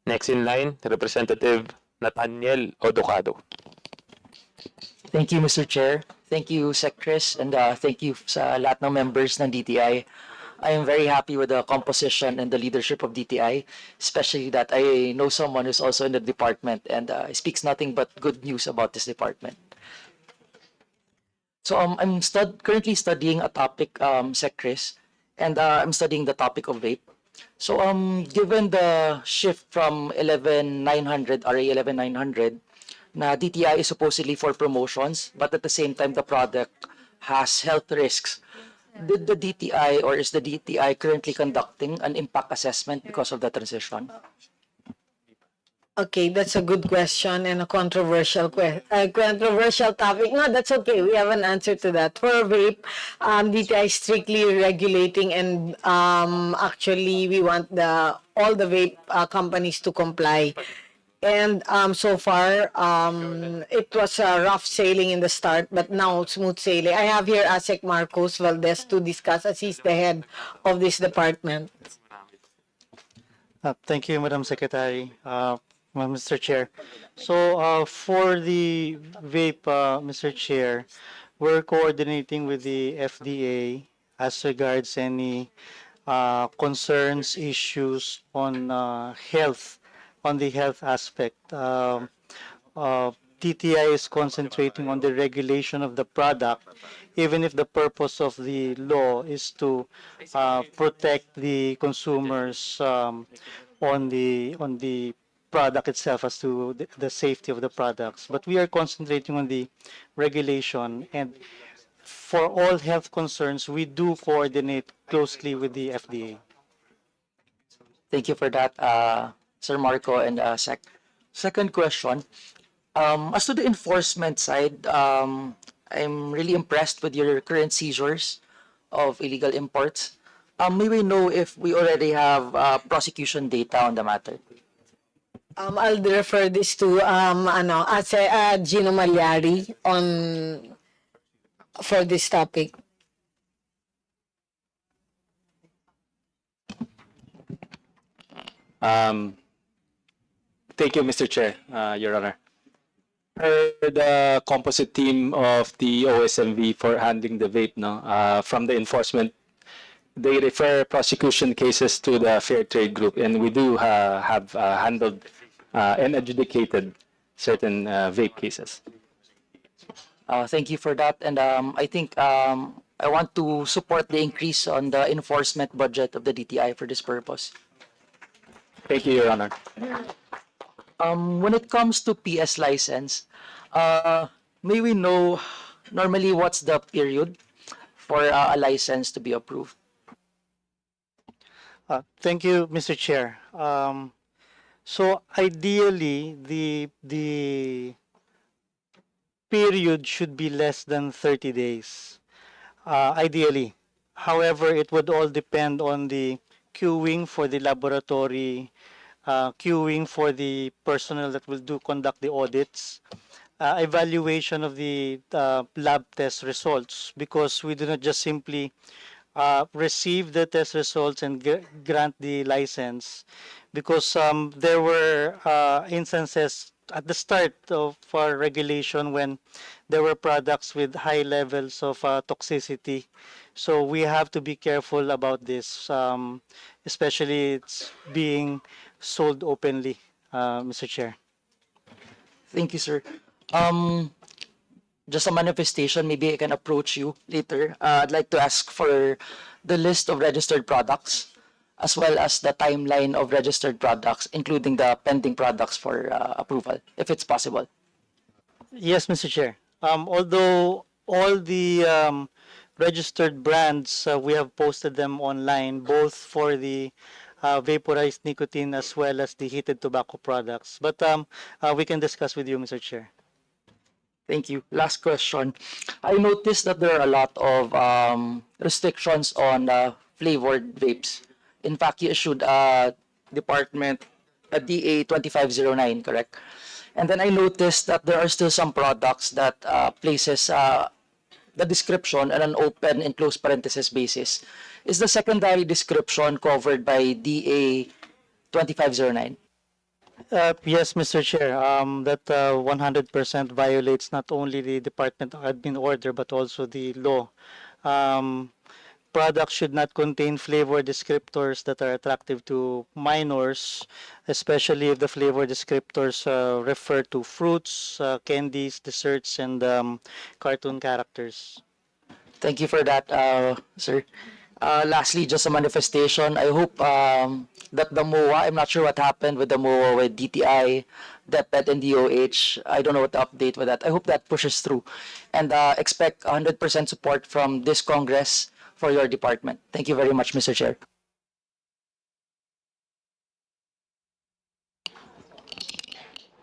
Next in line, Representative Nathaniel Odocado. Thank you, Mr. Chair. Thank you, Sec Chris, and thank you sa lahat ng members ng DTI. I am very happy with the composition and the leadership of DTI, especially that I know someone who's also in the department and speaks nothing but good news about this department. So I'm currently studying a topic, Sec Chris, and I'm studying the topic of vape. So given the shift from 11900 RA 11900 na DTI is supposedly for promotions, but at the same time the product has health risks. Did the DTI or is the DTI currently conducting an impact assessment because of the transition? Okay, that's a good question and a controversial controversial topic. No, that's okay. We have an answer to that. For vape, DTI is strictly regulating, and actually, we want all the vape companies to comply. And so far, it was rough sailing in the start, but now smooth sailing. I have here ASEC Marcos Valdez to discuss, as he's the head of this department. Thank you, Madam Secretary, Mr. Chair. So for the vape, Mr. Chair, we're coordinating with the FDA as regards any concerns, issues on health, on the health aspect. TTI is concentrating on the regulation of the product, even if the purpose of the law is to protect the consumers on the product itself as to the safety of the products. But we are concentrating on the regulation, and for all health concerns, we do coordinate closely with the FDA. Thank you for that, Sir Marco and Sec. Second question, as to the enforcement side, I'm really impressed with your current seizures of illegal imports. May we know if we already have prosecution data on the matter? I'll refer this to Gino Malyari for this topic. Thank you, Mr. Chair, Your Honor. The composite team of the OSMV for handling the vape, from the enforcement, they refer prosecution cases to the Fair Trade Group, and we do have handled and adjudicated certain vape cases. Thank you for that, and I think I want to support the increase on the enforcement budget of the DTI for this purpose. Thank you, Your Honor. When it comes to PS license, may we know normally what's the period for a license to be approved? Thank you, Mr. Chair. So ideally, the period should be less than 30 days. Ideally, However, it would all depend on the queuing for the laboratory, queuing for the personnel that will conduct the audits, evaluation of the lab test results, because we do not just simply receive the test results and grant the license, because there were instances at the start of our regulation when there were products with high levels of toxicity. So we have to be careful about this, especially it's being sold openly, Mr. Chair. Thank you, sir. Just a manifestation, maybe I can approach you later. I'd like to ask for the list of registered products as well as the timeline of registered products, including the pending products for approval, if it's possible. Yes, Mr. Chair. Although all the registered brands, we have posted them online, both for the vaporized nicotine as well as the heated tobacco products. But we can discuss with you, Mr. Chair. Thank you. Last question. I noticed that there are a lot of restrictions on flavored vapes. In fact, you issued a department, a DA 2509, correct? And then I noticed that there are still some products that places the description on an open and closed parenthesis basis. Is the secondary description covered by DA 2509? Yes, Mr. Chair. That 100% violates not only the Department Admin Order but also the law. Products should not contain flavor descriptors that are attractive to minors, especially if the flavor descriptors refer to fruits, candies, desserts, and cartoon characters. Thank you for that, sir. Lastly, just a manifestation. I hope that the MOA, I'm not sure what happened with the MOA with DTI, DepEd, and DOH. I don't know what the update with that. I hope that pushes through. And expect 100% support from this Congress for your department. Thank you very much, Mr. Chair.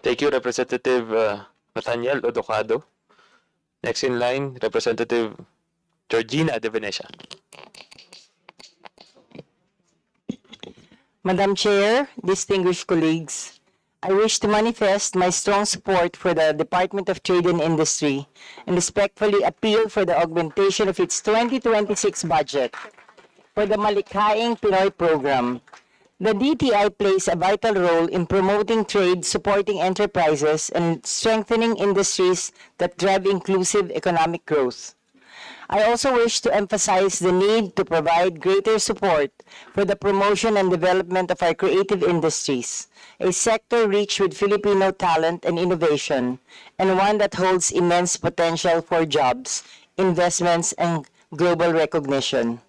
Thank you, Representative Nathaniel Odocado. Next in line, Representative Georgina De Venecia. Madam Chair, distinguished colleagues, I wish to manifest my strong support for the Department of Trade and Industry and respectfully appeal for the augmentation of its 2026 budget for the Malikhaing Pinoy program. The DTI plays a vital role in promoting trade, supporting enterprises, and strengthening industries that drive inclusive economic growth. I also wish to emphasize the need to provide greater support for the promotion and development of our creative industries, a sector rich with Filipino talent and innovation, and one that holds immense potential for jobs, investments, and global recognition.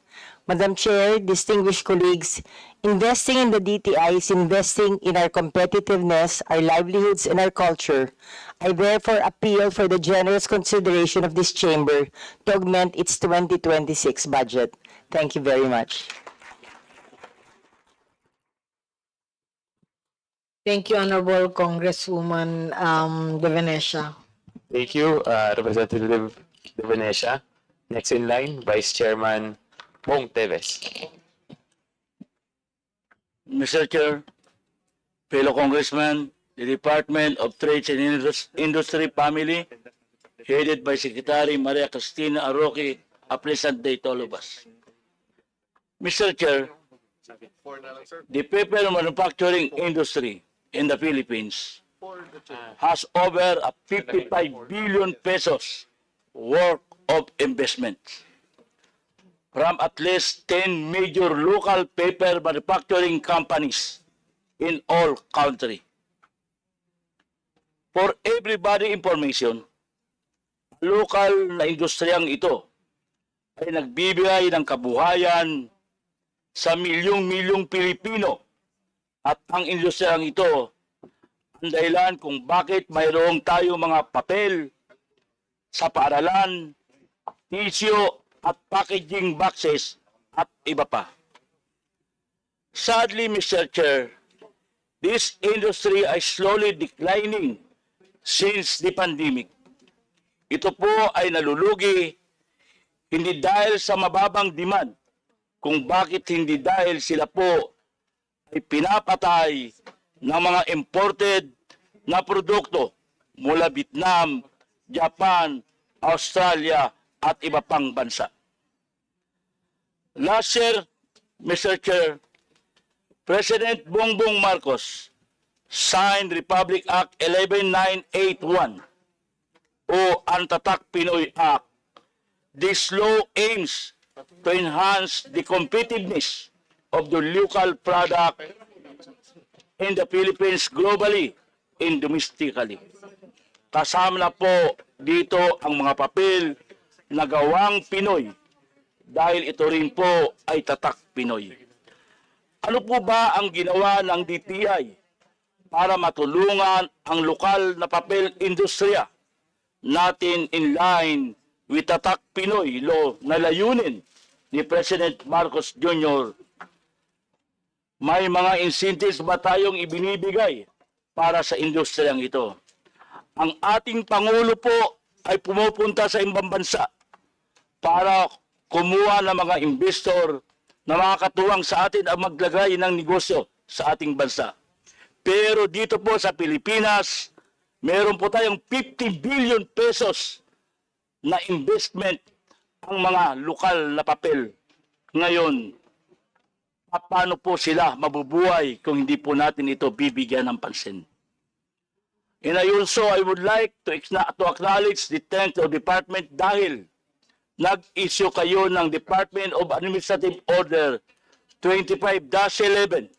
Madam Chair, distinguished colleagues, investing in the DTI is investing in our competitiveness, our livelihoods, and our culture. I therefore appeal for the generous consideration of this chamber to augment its 2026 budget. Thank you very much. Thank you, Honorable Congresswoman De Venecia. Thank you, Representative De Venecia. Next in line, Vice Chairman Pong Teves. Mr. Chair, fellow Congressman, the Department of Trade and Industry family, headed by Secretary Maria Cristina Arroque, a pleasant day to all of us. Mr. Chair, the paper manufacturing industry in the Philippines has over 55 billion pesos worth of investment from at least 10 major local paper manufacturing companies in all country. For everybody information, local na industriyang ito ay nagbibigay ng kabuhayan sa milyong-milyong Pilipino at ang industriyang ito ang dahilan kung bakit mayroong tayo mga papel sa paaralan, tissue, at packaging boxes at iba pa. Sadly, Mr. Chair, this industry is slowly declining since the pandemic. Ito po ay nalulugi Hindi dahil sa mababang demand, kung bakit hindi dahil sila po ay pinapatay ng mga imported na produkto mula Vietnam, Japan, Australia at iba pang bansa. Last year, Mr. Chair, President Bongbong Marcos signed Republic Act 11981 o ang Tatak Pinoy Act. This law aims to enhance the competitiveness of the local product in the Philippines globally and domestically. Kasama na po dito ang mga papel na gawang Pinoy dahil ito rin po ay Tatak Pinoy. Ano po ba ang ginawa ng DTI para matulungan ang lokal na papel industriya natin in line with Tatak Pinoy law na layunin ni President Marcos Jr.? May mga incentives ba tayong ibinibigay para sa industriyang ito? Ang ating Pangulo po ay pumupunta sa ibang bansa para kumuha ng mga investor na makakatuwang sa atin ang maglagay ng negosyo sa ating bansa. Pero dito po sa Pilipinas, meron po tayong 50 billion pesos na investment ang mga lokal na papel. Ngayon, paano po sila mabubuhay kung hindi po natin ito bibigyan ng pansin? And I would like to acknowledge the 10th Department dahil nag-issue kayo ng Department of Administrative Order 25-11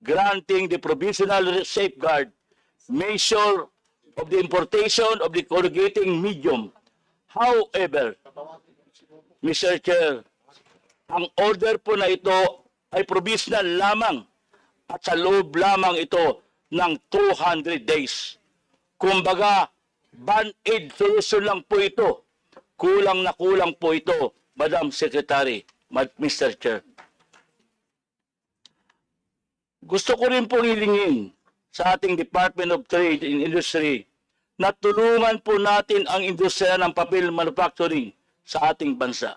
granting the provisional safeguard measure of the importation of the corrugating medium. However, Mr. Chair, ang order po na ito ay provisional lamang at sa loob lamang ito ng 200 days. Kumbaga, band-aid solution lang po ito. Kulang na kulang po ito, Madam Secretary, Mr. Chair. Gusto ko rin pong hilingin sa ating Department of Trade and Industry na tulungan po natin ang industriya ng papel manufacturing sa ating bansa.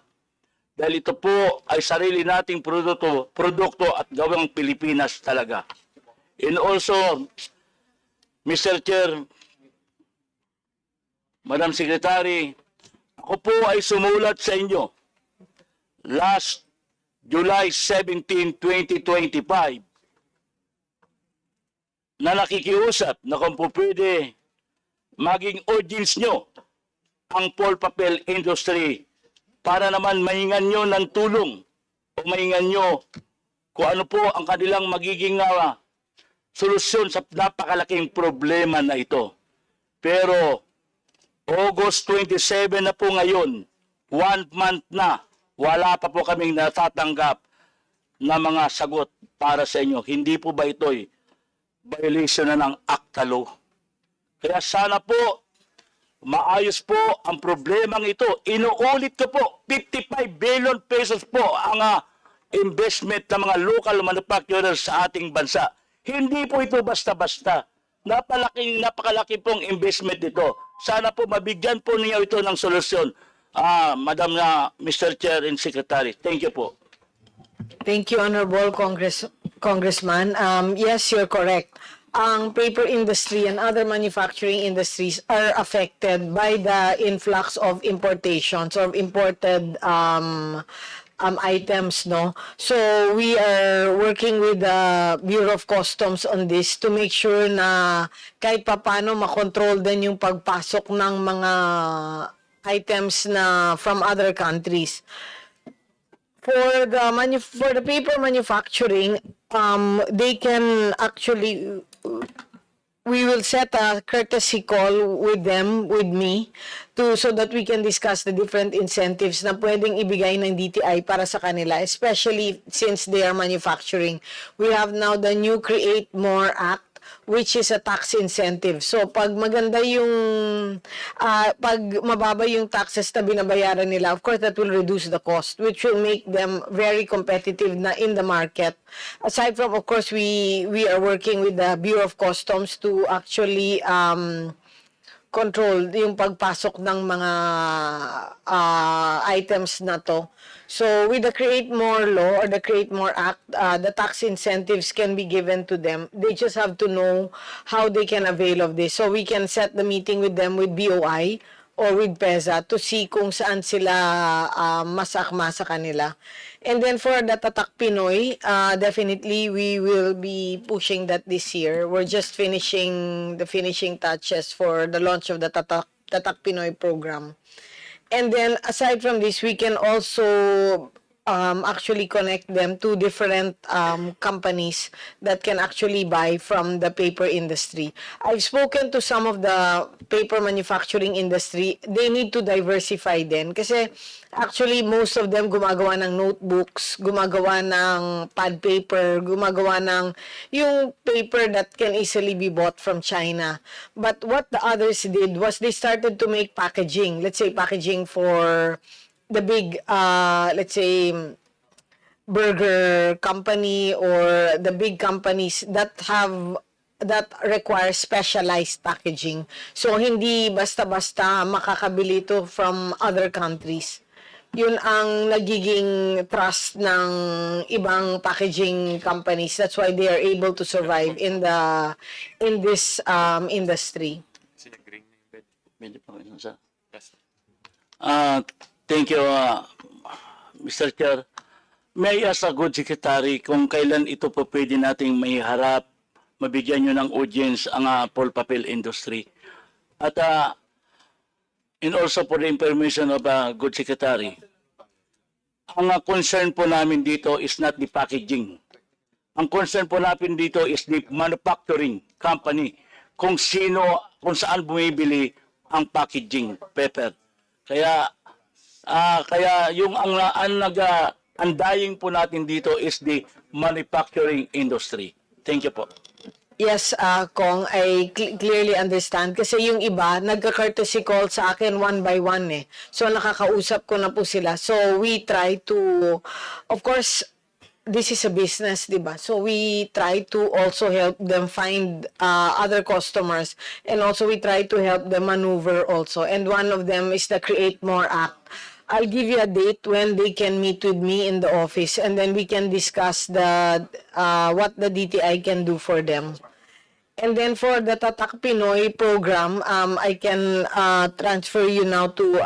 Dahil ito po ay sarili nating produkto at gawang Pilipinas talaga. And also, Mr. Chair, Madam Secretary, ako po ay sumulat sa inyo last July 17, 2025 na nakikiusap na kung po pwede maging audience nyo ang pulp papel industry para naman mahingan nyo ng tulong o mahingan nyo kung ano po ang kanilang magiging solusyon sa napakalaking problema na ito. Pero August 27 na po ngayon, 1 month na, wala pa po kaming natatanggap na mga sagot para sa inyo. Hindi po ba ito'y violation na ng ACTA law? Kaya sana po, maayos po ang problemang ito. Inuulit ko po, 55 billion pesos po ang investment ng mga local manufacturers sa ating bansa. Hindi po ito basta-basta. Napakalaki pong investment ito. Sana po mabigyan po niyo ito ng solusyon. Madam Mr. Chair and Secretary, thank you po. Thank you, Honorable Congressman. Yes, you're correct. Ang paper industry and other manufacturing industries are affected by the influx of importations or imported items, no? So we are working with the Bureau of Customs on this to make sure na kahit papaano makontrol din yung pagpasok ng mga items na from other countries. For the paper manufacturing, they can actually, we will set a courtesy call with them, with me, so that we can discuss the different incentives na pwedeng ibigay ng DTI para sa kanila, especially since they are manufacturing. We have now the new Create More Act, which is a tax incentive. So pag maganda yung pag mababa yung taxes na binabayaran nila, of course that will reduce the cost, which will make them very competitive na in the market. Aside from, of course, we are working with the Bureau of Customs to actually controlled yung pagpasok ng mga items na to. So with the Create More Law or the Create More Act, the tax incentives can be given to them. They just have to know how they can avail of this. So we can set the meeting with them with BOI or with PEZA to see kung saan sila mas akma sa kanila. And then for the Tatak Pinoy, definitely we will be pushing that this year. We're just finishing the finishing touches for the launch of the Tatak Pinoy program. And then aside from this, we can also actually connect them to different companies that can actually buy from the paper industry. I've spoken to some of the paper manufacturing industry. They need to diversify din kasi actually most of them gumagawa ng notebooks, gumagawa ng pad paper, gumagawa ng yung paper that can easily be bought from China. But what the others did was they started to make packaging. Let's say packaging for the big, let's say, burger company or the big companies that require specialized packaging. So, hindi basta-basta makakabili ito from other countries. Yun ang nagiging trust ng ibang packaging companies. That's why they are able to survive in this industry. Thank you, Mr. Chair. May I ask a good secretary kung kailan ito po pwede nating may harap, mabigyan nyo ng audience ang pulp papel industry. At and also for the information of good secretary, ang concern po namin dito is not the packaging. Ang concern po namin dito is the manufacturing company. Kung saan bumibili ang packaging paper. Kaya yung ang dying po natin dito is the manufacturing industry. Thank you po. Yes, Kong, I clearly understand. Kasi yung iba, nagka-courtesy call sa akin one by one eh. So, nakakausap ko na po sila. So, we try to, of course, this is a business, di ba? So, we try to also help them find other customers. And also, we try to help them maneuver also. And one of them is the Create More Act. I'll give you a date when they can meet with me in the office, and then we can discuss what the DTI can do for them. And then for the Tatak Pinoy program, I can transfer you now to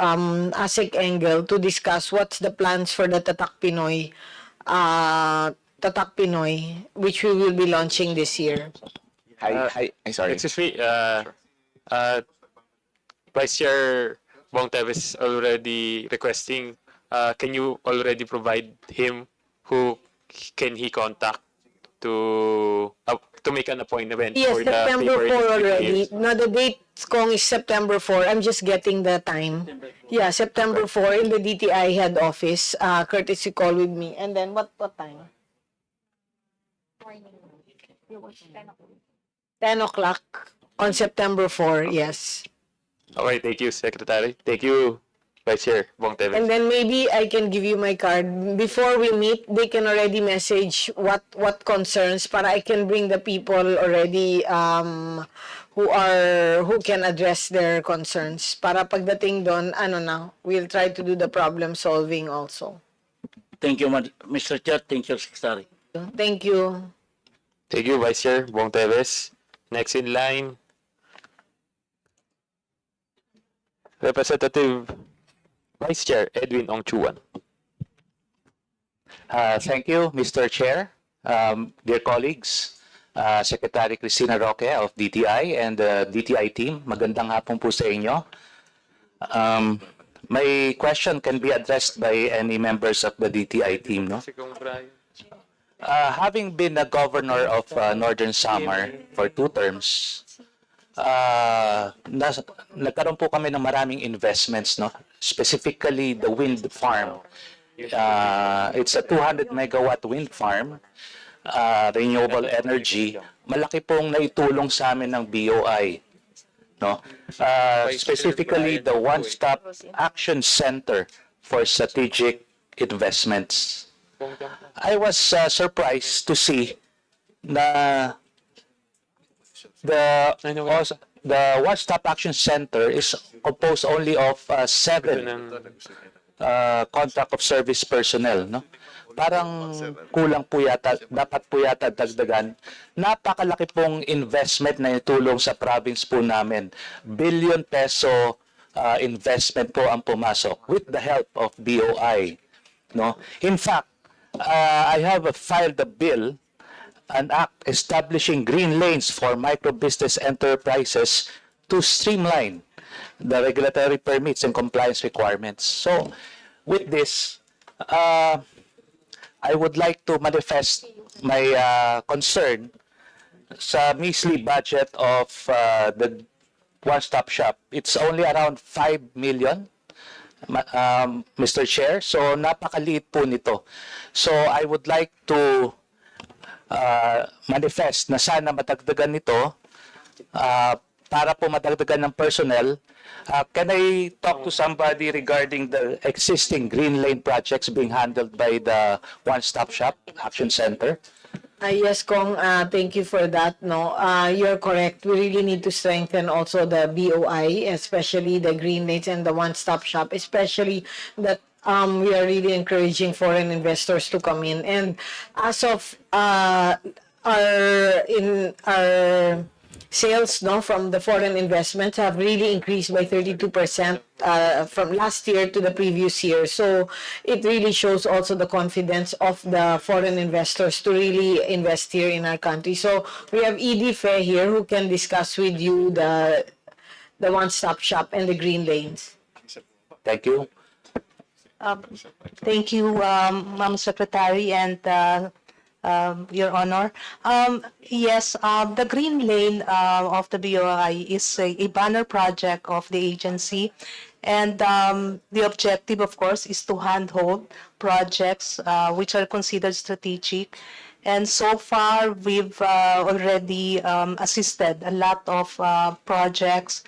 ASEC Engel to discuss what's the plans for the Tatak Pinoy, which we will be launching this year. Sorry. Excuse me, Vice Chair Bong Teves already requesting, can you already provide him who can he contact to make an appointment Yes, for the September paper 4 industry already. players? Now, the date kong is September 4. I'm just getting the time. Yeah, September 4 in the DTI head office. Courtesy call with me. And then, what time? 10 o'clock on September 4, yes. Okay, thank you, Secretary. Thank you, Vice Chair Bong Teves. And then maybe I can give you my card. Before we meet, they can already message what concerns para I can bring the people already who can address their concerns. Para pagdating doon, we'll try to do the problem solving also. Thank you, Mr. Chair. Thank you, Secretary. Thank you. Thank you, Vice Chair Bong Teves. Next in line, Representative Vice Chair Edwin Ongchuan. Thank you, Mr. Chair. Dear colleagues, Secretary Cristina Roque of DTI and the DTI team, magandang hapon po sa inyo. My question can be addressed by any members of the DTI team. No? Having been a governor of Northern Samar for 2 terms, nagkaroon po kami ng maraming investments, no? Specifically the wind farm. It's a 200 megawatt wind farm, renewable energy. Malaki pong naitulong sa amin ng BOI, no? Specifically the One-Stop Action Center for Strategic Investments. I was surprised to see na the One Stop Action Center is composed only of 7 contract of service personnel, no? Parang kulang po yata, dapat po yata dagdagan. Napakalaki pong investment na itulong sa province po namin. Billion-peso investment po ang pumasok with the help of BOI. No? In fact, I have filed a bill, an act establishing green lanes for micro-business enterprises to streamline the regulatory permits and compliance requirements. So, with this, I would like to manifest my concern sa measly budget of the one-stop shop. It's only around 5 million, Mr. Chair. So, napakaliit po nito. So, I would like to manifest na sana madagdagan nito para po madagdagan ng personnel. Can I talk to somebody regarding the existing green lane projects being handled by the One Stop Shop Action Center? Yes, Kong, thank you for that. No, you're correct. We really need to strengthen also the BOI, especially the green lanes and the one-stop shop, especially that we are really encouraging foreign investors to come in. And as of our sales, no, from the foreign investments have really increased by 32% from last year to the previous year. So it really shows also the confidence of the foreign investors to really invest here in our country. So we have ED Fair here who can discuss with you the one-stop shop and the green lanes. Thank you. Thank you, Ma'am Secretary and Your Honor. Yes, the green lane of the BOI is a banner project of the agency, and the objective, of course, is to handhold projects which are considered strategic. And so far, we've already assisted a lot of projects,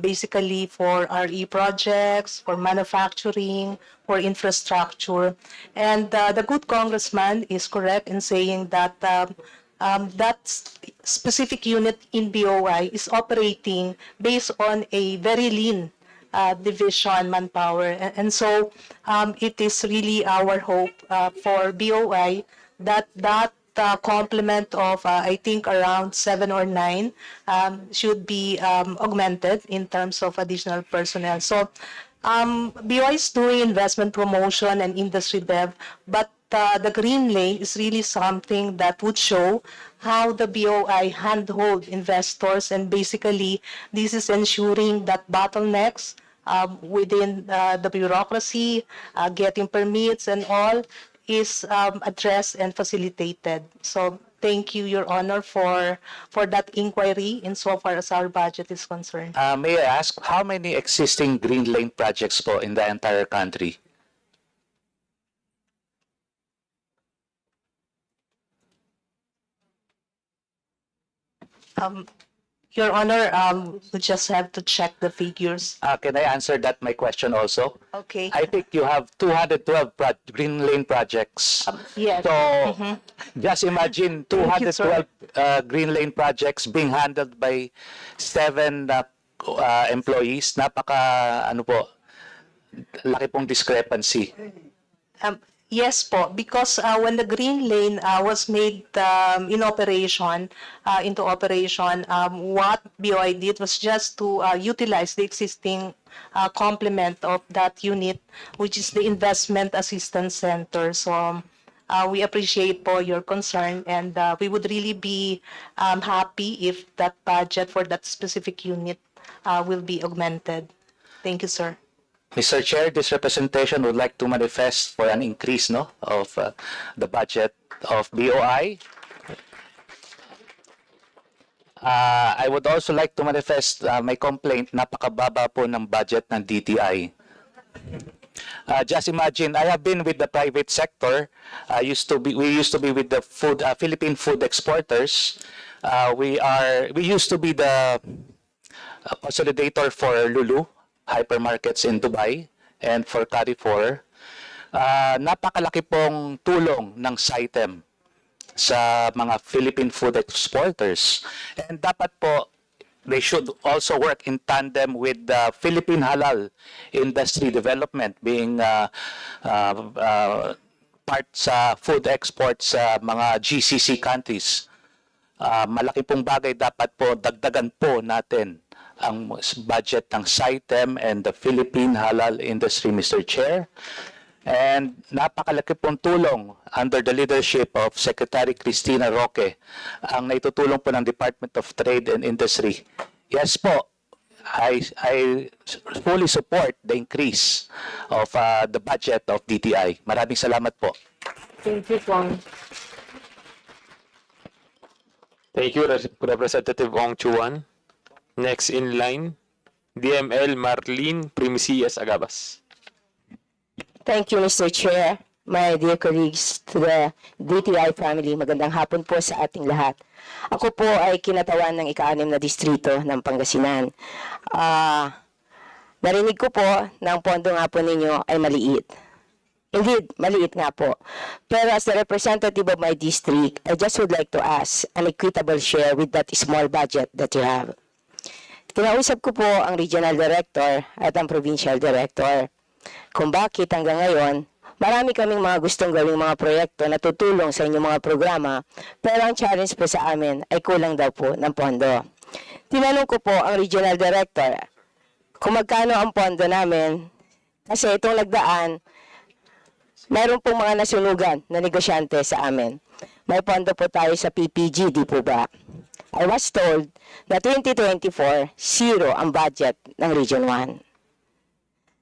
basically for RE projects, for manufacturing, for infrastructure. And the good congressman is correct in saying that that specific unit in BOI is operating based on a very lean division manpower. And so it is really our hope for BOI that complement of I think around 7 or 9 should be augmented in terms of additional personnel. So BOI is doing investment promotion and industry dev, but the green lane is really something that would show how the BOI handhold investors, and basically this is ensuring that bottlenecks within the bureaucracy, getting permits and all, is addressed and facilitated. So thank you, Your Honor, for that inquiry insofar as our budget is concerned. May I ask, how many existing green lane projects po in the entire country? Your Honor, we just have to check the figures. Can I answer that my question also? Okay. I think you have 212 green lane projects. Yes. So just imagine Thank you, sir. 212 green lane projects being handled by 7 employees. Napaka ano po, laki pong discrepancy. Yes po, because when the green lane was made into operation, what BOI did was just to utilize the existing complement of that unit, which is the Investment Assistance Center. So we appreciate po your concern, and we would really be happy if that budget for that specific unit will be augmented. Thank you, sir. Mr. Chair, this representation would like to manifest for an increase of the budget of BOI. I would also like to manifest my complaint, napakababa po ng budget ng DTI. Just imagine, I have been with the private sector. We used to be with the Philippine food exporters. We used to be the consolidator for Lulu hypermarkets in Dubai and for Carrefour. Napakalaki pong tulong ng SITEM sa mga Philippine food exporters. And dapat po they should also work in tandem with the Philippine halal industry development, being part sa food exports sa mga GCC countries. Malaki pong bagay, dapat po dagdagan po natin ang budget ng SITEM and the Philippine halal industry, Mr. Chair. And napakalaki pong tulong under the leadership of Secretary Cristina Roque ang naitutulong po ng Department of Trade and Industry. Yes po, I fully support the increase of the budget of DTI. Maraming salamat po. Thank you, Kong. Thank you, Representative Ong Chuan. Next in line, DML Marlene Primicias Agabas. Thank you, Mr. Chair. My dear colleagues, to the DTI family, magandang hapon po sa ating lahat. Ako po ay kinatawan ng ika-6 na distrito ng Pangasinan. Narinig ko po na ang pondo nga po ninyo ay maliit. Indeed, maliit nga po. Pero as the representative of my district, I just would like to ask an equitable share with that small budget that you have. Kinausap ko po ang regional director at ang provincial director kung bakit hanggang ngayon, marami kaming mga gustong gawing mga proyekto na tutulong sa inyong mga programa, pero ang challenge po sa amin ay kulang daw po ng pondo. Tinanong ko po ang regional director kung magkano ang pondo namin, kasi itong nagdaan, mayroon pong mga nasunugan na negosyante sa amin. May pondo po tayo sa PPG, di po ba? I was told na 2024, zero ang budget ng Region 1.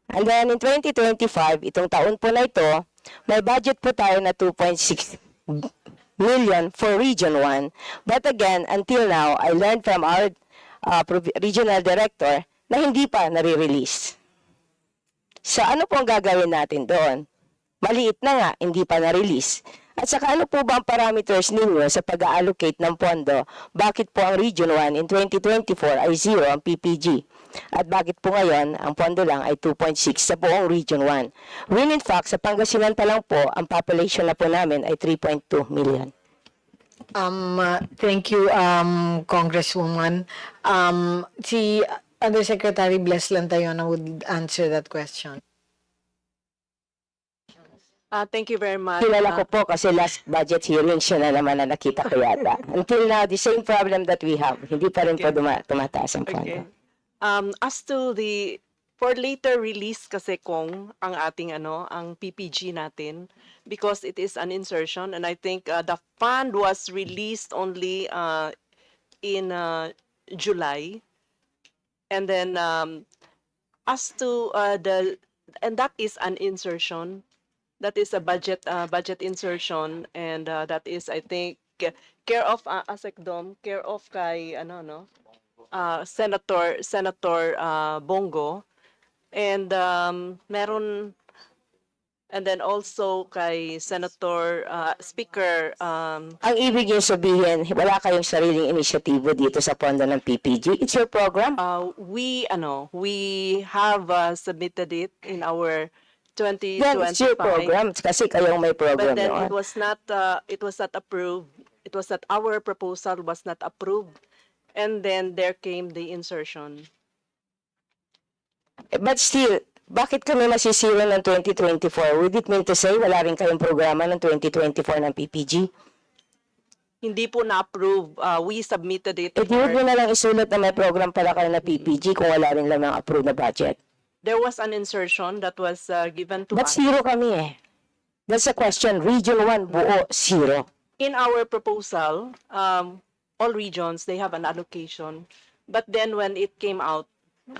And then in 2025, itong taon po na ito, may budget po tayo na 2.6 million for Region 1. But again, until now, I learned from our regional director na hindi pa nare-release. So ano po ang gagawin natin doon? Maliit na nga, hindi pa na-release. At saka ano po ba ang parameters ninyo sa pag-allocate ng pondo? Bakit po ang Region 1 in 2024 ay zero ang PPG? At bakit po ngayon ang pondo lang ay 2.6 sa buong Region 1? When in fact, sa Pangasinan pa lang po, ang population na po namin ay 3.2 million. Thank you, Congresswoman. Si Undersecretary Bless Lantayona would answer that question. Thank you very much. Kilala ko po kasi last budget hearing siya na naman na nakita ko yata. Until now, the same problem that we have. Hindi pa rin po tumataas ang pondo. As to for later release kasi kung ang ating ang PPG natin, because it is an insertion, and I think the fund was released only in July, and then as to and that is an insertion. That is a budget insertion, and that is, I think, care of ASECDOM, care of kay Senator Bongo, and meron, and then also kay Senator Speaker. Ang ibig niyo sabihin, wala kayong sariling inisyatibo dito sa pondo ng PPG? It's your program? We have submitted it in our 2025. Then it's your program kasi kayong may program. But then noon. it was not approved. It was that our proposal was not approved. And then there came the insertion. But still, bakit kami masisiro ng 2024? Would it mean to say wala rin kayong programa ng 2024 ng PPG? Hindi po na-approve. We submitted it. Huwag mo na lang isulat na may program pala kayo na PPG kung wala rin lang ng approved na budget. There was an insertion that was given to But us. zero kami eh. That's a question. Region 1, buo, zero. In our proposal, all regions, they have an allocation. But then when it came out,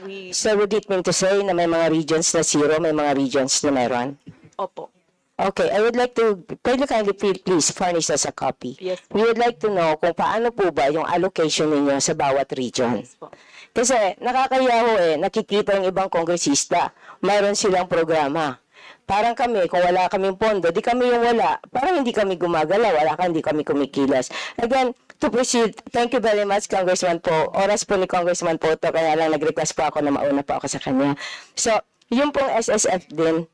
we... So would it mean to say na may mga regions na zero, may mga regions na meron? Opo. Okay, I would like to, could you kindly please furnish us a copy? Yes. We would like to know kung paano po ba yung allocation ninyo sa bawat region. Yes po. Kasi nakakaya ho nakikita yung ibang kongresista, mayroon silang programa. Parang kami, kung wala kaming pondo, di kami yung wala. Parang hindi kami gumagala, hindi kami kumikilas. Again, to proceed, thank you very much, Congressman Po. Oras po ni Congressman Po to, kaya lang nag-request po ako na mauna po ako sa kanya. So, yung pong SSF din,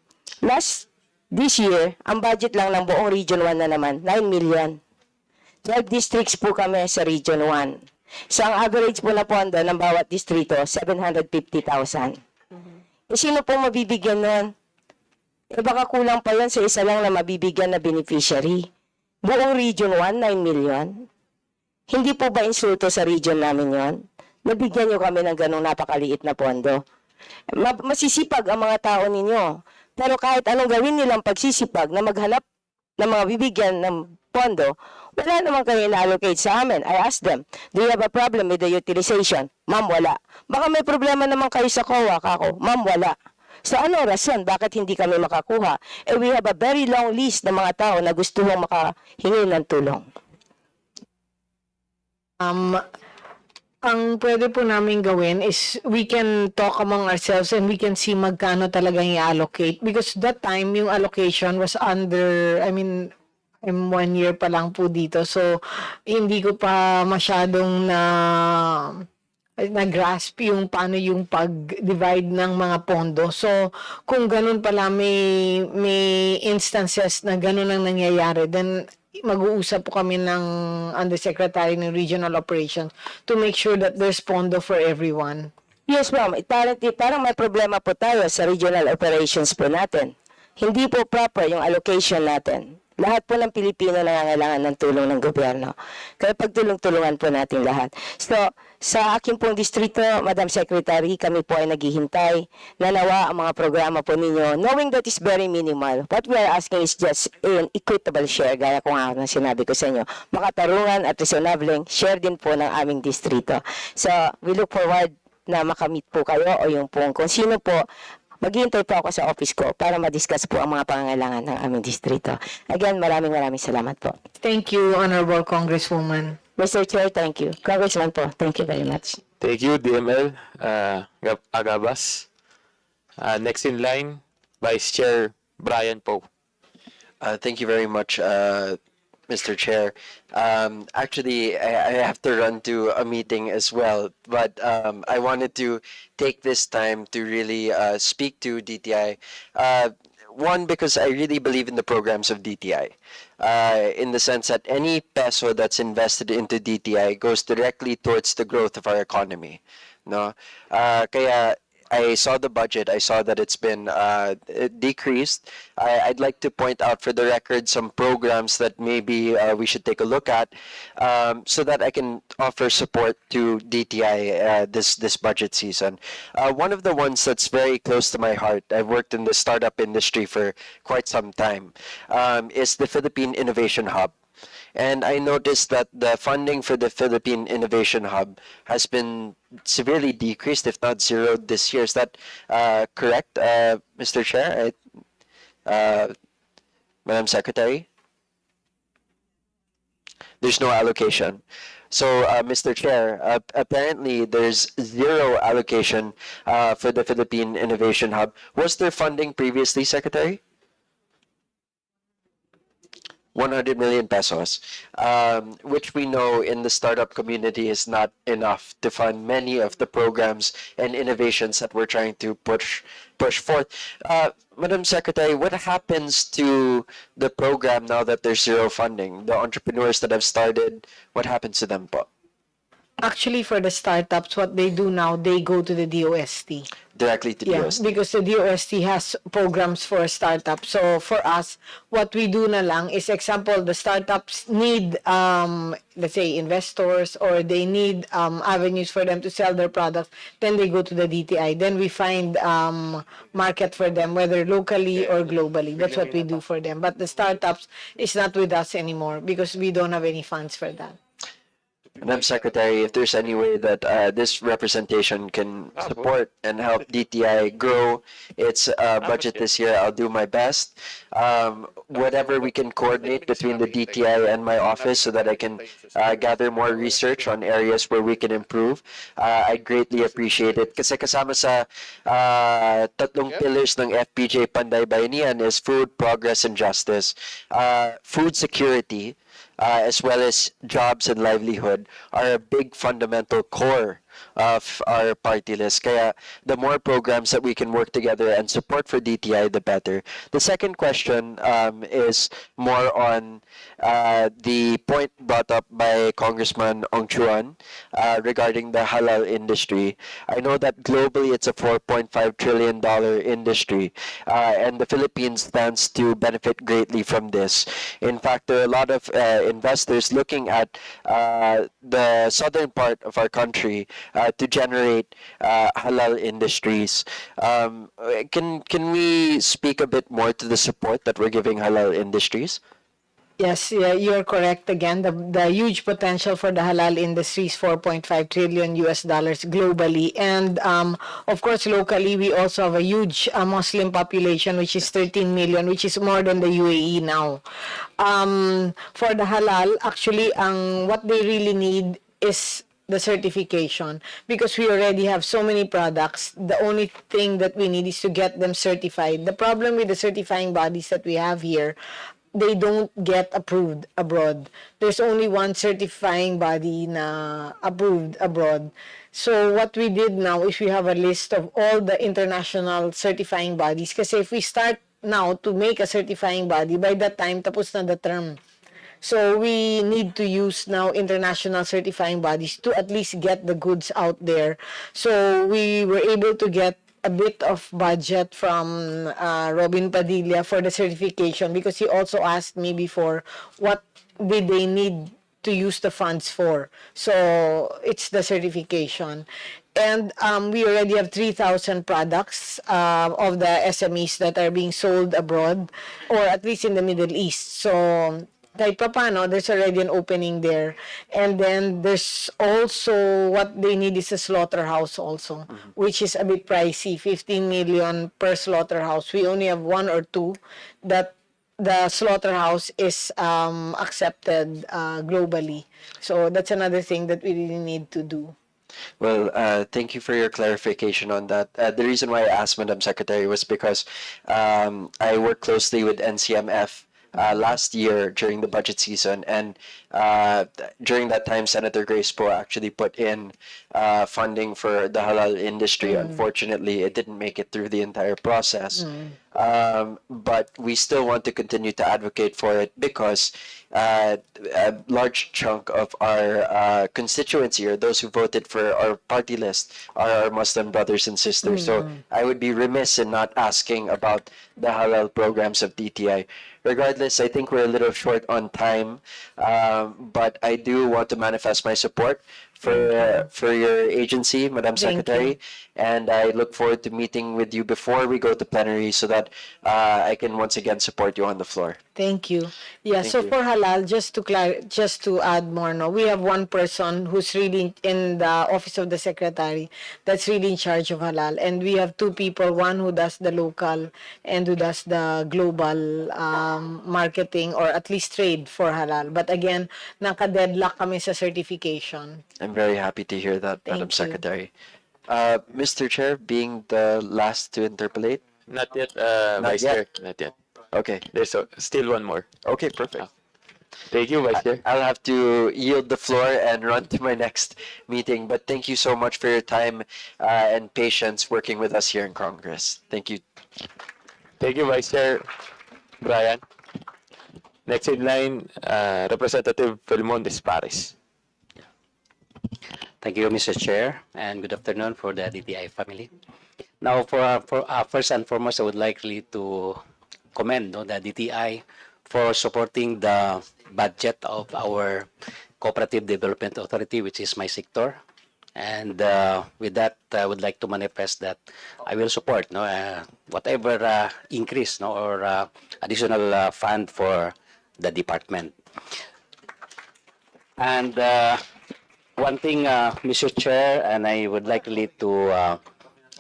this year, ang budget lang ng buong Region 1 na naman, 9 million. 12 districts po kami sa Region 1. So, ang average po na pondo ng bawat distrito, 750,000. Eh, sino po mabibigyan nun? Eh, baka kulang pa yun sa isa lang na mabibigyan na beneficiary. Buong Region 1, 9 million. Hindi po ba insulto sa region namin yon? Nabigyan nyo kami ng ganong napakaliit na pondo. Masisipag ang mga tao ninyo. Pero kahit anong gawin nilang pagsisipag na maghanap ng mga bibigyan ng pondo, wala naman kayo na-allocate sa amin. I asked them, do you have a problem with the utilization? Ma'am, wala. Baka may problema naman kayo sa COA, kako. Ma'am, wala. So ano rason bakit hindi kami makakuha? Eh, we have a very long list ng mga tao na gusto mong makahingi ng tulong. Ang pwede po namin gawin is we can talk among ourselves and we can see magkano talagang i-allocate because that time yung allocation was under, I'm 1 year pa lang po dito, so hindi ko pa masyadong na-grasp yung paano yung pag-divide ng mga pondo. So, kung ganun pala may instances na ganun ang nangyayari, then mag-uusap po kami ng Undersecretary ng Regional Operations to make sure that there's pondo for everyone. Yes, ma'am. Parang may problema po tayo sa regional operations po natin. Hindi po proper yung allocation natin. Lahat po ng Pilipino nangangailangan ng tulong ng gobyerno. Kaya pagtulong-tulungan po natin lahat. So, sa aking pong distrito, Madam Secretary, kami po ay naghihintay na nawa ang mga programa po ninyo, knowing that is very minimal. What we are asking is just an equitable share, gaya ko nga na sinabi ko sa inyo. Makatarungan at reasonable share din po ng aming distrito. So, we look forward na makamit po kayo o yung pong kung sino po. Maghihintay po ako sa office ko para ma-discuss po ang mga pangangailangan ng aming distrito. Again, maraming salamat po. Thank you, Honorable Congresswoman. Mr. Chair, thank you. Congressman po, thank you very much. Thank you, DML Agabas. Next in line, Vice Chair Brian Poe. Thank you very much, Mr. Chair. Actually, I have to run to a meeting as well, but I wanted to take this time to really speak to DTI. One, because I really believe in the programs of DTI, in the sense that any peso that's invested into DTI goes directly towards the growth of our economy. No, kaya I saw the budget. I saw that it's been decreased. I'd like to point out for the record some programs that maybe we should take a look at so that I can offer support to DTI this budget season. One of the ones that's very close to my heart, I've worked in the startup industry for quite some time, is the Philippine Innovation Hub. And I noticed that the funding for the Philippine Innovation Hub has been severely decreased, if not zero, this year. Is that correct, Mr. Chair? Madam Secretary? There's no allocation. So, Mr. Chair, apparently there's zero allocation for the Philippine Innovation Hub. Was there funding previously, Secretary? 100 million pesos, which we know in the startup community is not enough to fund many of the programs and innovations that we're trying to push forth. Madam Secretary, what happens to the program now that there's zero funding? The entrepreneurs that have started, what happens to them po? Actually, for the startups, what they do now, they go to the DOST. Directly to DOST? Because the DOST has programs for startups. So for us, what we do na lang is, example, the startups need, let's say, investors, or they need avenues for them to sell their products. Then they go to the DTI. Then we find market for them, whether locally or globally. That's what we do for them. But the startups is not with us anymore because we don't have any funds for that. Madam Secretary, if there's any way that this representation can support and help DTI grow its budget this year, I'll do my best. Whatever we can coordinate between the DTI and my office so that I can gather more research on areas where we can improve, I greatly appreciate it. Kasi kasama sa tatlong pillars ng FPJ Panday Bayanihan is food, progress, and justice. Food security, as well as jobs and livelihood, are a big fundamental core of our party list. Kaya the more programs that we can work together and support for DTI, the better. The second question is more on the point brought up by Congressman Ong Chuan regarding the halal industry. I know that globally it's a $4.5 trillion industry, and the Philippines stands to benefit greatly from this. In fact, there are a lot of investors looking at the southern part of our country to generate halal industries. Can we speak a bit more to the support that we're giving halal industries? Yes, yeah, you're correct again. The huge potential for the halal industry is 4.5 trillion US dollars globally. And of course, locally, we also have a huge Muslim population, which is 13 million, which is more than the UAE now. For the halal, actually, what they really need is the certification, because we already have so many products. The only thing that we need is to get them certified. The problem with the certifying bodies that we have here, they don't get approved abroad. There's only one certifying body na approved abroad. So what we did now is we have a list of all the international certifying bodies. Kasi if we start now to make a certifying body, by that time, tapos na the term. So we need to use now international certifying bodies to at least get the goods out there. So we were able to get a bit of budget from Robin Padilla for the certification, because he also asked me before what did they need to use the funds for. So it's the certification. And we already have 3,000 products of the SMEs that are being sold abroad, or at least in the Middle East. So kahit pa paano, there's already an opening there. And then there's also, what they need is a slaughterhouse also, which is a bit pricey, 15 million per slaughterhouse. We only have one or two that the slaughterhouse is accepted globally. So that's another thing that we really need to do. Well, thank you for your clarification on that. The reason why I asked Madam Secretary was because I work closely with NCMF last year during the budget season, and during that time, Senator Grace Poe actually put in funding for the halal industry. Unfortunately, it didn't make it through the entire process. But we still want to continue to advocate for it, because a large chunk of our constituency, or those who voted for our party list, are our Muslim brothers and sisters. So I would be remiss in not asking about the halal programs of DTI. Regardless, I think we're a little short on time, but I do want to manifest my support for your agency, Madam Secretary, and I look forward to meeting with you before we go to plenary, so that I can once again support you on the floor. Thank you. Yeah, Thank so you. for halal, just to add more, no, we have one person who's really in the office of the secretary that's really in charge of halal, and we have two people, one who does the local and who does the global marketing, or at least trade for halal. But again, naka-deadlock kami sa certification. I'm very happy to hear that, Madam Thank you. Secretary. Mr. Chair, being the last to interpolate. Not yet, Not Vice yet. Chair. Not yet. Okay. There's still one more. Okay, perfect. Thank you, Vice Chair. I'll have to yield the floor and run to my next meeting. But thank you so much for your time and patience working with us here in Congress. Thank you. Thank you, Vice Chair Brian. Next in line, Representative Felmontes Paris. Thank you, Mr. Chair, and good afternoon for the DTI family. Now, first and foremost, I would like to commend the DTI for supporting the budget of our Cooperative Development Authority, which is my sector. And with that, I would like to manifest that I will support whatever increase or additional fund for the department. And one thing, Mr. Chair, and I would like to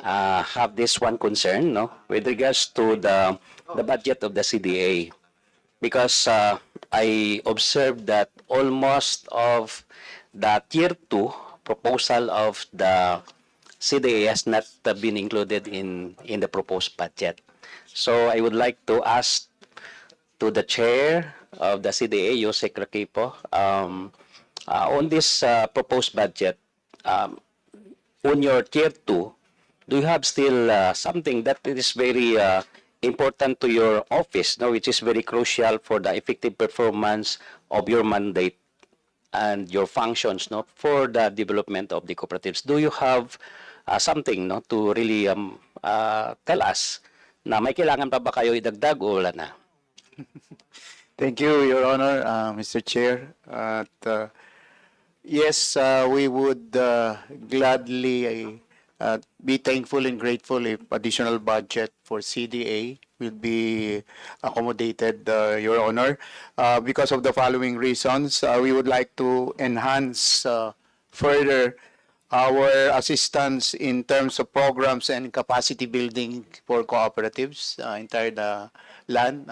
have this one concern, with regards to the budget of the CDA, because I observed that almost of the Tier 2 proposal of the CDA has not been included in the proposed budget. So I would like to ask to the chair of the CDA, Yusek Rakipo, on this proposed budget, on your tier 2, do you have still something that is very important to your office, no, which is very crucial for the effective performance of your mandate and your functions, no, for the development of the cooperatives? Do you have something, no, to really tell us na may kailangan pa ba kayo idagdag o wala na? Thank you, Your Honor, Mr. Chair. Yes, we would gladly be thankful and grateful if additional budget for CDA will be accommodated, Your Honor. Because of the following reasons, we would like to enhance further our assistance in terms of programs and capacity building for cooperatives entire the land.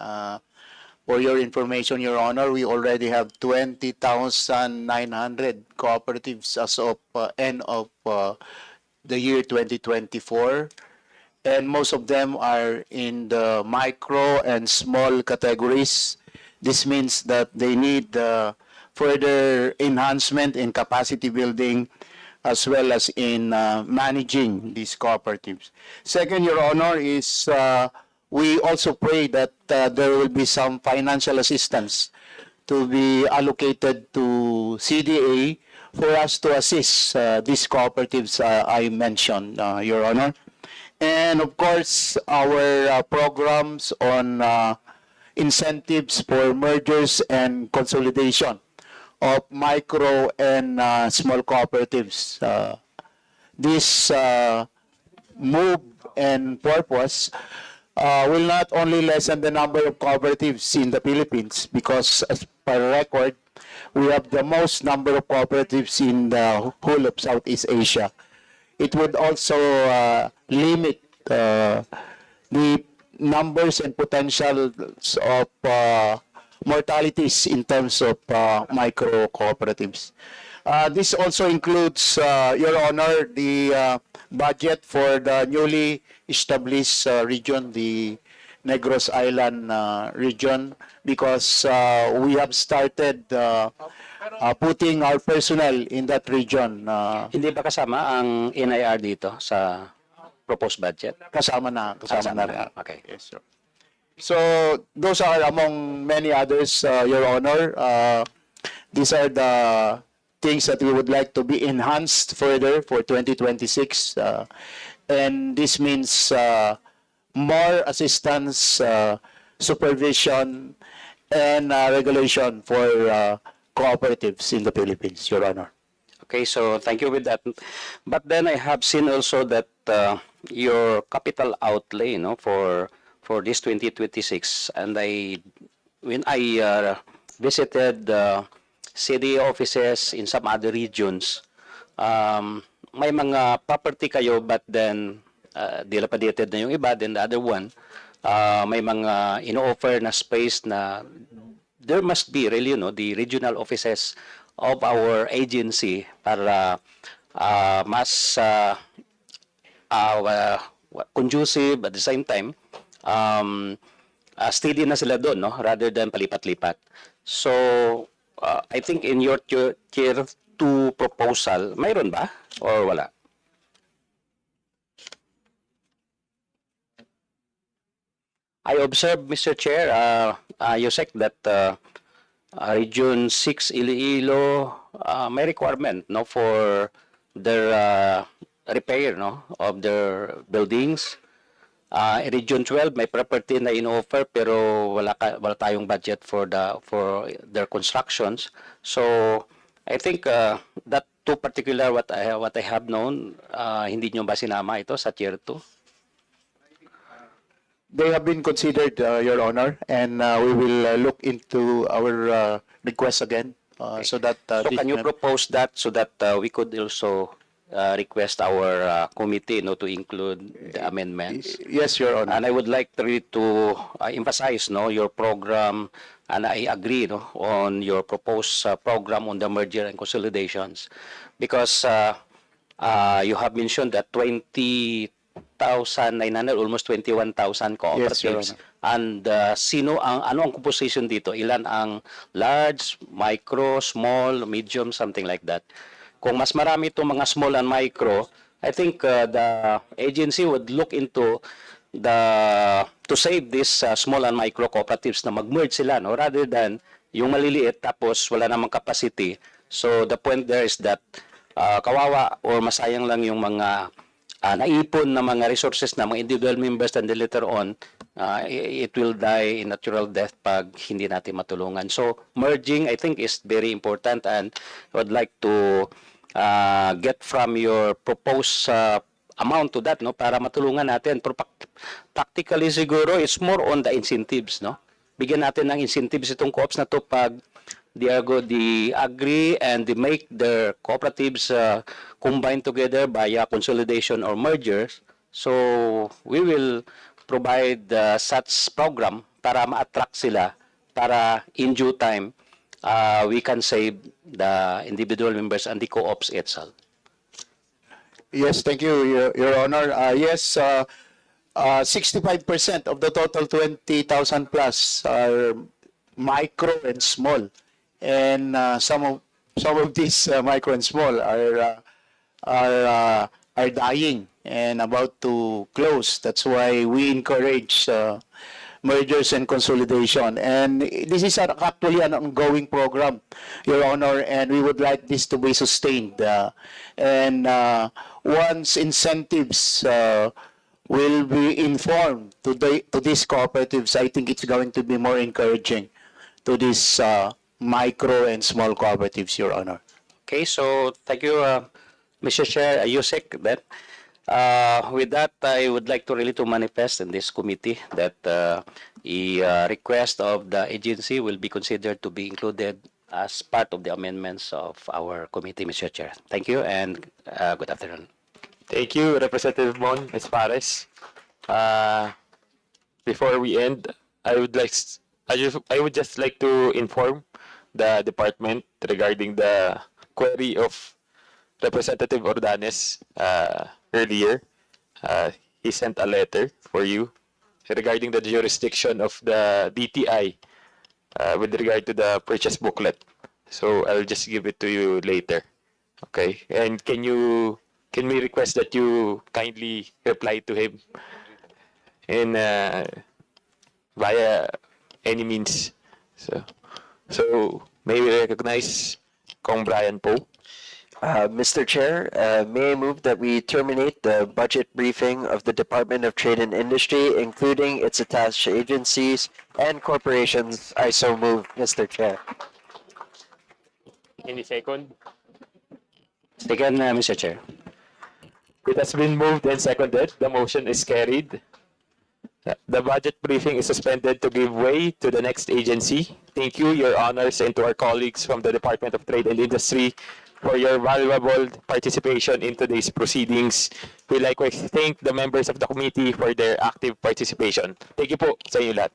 For your information, Your Honor, we already have 20,900 cooperatives as of end of the year 2024. And most of them are in the micro and small categories. This means that they need further enhancement in capacity building as well as in managing these cooperatives. Second, Your Honor, is we also pray that there will be some financial assistance to be allocated to CDA for us to assist these cooperatives I mentioned, Your Honor. And of course, our programs on incentives for mergers and consolidation of micro and small cooperatives. This move and purpose will not only lessen the number of cooperatives in the Philippines, because as per record, we have the most number of cooperatives in the whole of Southeast Asia. It would also limit the numbers and potentials of mortalities in terms of micro cooperatives. This also includes, Your Honor, the budget for the newly established region, the Negros Island region, because we have started putting our personnel in that region. Hindi ba kasama ang NIR dito sa proposed budget? Kasama na rin. Okay. Yes, sir. So those are among many others, Your Honor. These are the things that we would like to be enhanced further for 2026. And this means more assistance, supervision, and regulation for cooperatives in the Philippines, Your Honor. Okay, so thank you with that. But then I have seen also that your capital outlay, no, for this 2026, and when I visited city offices in some other regions, may mga property kayo, but then dilapidated na yung iba, then the other one, may mga ino-offer na space na there must be really, the regional offices of our agency para mas conducive, at the same time, steady na sila doon, no, rather than palipat-lipat. So, I think in your tier 2 proposal, mayroon ba or wala? I observed, Mr. Chair, Yusek, that Region 6 Iloilo may requirement, no, for their repair, no, of their buildings. Region 12 may property na in-offer pero wala tayong budget for their constructions. So I think that two particular what I have known, hindi nyo ba sinama ito sa tier 2? They have been considered, Your Honor, and we will look into our request again, so that. So can you propose that so that we could also request our committee, to include the amendments? Yes, Your Honor. And I would like to emphasize, your program, and I agree, on your proposed program on the merger and consolidations, because you have mentioned that 20,900, almost 21,000 cooperatives. Yes, and ano ang composition dito? Ilan ang large, micro, small, medium, something like that? Kung mas marami itong mga small and micro, I think the agency would look into to save these small and micro cooperatives na mag-merge sila, no, rather than yung maliliit tapos wala namang capacity. So the point there is that kawawa or masayang lang yung mga naipon na mga resources na mga individual members, and then later on it will die in natural death pag hindi natin matulungan. So merging, I think, is very important, and I would like to get from your proposed amount to that, no, para matulungan natin. Pero practically siguro it's more on the incentives, no. Bigyan natin ng incentives itong co-ops na to pag they agree and they make their cooperatives combine together via consolidation or mergers. So we will provide such program para ma-attract sila, para in due time we can save the individual members and the co-ops itself. Yes, thank you, Your Honor. Yes, 65% of the total 20,000 plus are micro and small, and some of these micro and small are dying and about to close. That's why we encourage mergers and consolidation. And this is actually an ongoing program, Your Honor, and we would like this to be sustained. And once incentives will be informed to these cooperatives, I think it's going to be more encouraging to these micro and small cooperatives, Your Honor. Okay, so thank you, Mr. Chair, Yusek. Then, with that, I would like to really to manifest in this committee that a request of the agency will be considered to be included as part of the amendments of our committee, Mr. Chair. Thank you, and good afternoon. Thank you, Representative Mon Espares. Before we end, I would just like to inform the department regarding the query of Representative Ordanes earlier. He sent a letter for you regarding the jurisdiction of the DTI with regard to the purchase booklet. So I'll just give it to you later. Okay? And can we request that you kindly reply to him in via any means? So may we recognize Kong Brian Poe? Mr. Chair, may I move that we terminate the budget briefing of the Department of Trade and Industry, including its attached agencies and corporations. I so move, Mr. Chair. Any second? Second, Mr. Chair. It has been moved and seconded. The motion is carried. The budget briefing is suspended to give way to the next agency. Thank you, Your Honors, and to our colleagues from the Department of Trade and Industry for your valuable participation in today's proceedings. We likewise thank the members of the committee for their active participation. Thank you po sa inyo lahat.